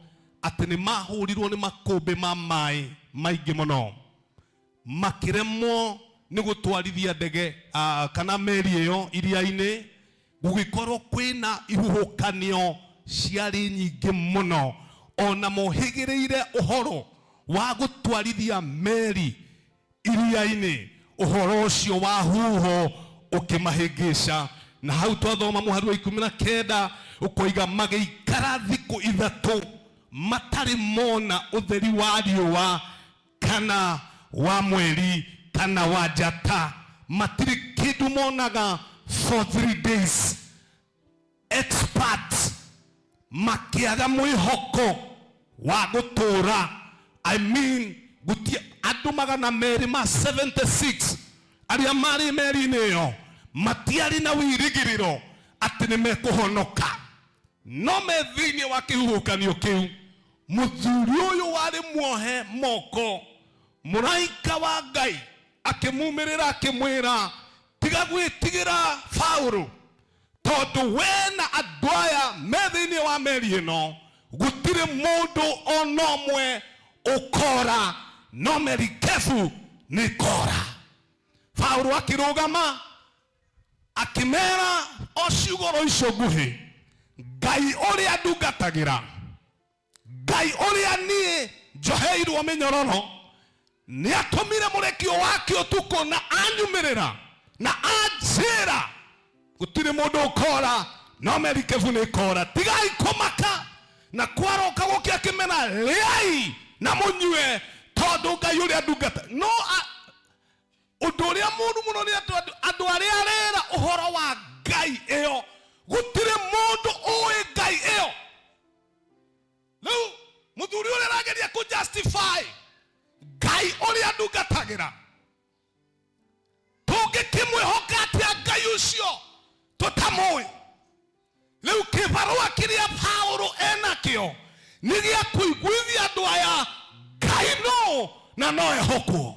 ati ni mahurirwo ni makumbi ma mai maingi muno makiremwo ni gutwarithia ndege kana meri iyo iria-ini gugikorwo kwina ihuhukanio ciari nyingi muno ona mohigiriire uhoro wa gutwarithia meri iria-ini uhoro ucio wa huho ukimahingica na hau twathoma muhari wa 19 ukoiga magiikara thiku ithatu matari mona utheri wa riua kana wa mweri kana wa njata matiri kindu monaga for 3 days. Experts makiaga mwihoko wa gutura. I mean gutia andu magana meri ma 76 aria mari meri-ini iyo matiari na wirigiriro ati ni mekuhonoka no me thiini wa kihuhukanio kiu muthuri uyu wari muohe moko muraika wa Ngai akimumirira akimwira tiga gwitigira Paulo tondu wena andu aya me thiini wa meri ino gutire mundu ona umwe ukora no merikebu ni kora. Paulo akirugama akimera ociugoro icio nguhi, Ngai uria ndungatagira, Ngai uria nie njoheirwo minyororo, ni atumire murekio wake utuko na anyumirira na anjira gutire mundu ukora no merikebu ni kora. Tigai kumaka na kwaroka gukia kimena liai na munyue tondu Ngai uria ndungata no undu uria mundu muno ni andu aria arera uhoro wa Ngai iyo gutire mundu uwi Ngai iyo. Riu muthuri uria arageria ku justify Ngai uria ndungatagira, tungikimwihoka atia Ngai ucio tutamui. Riu kibarua kiria Paulo enakio ni gia kuiguithia andu aya Ngai no na no ehokwo.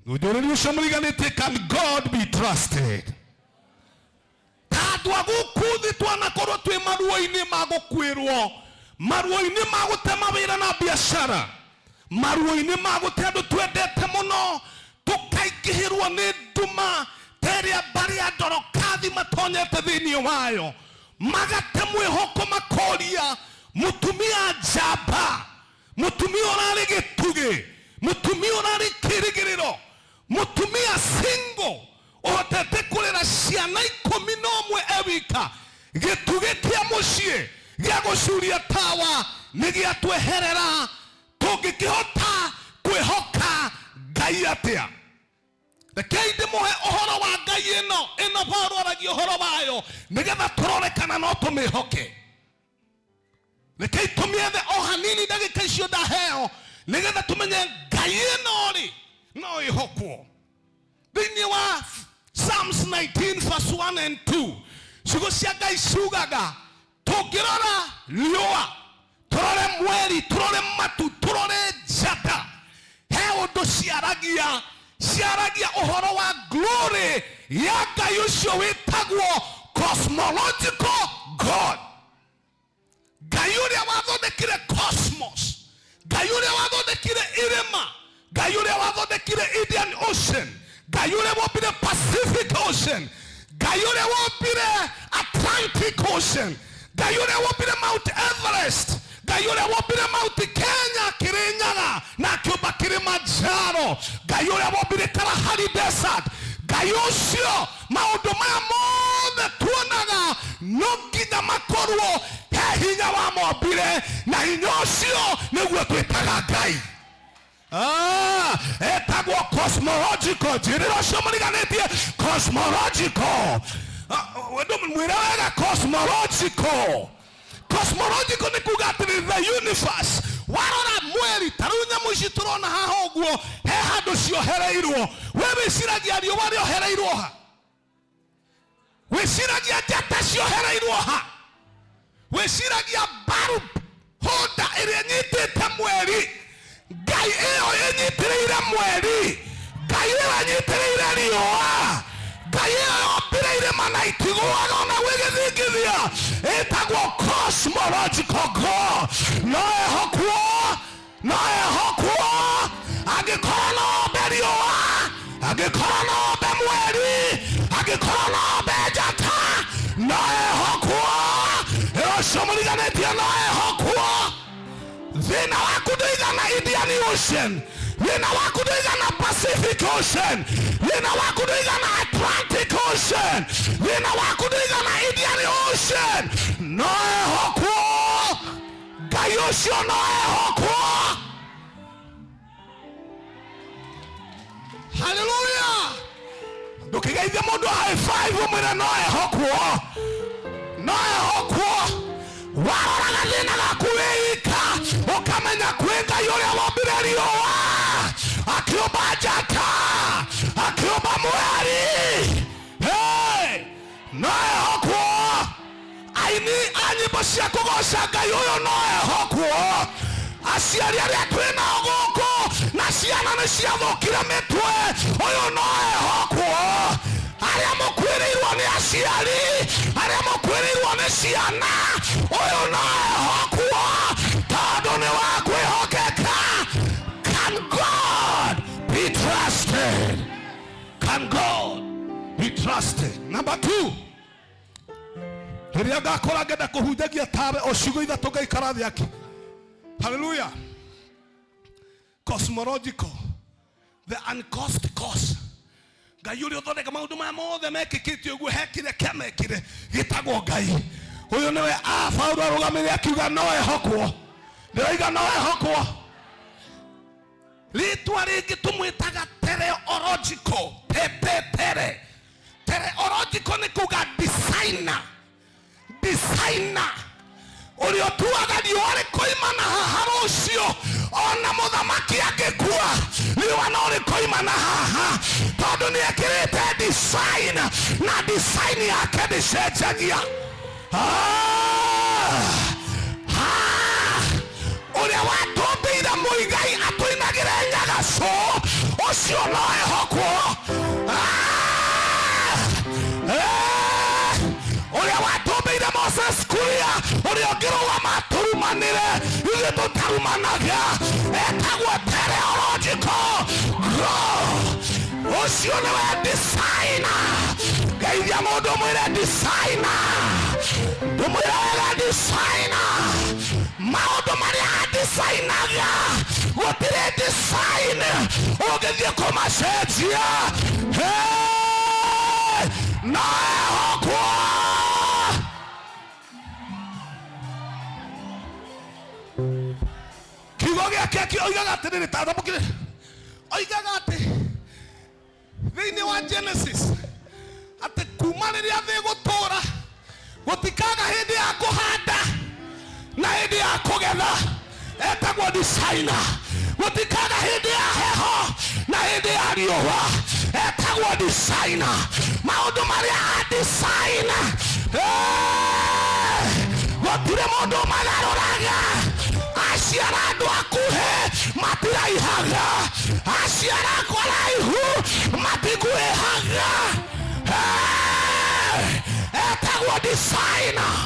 Uduriri ucio muriganitie, can God be trusted? Tandu agukuthi twanakorwo twi maruo-ini magukwirwo, maruo-ini magutema wira na biashara, maruo-ini magute andu twendete muno tukaingihirwo ni nduma teria baria Dorcas matonyete thiini wayo, magate mwihoko makoria mutumia njamba, mutumia urari gitugi, mutumia urari kirigiriro, mutumia single uhotete kurera ciana 11 ewika, gitugi kia mucii gia gucuria tawa ni gia tweherera. Tungikihota kwihoka Ngai atia? Rekei ndimuhe uhoro wa Ngai ino Paulo aragia uhoro wayo nigetha turorekana no tumihoke. Rekei tumiethe o hanini ndagika icio ndaheo nigetha tumenye Ngai ino ri no ihokwo. Thiini wa Psalms 19 verse 1 and 2 ciugo cia Ngai ciugaga tungirora riua, turore mweri, turore matu, turore njata, he undu ciaragia uhoro wa glory ya Ngai ucio witagwo cosmological God. Ngai uria wathondekire cosmos, Ngai uria wathondekire irima, Ngai uria wathondekire Indian Ocean, Ngai uria wombire Pacific Ocean, Ngai uria wombire Atlantic Ocean, Ngai uria wombire Mount Everest, Ngai uria wombire Mount Kenya Kirinyaga na kiumba Kilimanjaro, Ngai uria wombire Kalahari Desert, Ngai ucio maundu maya mothe tuonaga no nginya makorwo he hinya wa mombire, na hinya ucio niguo twitaga Ngai. Etagwo cosmological. Njirira cio muriganitie cosmological. Wendo mwira wega cosmological. Cosmological ni kuga atiri the universe. Warora mweri taru nyamu ici turona haha uguo he handu ciohereirwo. We wiciragia riũa rĩohereirwo ha? Wiciragia njata ciohereirwo ha? Wiciragia bulb holder ĩrĩa nyitĩte mweri? Ngai ĩyo ĩnyitĩrĩire mweri, Ngai ĩyo ĩnyitĩrĩire riũa, Ngai ĩyo yombĩrĩire mana itigũaga ona gwĩgĩthingithia, ĩtagwo cosmological God. No ehokwo, no ehokwo, angĩkorwo no mbe riũa, angĩkorwo no mbe mweri, angĩkorwo no mbe njata, no ehokwo. Ũcio mũriganĩtie no ehokwo. Thina waku ndũigana Indian Ocean, thina waku ndũigana Pacific Ocean, thina waku ndũigana Atlantic Ocean, thina waku ndũigana Indian Ocean. No ehokwo, Ngai ũcio no ehokwo. Hallelujah. Ndũkĩgeithie mũndũ high five ũmwĩre no ehokwo, no ehokwo. Waroraga thina gaku wĩika ukamenya kwĩ Ngai ũrĩa wombire riũa, akĩũmba njata, akĩũmba mweri. Hey, no ehokwo. Aini a nyĩmbo cia kũgoca Ngai ũyũ no ehokwo. Aciari arĩa twĩ nao gũkũ na ciana nĩ ciathũkire mĩtwe, ũyũ no ehokwo. Arĩa mũkuĩrĩirwo nĩ aciari, arĩa mũkuĩrĩirwo nĩ ciana, ũyũ no ehokwo tondũ nĩ wa trust. Number 2. Riria ngakora ngenda kuhunjagia tawe o ciugo ithatu ngaikara thĩ aki. Hallelujah. Cosmological. The uncaused cause. Ngai ũrĩa ũthondeka maũndũ maya mothe mekĩkĩte ũguo hekire kĩamekire gĩtagwo Ngai. Ũyũ nĩwe Paulo arũgamĩrĩire akiuga no ehokwo. Ndĩroiga no ehokwo. Rĩtwa rĩngĩ tũmwĩtaga teleological. Teleological nĩ kuga designer. Designer. Ũrĩa ũtuaga riũa rĩkoimana haha rũciũ ona mũthamaki angĩkua riũa no rĩkoimana haha tondũ nĩekĩrĩte design na design yake ndĩcenjagia. Ũrĩa watũmbĩire Muigai atũinagĩre nyagaco ũcio no ehokwo. Ũrĩa watũmbĩire Moses Kuria ũrĩa ũngĩrũgama tũrumanĩre ithuĩ tũtarumanaga etagwo teleological. Ũcio nĩwe designer. Geithia mũndũ mwĩre designer. Ndũmwĩre wega designer. Maũndũ marĩa designaga gũtirĩ design ũngĩthiĩ kũmacenjia. No ehokwo. Kiugo gĩake oigaga atĩrĩrĩ tathamũkire. Oigaga atĩ thĩinĩ wa Genesis atĩ kuma rĩrĩa thĩ gũtũũra gũtikaga hĩndĩ ya kũhanda na hĩndĩ ya kũgetha. Etagwo designer. Gũtikaga hĩndĩ ya heho na hĩndĩ ya riũa. Etagwo designer. Maũndũ marĩa designer gũtirĩ mũndũ magarũraga. Aciara andũ akuhĩ matiraihaga. Aciara kũraihu matiguĩhaga. Etagwo designer.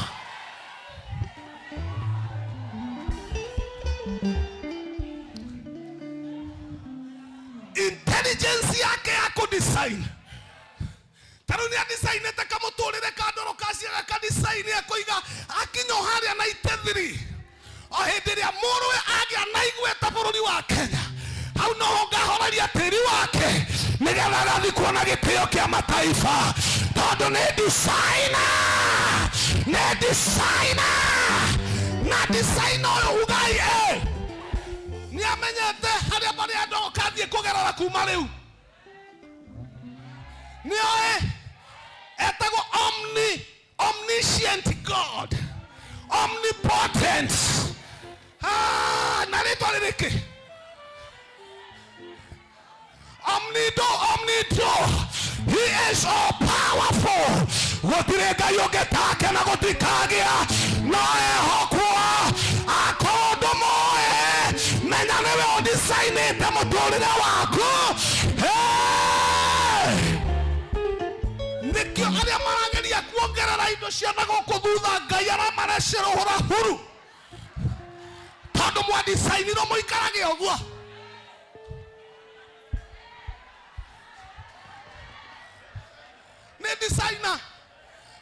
Intelligence yake ya kudesign. Tarunia design ete kamũtũrĩre ka Dorcas ka design ya kuiga akinyo harĩa na itethiri. O hĩndĩ ĩrĩa mũrũwe agĩa na igweta bũrũri wa Kenya. Hau noho ngahoreria tĩri wake nĩgetha agathiĩ kuona gĩtĩo kĩa mataifa. Tondũ nĩ designer. Nĩ designer. Na designer ũyũ ugai nĩamenyete harĩa marĩa Dorcas kũgerera kuma rĩu. Nĩoĩ etagwo omniscient God. Omnipotent. Na rĩtwa rĩrĩkĩ? Omnido. He is all powerful. Gũtirĩ Ngai ũngĩ take na gũtikagĩa. No ehokwo. Akorwo ndũmũĩ menya nĩwe ũdesignĩte mũtũrĩre waku. Nĩkĩo arĩa marageria kuongerera indo cia na gũkũ thutha Ngai aramarecerũhũra huru. Tondũ mwadesignirwo mũikarage ũguo. Nĩ designer.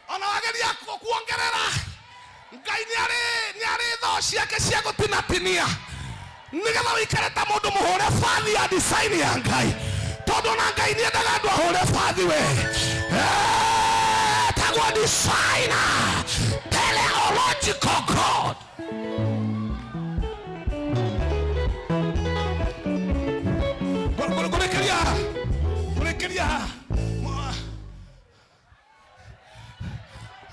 Ona wageria kuongerera Ngai nĩarĩ tho ciake cia gũtinatinia nĩgetha wĩikare ta mũndũ mũhũre bathi ya design ya Ngai. Tondũ na Ngai nĩendaga andũ ahũre bathi we. Etagwo designer. Teleological God.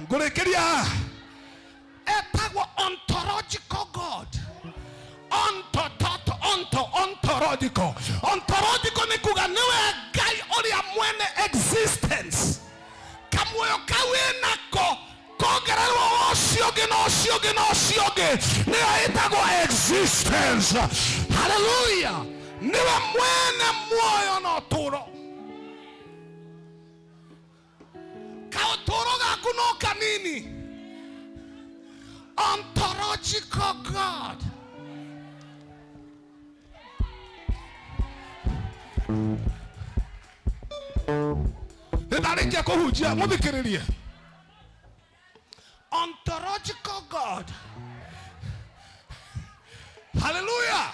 Ngurekeria. Etagwo ontological God. Ontological. Ontological ni kuga niwe Ngai ũrĩa mwene existence. Kamuoyo kau enako kongererwo ũcio ũngĩ nĩyo ĩtagwo existence. Hallelujah. Niwe mwene muoyo na ũtũũro. Kaũtũũro gaku no kanini. Ontological God. ndarĩkia kũhunjia mũthikĩrĩrie. Ontological God. Hallelujah.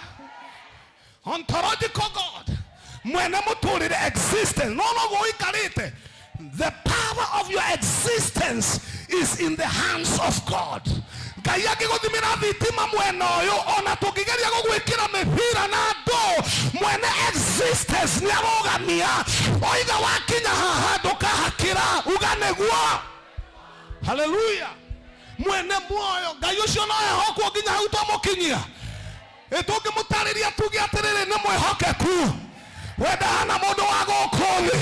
Ontological God. Mwene mũtũrĩre existence. No gũikarĩte. The power of your existence is in the hands of God. Ngai angĩgũthimĩra thitima mwena ũyũ, ona tũngĩgeria gũgwĩkĩra mĩbira na ndũ, mwene existence nĩarũgamia. Oiga wakinya haha ndũkahakĩra, uga nĩguo. Hallelujah. Mwene muoyo, Ngai ũcio no ehokwo nginya hau tũmũkinyia. Tũngĩmũtarĩria tuge atĩrĩrĩ nĩ mwĩhokeku. Wenda hana mũndũ wa gũkũ thĩ.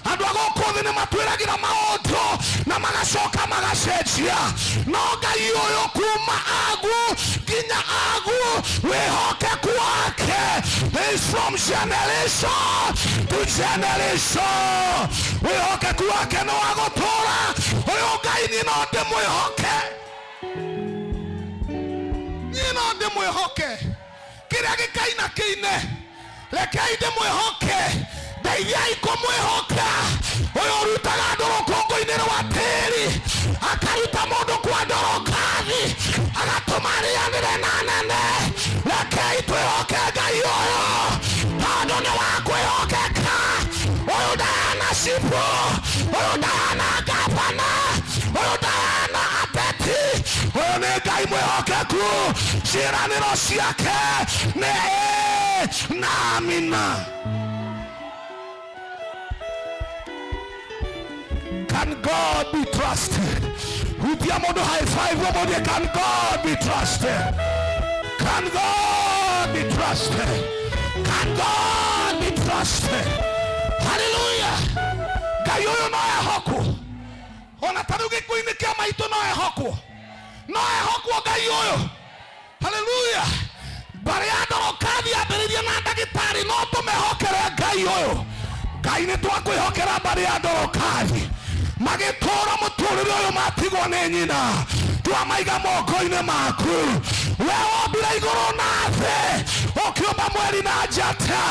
Andũ a gũkũ thĩ nĩmatwĩragĩra maũndũ na magacoka magacenjia. No Ngai ũyũ kuma agu nginya agu, wĩhokeku wake is from generation to generation. Wĩhokeku wake nĩ wa gũtũũra. Ũyũ Ngai niĩ no ndĩmwĩhoke. Niĩ no ndĩmwĩhoke. Kĩrĩa gĩkaina kĩine, rekei ndĩmwĩhoke. Ndeithiai kũmwĩhoka. Ũyũ ũrutaga andũ rũkũngũ-inĩ rwa tĩĩri, akaruta mũndũ kwa Dorcas, agatũma arĩanĩre na nene. Rekei twĩhoke Ngai ũyũ, tondũ nĩ wa kwĩhokeka. Ũyũ ndahana cibu, ũyũ ndahana ngabana, ũyũ ndahana ateti. Ũyũ nĩ Ngai mwĩhokeku. Ciĩranĩro ciake nĩ ĩĩ na amina. Can God be trusted? Upia modo high five modo. Can God be trusted? Can God be trusted? Can God be trusted? Hallelujah. Ngai ũyũ no ehokwo. Ona tarĩu gĩkuũ-inĩ kĩa maitũ no ehokwo. No ehokwo Ngai ũyũ. Hallelujah. Mbere ya Dorcas ambĩrĩria na ndagĩtarĩ, no tũmehokere Ngai ũyũ. Ngai nĩ twakwĩhokera mbere ya Dorcas. Magĩtũũra mũtũũrĩre ũyũ matigwo nĩ nyina. Twamaiga moko-inĩ maku. We wombire igũrũ na thĩ, ũkĩũmba mweri na njata.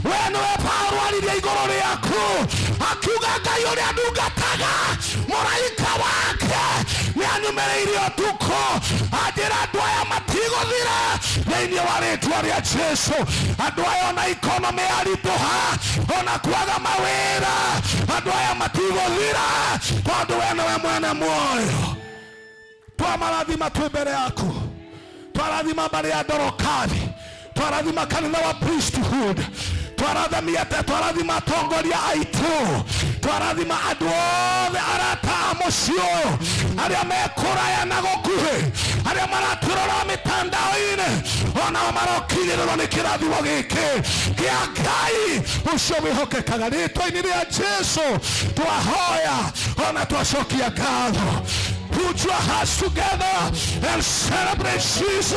We nĩwe Paulo aririe igũrũ rĩaku, akiuga Ngai ũrĩa ndungataga, mũraika wake nĩanyumĩrĩirie ũtukũ, anjĩra andũ aya matigũthira thĩinĩ wa rĩĩtwa rĩa Jesũ. Andũ aya ona ikonomĩ yaritũha, ona kwaga mawĩra, andũ aya matigũthira, tondũ we nĩwe mwene muoyo. Twamarathima twĩ mbere yaku. Twarathima mbere ya Dorcas. Twarathima kanitha wa priesthood. Twarathima atongoria aitũ. Twarathima andũ othe arata a mũciĩ ũyũ, arĩa mekũraya na gũkuhĩ, arĩa maratũrora mĩtandao-inĩ, onao marokinyĩrĩrwo nĩ kĩrathimo gĩkĩ kĩa Ngai ũcio wĩhokekaga. Rĩĩtwa-inĩ rĩa Jesũ twahoya, ona twacokia ngatho. Put your hands together and celebrate Jesus.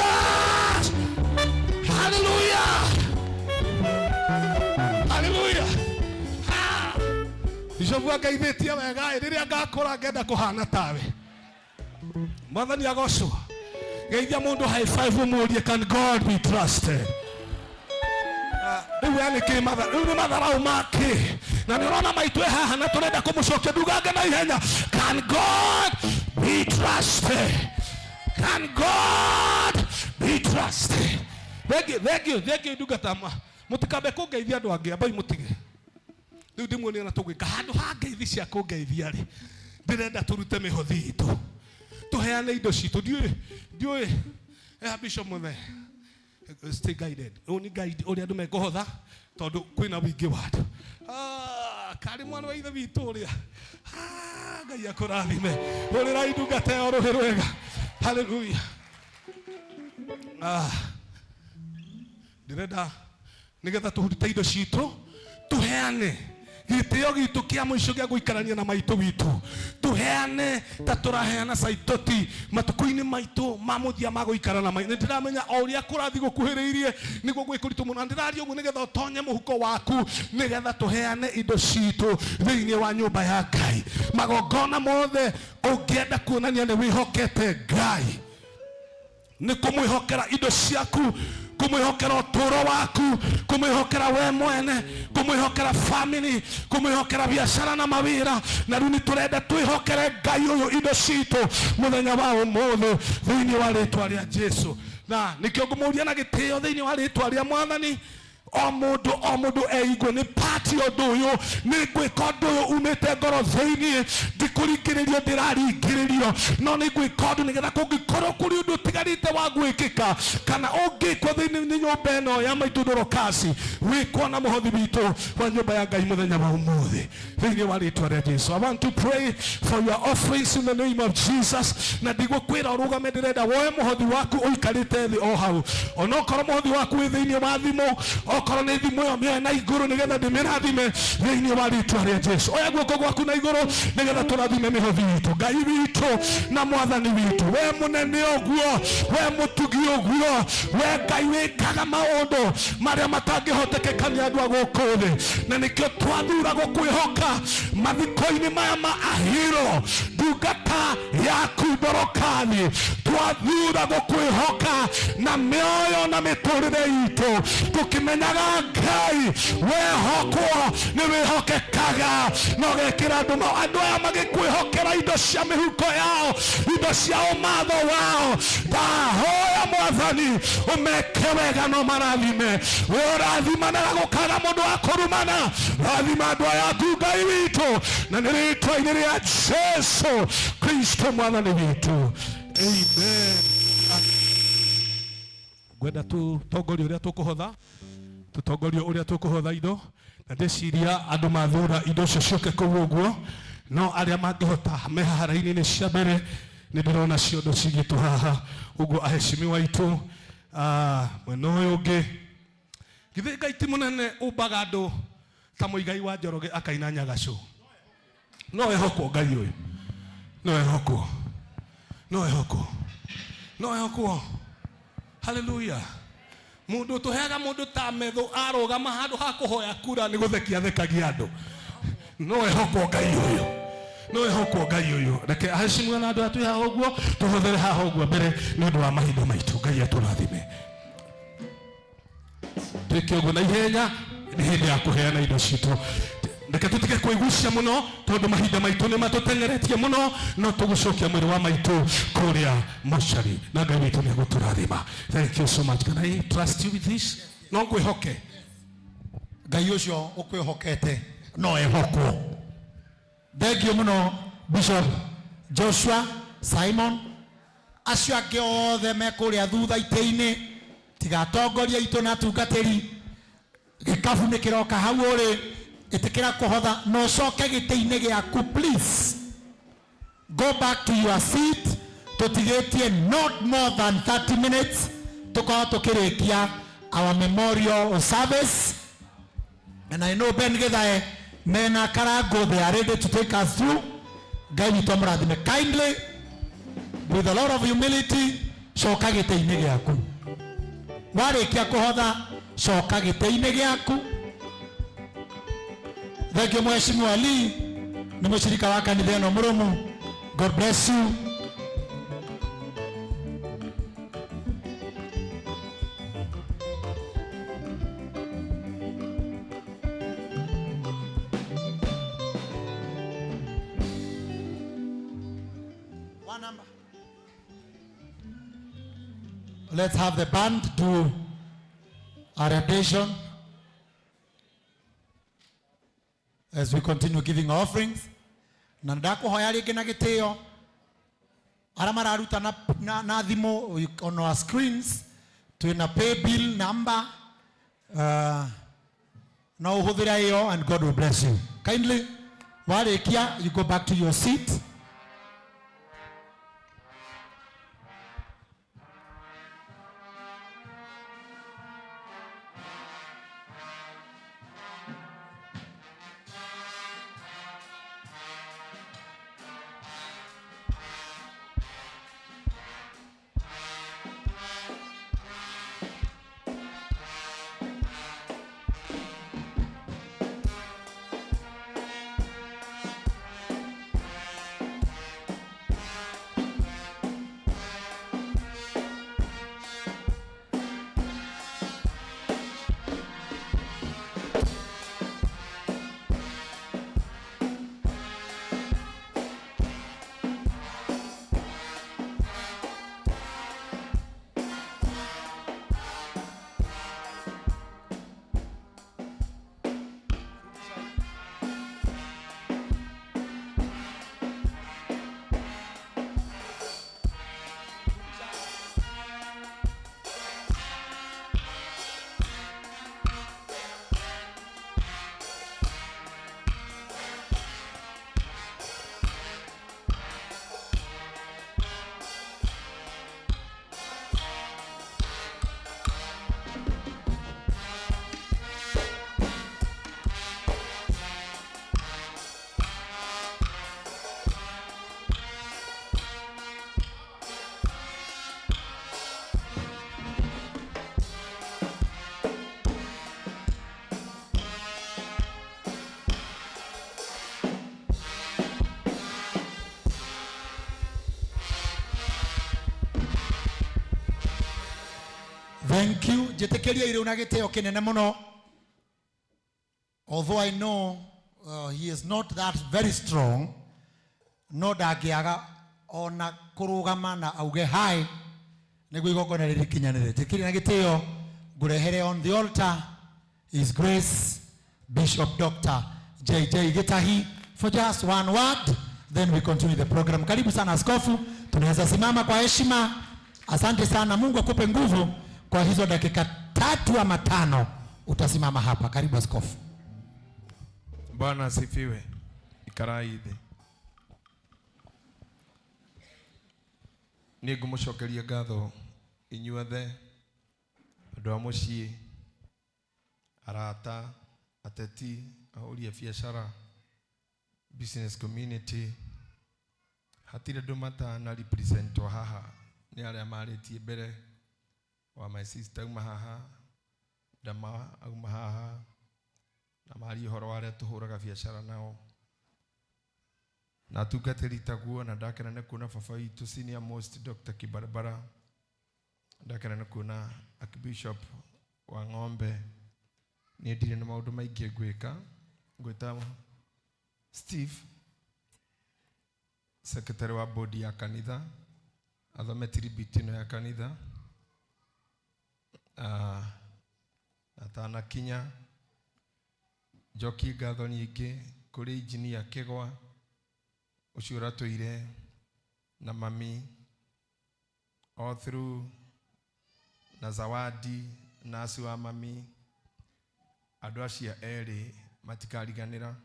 Hallelujah. Hallelujah. Icobu angeithĩtie wega rĩrĩa ngakũra ngenda kũhana tawe. Mwathani agocwo. Geithia mũndũ high five ũmũrie, can God be trusted? Rĩu nĩ matharau make. Na nĩ ũrona maitũ haha na tũrenda kũmũcokia, ndugange na ihenya. Can God be trusted? Can God be trusted? Thank you ndungata. Mũtikambe kũngeithia andũ angĩ, ambai mũtige. Rĩu ndĩmuonie na tũgwĩka handũ ha ngeithi cia kũngeithia rĩ, ndĩrenda tũrute mĩhothi itũ, tũheane indo citũ. Ndiũĩ Bishop Mũthe, stay guided. Only guide ũrĩa andũ mekũhotha, tondũ kwĩna wĩingĩ wa andũ. Karĩ mwana wa ithe witũ ũrĩa. Ngai akũrathime. Ũrĩrai ndungata ĩyo rũhĩ rwega. Hallelujah. Ndĩrenda nĩgetha tũrute indo citũ, tũheane gĩtĩo gitũ kĩa mũico gĩa gũikarania na maitũ witũ. Tũheane ta tũraheana saitoti matukũ-inĩ maitũ ma mũthia ma gũikara na maitũ. Nĩndĩramenya o ũrĩa kũrathi gũkuhĩrĩirie nĩguo gwĩkũritũ mũno. Ndĩraria ũguo nĩgetha ũtonye mũhuko waku, nĩgetha tũheane indo citũ thĩinĩ wa nyũmba ya Ngai. Magongona mothe ũngĩenda kuonania nĩ wĩhokete Ngai, nĩ kũmwĩhokera indo ciaku kumwihokera uturo waku, kumwihokera we mwene, kumwihokera family, kumwihokera biashara na mawira. Na riu niturenda twihokere Ngai uyu indo citu muthenya wa umuthi thiini wa ritwa ria Jesu. Na nikio ngumuria na gitio thiini wa ritwa ria Mwathani. O mundu eigwe ni party undu uyu ni gwika undu uyu umite ngoro thiini ndikuringiririo ndiraringiririo no ni gwika undu nigetha kungikorwo kuri undu tigarite wa gwikika kana ungikwo thiini ni nyumba ino ya maitu Dorcas wikwo na muhothi witu wa nyumba ya Ngai muthenya wa umuthi thiini wa ritwa ria Jesu. I want to pray for your offerings in the name of Jesus. Na ndigũkwĩra ũrũgame ndirenda woe muhothi waku ũikarĩte thĩ o hau onokorwo muhothi waku wĩ thiini wa thimo okoro ni thimu yo mĩoya na igũrũ nigetha ndĩmĩrathime thĩinĩ wa rĩtwa rĩa Jesu. Oya guoko gwaku na igũrũ nigetha tũrathime mĩhothi itũ. Ngai witũ na mwathani witũ, we mũnene ũguo, we mũtugi ũguo, we Ngai wĩkaga maũndũ marĩa matangĩhotekeka nĩ andũ a gũkũ thĩ, na nĩkĩo twathura gũkwĩhoka mathiko-inĩ maya ma ahiro ndungata yaku Dorcas. Twathura gũkwĩhoka na mĩoyo na mĩtũrĩre itũ tũkĩmenyaga Ngai wehokwo nĩ wĩhokekaga na ũgekĩra andũ aya magĩkwĩhokera indo cia mĩhuko yao, indo cia ũmatho wao. Ndahoya Mwathani ũmeke wega no marathime, ũrathimanaga gũkaga mũndũ wa kũrumana. Rathima andũ aya aku Ngai witũ na nĩ rĩtwa-inĩ rĩa Jesu Kristo Mwathani witũ, amen. Gwenda tutongoria ũrĩa tũkũhotha, tutongoria ũrĩa tũkũhotha indo, na ndĩciria andũ mathura indo cio ciũke kũu ũguo, no arĩa mangĩhota mehahara-inĩ cia mbere nĩ ndĩrona ciondo cigĩtwo haha ũguo. Aheshimiwa aitũ mwena ũyũ ũngĩ, githĩ Ngai ti mũnene ũmbaga andũ ta Mũigai wa Njoroge akaina Nyagacũ? No ehokwo Ngai ũyũ, no ehokwo, no ehokwo, no ehokwo. Hallelujah. Mundu tuheaga mundu ta metho arugama handu ha kuhoya kura ni guthekia thekagia andu. No ehokwo Ngai uyu, no ehokwo Ngai uyu. Reke aheshimwe na andu atu haha uguo tuhothere haha uguo mbere ni undu wa mahinda maitu. Ngai aturathime. Twike uguo na ihenya ni hindi ya kuheana indo citu. Reke tutige kwigucia muno tondu mahinda maitu ni matutengeretie muno, no tugucokia mwiri wa maitu kuria mochari na Ngai witu ni guturathima. Thank you so much. Can I trust you with this? No ngwihoke Ngai ucio ukwihokete no ehokwo. Thank you muno Bishop Joshua Simon, acio angĩ othe me kuria thutha itĩ-inĩ tigatongoria itu na tungatĩri. Gĩkabu nĩ kĩroka hau ũrĩ itikira kuhotha no coke gĩtĩ-inĩ gĩaku. Please go back to your seat. Tutigetie not more than 30 minutes tukawa tukirikia our memorial service, and I know Ben Githae mena Karago, they are ready to take us through. Ngai witũ mũrathime. Kindly with a lot of humility coka gĩtĩ-inĩ gĩaku. Warĩkia kuhotha coka gĩtĩ-inĩ gĩaku. Thank you Mheshimiwa Ali, ni mshirika wa kanitha ĩno mũrũmu. God bless you. One number. Let's have the band do a rendition as we continue giving offerings. Na ndakuhoya ringi na gitio ara mararuta na thimo on our screens twina pay bill number na uhuthira iyo, and God will bless you. Kindly warikia you go back to your seat. Thank you. Jetekeria ire unagiteo kinene muno. Although I know he is not that very strong, no dagiaga ona kurugama na auge hai niguo igongona riri kinyanire. Tekeria na giteo ngurehere on the altar His Grace Bishop Dr. JJ Gitahi for just one word, then we continue the program. Karibu sana askofu, tunaweza simama kwa heshima. Asante sana, Mungu akupe nguvu kwa hizo dakika 3 ama 5 utasimama hapa. Karibu askofu. Bwana asifiwe. Ikaraithe. Ningumucokeria ngatho inyuothe andu a mucii, arata, ateti, ahuri a biacara, business community, hatire andu matana representwo haha ni aria maritie mbere wa my sister uma haha, Dama uma haha, na mari horo wa aria tuhuraga biacara nao, na tungatiri taguo, na ndakena nĩ kuona baba witũ senior most Dr. Kibarabara, ndakena nĩ kuona Archbishop wa Ng'ombe. Nĩ ndirĩ na maũndũ maingĩ ngwĩka, ngwĩta Steve, secretary wa bodi ya kanitha, athome tribute ĩno ya kanitha. Atana kinya njoki ngatho nyingĩ kũrĩ engineer Kĩgwa ũcio ũratũire na mami all through, na Zawadi na acio wa mami, andũ acia erĩ matikariganĩra,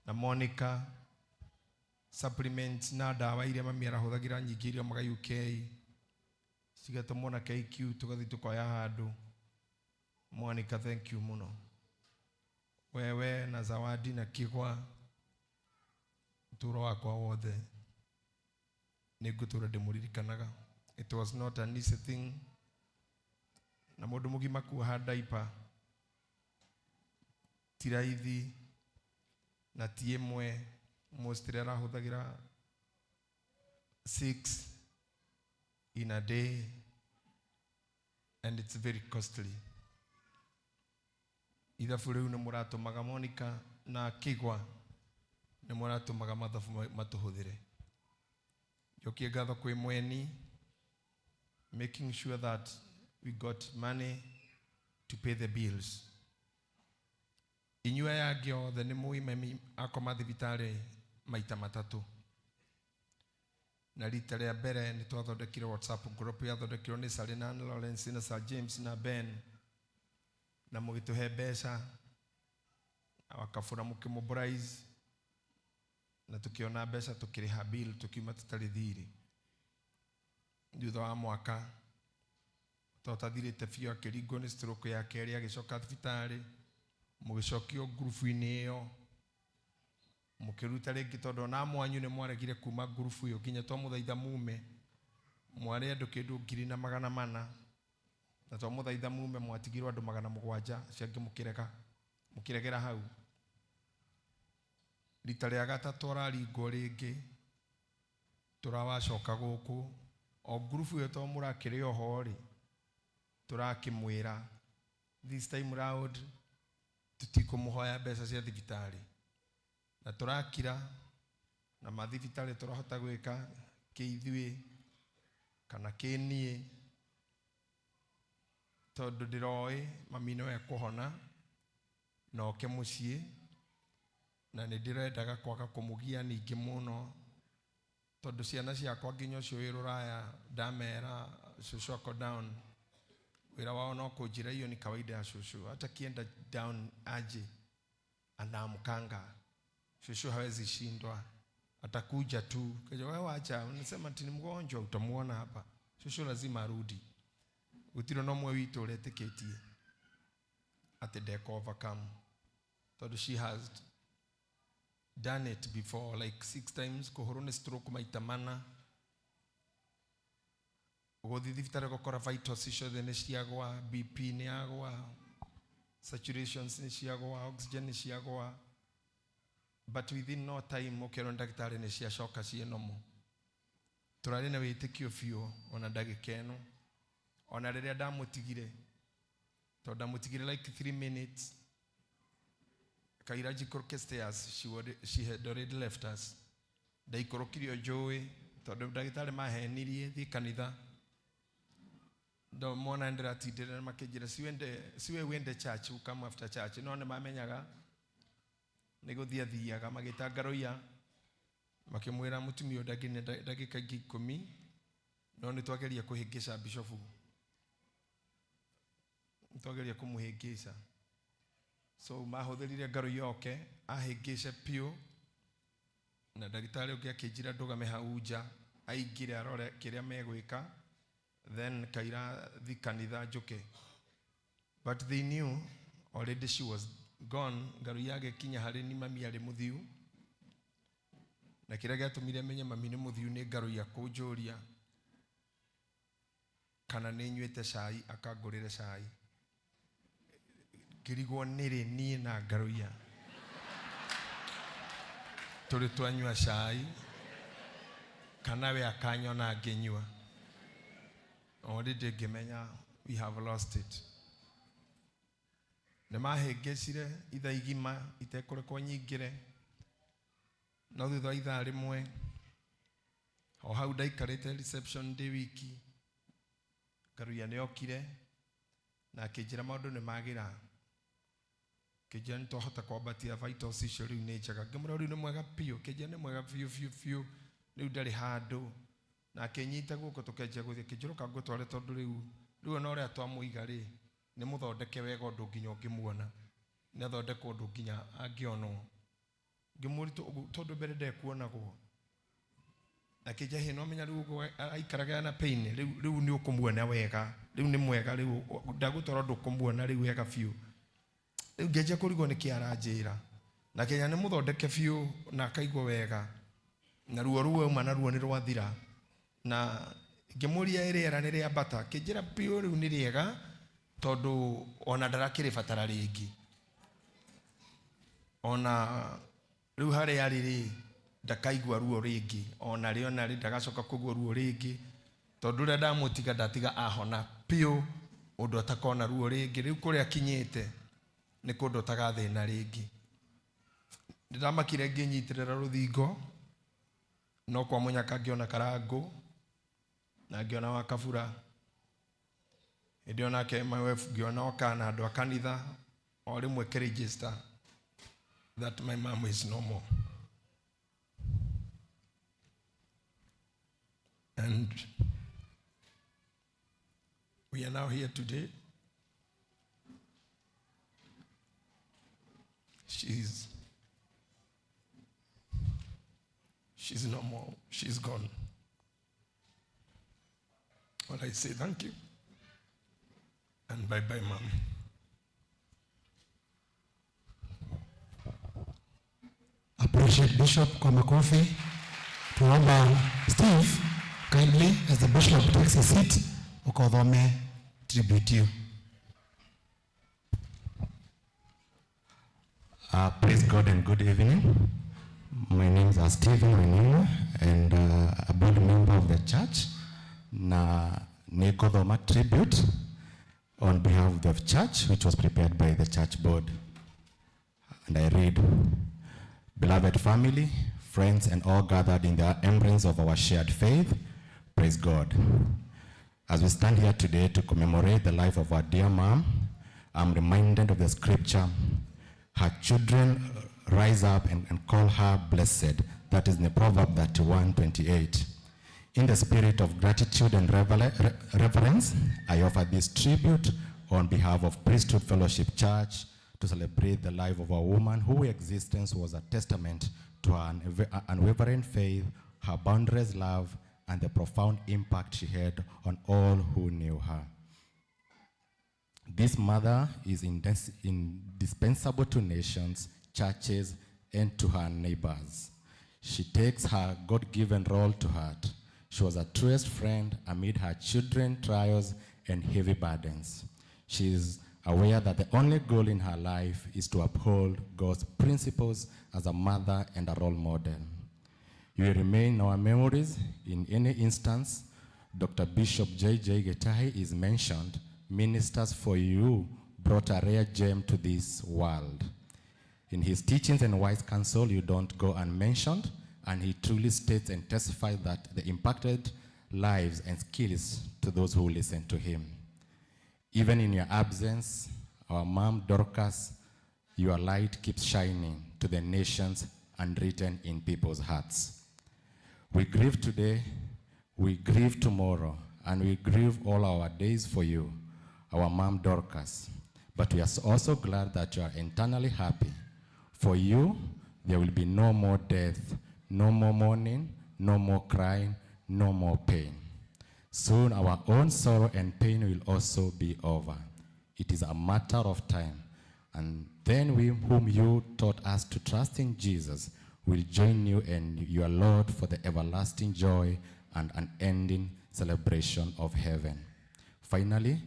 na Monica supplements na ndawa iria mami arahũthagĩra nyingĩ iria maga UK cigatũmwo na KQ tũgathiĩ tũkoya handũ. Monica, thank you muno. Wewe na Zawadi na Kĩgwa tũro wakwa wothe nĩngũtũra ndĩmũririkanaga. It was not an easy thing, na mũndũ mũgima kuoha diaper ti raithi, na ti ĩmwe, mostly arahũthagĩra 6 in a day, and it's very costly. Ithabu rĩu nĩ mũratũmaga Monica na Kĩgwa, nĩ mũratũmaga mathabu matũhũthĩre. Njokie ngatho kwĩ mweni, making sure that we got money to pay the bills. Inyua yake othe nĩ mũĩ mami akoma thibitarĩ maita 3. Na rita rĩa mbere nĩ twathondekire WhatsApp group yathondekirwo nĩ Salina, Lawrence na Sir James na Ben, na mũgĩtũhe mbeca na wakabũra mũkĩmobilize, na tukiona mbeca tukĩrĩha bill tukiuma tũtarĩ thirĩ. Thutha wa mwaka tũtathirĩte biũ, akĩringwo nĩ stroke ya kerĩ, agĩcoka thibitarĩ, mũgĩcokio ngurubu-inĩ ĩyo, mũkĩruta rĩngĩ tondũ na mwanyu nĩ mwaregire kuma ngurubu ĩyo nginya twamũthaitha mume, mwarĩ andũ kĩndũ 2,400, na twamũthaitha mume mwatigirwo andũ 700 ciangĩ mũkĩregera hau. Rita rĩa gatatũ araringwo rĩngĩ, tũrawacoka gũkũ, o ngurubu ĩyo to mũrakĩrĩ oho rĩ, tũrakĩmwĩra this time round tutikũmũhoya mbeca cia thibitarĩ, na tũrakira na mathibitarĩ tũrahota gwĩka kĩithuĩ kana kĩniĩ, tondũ ndĩroĩ mami no ekũhona na oke mũciĩ, na nĩ ndĩrendaga kwaga kũmũgia ningĩ mũno, tondũ ciana ciakwa nginya ũcio wĩ Rũraya ndamera cũcũ ako down, wĩra wao no kũnjĩra hiyo ni kawaida ya cũcũ, hata kienda down aje anaamkanga, cũcũ hawezi shindwa, atakuja tu. Kaja wewe wacha, unasema ati ni mgonjwa, utamuona hapa, cũcũ lazima arudi. Gutiro no mwe witũ ũretĩkĩtie ati ndeka overcome, tondũ she has done it before like 6 times, kũhũrwo nĩ stroke maita 4, gũthiĩ thibitarĩ gũkora vitals ciothe nĩ ciagwa, BP nĩ yagwa, saturations nĩ ciagwa, oxygen nĩ ciagwa, but within no time ũkerwo ndagĩtarĩ nĩ ciacoka ciĩ normal. Tũrarĩ na wĩtĩkio biũ ona ndagĩka ĩno, ona rĩrĩa ndamutigire tondũ ndamutigire like 3 minutes kaira jikoroke stairs she had already left us ndaikorokirio njũĩ tondũ ndagĩtarĩ mahenirie thiĩ kanitha ndo mona ndiratindĩra makĩnjĩra siwe wende church come after church no nĩ mamenyaga nĩ gũthiĩ athiaga magĩta Ngaroia makĩmwĩra mũtumia ndagĩne ndagĩka 10 no nĩ twageria kũhĩngĩca bishop twageria kũmũhĩngĩca so mahũthĩrire Ngaroia oke ahĩngĩce piũ na ndagĩtarĩ ũngĩ akĩnjĩra ndũgame hau nja aingĩre arore kĩrĩa megwĩka then kaira the kanitha njoke but they knew already she was gone. Ngaroia agĩkinya harĩ ni mami arĩ mũthiu na kĩrĩa gĩatũmire menye mami nĩ mũthiu nĩ Ngaroia kũnjũria kana nĩ nyuĩte cai akangũrĩre cai ngĩrigwo nĩrĩ niĩ na Ngaroia tũrĩ twanyua cai kana we akanyona ngĩnyua already ngĩmenya we have lost it. Nĩ mahĩngĩcire ithaa igima itekũrekwo nyingĩre no thutha wa ithaa rĩmwe o hau ndaikarĩte reception ndĩ wiki Ngaroia nĩokire na akĩnjĩra maũndũ nĩ magĩra kĩnjĩra nĩtwahota kwambatia vital icio rĩu nĩ njega ngĩmwĩra rĩu nĩ mwega piũ kĩnjĩra nĩ mwega biũ rĩu ndarĩ handũ na akĩnyita guoko tũkenjia gũthiĩ kĩnjĩra ũka ngũtware tondũ rĩu ona ũrĩa twamũiga rĩ nĩ mũthondeke wega ũndũ nginya ũngĩmuona nĩ athondeka ũndũ nginya angĩonwo ngĩmũria tondũ mbere ndekuonagwo na kĩnjĩra hĩ no menya rĩu aikaraga na pain rĩu nĩ ũkũmuona wega rĩu nĩ mwega rĩu ndagũtwara ndũkũmuona rĩu wega biũ rĩu ngĩanjia kũrigwo nĩ kĩ aranjĩra na Kenya nĩ mũthondeke biũ na akaigwo wega na ruo rũu uma na ruo nĩ rwathira na ngĩmũria rĩera nĩ rĩambata kĩnjĩra piũ rĩu nĩ rĩega tondũ ona ndarakĩrĩ batara rĩngĩ ona rĩu harĩa rĩrĩ ndakaigua ruo rĩngĩ ona rĩ ndagacoka kũigua ruo rĩngĩ tondũ rĩrĩa ndamũtiga ndatiga ahona piũ ũndũ atakona ruo rĩngĩ rĩu kũrĩa akinyĩte nĩ kũndũ tagathĩna rĩngĩ ndamakire ngĩnyitĩrĩra rũthingo no kwa mũnyaka ngĩona Karangũ na ngĩona Wakabura hĩndĩ ĩyo nake my wife ngĩona oka na andũ a kanitha o rĩmwe kĩregister that my mom is no more and we are now here today. She's no more. She's gone. Well, I say thank you. And bye-bye, Mom. Appreciate Bishop kwa makofi. Tuomba Steve, kindly, as the Bishop takes his seat, ukathome tribute you. Praise God and good evening. My name is Stephen Wanyama and a board member of the church. Na Nikodhoma tribute on behalf of the church, which was prepared by the church board. And I read, beloved family, friends, and all gathered in the embrace of our shared faith, praise God. As we stand here today to commemorate the life of our dear mom, I'm reminded of the scripture, her children rise up and call her blessed. That is in the Proverb 31:28. In the spirit of gratitude and reverence, I offer this tribute on behalf of Priesthood Fellowship Church to celebrate the life of a woman whose existence was a testament to her unwavering faith, her boundless love, and the profound impact she had on all who knew her. This mother is indispensable to nations, churches, and to her neighbors. She takes her God-given role to heart. She was a truest friend amid her children's trials and heavy burdens. She is aware that the only goal in her life is to uphold God's principles as a mother and a role model. You will remain in our memories in any instance, Dr. Bishop J.J. GITAHI is mentioned, ministers for you brought a rare gem to this world. In his teachings and wise counsel, you don't go unmentioned, and he truly states and testifies that they impacted lives and skills to those who listen to him. Even in your absence, our mom, Dorcas, your light keeps shining to the nations and written in people's hearts. We grieve today, we grieve tomorrow, and we grieve all our days for you, our mom, Dorcas. But we are also glad that you are internally happy. For you, there will be no more death, no more mourning, no more crying, no more pain. Soon our own sorrow and pain will also be over. It is a matter of time. And then we whom you taught us to trust in Jesus will join you and your Lord for the everlasting joy and unending celebration of heaven. Finally,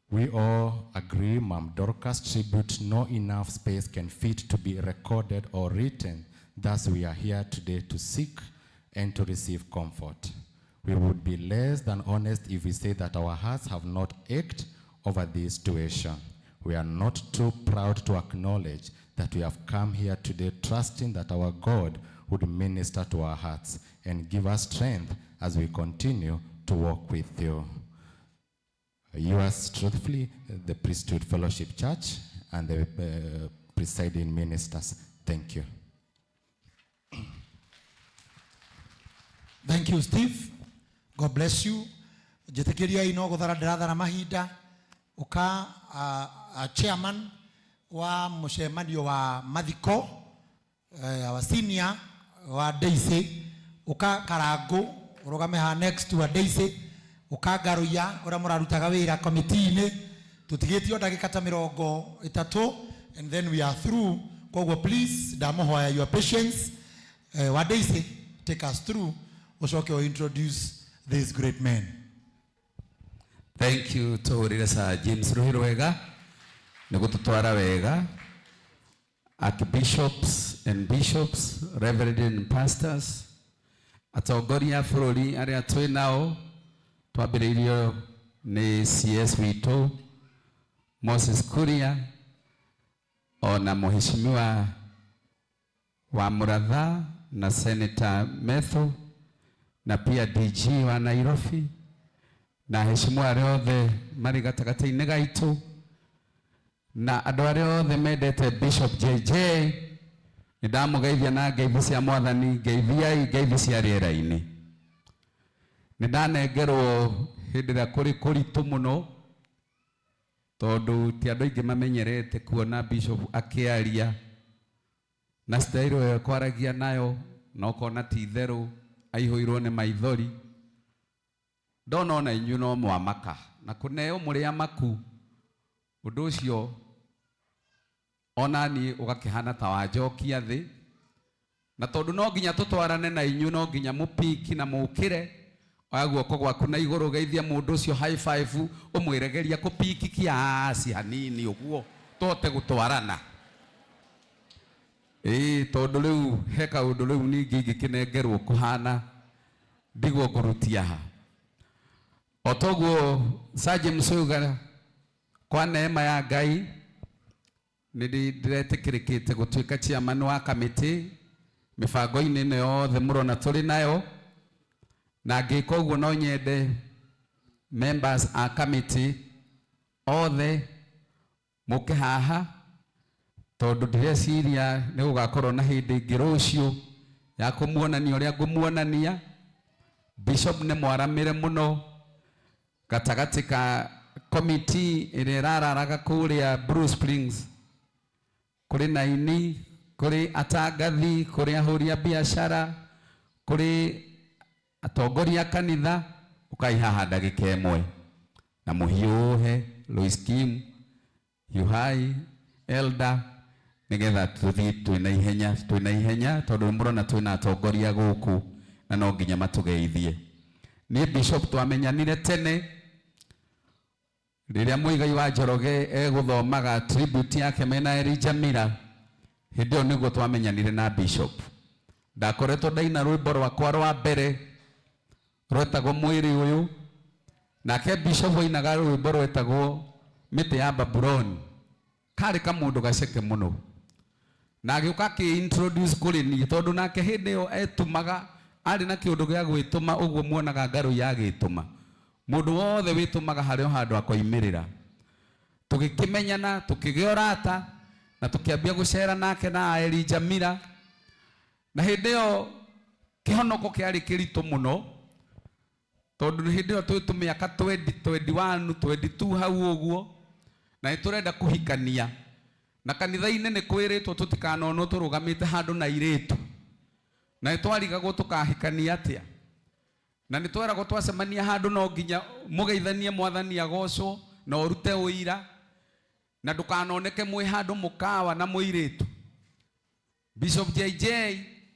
we all agree Mom Dorcas' tribute, no enough space can fit to be recorded or written. Thus we are here today to seek and to receive comfort. We would be less than honest if we say that our hearts have not ached over this situation. We are not too proud to acknowledge that we have come here today trusting that our God would minister to our hearts and give us strength as we continue to walk with you. Yours truthfully, the Priesthood Fellowship Church and the presiding ministers. Thank you. Thank you, Steve. God bless you. Jitekiria ino gutharadara mahinda uka chairman wa mucemanio wa mathiko wa senior wa Daisy uka Karangu urugame ha next to a Daisy uka Garuya ura murarutaga wira committee-ini tutigitio ndagika ta 30 and then we are through. Kogwo please ndamuhoya your patience. Wa Daisy take us through. Ucoke o introduce this great man. Thank you to Sir James Ruhiro wega nigututwara wega archbishops and bishops, reverend and pastors, atongoria bururi aria twi nao twambiriirio ni CS wito Moses Kuria ona muheshimiwa wa Muratha na Senator Metho na pia DG wa Nairobi na heshimiwa arĩa othe marĩ gatagatĩ-inĩ gaitũ na andũ arĩa othe mendete Bishop JJ nĩ ndamũgeithia na ngeithi cia Mwathani, ngeithiai ngeithi cia rĩera-inĩ. Nĩ ndanengerwo hĩndĩ ĩrĩa kũrĩ kũritũ mũno tondũ ti andũ aingĩ mamenyerete kuona Bishop akĩaria na style ĩyo kwaragia nayo na ũkona ti itherũ aihũirwo nĩ maithori. Ndona ona inyuĩ no mwamaka na kũneo mũrĩ amaku ũndũ ũcio ona niĩ ũgakĩhana ta wanjokia thĩ na tondũ no nginya tũtwarane na inyuĩ no nginya mũpiki na mũkĩre oya guoko gwaku na igũrũ geithia mũndũ ũcio high five ũmwĩregeria kũpiki kiasi hanini ũguo tũhote gũtwarana. Tondũ rĩu he kaũndũ rĩu ningĩ ingĩkĩnengerwo kũhana ndigwo ngũrutia ha. O toguo Sir Msuga kwa neema ya Ngai ndiretĩkĩrĩkĩte gũtuĩka chairman wa kamĩtĩ mĩbango-inĩ ĩno yothe mũrona tũrĩ nayo, na ngĩka ũguo no nyende members a committee othe mũke haha tondũ ndĩreciria nĩ gũgakorwo na hĩndĩ ĩngĩ rũciũ ya kũmuonania ũrĩa ngũmuonania. Bishop nĩ mwaramĩre mũno gatagatĩ ka committee ĩrĩa ĩrararaga kũrĩa Blue Springs, kũrĩ naini, kũrĩ atangathi, kũrĩ ahũri a biacara, kũrĩ atongoria kanitha, ũkaihaha ndagĩka ĩmwe na Muhihu, Lois Kim, Yuhai, Elder, nĩgetha tũthiĩ twĩna ihenya tondũ mũrona twĩna atongoria gũkũ na no nginya matũgeithie. Niĩ Bishop twamenyanire tene rĩrĩa Mũigai wa Njoroge egũthomaga tribute yake mena Elijah Mira, hĩndĩ ĩyo nĩguo twamenyanire na Bishop. Ndakoretwo ndaina rwĩmbo rwakwa rwa mbere rwetagwo mwĩrĩ ũyũ nake bishop oinaga rwimbo rwetagwo mĩtĩ ya Babuloni, karĩ kamũndũ gaceke mũno, na agĩũka akĩ-introduce kũrĩ niĩ tondũ nake hĩndĩ ĩyo etumaga arĩ na kĩũndũ gĩa gwĩtũma, ũguo muonaga ngarũ ya gĩtũma. Mũndũ wothe wĩtũmaga harĩ o handũ akoimĩrĩra. Tũgĩkĩmenyana, tũkĩgĩa ũrata, na tũkĩambia gũcera nake na Aeri Jamira, na hĩndĩ ĩyo kĩhonoko kĩarĩ kĩritũ mũno, tondũ hĩndĩ ĩyo twĩ tũmĩaka 21, 22 hau ũguo, na nĩtũrenda kũhikania, na kanitha-inĩ nĩ kwĩrĩtwo tũtikanonwo tũrũgamĩte handũ na irĩtu, na nĩtwarigagwo tũkahikania atĩa, na nĩtweragwo twacemania handũ no nginya mũgeithanie Mwathani agocwo na ũrute ũira, na ndũkanoneke mwĩ handũ mũkawa na mũirĩtu. Bishop JJ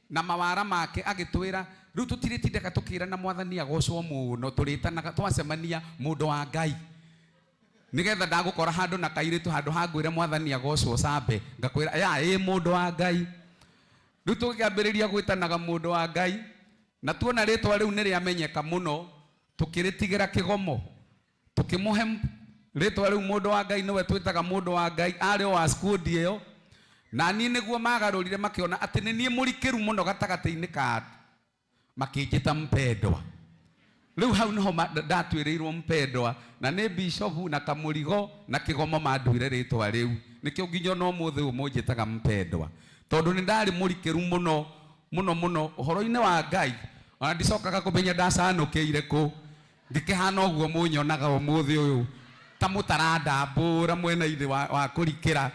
na mawara make agĩtwĩra rĩu tũtirĩtindeka tũkĩrana Mwathani agocwo mũno, tũrĩtanaga twacemania mũndũ wa Ngai, nĩgetha ndagũkora handũ na kairĩtu handũ hangwĩre Mwathani agocwo sambe, ngakwĩra ya mũndũ wa Ngai. Rĩu tũkĩambĩrĩria gwĩtanaga mũndũ wa Ngai, na tuona rĩtwa rĩu nĩrĩamenyeka mũno, tũkĩrĩtigĩra kĩgomo, tũkĩmũhe rĩtwa rĩu mũndũ wa Ngai, nĩwe twĩtaga mũndũ wa Ngai, arĩ o wa skundi ĩyo, na niĩ nĩguo magarũrire makĩona atĩ nĩ niĩ mũrikĩru mũno gatagatĩ-inĩ ka andũ, makĩnjĩta mpendwa. Rĩu hau nĩho ndatuĩrĩirwo mpendwa, na nĩ bishop na kamũrigo na kĩgomo manduire rĩtwa rĩu, nĩkĩo nginya no mũthĩ ũyũ mũnjĩtaga mpendwa, tondũ nĩ ndarĩ mũrikĩru mũno mũno mũno ũhoro-inĩ wa Ngai, ona ndicokaga kũmenya ndacanũkĩire kũ, ngĩkĩhana ũguo mũnyonaga ũmũthĩ ũyũ ta mũtarandambũra mwena-inĩ wa kũrikĩra,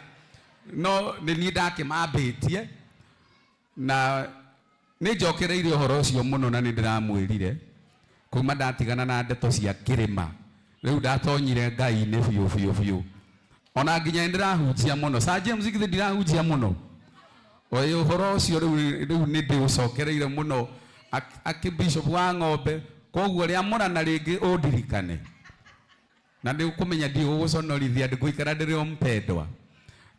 no nĩ niĩ ndakĩmambĩtie, na nĩ njokereire ũhoro ũcio mũno, na nĩ ndĩramwĩrire kuma ndatigana na ndeto cia kĩrĩma, rĩu ndatonyire Ngai-inĩ biũ biũ biũ, ona nginya ndĩrahunjia mũno. Sir James githĩ ndirahunjia mũno? Oyo ũhoro ũcio rĩu nĩ ndĩũcokereire mũno, akĩ bishop wa ng'ombe, koguo rĩa mũrana rĩngĩ ũndirikane, na nĩ ũkũmenya ndigũgũconorithia, ndĩgũikara ndĩrĩ o mpendwa.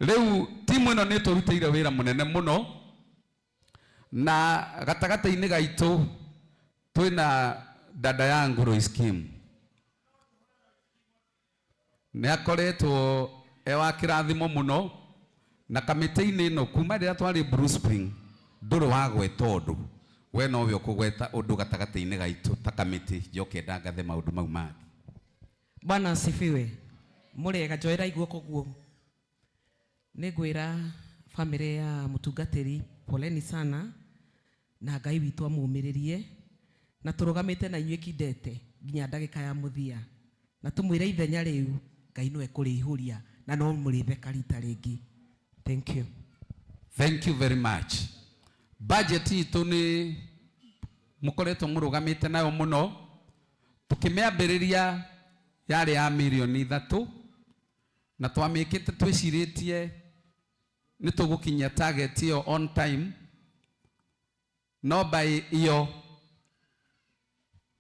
Rĩu timu ĩno nĩ tũrutĩire wĩra mũnene mũno, na gatagatĩ-inĩ gaitũ twĩna dada yangu Roy Scheme, nĩ akoretwo wa kĩrathimo mũno, na kamĩtĩ-inĩ ĩno kuma rĩrĩa twarĩ Blue Spring ndũrĩ wagweta ũndũ, we nowe ũkũgweta ũndũ gatagatĩ-inĩ gaitũ ta kamĩtĩ, njoke ndangathe maũndũ mau mangĩ. Bwana asifiwe. Mũrĩega njoera iguoko guo. Nĩngwĩra famĩlĩ ya mũtungatĩri poleni sana, na Ngai witũ amũmĩrĩrie, na tũrũgamĩte na inyuĩ kindete nginya ndagĩka ya mũthia, na tũmwĩre ithenya rĩu Ngai no ekũrĩihũria, na no mũrĩtheka rita rĩngĩ. Thank you. Thank you very much. Budget itũ nĩ mũkoretwo mũrũgamĩte nayo mũno, tũkĩmĩambĩrĩria yarĩ ya mirioni 3, na twamĩkĩte twĩcirĩtie nĩ tũgũkinyia target ĩyo on time, no by iyo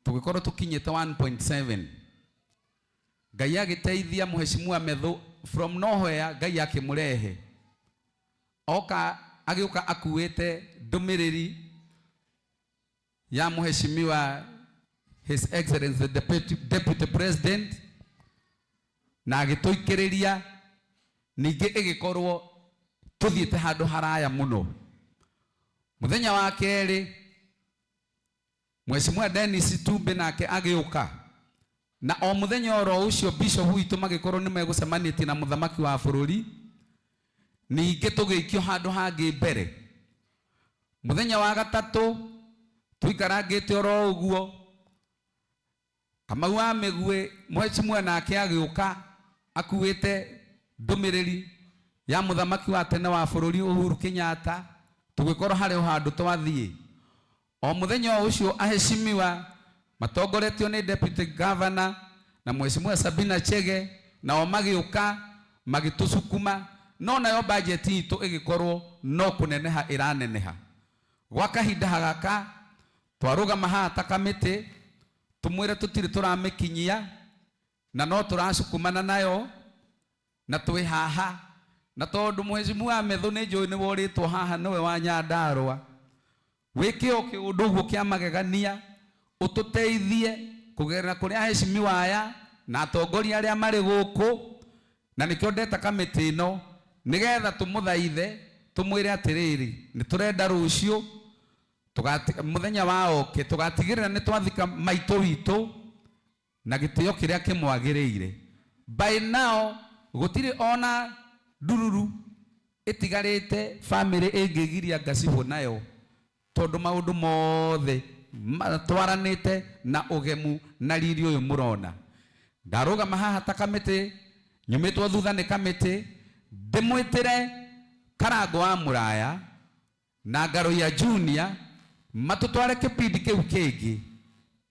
tũgĩkorwo tũkinyĩte 1.7. Ngai agĩteithia Mheshimiwa Medho from nowhere, Ngai akĩmũrehe oka, agĩũka akuĩte ndũmĩrĩri ya Mheshimiwa His Excellency the Deputy President, na agĩtũikĩrĩria, ningĩ ĩgĩkorwo tũthiĩte handũ haraya mũno. Mũthenya wa kerĩ Mheshimiwa Dennis Tumbe nake agĩũka, na o mũthenya oro ũcio bishop witũ magĩkorwo nĩ megũcemanĩtie na mũthamaki wa bũrũri, ningĩ tũgĩikio handũ hangĩ mbere. Mũthenya wa gatatũ tũikarangĩte oro ũguo, Kamau wa Mĩguĩ Mheshimiwa nake agĩũka akuĩte ndũmĩrĩri ya mũthamaki wa tene wa bũrũri Uhuru Kenyatta, tũgĩkorwo harĩ o handũ twathiĩ. O mũthenya ũcio aheshimiwa matongoretio nĩ Deputy Governor na Mheshimiwa Sabina Chege, nao magĩũka magĩtũcukuma, no nayo budget itũ ĩgĩkorwo no kũneneha ĩraneneha. Gwa kahinda gaka twarũgama haha ta kamĩtĩ, tũmwĩre tũtirĩ tũramĩkinyia, na no tũracukumana nayo, na twĩ haha, na tondũ Mheshimiwa Medho nĩ njũĩ nĩ worĩtwo haha nĩwe wa Nyandarũa, wĩke o kĩũndũ ũguo kĩa magegania, ũtũteithie kugerera kuri aheshimiwa aya na atongoria aria mari guku na nikyo ndeta kamiti ino nigetha tumuthaithe tumwire atiriri ni turenda rucio muthenya wa oke tugatigirira ni twathika maito witu na gitio kiria kimwagiriire. By now gutiri ona dururu itigarite family ingigiria ngacibwo nayo tondu maundu mothe twaranite na ugemu na riri uyu murona. Ndarugama haha ta kamiti nyumitwo thutha ni kamiti ndimwitire Karango wa Muraya na Ngaro ya Junior matutware kipindi kiu kingi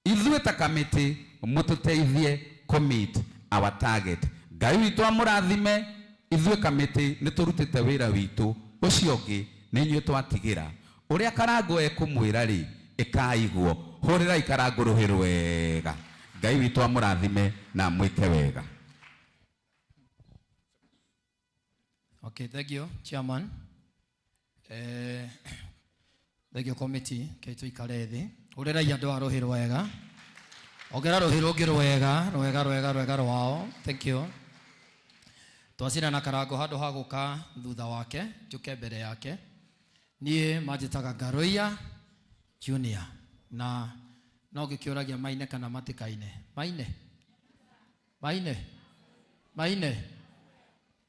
ithuĩ ta kamiti mututeithie commit our target. Ngai witu amurathime ithuĩ kamiti ni turutite wira witu ucio ungi ni inyuĩ twatigira uria Karango ekumwira ri ikaigwo hurirai Karango ruhiru wega. Ngai witu amurathime na mwike wega. Okay, thank you, Chairman. Thank you, committee. Ketu ikalethi. Urera yando arohiro wega. Ogera rohiro ngiro wega, rwega rwao. Thank you. Twasira na Karango hado haguka thutha wake, njuke mbere yake. Nie majitaga Ngaroia Junior. Na no gikioragia maine kana matikaine. Maine.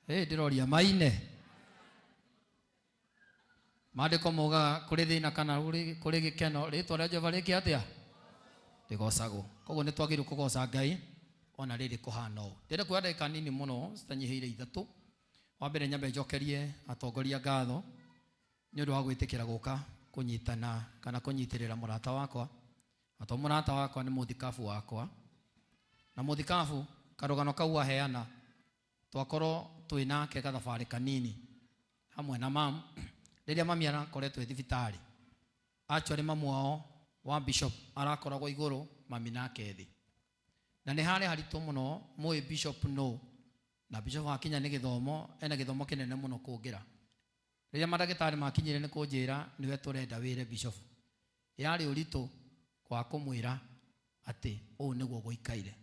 Ndiroria maine. Mandiko moga kuri thina kana kuri gikeno ritwa ria Jehova riki atia rigocago. Koguo ni twagiru kugoca Ngai ona riri kuhana u. Ndire kuoya ndagika nini muno citanyihiire ithatu. Wa mbere nyambe njokerie atongoria ngatho ni undu wa gwitikira guka kunyitana kana kunyitirira murata wakwa. Ato murata wakwa ni muthikabu wakwa. Na muthikabu karugano kau aheana twakorwo twina ke gathabari kanini hamwe na mam riria mami arakoretwo thibitari. Actually mamu wao wa bishop arakoragwo iguru mami nake thi. Na ni hare haritu muno mui bishop no na bishop akinya ni githomo ena githomo kinene muno kungira. Riria madagitari makinyire ni kunjira niwe turenda wire bishop. Yari uritu kwa kumwira ati o niguo guikaire.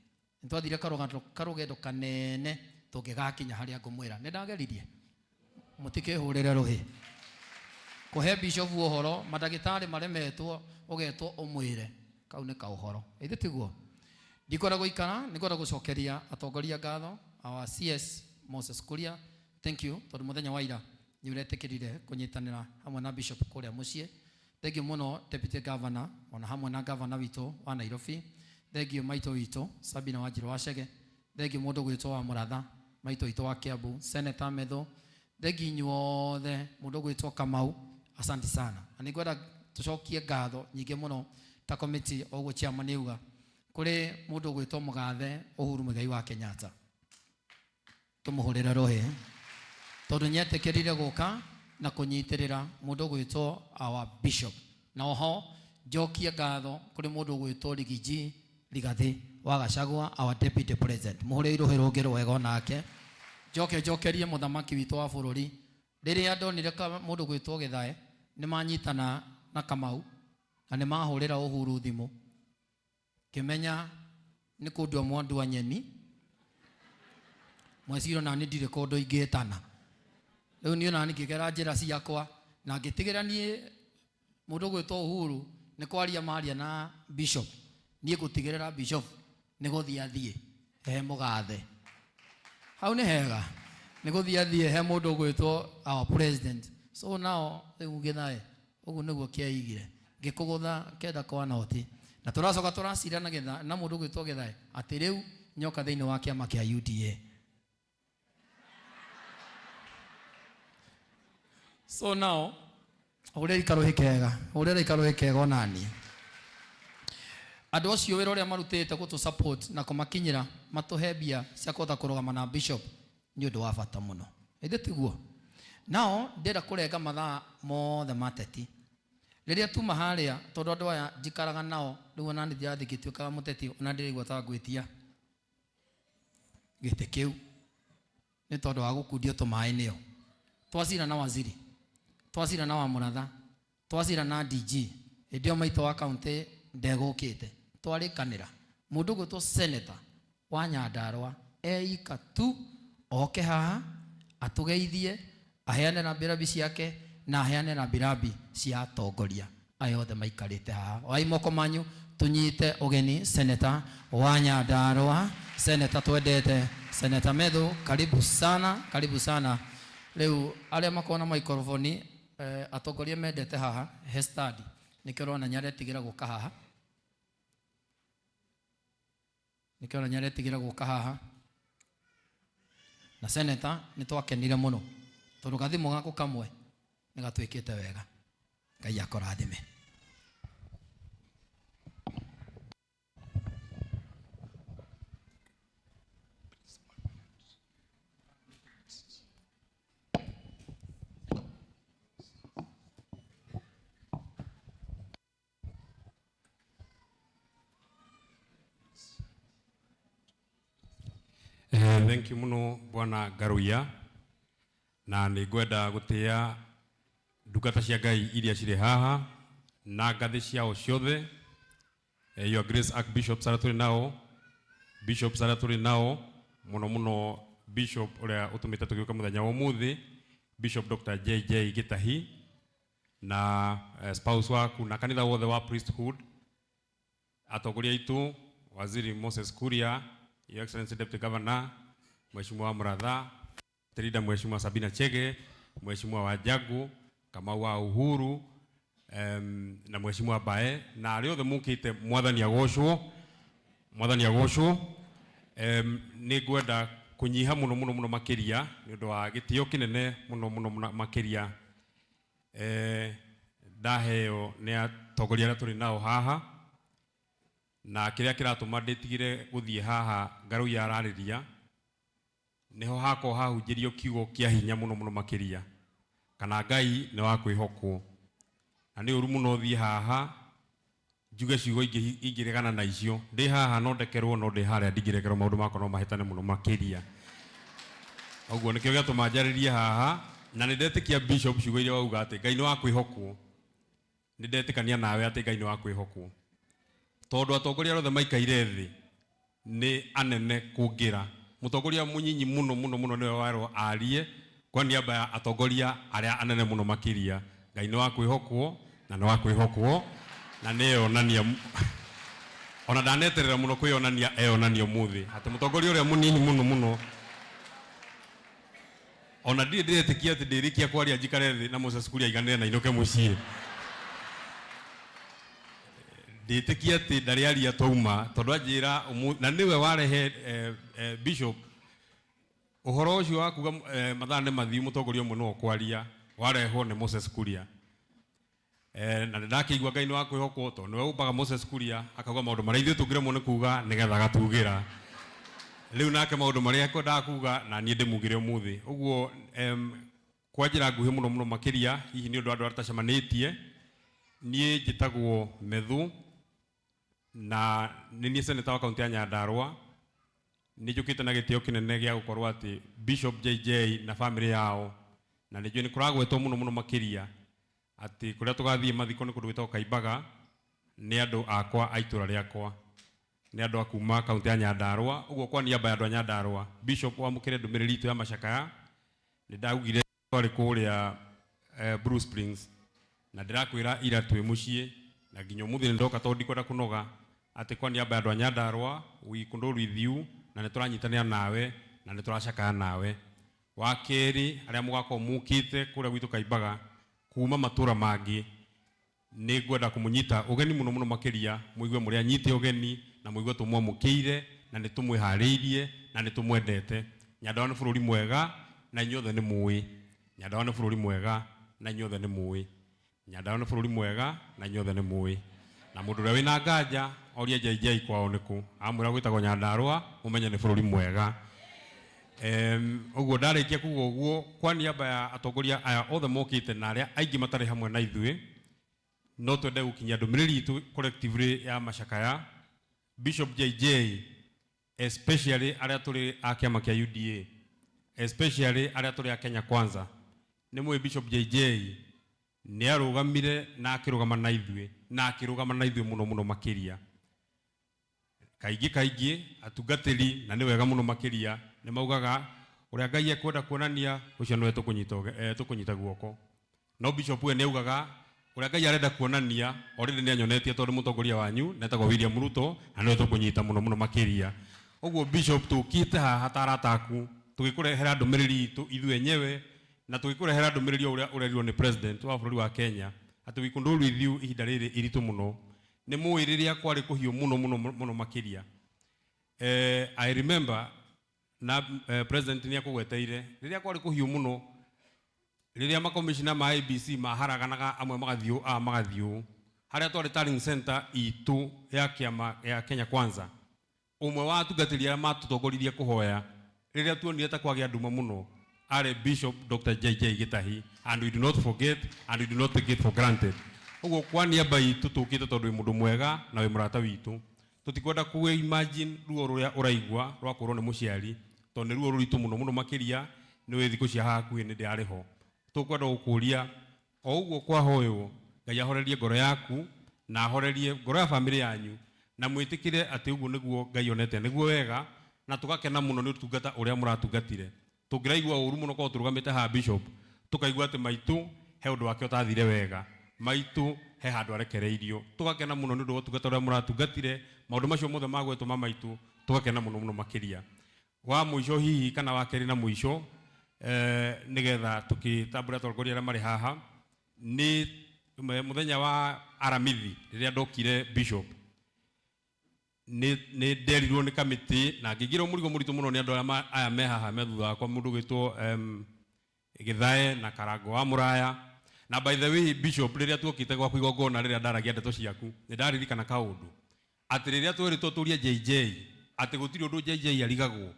Ntwathire karugendo kanene tukigakinya haria ngumwira ni ndageririe mutikihurire ruhi kuhe bishop uhoro madagitari maremetwo ugetwo umwire kau ni ka uhoro ithe tiguo ndikoragwo ikara nikoragwo gucokeria atongoria ngatho our CS Moses Kuria. Thank you tondu muthenya wa ira ni uretikirire kunyitanira hamwe na bishop kuria mucie. Thank you muno deputy governor ona hamwe na governor witu wa Nairobi. Thank you maito witu Sabina Wanjiru wa Chege. Thank you mundu gwitwo wa Muratha maito witu wa Kiambu Senator Medho. Thank you nyuothe mundu gwitwo Kamau. Asante sana. Anigwenda tucokie ngatho nyingi muno ta committee ogwo chairman yuga kuri mundu gwitwo Mugathe Uhuru Muigai wa Kenyatta. Tumuhurira rohe tondu nyetekirire guka na kunyitirira mundu gwitwo our bishop. Na oho njokie ngatho kuri mundu gwitwo Rigiji Rigathi wa Gachagua our deputy president. Muhurire rohe rungiro wega onake. Njokerie muthamaki witu wa bururi riria ndonire mundu gwitwo Githae ni manyitana na Kamau na ni mahurira Uhuru thimu kimenya ni kundu mwandu wa nyeni mweciro na ni ndire kundu ingitana riu ni ona nikigera njira ciakwa na ngitigira ni mundu gwitwo Uhuru ni kwaria maria na bishop ni gutigirira bishop ni guthia he Mugathe hau ni hega ni guthia he mundu gwitwo our president. So now riu Githae ugu niguo kiaigire ngikugutha kenda kwa noti na turacoka turacira na Githae na mundu gwitwo Githae ati riu nyoka thiini wa kiama kia UDA. So now ureri karuhi kega onani andu acio wira uria marutite gutu support na kumakinyira matuhe mbia cia kota kurugama na bishop ni undu wa bata muno ithe tiguo. Now ndira kurenga mathaa mothe mateti riria tuma haria tondu andu aya njikaraga nao riu ona ndithia thikituikaga muteti ona ndirigwa ta ngwitia gite kiu ni tondu wa gukundio tumai nio twacira na waziri twacira na wa Muratha twacira na DG indio maito wa county ndegukite twarikanira mundu gwitwo senator wa Nyandarua eika tu oke haha atugeithie aheane na birabi ciake na aheane na birabi cia atongoria aya othe maikarite haha. Wai moko manyu tunyite ugeni senator wa Nyandarua, senator twendete, Senator Medhu, karibu sana, karibu sana. Leo aria makona microphone atongoria mendete haha he study nikirona nyaretigira guka haha, nikirona nyaretigira guka haha na senator nitwakenire muno tondu gathimo gaku kamwe nigatwikite wega. Ngai akorathime. Thank you muno Bwana Garuya, na ningwenda gutia ndungata cia Ngai iria cire haha na ngathi ciao ciothe. Your Grace Archbishop Saraturi nao, Bishop Saraturi nao, muno Bishop uria utumite tugiuka muthenya wa umuthi, Bishop Dr. JJ Gitahi na spouse waku na kanitha wothe wa priesthood, atongoria itu Waziri Moses Kuria, Your Excellency Deputy Governor, Mheshimiwa Muratha, Trida Mheshimiwa Sabina Chege, Mheshimiwa Wajagu, Kamau wa Uhuru, na Mheshimiwa Bae, na aria othe mukite mwathani agocwo, ni gwenda kunyiha muno makiria ni undu wa gitio kinene muno makiria ndaheo ni atongoria aria turi nao haha, na kiria kiratuma nditigire guthie haha Garuya arariria niho hako hahunjirio kiugo kia hinya muno makiria kana Ngai ni wa kwihokwo, na ni uru muno thie haha njuge ciugo ingiregana na icio. Ndi haha no ndekerwo no ndi haria ndingirekerwo maundu makwa no mahitane muno makiria. Oguo nikio giatuma njaririe haha, na ni ndetikia Bishop ciugo iria wauga ati Ngai ni wa kwihokwo, ni ndetikania nawe ati Ngai ni wa kwihokwo, tondu atongoria othe maikaire thi ni anene kungira. Mutongoria munyinyi muno niwe waro arie kwa niaba ya atongoria aria anene muno makiria. Ngai ni wa kwihokwo na ni wa kwihokwo na nionania ona ndaneterera muno kwionania eonania muthi ati mutongoria uria munini muno ona nditikia ati ndirikia kwaria njikare thi na Moses Kuria iganire na inoke mucii. Nditikia ati ndariaria twauma tondu anjira na niwe warehe Bishop uhoro ucio wa kuga mathane mathiu mutongoria umwe no kwaria warehwo ni Moses Kuria. Na ndakigwa Ngai ni wa kwihokwo tondu niwe umbaga Moses Kuria akauga maundu maria ithuĩ tũngĩremwo nĩ kuga nĩgetha gatugĩra. Rĩu nake maundu maria ekwendaga kuga na niĩ ndĩmugĩre ũmũthĩ. Ũguo kwa njĩra nguhĩ mũno makĩria hihi nĩ ũndũ andũ atacemanĩtie, niĩ njĩtagwo Medhu na nĩ niĩ senator wa kaunti ya Nyandarua. Nĩ njũkĩte na gĩtĩo kĩnene gĩa gũkorwo atĩ Bishop JJ na family yao, na nĩ njũĩ nĩ kũragwetwo mũno makĩria ati kuria tugathie mathiko ni kundu gwitagwo Kaimbaga ni andu akwa a itura riakwa, ni andu akuma kaunti ya Nyandarua. Uguo kwa niaba ya andu a Nyandarua, Bishop wa mukire ndumiriri itu ya macakaya ni ndaugire twari kuria Bruce Springs, na ndirakwira ira twi mucie na nginya muthi ndoka tondu ndikwenda kunoga ati kwa niaba ya andu a Nyandarua we condole with you na ni turanyitanira nawe na ni turacakaya nawe. Wa keri aria mugako mukite kuria gwitu Kaimbaga kuma matura mangi ni ngwenda kumunyita ugeni muno makiria, muigue muri anyite ugeni na muigue tumwamukire na ni tumwihariirie na ni tumwendete. Nyandarua ni bururi mwega na inyuothe ni muwi. Nyandarua ni bururi mwega na inyuothe ni muwi. Nyandarua ni bururi mwega na inyuothe ni muwi. Na mundu uria wina nganja oria JJ kwao niku amwira gwitagwo Nyandarua umenye ni bururi mwega. Uguo ndarikia kuga uguo kwa niaba ya atongoria aya othe mokite na aria aingi matari hamwe na ithuĩ, no twende gukinyia ndumiriri itu collectively ya macakaya. Bishop JJ especially aria turi a kiama kia UDA, especially aria turi a Kenya Kwanza, ni mwe Bishop JJ ni arugamire na akirugama na ithuĩ muno makiria. kaingĩ atungatĩri na nĩ wega mũno makĩria nĩ maugaga ũrĩa Ngai ekwenda kuonania ũcio nĩwe tũkũnyita guoko. No bishop we nĩ augaga ũrĩa Ngai arenda kuonania already nĩ anyonetie tondũ mũtongoria wanyu netagwo William Ruto na nĩwe tũkũnyita mũno makĩria. Ũguo bishop tũkĩte haha tarataku tũgĩkũrehera ndũmĩrĩri itũ ithuĩ enyewe na tũgĩkũrehera ndũmĩrĩri ũrĩa ũrerirwo nĩ president wa bũrũri wa Kenya atĩ we condole with you ihinda rĩrĩ iritũ mũno. Nĩ mũĩ rĩrĩa kwarĩ kũhiũ mũno makĩria. I remember na president nĩ akũgweteire rĩrĩa kwarĩ kũhiũ mũno, rĩrĩa makomishina ma IBC maharaganaga amwe magathiũ harĩa twarĩ tallying center itũ ya kĩama ya Kenya Kwanza. Ũmwe wa atungatĩri arĩa matũtongoririe kũhoya rĩrĩa tuonire ta kwagĩa nduma mũno arĩ Bishop Dr. JJ Gitahi, and we do not forget and we do not take it for granted. Ũguo kwa niaba itũ tũkĩte tondũ wĩ mũndũ mwega na wĩ mũrata witũ, tũtikwenda kũwe imagine ruo rũrĩa ũraigua rwa kũrwo nĩ mũciari tondũ nĩ ruo rũritũ mũno makĩria, nĩ wĩ thikũ cia hakuhĩ nĩ ndĩarĩ ho. Tũkwenda gũkũria o ũguo kwahoywo Ngai ahorerie ngoro yaku na ahorerie ngoro ya famĩlĩ yanyu na mwĩtĩkire atĩ ũguo nĩguo Ngai onete nĩguo wega, na tũgakena mũno nĩ ũtungata ũrĩa mũratungatire. Tũngĩraigua ũru mũno korwo tũrũgamĩte haha bishop tũkaigua atĩ maitũ he ũndũ wake ũtathire wega, maitũ he handũ arekereirio, tũgakena mũno nĩ ũndũ wa ũtungata ũrĩa mũratungatire. Maũndũ macio mothe magwetwo maitũ tũgakena mũno makĩria. Wa mũico hihi kana wa kerĩ na mũico nĩgetha tũkĩtambũra atongoria arĩa marĩ haha, nĩ mũthenya wa aramithi rĩrĩa ndokire bishop nĩ nderirwo nĩ kamĩtĩ na ngĩigĩrwo mũrigo mũritũ mũno nĩ andũ aya me haha me thutha wakwa, mũndũ gwĩtwo Githae na Karango wa Mũraya. Na by the way bishop, rĩrĩa tuokĩte gwaku igongona rĩrĩa ndaragia ndeto ciaku nĩ ndaririkana kaũndũ atĩ rĩrĩa twĩrĩtwo tũrie JJ atĩ gũtirĩ ũndũ JJ arigagwo,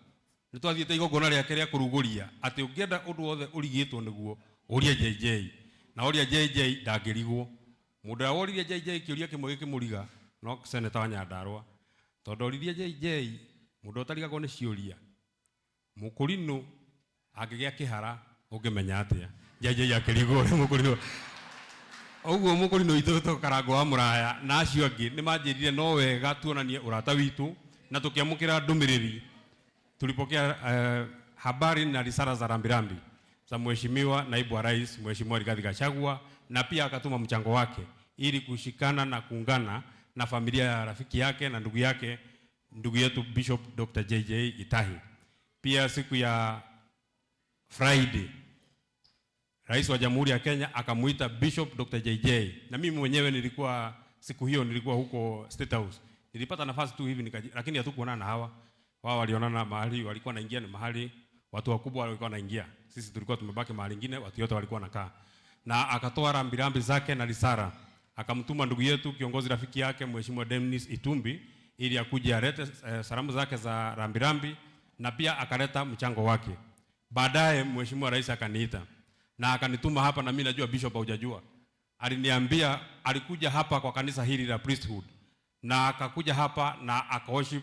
nĩ twathiĩte igongona rĩake rĩa kũrugũria atĩ ũngĩenda ũndũ wothe ũrigĩtwo nĩguo ũrie JJ, na ũria JJ ndangĩrigwo. Mũndũ ũrĩa woririe JJ kĩũria kĩmwe gĩkĩmũriga no Senator wa Nyandarua, tondũ oririe JJ mũndũ ũtarigagwo nĩ ciũria. Mũkũrinũ angĩgĩa kĩhara ũngĩmenya atĩa JJ akĩrigwo nĩ mũkũrinũ. Ũguo mũkũrinũ itũ Karango wa Mũraya na acio angĩ nĩ manjĩrire no wega tuonanie ũrata witũ na tũkĩamũkĩra ndũmĩrĩri. Tulipokea habari na risala za rambirambi za Mheshimiwa Naibu wa Rais Mheshimiwa Rigathi Gachagua, na pia akatuma mchango wake ili kushikana na kuungana na familia ya rafiki yake na ndugu yetu Bishop Dr. JJ Gitahi. Pia siku ya Friday Rais wa Jamhuri ya Kenya akamuita Bishop Dr. JJ, na mimi mwenyewe nilikuwa siku hiyo nilikuwa huko State House. Nilipata nafasi tu hivi lakini hatukuonana na hawa. Wao walionana mahali walikuwa naingia, ni mahali watu wakubwa walikuwa naingia. Sisi tulikuwa tumebaki mahali ingine, watu wote walikuwa nakaa. Na akatoa rambirambi zake na risara. Akamtuma ndugu yetu kiongozi rafiki yake Mheshimiwa Dennis Itumbi ili akuje alete salamu zake za rambirambi na pia akaleta mchango wake. Baadaye Mheshimiwa Rais akaniita na akanituma hapa, na mimi najua bishop hujajua. Aliniambia alikuja hapa kwa kanisa hili la priesthood na akakuja hapa na akaworship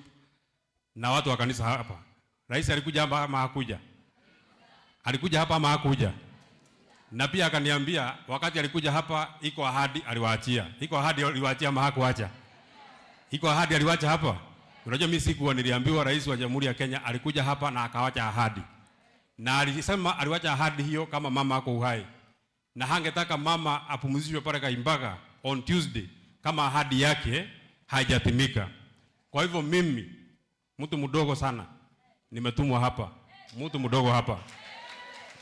na watu wa kanisa hapa. Rais alikuja hapa ama hakuja? Alikuja hapa ama hakuja? Na pia akaniambia wakati alikuja hapa iko ahadi aliwaachia. Iko ahadi aliwaachia ama hakuacha? Iko ahadi aliwacha hapa. Unajua mimi sikuwa, niliambiwa Rais wa Jamhuri ya Kenya alikuja hapa na akawacha ahadi. Na alisema aliwacha ahadi hiyo kama mama ako uhai. Na hangetaka mama apumzishwe pale Kaimbaga on Tuesday kama ahadi yake haijatimika. Kwa hivyo mimi mtu mdogo sana nimetumwa hapa. Mtu mdogo hapa.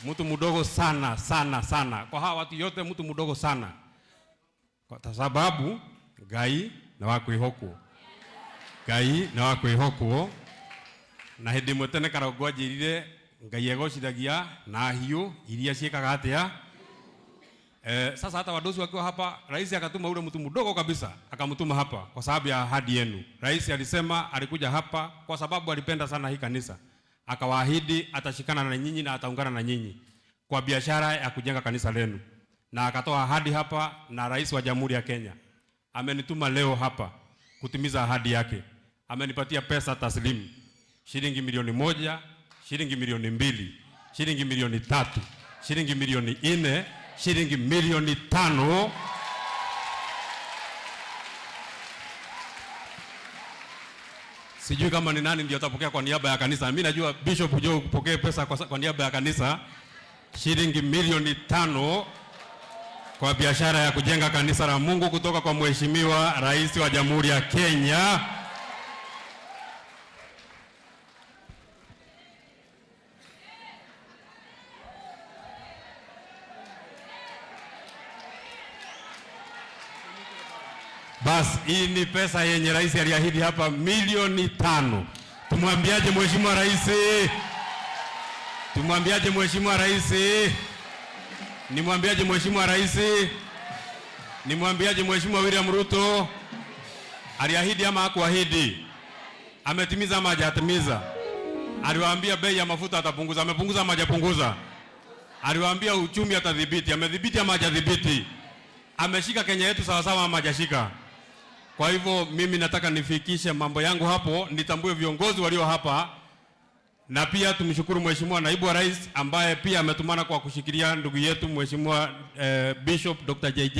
Mtu mdogo sana sana sana. Kwa hawa watu yote mtu mdogo sana. Kwa sababu Ngai na wakwĩhokwo. Ngai na wakwĩhokwo. Na hĩndĩ ĩmwe tene Karango anjĩrire Ngai egocithagia na hiũ iria ciĩkaga atĩa. Sasa hata wadosi wakiwa hapa, Rais akatuma ule mtu mdogo kabisa, akamtuma hapa kwa sababu ya ahadi yenu. Rais alisema alikuja hapa kwa sababu alipenda sana hii kanisa. Akawaahidi atashikana na nyinyi na ataungana na nyinyi kwa biashara ya kujenga kanisa lenu. Na akatoa ahadi hapa, na Rais wa Jamhuri ya Kenya amenituma leo hapa kutimiza ahadi yake. Amenipatia pesa taslimu shilingi milioni 1, shilingi milioni 2, shilingi milioni 3, shilingi milioni 4, shilingi milioni 5. Sijui kama ni nani ndio atapokea kwa niaba ya kanisa. Mimi najua Bishop ujue kupokea pesa kwa niaba ya kanisa shilingi milioni 5 kwa biashara ya kujenga kanisa la Mungu kutoka kwa Mheshimiwa Rais wa Jamhuri ya Kenya. Bas, hii ni pesa yenye rais aliahidi hapa, milioni 5. Tumwambiaje Mheshimiwa Rais? Tumwambiaje Mheshimiwa Rais? Nimwambiaje Mheshimiwa Rais? Nimwambiaje Mheshimiwa William Ruto? Aliahidi ama hakuahidi? Ametimiza ama hajatimiza? Aliwaambia bei ya mafuta atapunguza, amepunguza ama hajapunguza? Aliwaambia uchumi atadhibiti, amedhibiti ama hajadhibiti? Ameshika Kenya yetu sawa sawa ama hajashika? Kwa hivyo mimi nataka nifikishe mambo yangu hapo, nitambue viongozi walio hapa, na pia tumshukuru Mheshimiwa Naibu wa Rais ambaye pia ametumana kwa kushikilia ndugu yetu Mheshimiwa Bishop Dr. JJ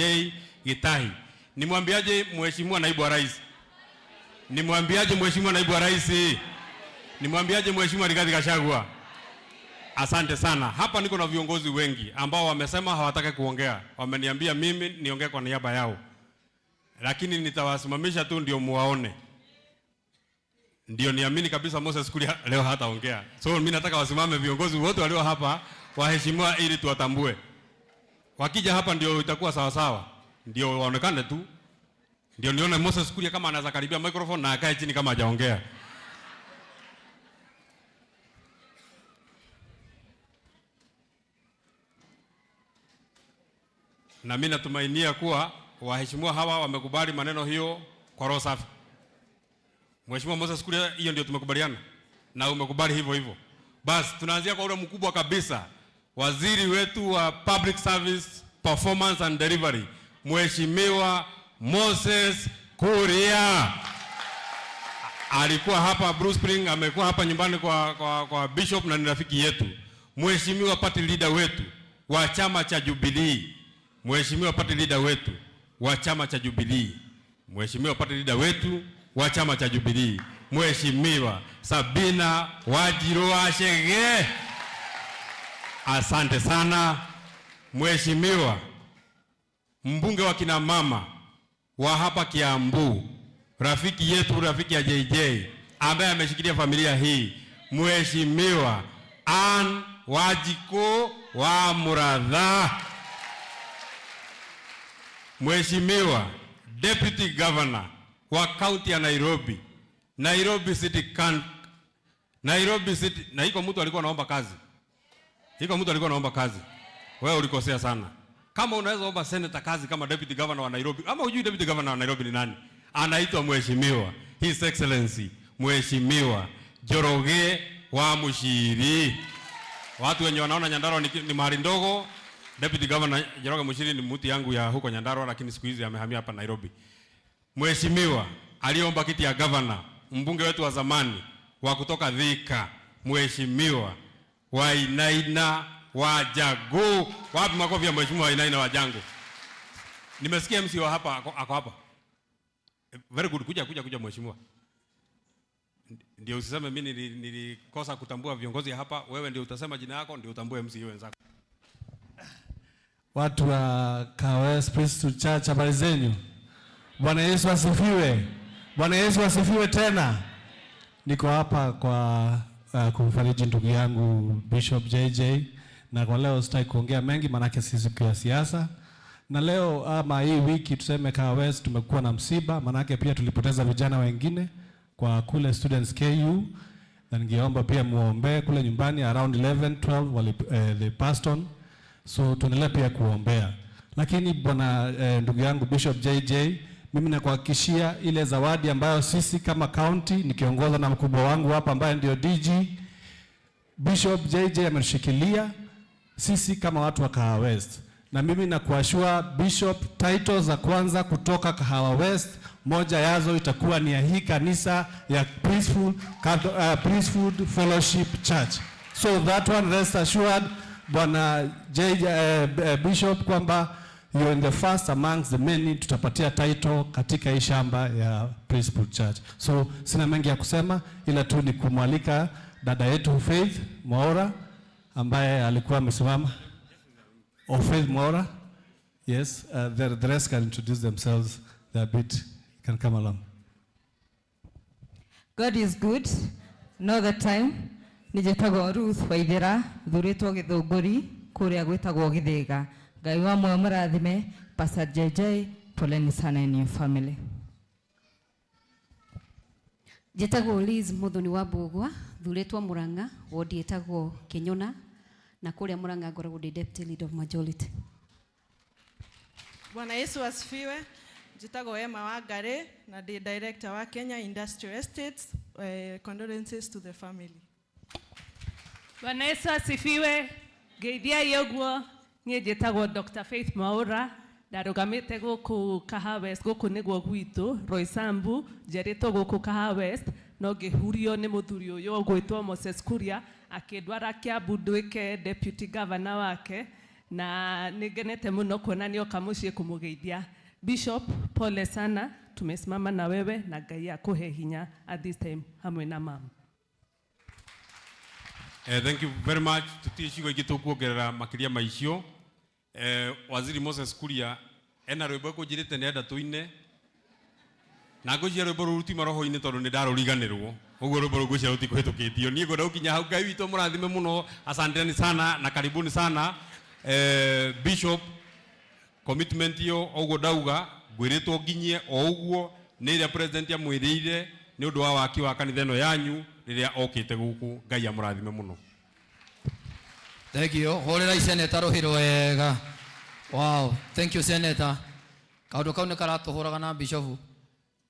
Gitahi. Nimwambiaje Mheshimiwa Naibu wa Rais? Nimwambiaje Mheshimiwa Naibu wa Rais? Nimwambiaje Mheshimiwa Rigathi Gachagua? Asante sana. Hapa niko na viongozi wengi ambao wamesema hawataka kuongea. Wameniambia mimi niongee kwa niaba yao. Lakini nitawasimamisha tu ndio muwaone. Ndio niamini kabisa Moses Kuria leo hataongea. So mimi nataka wasimame viongozi wote walio hapa waheshimiwa ili tuwatambue. Wakija hapa ndio itakuwa sawa sawa. Ndio waonekane tu. Ndio nione Moses Kuria kama anaweza karibia microphone na akae chini kama hajaongea. Na mimi natumainia kuwa waheshimiwa hawa wamekubali maneno hiyo kwa roho safi. Mheshimiwa Moses Kuria, hiyo ndio tumekubaliana na umekubali hivyo hivyo. Basi tunaanzia kwa ule mkubwa kabisa, waziri wetu wa Public Service Performance and Delivery, Mheshimiwa Moses Kuria. Alikuwa hapa Bruce Spring, amekuwa hapa nyumbani kwa Bishop na ni rafiki yetu. Mheshimiwa party leader wetu wa chama cha Jubilee. Mheshimiwa party leader wetu wa chama cha Jubilee. Mheshimiwa party leader wetu wa chama cha Jubilee. Mheshimiwa Sabina Wajiro Ashege. Asante sana. Mheshimiwa mbunge wa kina mama wa hapa Kiambu, rafiki yetu, rafiki ya JJ ambaye ameshikilia familia hii, Mheshimiwa Ann Wajiko wa Muradha. Mheshimiwa Deputy Governor wa County ya Nairobi, Nairobi City, na iko mtu alikuwa anaomba kazi. Iko mtu alikuwa anaomba kazi. Wewe ulikosea sana. Kama unaweza omba senator kazi kama Deputy Governor wa Nairobi, ama hujui Deputy Governor wa Nairobi ni nani? Anaitwa Mheshimiwa His Excellency Mheshimiwa Joroge wa Mushiri. Watu wenye wanaona Nyandarua ni mahali ndogo. Deputy Governor Joroge Mushiri ni mtu yangu ya huko Nyandarua, lakini siku hizi amehamia hapa Nairobi. Mheshimiwa aliomba kiti ya governor, mbunge wetu wa zamani wa kutoka Thika, Mheshimiwa Wainaina Wajangu. Wapi makofi ya Mheshimiwa Wainaina Wajangu? Nimesikia MC wa hapa ako hapa. Very good, kuja Mheshimiwa. Ndio usiseme mimi nilikosa kutambua viongozi hapa, wewe ndio utasema jina yako, ndio utambue MC wenzako. Watu wa KWS Priesthood Church, habari zenyu? Bwana Yesu asifiwe. Bwana Yesu asifiwe tena. Niko hapa kwa kumfariji ndugu yangu Bishop JJ, na kwa leo sitaki kuongea mengi maana si siku ya siasa. Na leo ama hii wiki tuseme KWS tumekuwa na msiba, maana pia tulipoteza vijana wengine kwa kule Students KU, na ningeomba pia muombe kule nyumbani around 11-12 they passed on. So tuendelee pia kuombea. Lakini bwana ndugu yangu Bishop JJ, mimi nakuhakikishia ile zawadi ambayo sisi kama county nikiongozwa na mkubwa wangu hapa ambaye ndio DG Bishop JJ ameshikilia sisi kama watu wa Kahawa West. Na mimi nakuashua Bishop, title za kwanza kutoka Kahawa West, moja yazo itakuwa ni ya hii kanisa ya Priesthood Fellowship Church. So that one rest assured bwana Bishop kwamba you're in the first amongst the many tutapatia title katika hii shamba ya Principal Church. So sina mengi ya kusema, ila tu ni kumwalika dada yetu Faith Mwaura ambaye alikuwa amesimama. Faith Mwaura. Yes, the rest can introduce themselves. They're a bit, can come along. God is good. Know the time. Nijetagwo Ruth Waithera, thuritwo Githunguri, kuria gwitagwo Githiga. Ngai wa moyo murathime, Pastor JJ, poleni sana in your family. Jetagwo Liz Muthoni wa Bugwa, thuritwo Muranga, wodi etagwo Kinyona, na kuria Muranga ngoragwo ndi deputy leader of majority. Bwana Yesu asifiwe. Jitagwo Emma Wangari na the director wa Kenya Industrial Estates. Condolences to the family. Bwana Yesu asifiwe. Geithia yoguo nie jitagwo Dr. Faith Mwaura ndarugamite guku Kaha West guku niguo gwitu Roysambu njeritwo guku Kaha West no ngihurio ni muthuri uyu gwitwo Moses Kuria akindwara Kiambu nduike deputy governor wake na nigenete muno kuona nioka mucii kumugeithia. Bishop, pole sana, tumesimama na wewe na Ngai akuhe hinya at this time hamwe na mama. Thank you very much. Tutie cigo ingĩ tũkuongerera makĩria maicio. Waziri Moses Kuria ena rwĩmbo kũnjĩrĩte nĩ enda tũine na ngũcia rwĩmbo rũu rutima roho-inĩ tondũ nĩ ndarũriganĩrwo. Ũguo rwĩmbo rũu ngũcia rũtikũhĩtũkĩtio. Niĩ ngwenda gũkinya hau. Ngai witũ mũrathime mũno. Asanteni sana na karibuni sana. Bishop, commitment yo ũguo ndauga ngwĩrĩtwo nginyie o ũguo nĩ ĩrĩa president amwĩrĩire nĩ ũndũ wa waki wa kanitha ĩno yanyu rĩrĩa okĩte gũkũ. Ngai amũrathime mũno. Thank you. Horera Senator Rohiro wega. Wow, thank you Senator. Kaundu kau nĩ karatũhũraga na Bishop.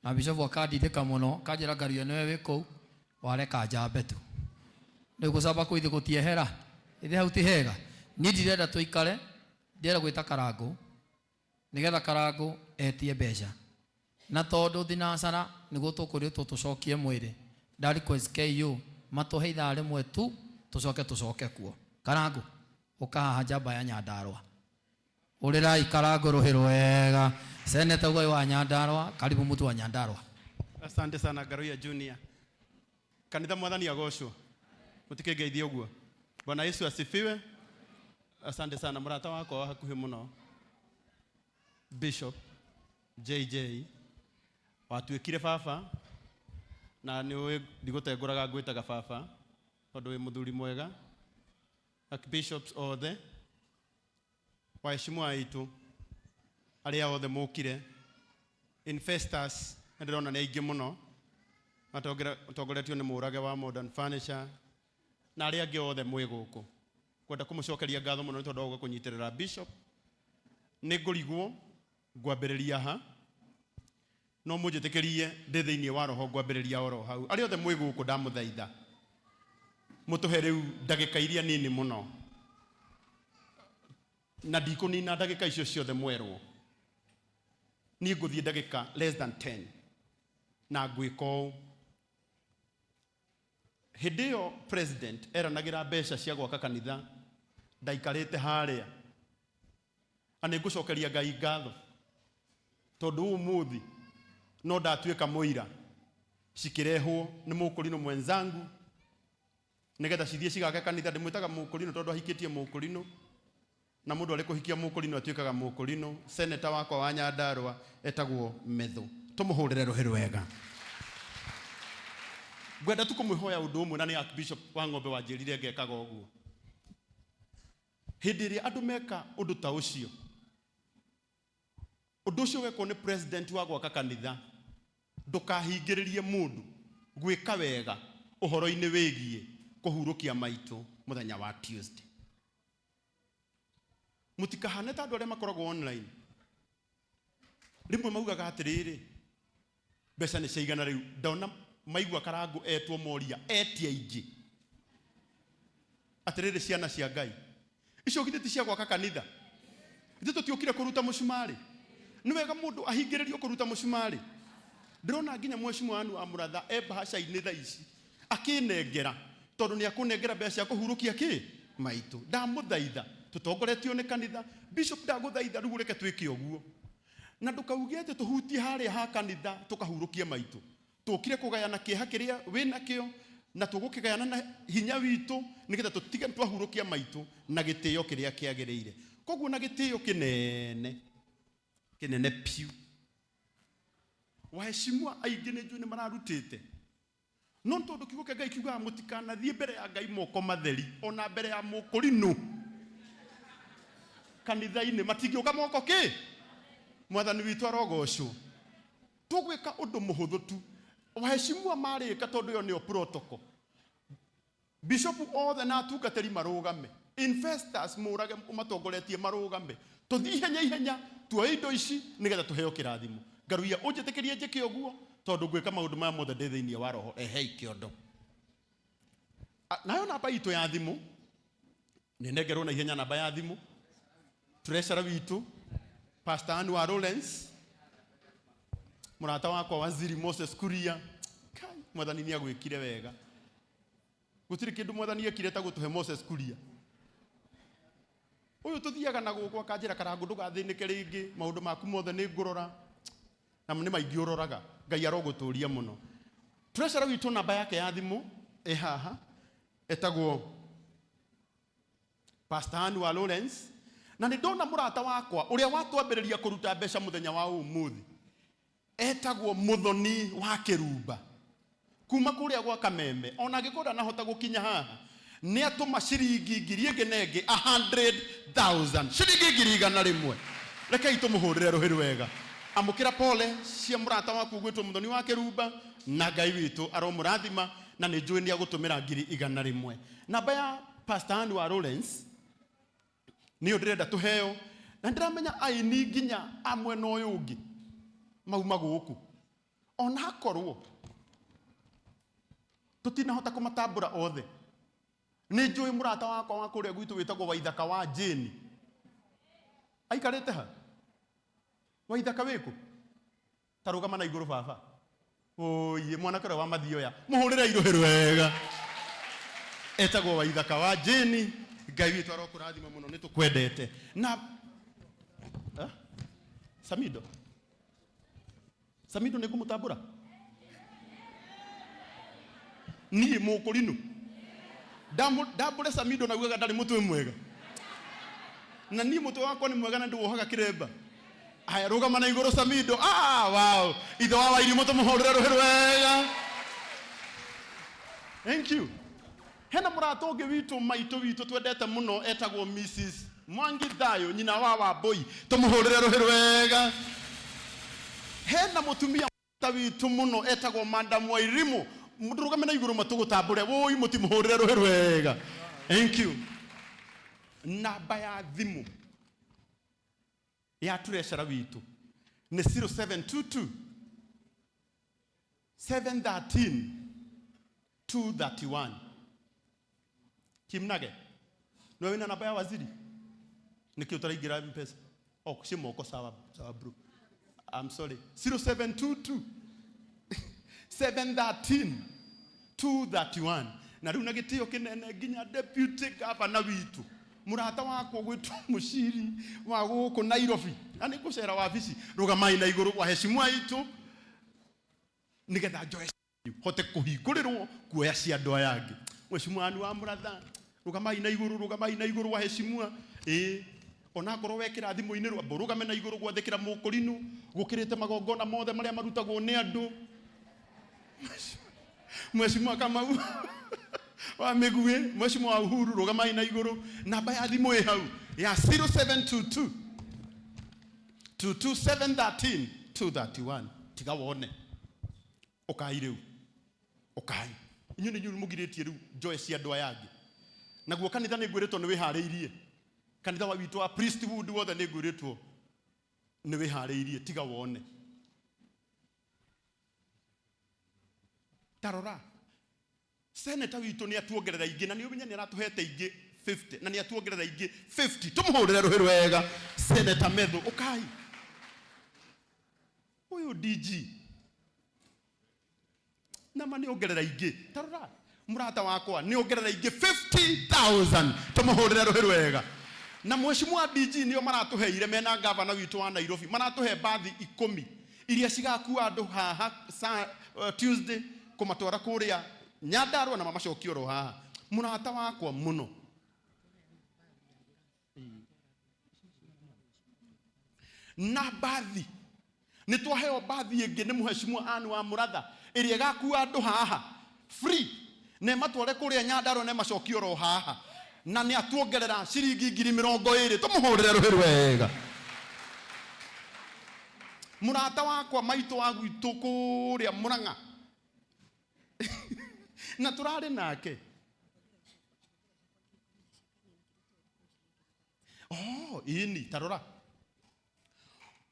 Na Bishop akandithĩka mũno, kanjĩra ngario nĩwe wĩ kũu, wareka njambe tu. Nĩ gũcamba kũithĩ gũtiehera. Ithĩ hau ti hega. Niĩ ndirenda tũikare, ndirenda gwĩta Karangũ. Nigetha Karangũ etie mbeca. Na tondũ thinacara nĩguo tũkũrĩtwo tũcokie mwĩrĩ. Nda request KU matũhe ithaa rĩmwe tu tũcoke kuo. Karangũ ũkahaha njamba ya Nyandarua. Ũrĩrai Karangũ Rohiro wega. Senator ũgoi wa Nyandarua, karibu mtu wa Nyandarua. Asante sana Garuya Junior. Kanitha mwathani agocwo. Mũtikengeithie ũguo. Bwana Yesu asifiwe. Asante sana murata wako wa hakuhi muno. Bishop JJ watuĩkire baba na nĩ ndigũtengũraga ngwĩtaga baba tondũ wĩ mũthuri mwega. Archbishops othe waheshimiwa aitũ arĩa othe mũkire investors ndĩrona nĩ aingĩ mũno matongoretio nĩ mũrage wa Modern Furniture na arĩa angĩ othe mwĩ gũkũ. Kwenda kũmũcokeria ngatho mũno nĩ tondũ wa kũnyitĩrĩra Bishop. Nĩ ngũrigwo ngwambĩrĩria ha no mũnjĩtĩkĩrie ndĩ thĩinĩ wa roho ngwambĩrĩria oro hau. Arĩa othe mwĩ gũkũ ndamũthaitha mũtũhe rĩu ndagĩka iria nini mũno na ndikũnina ndagĩka icio ciothe mwerwo. Niĩ ngũthiĩ ndagĩka less than 10 na ngwĩka ũũ. Hĩndĩ ĩyo president eranagĩra mbeca cia gwaka kanitha ndaikarĩte harĩa. Nĩ ngũcokeria Ngai ngatho tondũ ũmũthĩ no ndatuĩka mũira cikĩrehwo nĩ mũkũrinũ mwenzangu nĩgetha cithiĩ cigake kanitha. Ndĩmwĩtaga mũkũrinũ tondũ ahikĩtie mũkũrinũ na mũndũ arĩ kũhikia mũkũrinũ atuĩkaga mũkũrinũ. Senator wakwa wa Nyandarua etagwo Methu. Tũmũhũrĩre rũhĩ rwega. Ngwenda tu kũmwĩhoya ũndũ ũmwe na nĩ Archbishop wa Ng'ombe wanjĩrire ngekaga ũguo. Hĩndĩ ĩrĩa andũ meka ũndũ ta ũcio, ũndũ ũcio wekwo nĩ president wa gwaka kanitha, ndũkahingĩrĩrie mũndũ gwĩka wega ũhoro-inĩ wĩgiĩ kũhurũkia maitũ mũthenya wa Tuesday. Mũtikahane ta andũ arĩa makoragwo online. Rĩmwe maugaga atĩrĩrĩ mbeca nĩ ciaigana rĩu. Ndona maigua Karangũ etwo moria etia aingĩ atĩrĩrĩ ciana cia Ngai icio githĩ ti cia gwaka kanitha. Ithuĩ tũtiũkire kũruta mũcumarĩ. Nĩ wega mũndũ ahingĩrĩrio kũruta mũcumarĩ. Ndĩrona nginya mheshimiwa wanu wa Mũratha bahasha-inĩ thaa ici akĩnengera tondũ nĩ akũnengera mbeca cia kũhurũkia kĩ maitũ. Ndamũthaitha tutongoretio ni kanitha. Bishop ndaguthaitha riu reke twike uguo na ndukauge ati tuhutie haria ha kanitha tukahurukia maitu. Tukire kugayana kieha kiria wina kio na tugukigayana na hinya witu nigetha tutiga twahurukia maitu na gitio kiria kiagiriire. Koguo na gitio kinene piu. Waheshimiwa aingi ni njui ni mararutite no tondu kiugo kia Ngai kiuga mutikana thie mbere ya Ngai moko matheri ona mbere ya mukurinu kanitha-ini matingiuka moko ki mwathani witu arogocwo. Tugwika undu muhuthu tu. Waheshimiwa marika tondu yo nio protocol. Bishop othe na atungatiri marugame, investors murage umatongoretie marugame, tuthii ihenya tuoe indo ici nigetha tuheo kirathimo. Ngaruia unjitikirie njike uguo tondu gwika maundu maya mothe ndi thiini wa roho ehei kiondo. Nayo namba itu ya thimu ni nengerwo na ihenya namba ya thimu. Treasurer witu Pastor Anwar Lawrence, murata wakwa Waziri Moses Kuria, mwathani ni agwikire wega. Gutiri kindu mwathani ekire ta gutuhe Moses Kuria. Uyu tuthiaga na gukwa kanjira karangu ndugathinike ringi maundu maku mothe ni ngurora na ni maingi uroraga Ngai aroguturia muno. Treasurer witu namba yake ya thimu haha etagwo Pastor Anwar Lawrence na ni ndona murata wakwa uria watwambiriria kuruta mbeca muthenya wa umuthi etagwo Muthoni wa Kirumba kuma kuria gwa Kameme. Ona ngikora nahota gukinya haha ni atuma ciringi ngiri ingi nengi 100,000 ciringi ngiri igana rimwe. Reke itumuhurire ruhiri wega. Amukira pole cia murata waku gwitwo Muthoni wa Kirumba na Ngai witu aromurathima na ni njui ni agutumira ngiri igana rimwe. Namba ya Pastor Anwar Lawrence niyo ndirenda tuheo na ndiramenya aini nginya amwe no yungi mauma guku ona akorwo tutinahota kumatambura othe. Ni njui murata wakwa wa kuria gwitu witagwo Waithaka wa Jane aikarite ha. Waithaka wiku tarugama na iguru baba oye mwana kore wa mathio ya muhurire iruhiru wega etagwo Waithaka wa Jane. Ngai witu arokurathima muno ni tukwendete na Samido ni kumutambura ni mukurinu ndambure Samido na guga ndari mutwe mwega na ni mutwe wakwa ni mwega na nduohaga kiremba. Aya rugama na iguru Samido. Wow ithe wa wairi mutu muhurire ruhiru wega. Thank you. Hena murata ungi witu maitu witu twendete muno etagwo Mrs. Mwangi Thayo nyina wa Wambui tumuhurire ruhiru wega. Hena mutumia ta witu muno etagwo Madam Wairimu mudurugame na iguru matugutambure woi mutimuhurire ruhiru wega. Thank you. Namba ya thimu ya treasurer witu ni 0722 713 231. Kimnage no wina namba ya waziri nikio taraingira mpesa kushimo ko sawa bro. I'm sorry 0722 713 231. Na riu na gitio kinene nginya deputy governor witu murata wako gwitwo mushiri wa guku Nairobi ani gucera wabici rugamai na iguru waheshimiwa itu nigetha njoe hote kuhingurirwo kuoya cia andu aya angi. Mheshimiwa ni wa muratha rugamai na iguru waheshimiwa ona ngoro wekira thimu-ini rwambo rugame na iguru gwathikira mukurinu gukirite magongona mothe maria marutagwo ni andu. Mheshimiwa Kamau wa Miguwe, Mheshimiwa Uhuru rugamai na iguru. Namba ya thimu hau ya 0722 22713 231. Tiga wone ukai riu ukai inyu ni mugiritie riu joy cia andu aya angi naguo kanitha ni ngwiritwo ni wihariirie. Kanitha wa witu wa priesthood wothe ni ngwiritwo ni wihariirie. Tiga wone tarora senator witu ni atuongerera ingi na ni umenya ni aratuhete ingi 50 na ni atuongerera ingi 50. Tumuhurire ruhiru wega Senator Medho ukai. Uyu DG na mani ongerera ingi tarora murata wakwa ni ongerera ingi 50,000. Tumuhurire ruhiru wega na mheshimiwa DG nio maratuheire mena gavana witu wa Nairobi maratuhe bathi 10 iria cigakua andu haha Tuesday kumatwara kuria Nyandarua na mamacokio ro haha murata wakwa muno na bathi ni twaheo bathi ingi ni mheshimiwa Anne wa Muratha iria gakua andu haha free ne matware kuria Nyandarua ne macokio ro haha na ni atuongerera ciringi 20,000 tumuhurire ruhiru wega murata wakwa maitu wa gwitu kuria Murang'a na turari nake ini tarora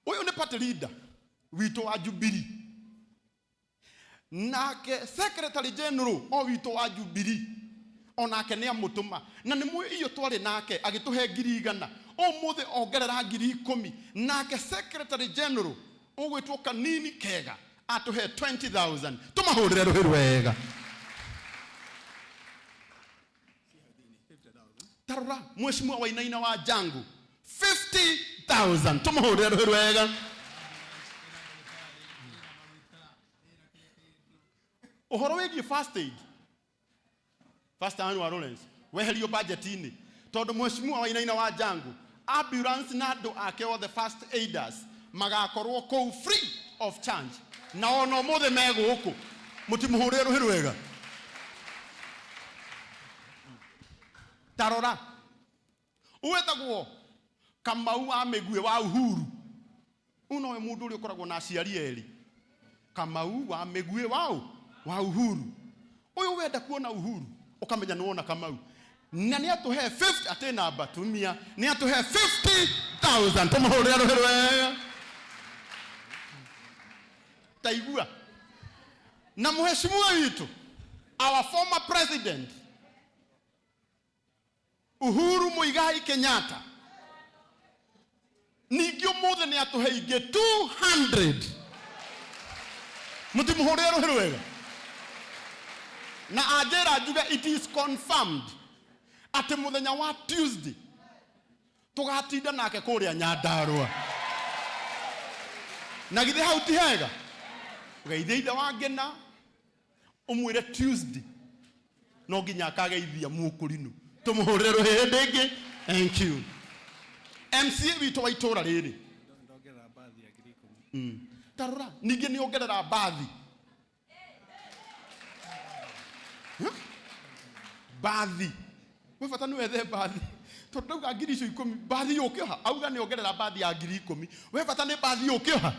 uyu ni party leader witu wa Jubilee nake secretary general o witu wa Jubilee onake ni amutuma na ni mu iyo twari nake agituhe 100,000 o muthe ongerera 10,000 nake secretary general ugwitwo kanini kega atuhe 20,000 tumahurire ruhiru wega tarora mheshimiwa Wainaina wa Jangu 50,000 tumahurire ruhiru wega uhoro wegi first aid annual Lawrence weherio budget ini tondu mheshimiwa Wainaina wa Jangu ambulance na andu ake all the first aiders magakorwo ko free of charge na ono mothe meguku mutimuhurire ruhiru wega tarora uwetagwo Kamau wa Megue wa Uhuru uno we mundu uri ukoragwo na aciari eri Kamau wa Megue wa Uhuru uyu wenda kuona Uhuru ukamenya nuona Kamau na ni atuhe 50 atena batumia ni atuhe 50,000 tumuhurire ruhiru wega taigua na mheshimiwa witu our former president Uhuru Muigai Kenyatta ningio mothe ni atuheige 200 mutimuhurire ruhiru wega na ajera juga it is confirmed ati muthenya wa Tuesday tugatinda nake kuria Nyandarua na githe hau ti hega geithia ithe wangena umwire Tuesday no nginya akageithia mukurinu tumuhurire ruhiru ndingi thank you MCA witu wa itura riri ndongerera bathi ya 10,000 tarora ningi ni ongerera bathi bathi we fata ni wethe bathi tondu ga 10,000 bathi yukioha auga ni ongerera bathi ya 10,000 we fata ni bathi yukioha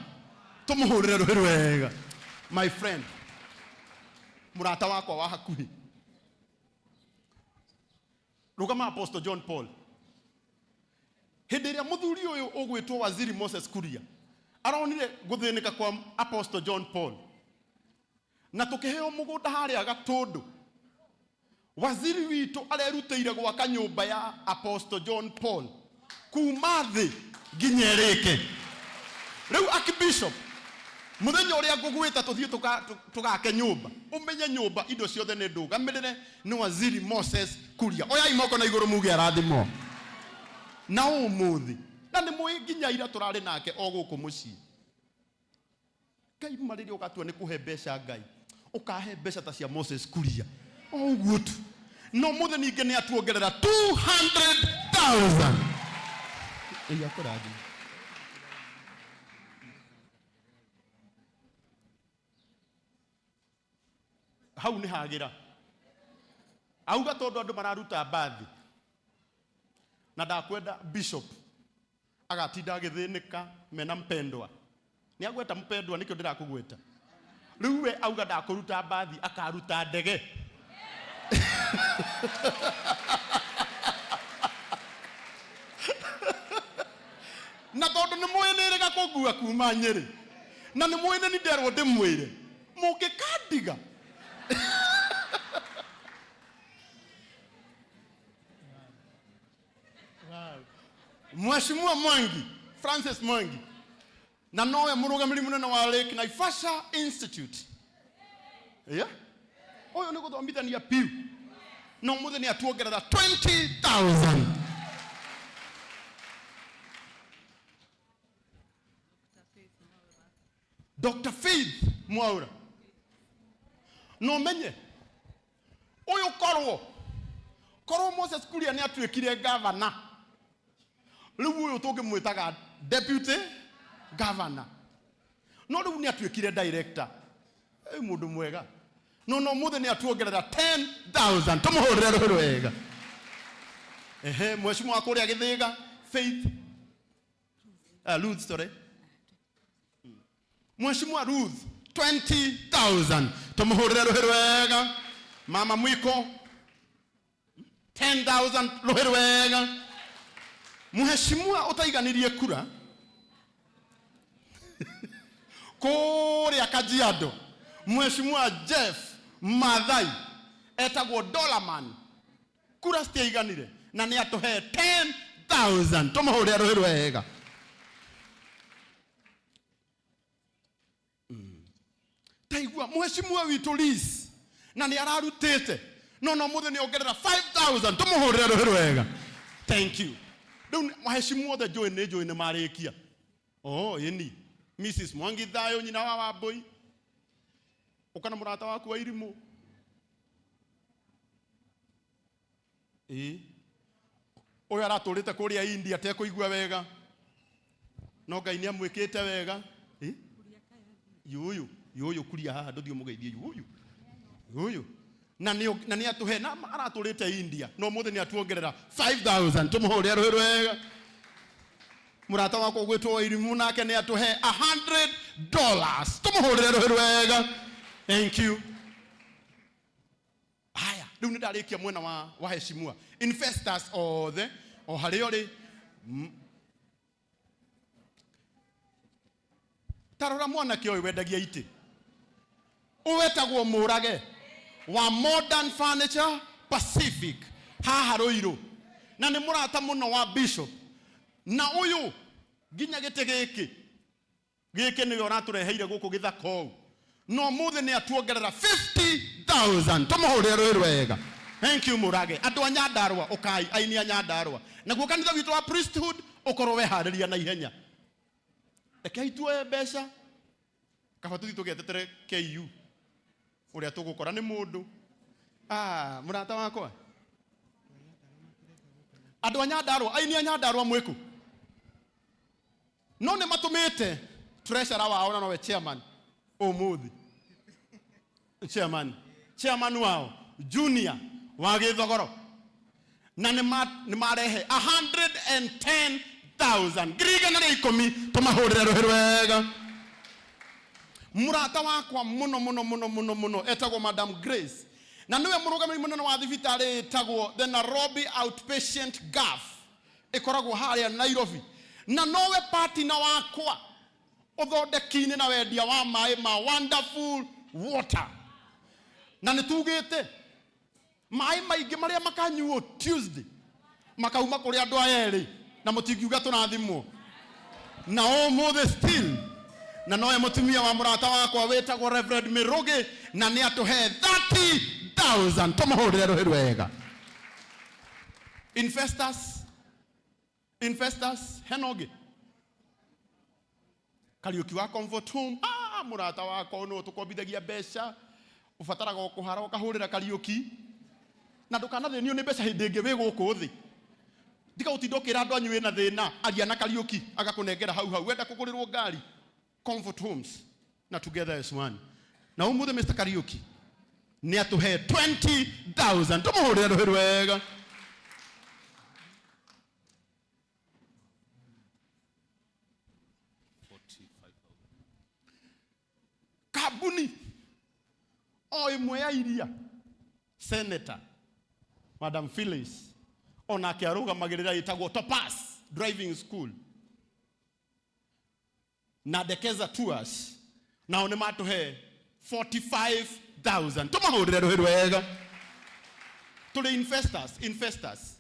tumuhurire ruhiru wega my friend murata wakwa wa hakuhi rugama Apostle John Paul hindiria muthuri uyu ugwitwo Waziri Moses Kuria aronire guthinika kwa Apostle John Paul na tukiheo mugunda haria Gatundu waziri witu arerutire gwaka nyumba ya Apostle John Paul kuma thi ginyereke riu akibishop muthenya uria ngugwita tuthie tugake nyumba umenye nyumba indo ciothe ni ndugamirire ni Waziri Moses Kuria oya imoko na iguru mugi arathimo na umuthi na ni muinginya ira turari nake o guku mucii Ngai mariri ugatua ni kuhe mbeca Ngai ukahe mbeca ta cia Moses Kuria oh good no muthe ninge ni atuongerera 200,000 iya kuradi hau ni hagira auga tondu andu mararuta bathi na ndakwenda bishop agatinda agithinika mena mpendwa ni agweta mpendwa nikio ndirakugweta riu we auga ndakuruta bathi akaruta ndege na tondu ni mwene ga kugua kuma Nyeri na ni mwene ni nderwo ndimwire mungikandiga Mheshimiwa Mwangi Francis Mwangi na nowe murugamiri munene wa Lake Naivasha Institute yeah oyo ni guthomithania piu no muthe ni atuongerera 20,000 Dr. Faith Mwaura no menye uyu korwo Moses Kuria ni atuikire governor riu uyu tungimwitaga deputy governor no riu ni atuikire director mundu mwega no muthe ni atuongerera 10,000 tumuhurire ruhuru wega mheshimiwa kuria Githiga Faith Ruth sorry Mheshimiwa Ruth 20,000 tumuhurire ruhuru wega mama Mwiko 10,000 ruhuru wega Mheshimiwa utaiganirie kura kuria Kajiado Mheshimiwa Jeff Mathai etagwo Dollarman kura stiaiganire na ni atuhe 10,000 tumuhurire ruhuru wega taigua Mheshimiwa witu Liz na ni ararutite no muthe ni ongerera 5,000 tumuhurire ruhuru wega thank you Mheshimiwa the join marikia yeni Mrs. Mwangi Thayo nyina wa Wambui ukana murata waku wa irimu uyu araturite kuria India te kuigua wega no Ngai ni amwikite wega yuyu kuria haha nduthio mugeithie yuyu na ni atuhe na araturite India no muthe ni atuongerera 5,000 tumuhurire ruhuru wega murata wako gwitwo irimu nake ni atuhe $100 tumuhurire ruhuru wega thank you haya riu ni ndarikia mwena wa heshimua investors othe o hariori tarora mwanake oyu wendagia iti uwetagwo Murage wa Modern Furniture Pacific haha Ruiru na ni murata muno wa bishop na uyu ginya gite giki ni oratureheire guku githaka ou no muthe ni atuongerera 50,000 tumuhurire ruhuru wega thank you Murage andu Nyandarua ukai aini Nyandarua naguo kanitha witu wa priesthood ukorwo wehariria na ihenya rekei tuoe mbeca kaba tuthi tugetetere KU uria tugukora ni mundu murata wakwa andu Nyandarua aini Nyandarua mwiku no ne matumite treasurer wao na nowe chairman umuthi chairman wao junior wa Githogoro na ni marehe 110,000 griga na 10 tumahurire ruhuru wega murata wakwa muno etagwo Madam Grace na niwe murugamiri munene wa thibitari etagwo the Nairobi Outpatient GAF ikoragwo haria Nairobi na nowe partner wakwa uthondeki-ini na wendia wa mai ma wonderful water na nitugite mai maingi maria makanyuo Tuesday makauma kuri andu ayeri na mutingiuga tunathimwo na muthe still na noe mutumia wa murata wakwa wetagwo Reverend Mirugi na ni atuhe 30,000 tumuhurire ruhuru wega investors henoge Kariuki wa comfort home murata wakwa no tukombithagia mbeca ufataraga kuhara ukahurira Kariuki na ndukanathenio ni mbeca hindi ingi wi guku thi ndika utindokira andu anyu wina thina agia na Kariuki agakunengera hau wenda kugurirwo ngari comfort homes na together as one na umuthe Mr. Kariuki ni atuhe 20,000 tumuhurire ruhuru wega kabuni imwe ya iria Senator Madam Phyllis onake arugamagirira itagwo Topaz Driving School na Dekeza Tours na one matuhe 45,000 tumahurire ruhuru wega tuli investors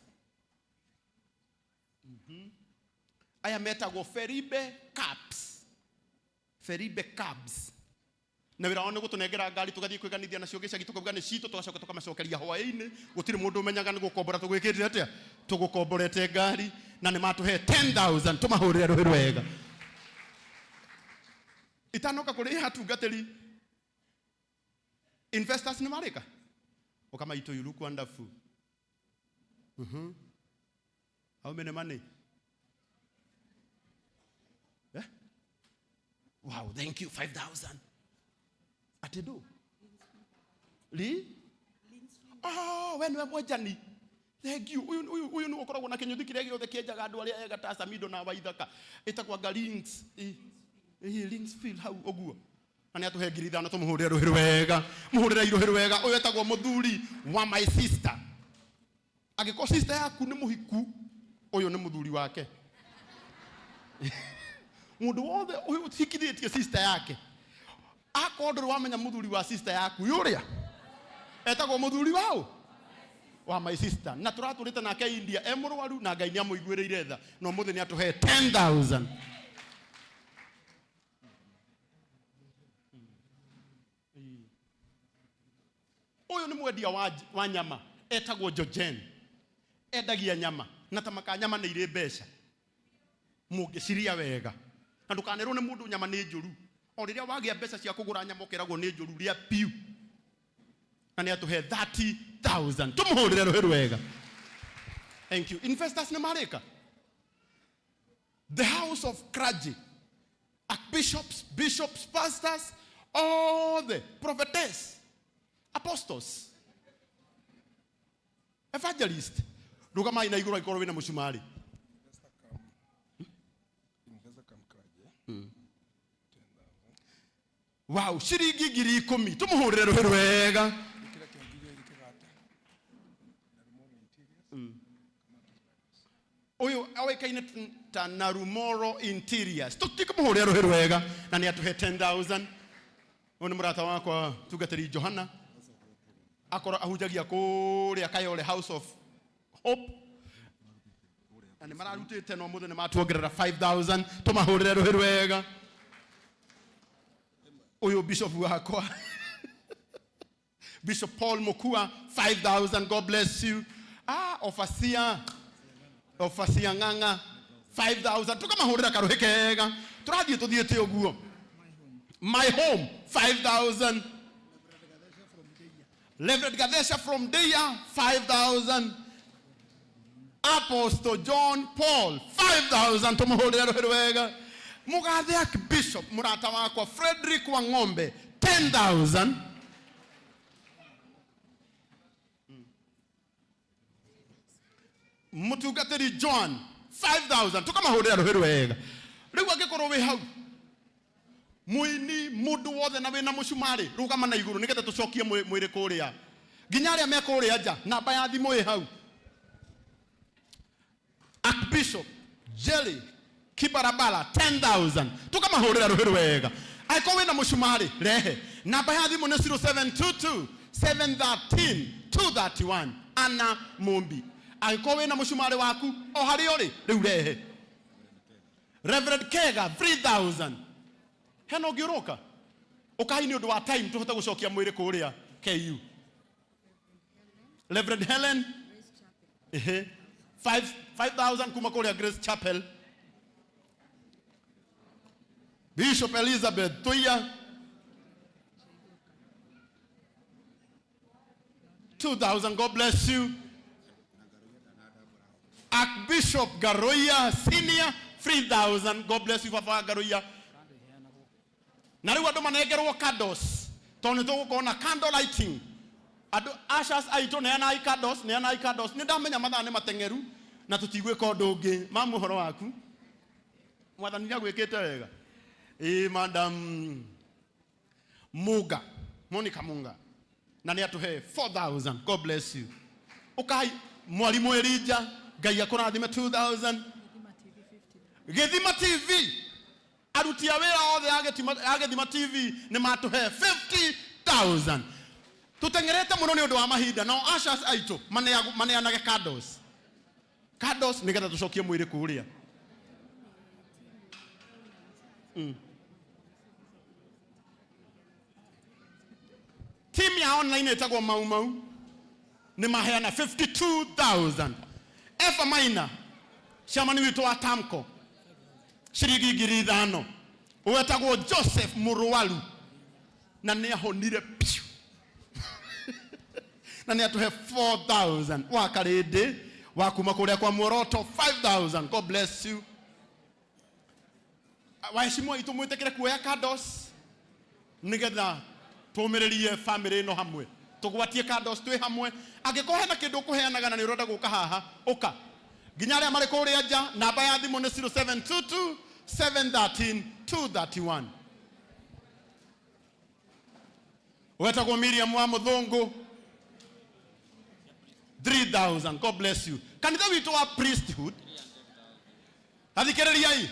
aya metagwo Feribe Cabs na wira one gutunengera ngari tugathie kwiganithia nacio gicagi tukabuga ni cito tugacoka tukamacokeria hwaini gutiri mundu umenyaga ni gukombora tugwikirire atia tugukomborete ngari na ni matuhe 10,000 tumahurire ruhuru wega itanoka kuri hatungatĩri investors nĩ marĩka ukamaito you look wonderful. How many money? Yeah? Wow, thank you, 5,000. Atedo. Li? Oh, when we wajani. Thank you. Uyu ni ukoragwo na kinyuthi kiria giothe kienjaga andu aria ega ta Samido na Waithaka. Itakwaga links. Links feel how oguo. Ani atuhe ngiri 5 tumuhurire ruhi rwega. Muhurire ruhi rwega. Uyu etagwo muthuri wa my sister. Agiko sister yaku ni muhiku. Uyu ni muthuri wake. Mundu wothe uyu tikithitie sister yake. Akondu wamenya muthuri wa sister yaku yuria. Etagwo muthuri wao. Wa my sister. Na turaturite nake India emurwaru na Ngai ni amuiguireire tha. No muthe ni atuhe 10,000. Uyu ni mwendia wa nyama etagwo Jojen. Endagia nyama na tamaka nyama ni ire mbeca. Mungiciria wega. Na ndukanerwo ni mundu nyama ni njuru. O riria wagia mbeca cia kugura nyama ukeragwo ni njuru ria piu. Na ni atuhe 30,000. Tumuhurire ruhi rwega. Thank you. Investors ni marika. The house of clergy, bishops, pastors, all the prophetess, apostles, evangelists. Rugama ina iguru ikoro wina mushumari. Wow, shiringi ngiri 10. Tumuhurire ruhi rwega. Uyu awekaine ta Narumoro Interiors. Tukumuhurire ruhi rwega na ni atuhe 10,000. Uyu murata wakwa tugatiri Johana. Akora ahujagia kuria Kayole House of Hope. Na ni mararutite no muthe ni matuongerera 5,000. Tumahurire ruhi rwega. Uyu bishop wakwa Bishop Paul Mokua 5,000. God bless you. Ofasia nganga 5,000. Tukamahurira karuhi kega. Turathie tuthiete uguo. My home 5,000. Reverend Gadesha from Deya 5,000. Apostle John Paul 5,000. Tumahurira ruhi rwega. Mugathe Archbishop murata wakwa Frederick Wangombe 10,000. Mutugatiri John 5,000. Tukamahurira ruhi rwega. Riu agikorwo wi hau muini mundu wothe na wina mushumari rugama na iguru nigetha tucokie mwiri kuria nginya aria me kuria nja namba ya thimu i hau. Archbishop Jelly Kibarabara 10,000. Tukamahurira ruhi rwega. Aiko wina mushumari rehe namba ya thimu ni 0722 713 231. Ana Mumbi. Aiko wina mushumari waku o hari uri riu rehe. Reverend Kega 3,000. Heno giuroka ukaini undu wa time tuhote gucokia mwiri kuria KU. Reverend Helen 5,000 kuma kuria Grace Chapel. Bishop Elizabeth Tuya 2,000. God bless you. Archbishop Garoya Senior 3,000. God bless you, Papa Garoya. Na riu andu manegerwo candles. Tonu tugukona candle lighting. Andu ashas aito neana candles, neana candles. Ni ndamenya mathaa ni matengeru na tutigwika undu ungi. Mamu horo waku. Mwathani ni agwikite wega. Madam Muga, Monica Munga. Na ni atuhe 4,000. God bless you. Ukai mwalimu Elija, Ngai akurathime 2,000. Githima TV. Arutia wira othe agethima TV ni matuhe 50,000. Tutengerete muno ni undu wa mahinda no ashas aito maneanage candles. Candles nigetha tucokie mwiri kuria. Team ya online etagwo mau ni maheana 52,000. Efa Maina shamani witu wa Tamko shiringi ngiri 5. wetagwo Joseph Muruwalu na nĩ ahonire piu na nĩ atuhe 4,000 wa Karĩndĩ wa kuma kũrĩa kwa Muoroto 5,000. God bless you. Waheshimiwa itu mwĩtĩkĩre kuoya candles nĩgetha tũmĩrĩrie family ĩno hamwe, tũgwatie candles twĩ hamwe. Angĩkorwo hena kĩndũ ũkũheanaga na nĩ ũrenda gũka haha ũka. Nginya arĩa marĩ kũrĩa nja, namba ya thimũ nĩ 0722 713 231. Wetagwo Miriam wa Mũthũngũ 3,000. God bless you. Kanitha witũ wa priesthood, athikĩrĩriai,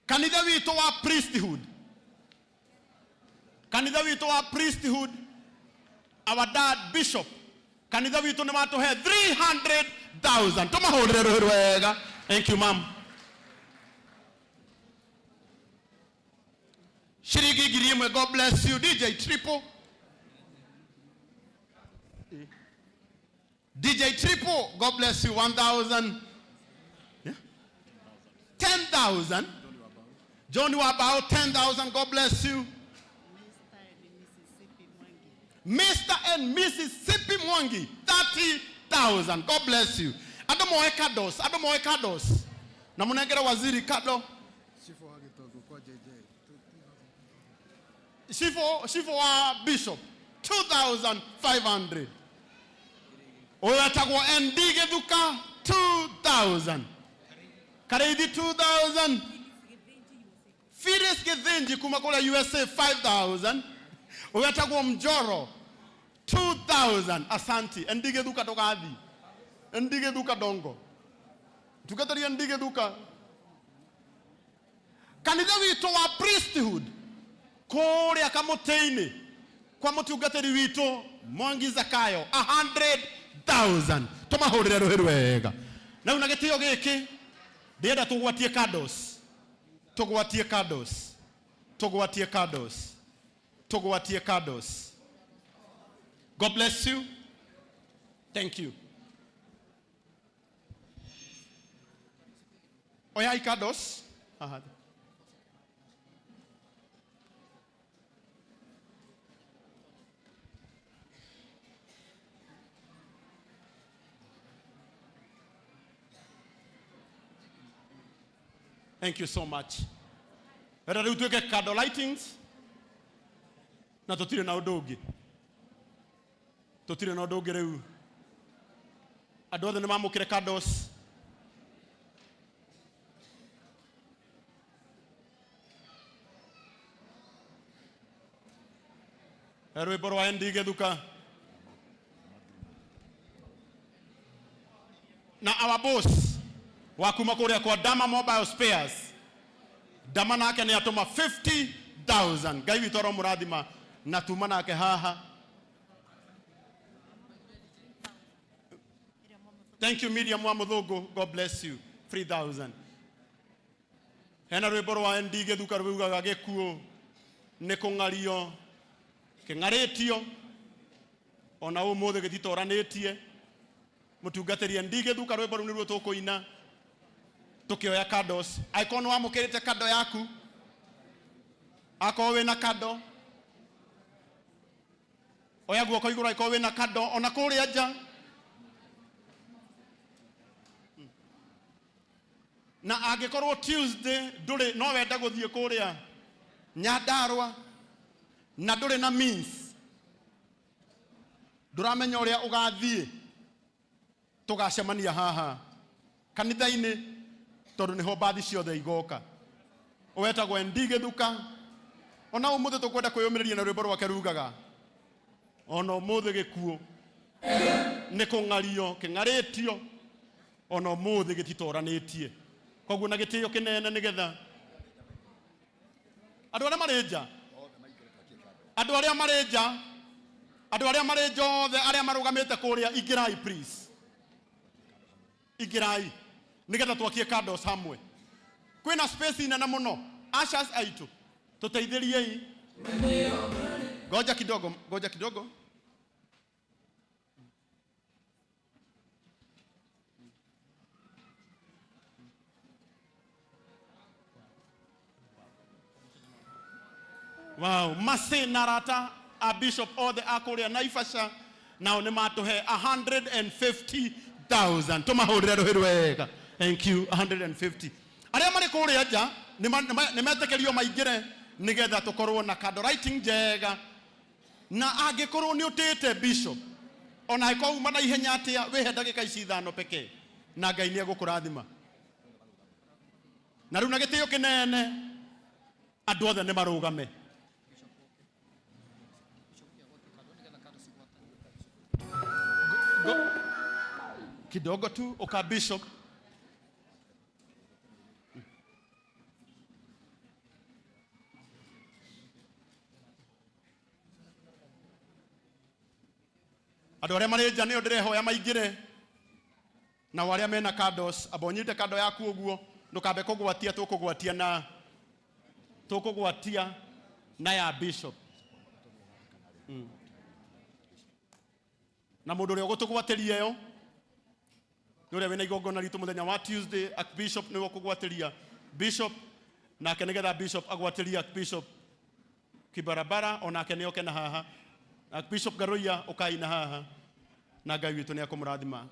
kanitha witũ wa priesthood, kanitha witũ wa priesthood, our dad bishop, kanitha witũ nĩ matũhe 300,000. Tũmahũrĩre rũhĩ rwega. Thank you ma'am. Shiringi ngiri ĩmwe. God bless you. DJ Triple, DJ Triple, God bless you. 1,000. Yeah? 10,000. Johnny Wabao, 10,000. God bless you. Mr. and Mississippi Mwangi, 30,000. God bless you. Adomoe kados, adomoe kados. Na munengera waziri kado. Shifo wa bishop, 2,500. Oyatagwo Ndige Duka 2,000. Kareidi 2,000. Fides Gethenji kumakula USA 5,000. Oyatagwo Mjoro 2,000. Asanti. Ndige Duka Dogadi. Ndige Duka Dongo. Tukatari Ndige Duka. Kanitha witũ wa priesthood kũrĩa Kamũtĩ-inĩ kwa mũtungatĩri witũ Mwangi Zakayo 100,000. Tũmahũrĩre rũhĩ rwega. Na una gĩtĩo gĩkĩ ndĩrenda tũgwatie candles. Tũgwatie candles. Tũgwatie candles. Tũgwatie candles. God bless you. Thank you. Oyai candles. Thank you so much. Era rĩu twĩke candle lightings na tũtirĩ na ũndũ ũngĩ. Tũtirĩ na ũndũ ũngĩ rĩu. Andũ othe nĩ mamũkĩre candles. Rwĩmbo rwa Ndige Duka. Na our boss wa kuma kũrĩa kwa Dama Mobile Spares, Dama nake nĩ atũma 50,000. Ngai witũ aromũrathima na tuma nake haha. Thank you Miriam wa Mũthũngũ. God bless you. 3,000. Hena rwĩmbo rwa Ndige Duka rũgaga gĩkuũ nĩ kũng'ario kĩng'arĩtio ona ũmũthĩ gĩtitoranĩtie. Mũtungatĩri Ndige Duka rwĩmbo rũu nĩruo tũkũina tukioya candles. Aikono wa mũkĩrĩte kado yaku. Akorwo wĩna kado. Oya guoko igũrũ akorwo wĩna kado ona kũrĩa nja. Na angĩkorwo Tuesday ndũrĩ no wenda gũthiĩ kũrĩa Nyandarua na ndũrĩ na means, ndũramenya ũrĩa ũgathiĩ, tũgacemania haha kanitha-inĩ tondũ nĩho bathi ciothe igoka. Wetagwo Ndige Duka. Ona ũmũthĩ tũkwenda kwĩyũmĩrĩria na rwĩmbo rwake rugaga ona ũmũthĩ gĩkuũ nĩ kũng'ario kĩng'arĩtio ona ũmũthĩ gĩtitoranĩtie. Koguo na gĩtĩo kĩnene nĩgetha andũ arĩa marĩ nja, andũ arĩa marĩ nja, andũ arĩa marĩ nja othe arĩa marũgamĩte kũrĩa, ingĩrai please, ingĩrai nĩgetha twakie candles hamwe. Kwĩna space nene mũno. Ushers aitũ tũteithĩriei. Ngoja kidogo, ngoja kidogo. Wow, Mase Narata, a bishop all the Akoria Naifasha. Now Nemato 150,000. Tomahorero. Thank you, 150. Aramani Korea ja, Nematakelio Maigere, Nigeda to Corona card writing jega. Na age koroni utete bishop. Ona iko mana ihenyatia we hedage kaisitha no peke. Na Ngai ni agukurathima. Na riu na gitio kinene andu othe ni marugame. Kidogo tu uka bishop. Andu aria mari nja ni ndirehoya maingire na waria mena kados abonyite kado yaku uguo ndukambe kugwatia tukugwatia na ya bishop na mundu uria gutugwatiria yo uria wina igongona ritu muthenya wa Tuesday Archbishop niwe kugwatiria bishop na kenegetha bishop agwatiria Archbishop Kibarabara onake nioke na haha Archbishop Garoya ukaina haha na Ngai witu ni akumurathima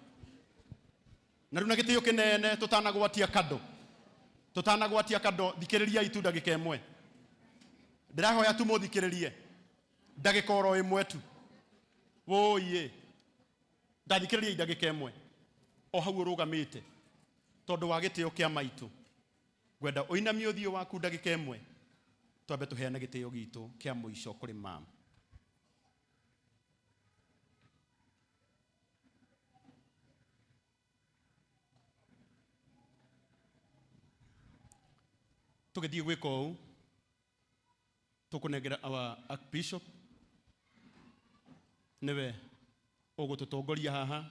na riu na gitio kinene tutanagwatia kado thikiriria itu ndagika imwe ndirahoya tu muthikiririe ndagika oro imwe tu woye ndathikiriria ndagika imwe o hau urugamite tondu wa gitio kia maitu gwenda uinamie uthio waku ndagika imwe twambe tuheane gitio gitu kia muico kuri mama. Tugithie gwika uu tukunengera our Archbishop niwe ugututongoria haha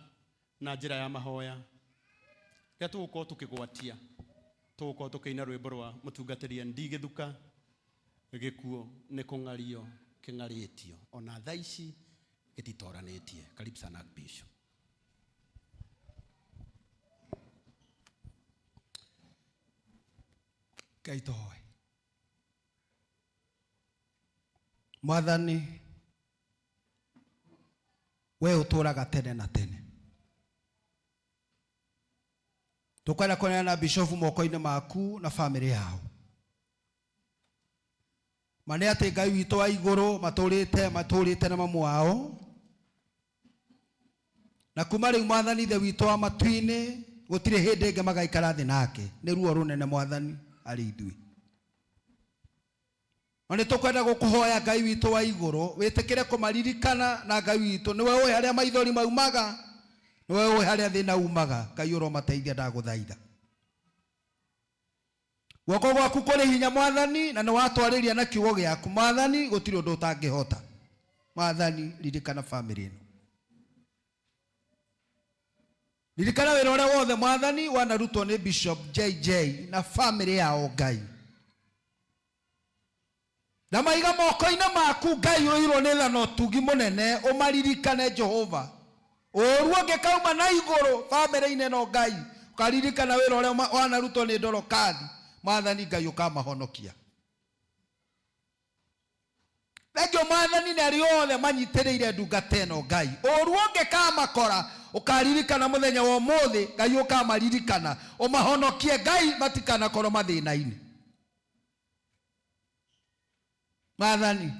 na njira ya mahoya ya tugukorwo tukigwatia tugukorwo tukiina rwimbo rwa mutungatĩria ndigithuka gikuo ni kungario kingaritio ona thaici gititoranĩtie. Karibu sana Archbishop. Kaitoe Mwathani we uturaga tene na tene tukwenda kuneana bishofu moko-ini maku na family yao mane ati Ngai witu wa iguru maturite na mamu wao na kuma riu Mwathani the witu wa matu-ini gutire hindi ingi magaikara thi nake ni ruo runene Mwathani ari ithui oni tukwenda gukuhoya Ngai witu wa iguru witikire kumaririkana na Ngai witu niwe uĩ haria maithori maumaga niwe uĩ haria thina umaga Ngai uromateithia ndaguthaitha guoko gwaku kuri hinya Mwathani na ni watwariria na kiugo giaku Mwathani gutiri undu utangihota Mwathani ririkana family ino ririkana wira uria wothe Mwathani wanarutwo ni Bishop JJ na family yao Ngai na maiga moko-ini maku Ngai uirwo ni thana utugi munene umaririkane Jehova uruo ngikauma na iguru family-ini no Ngai ukaririkana wira uria wanarutwo ni Dorcas Mwathani Ngai ukamahonokia Thengio Mwathani ni ario othe manyitiriire ndungata ino Ngai uruo ngikamakora ukaririkana muthenya wa umuthi Ngai ukamaririkana umahonokie Ngai matikanakorwo mathina-ini Mwathani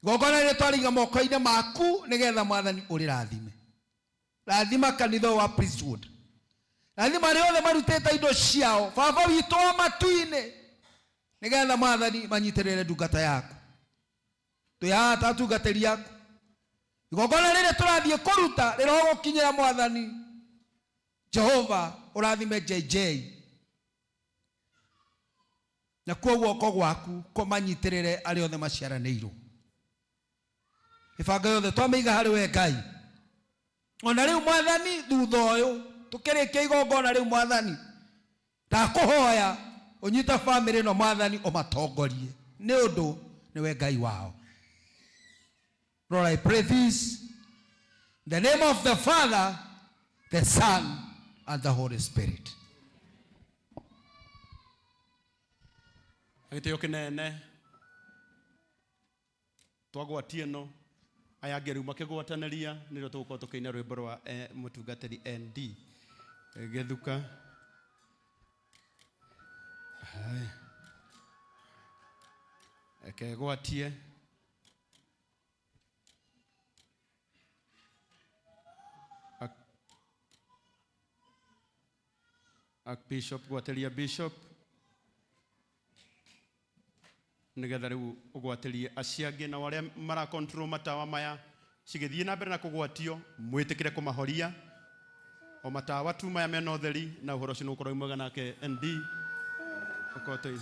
gogona ni twariga moko-ini maku nigetha Mwathani uri rathima kanitha wa priesthood rathima ri othe marutite indo ciao baba witu wa matu-ini nigetha Mwathani manyitirire ndungata yaku tuya tatungatĩri yaku igongona rĩrĩ tũrathiĩ kũruta rĩrogukinyĩra Mwathani Jehova ũrathime JJ na kwa guoko gwaku kũmanyitĩrĩre arĩa othe maciaranĩirwo ibanga yothe twamĩiga harĩ we Ngai ona rĩu Mwathani thutha ũyũ tũkĩrĩkia igongona rĩu Mwathani ndakũhoya ũnyite family ĩno Mwathani ũmatongorie nĩ ũndũ nĩwe Ngai wao. Lord, I pray this in the name of the Father, the Son, and the Holy Spirit. Gitio kinene twagwatie no aya ngeru makigwataniria niro tugukorwo tukiina rwimbo rwa mutungatiri ND Gethuka. Hai ekegwatie Bishop gwatiria Bishop nigetha riu ugwatirie aciangi na waria mara control matawa maya cigithie na mbere na kugwatio mwitikire kumahoria o matawa tu maya mena utheri na uhoro ucio nukorwo imwega nake ND ukoto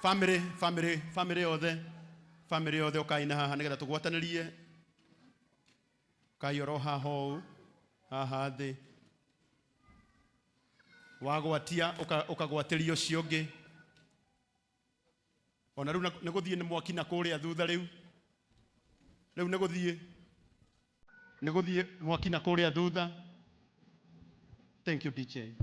family othe ukaina haha nigetha tugwatanirie kayoro haho haha thi wagwatia ukagwatiria ucio ungi ona riu niguthie ni mwaki na kuria thutha riu niguthie mwaki na kuria thutha. Thank you DJ.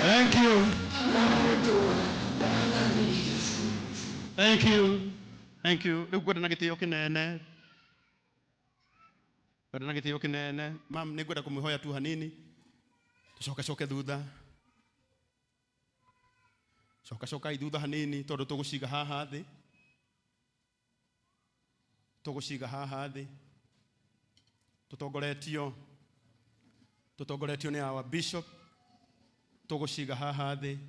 Thank you. Thank you. Thank you. Riu ngwenda na gitio kinene. Ngwenda na gitio kinene. Mam, ni ngwenda kumwihoya tu hanini. Tucoke thutha. Coka thutha hanini tondu tuguciga haha thi. Tuguciga haha thi. Tutongoretio ni our bishop. Tuguciga haha thi.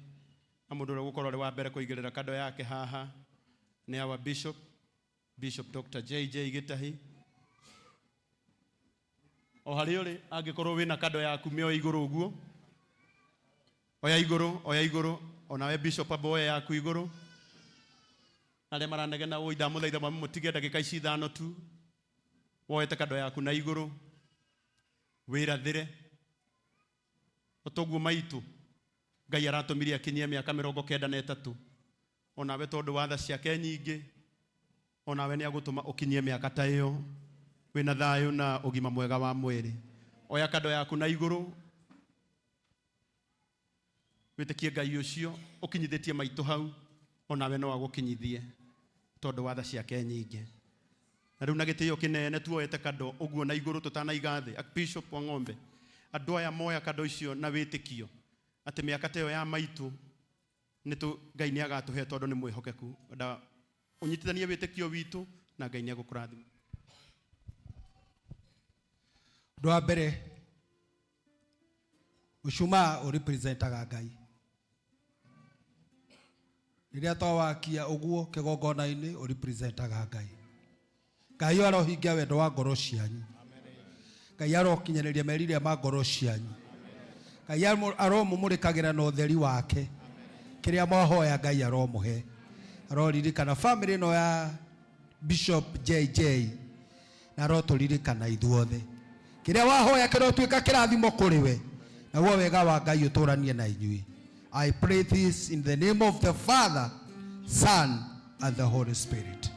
Na mundu uria gukorwo ri wa mbere kuigirira kado yake haha ni our bishop Dr. JJ Gitahi. O hari uri angikorwo wina kado yaku meo iguru uguo. Oya iguru onawe bishop aboya yaku iguru. Ale maranegena wo idamuthaitha mutige ndagika ici 5 tu. Woete kado yaku na iguru. Wirathire. Otoguo maitu. Ngai aratumirie akinyie miaka 93. Onawe tondu watha ciake nyingi. Onawe ni agutuma ukinyie miaka ta iyo. Wina thayu na ugima mwega wa mwiri. Oya kado yaku na iguru. Witikie Ngai ucio ukinyithitie maitu hau. Onawe no agukinyithie tondu watha ciake nyingi. na riu na gitio kinene tuoete kado uguo na iguru tutanaiga thi Bishop wa ng'ombe andu aya moya kado icio na witikio ati miaka teo ya maitu nitu Ngai ni agatuhe tondu ni mwihokeku nda unyitithanie witikio witu na Ngai ni agukurathima. Ndo wa mbere ucuma o representaga Ngai riria twawakia uguo kigongona-ini o representaga Ngai. Ngai arohingia wendo wa ngoro cianyu. Ngai arokinyanĩria merirĩria ma ngoro cianyu. Ngai aromũmũrĩkagĩra na ũtheri wake. Kĩrĩa mwahoya Ngai aromũhe. Aroririkana family ĩno ya Bishop JJ na arotũririkana ithuothe. Kĩrĩa wahoya kĩrotuĩka kĩrathimo kũrĩ we. Naguo wega wa Ngai ũtũranie na inyuĩ. I pray this in the name of the Father, Son, and the Holy Spirit.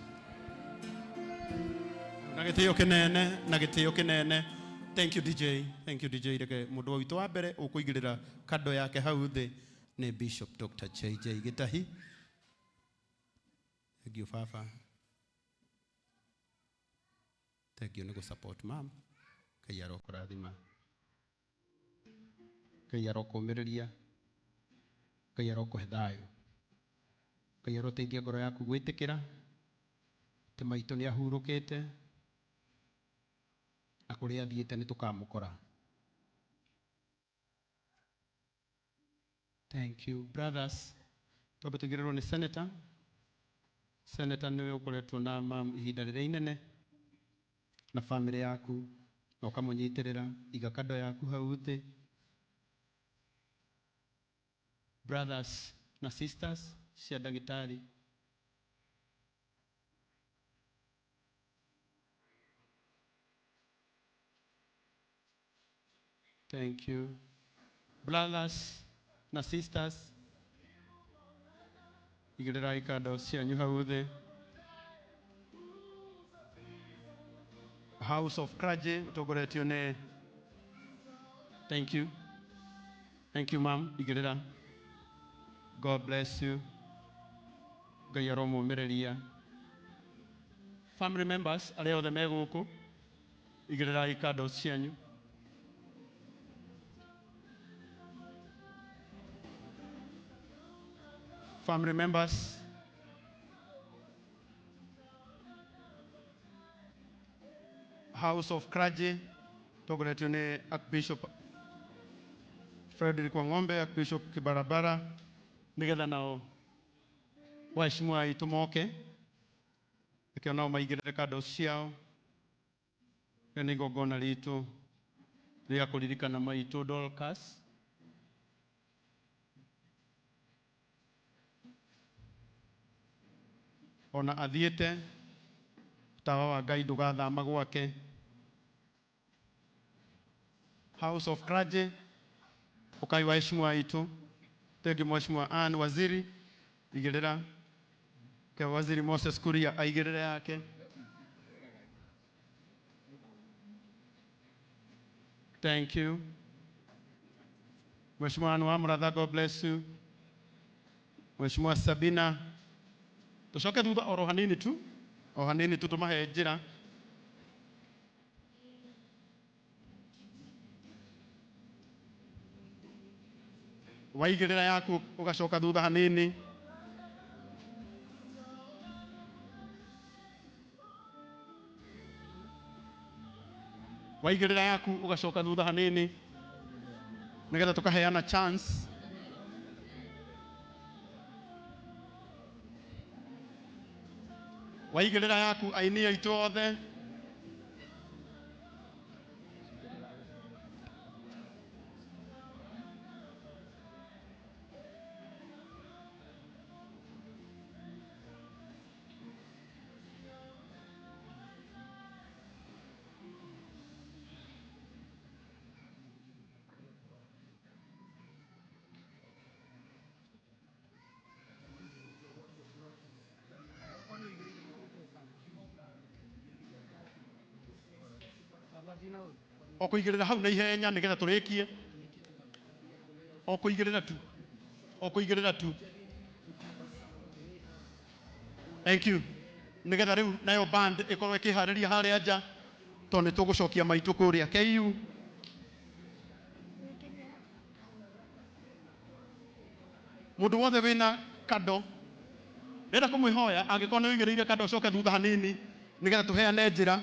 Nagitio kinene. Thank you DJ. Reke mundu witu wa mbere ukuigirira kado yake hau thi ni Bishop Dr. JJ Gitahi. Thank you Fafa. Thank you nigo support mam. Ngai arokurathima. Ngai arokumiriria. Ngai arokuhe thayu. Ngai aroteithia ngoro yaku gwitikira te maitu ni ahurukite na kuria thiite ni tukamukora. Thank you brothers. Tobe tugiriro ni senator niwe ukoretwo na mam ihinda rĩrĩa inene na family yaku na ukamunyitirira iga kado yaku hau thi. Brothers na sisters cia ndagitari thank you. Brothers na sisters igirira ikado cianyu hau thi. House of Clergy utogoretio ni thank you ma'am igirira. God bless you. Ngai aromũmĩrĩria. Family members arĩa othe me gũkũ igirira ikado cianyu. Family members House of Clergy togoretio ni Archbishop Frederick Wang'ombe, Archbishop Kibarabara, nigetha nao waheshimiwa aitu moke ikio nao maigirire kado ciao ni igongona ritu ria kuririkana maitu Dorcas ona athiite tawa wa Ngai ndugathama gwake. House of Clergy ukai waheshimiwa aitu tegi mheshimiwa Ann Waziri igirira ke Waziri Moses Kuria aigirire yake. Thank you. Mheshimiwa Ann Wamratha, God bless you. Mheshimiwa Sabina tucoke thutha oro hanini tu tumahe njira. Waigirira yaku ugacoka thutha hanini. Waigirira yaku ugacoka thutha hanini nigetha tukaheana chance waigirira yaku aini aitu othe okuigirira hau na ihenya nigetha turikie okuigirira tu. Thank you. nigetha riu nayo band ikorwo ikihariria haria nja to ni tugucokia maitu kuria KU. Mundu wothe wina kado ndenda kumwihoya angikorwo ni wigiriire kado coke thutha hanini nigetha tuheane njira.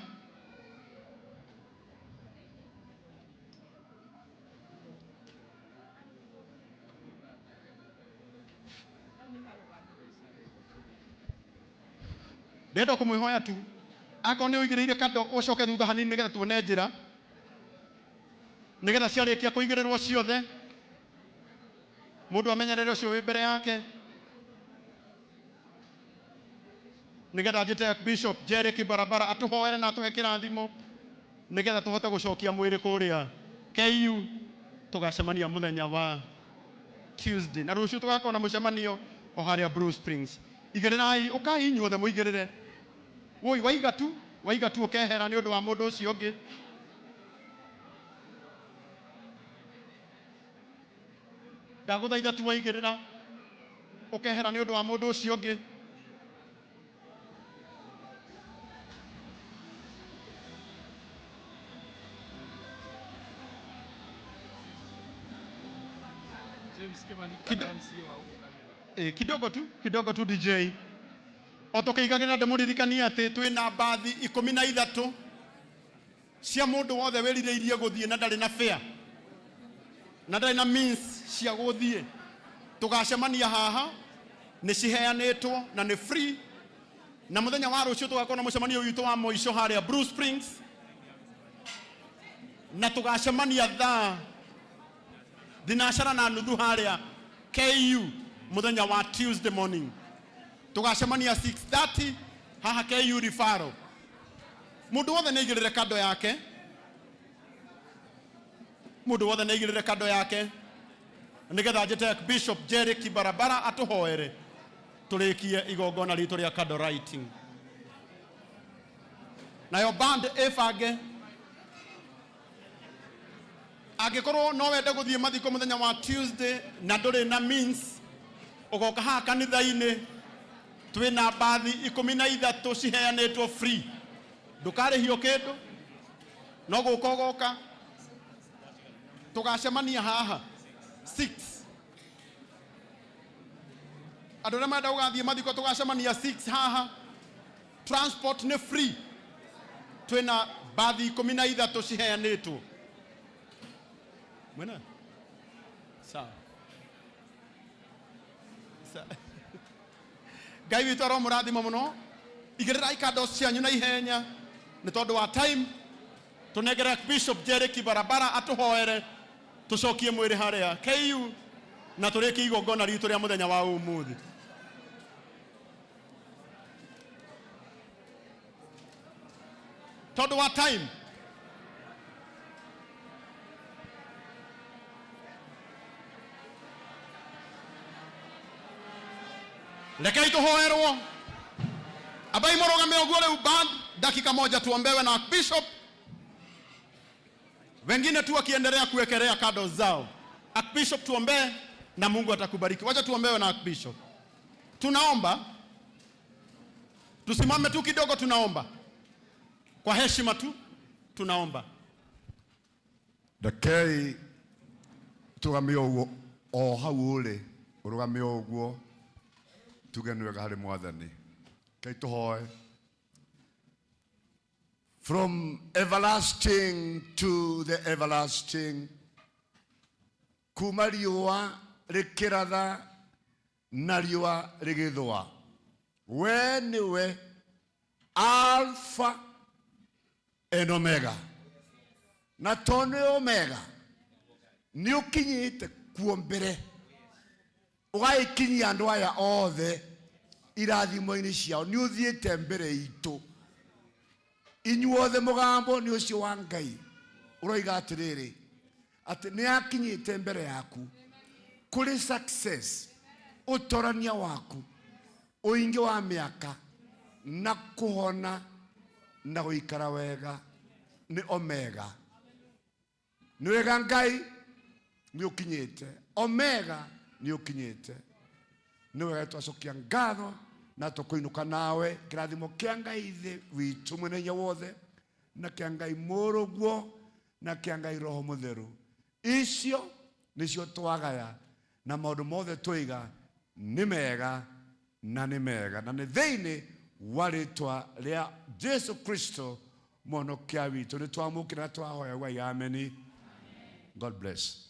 Ndenda kumwihoya tu akorwo ni wigiriire kado ucoke thutha hanini nigetha tuone njira nigetha ciarikia kuigirirwo ciothe mundu amenyerere ucio wi mbere yake nigetha njite Bishop Jerry Kibarabara atuhoere na atuhe kirathimo nigetha tuhote gucokia mwiri kuria KU tugacemania muthenya wa Tuesday na rucio tugakorwo na mucemanio o haria Blue Springs. Igirirai ukai inyuothe muigirire woi waiga tu ukehera ni undu wa mundu ucio ungi. Ndaguthaitha tu waigirira ukehera ni undu wa mundu ucio ungi. Kidogo tu DJ otokeigagirira ndemuririkania ati twina mbathi 13 cia mundu wothe wiririirie guthie na ndari na fare na ndari na means cia guthie tugacemania haha ni ciheanitwo na ni free na muthenya wa rucio tugakorwo na mucemanio witu wa moico haria Blue Springs na tugacemania thinashara na nuthu haria KU muthenya wa Tuesday morning tugacemania 6:30 haha KU referral. Mundu wothe neigirire kado yake, nigetha njite Bishop Jerry Kibarabara atuhoere turikie igongona ritu ria kado writing. Nayo band efange agikorwo no wende guthie mathiko muthenya wa Tuesday na nduri na means ugoka haha kanitha-ini twina mbathi 13 ciheanitwo free ndukarihio kindu no guka ugoka tugacemania haha 6 andu aria menda gugathie mathiko tugacemania 6 haha transport ni free twina mbathi 13 ciheanitwo mwena sawa Ngai witu aromurathima muno igirirai kado cianyu na ihenya ni tondu wa time tunengera Bishop Jerry Kibarabara atuhoere tucokie mwiri haria KU na turiki igongona ritu ria muthenya wa umuthi. Tondu wa time lekai tuhoerwo abai morogame oguo riu band dakika moja tuombewe na Bishop, wengine tu wakiendelea kuwekelea kado zao. Bishop tuombee na Mungu atakubariki. Wacha tuombewe na Bishop. Tunaomba tusimame tu kidogo, tunaomba kwa heshima tu, tunaomba dakei tugamio oguo o hau uri urugamio oguo tugenwega hari mwathani kai tuhoe. From everlasting to the everlasting, kuma riua rikiratha na riua rigithwa, we niwe Alpha and Omega, na tone Omega ni ukinyite kuo mbere ugaikinyia andu aya othe irathimo-ini ciao, ni uthiite mbere itu inyuothe mugambo ni ucio wa Ngai uroiga atiriri ati ni akinyite mbere yaku kuri success, utorania waku, uingi wa miaka na kuhona na guikara wega ni Omega. Ni wega Ngai ni ukinyite, Omega ni ukinyite. Ni wega twacokia ngatho na tukuinuka nawe kirathimo kia Ngai ithe witu munenya wothe na kia Ngai Mũrũguo na kia Ngai Roho Mũtheru. Icio nicio twagaya na maũndũ mothe twiga nĩ mega na nĩ mega na nĩ thĩinĩ wa rĩĩtwa rĩa Jesu Kristo mũhonokia witũ nĩ twamũkĩra na twahoya Ngai. Amen. God bless.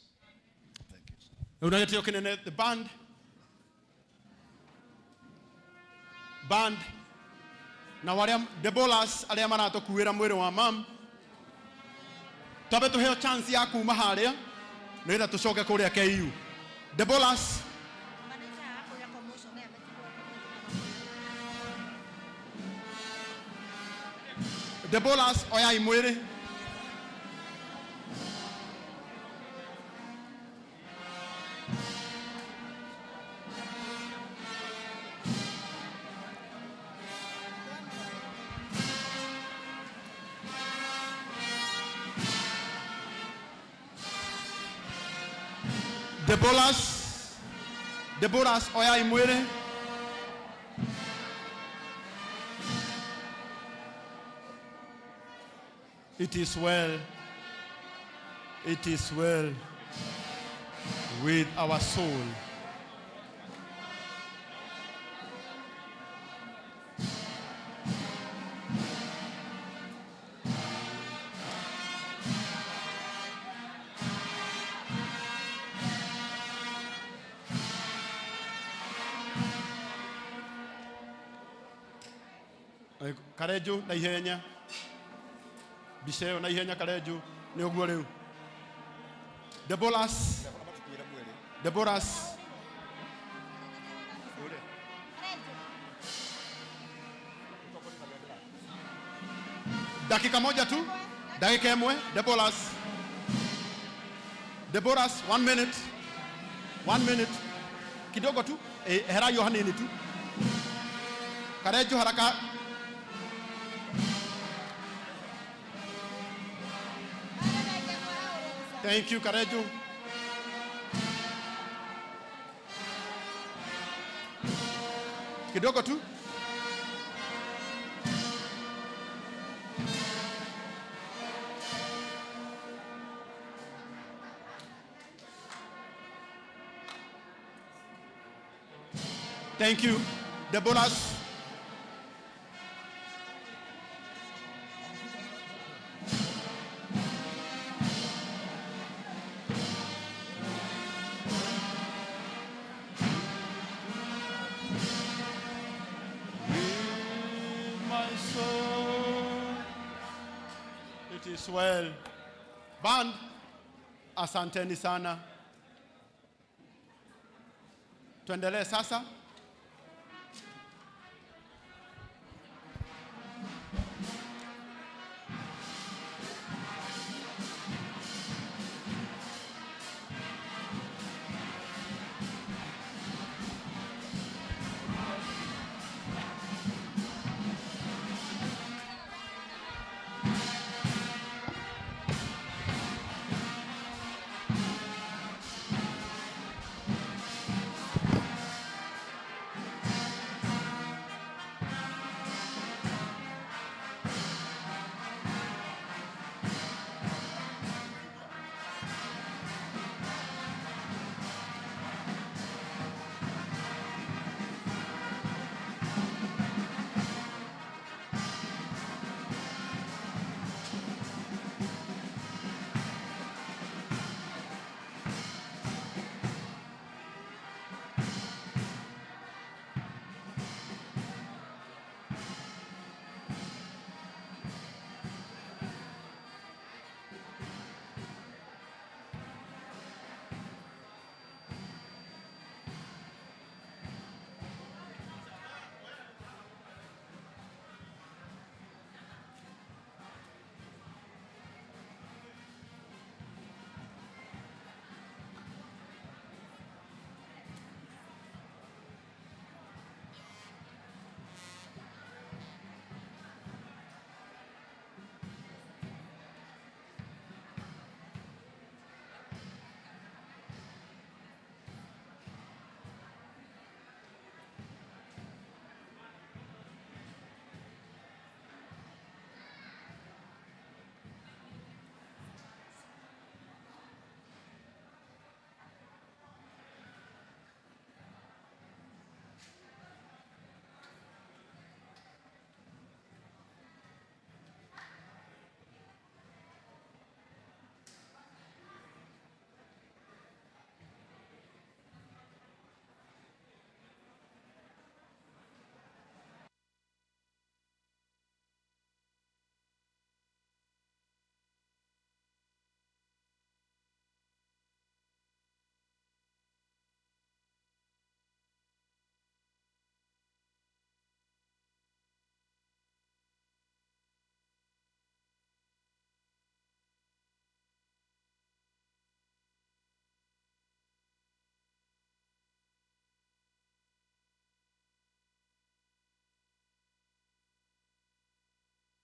Unagetiyo kinene the band na waria Debolas aria maratukuira mwiri wa mam tabe tuheo chance ya kuma haria nĩgetha tucoke kuria KU. Debolas oyai mwiri. Debolas oyai mwiri. It is well with our soul. Kareju na ihenya Biseo na ihenya Kareju ni uguo riu. Debolas dakika moja tu, dakika imwe. Debolas 1 minute kidogo tu, hera yo hanini tu. Kareju haraka. Thank you, Kareju. Kidogo tu. Thank you, Debolas. It is well. Band, asanteni sana. Tuendelee sasa.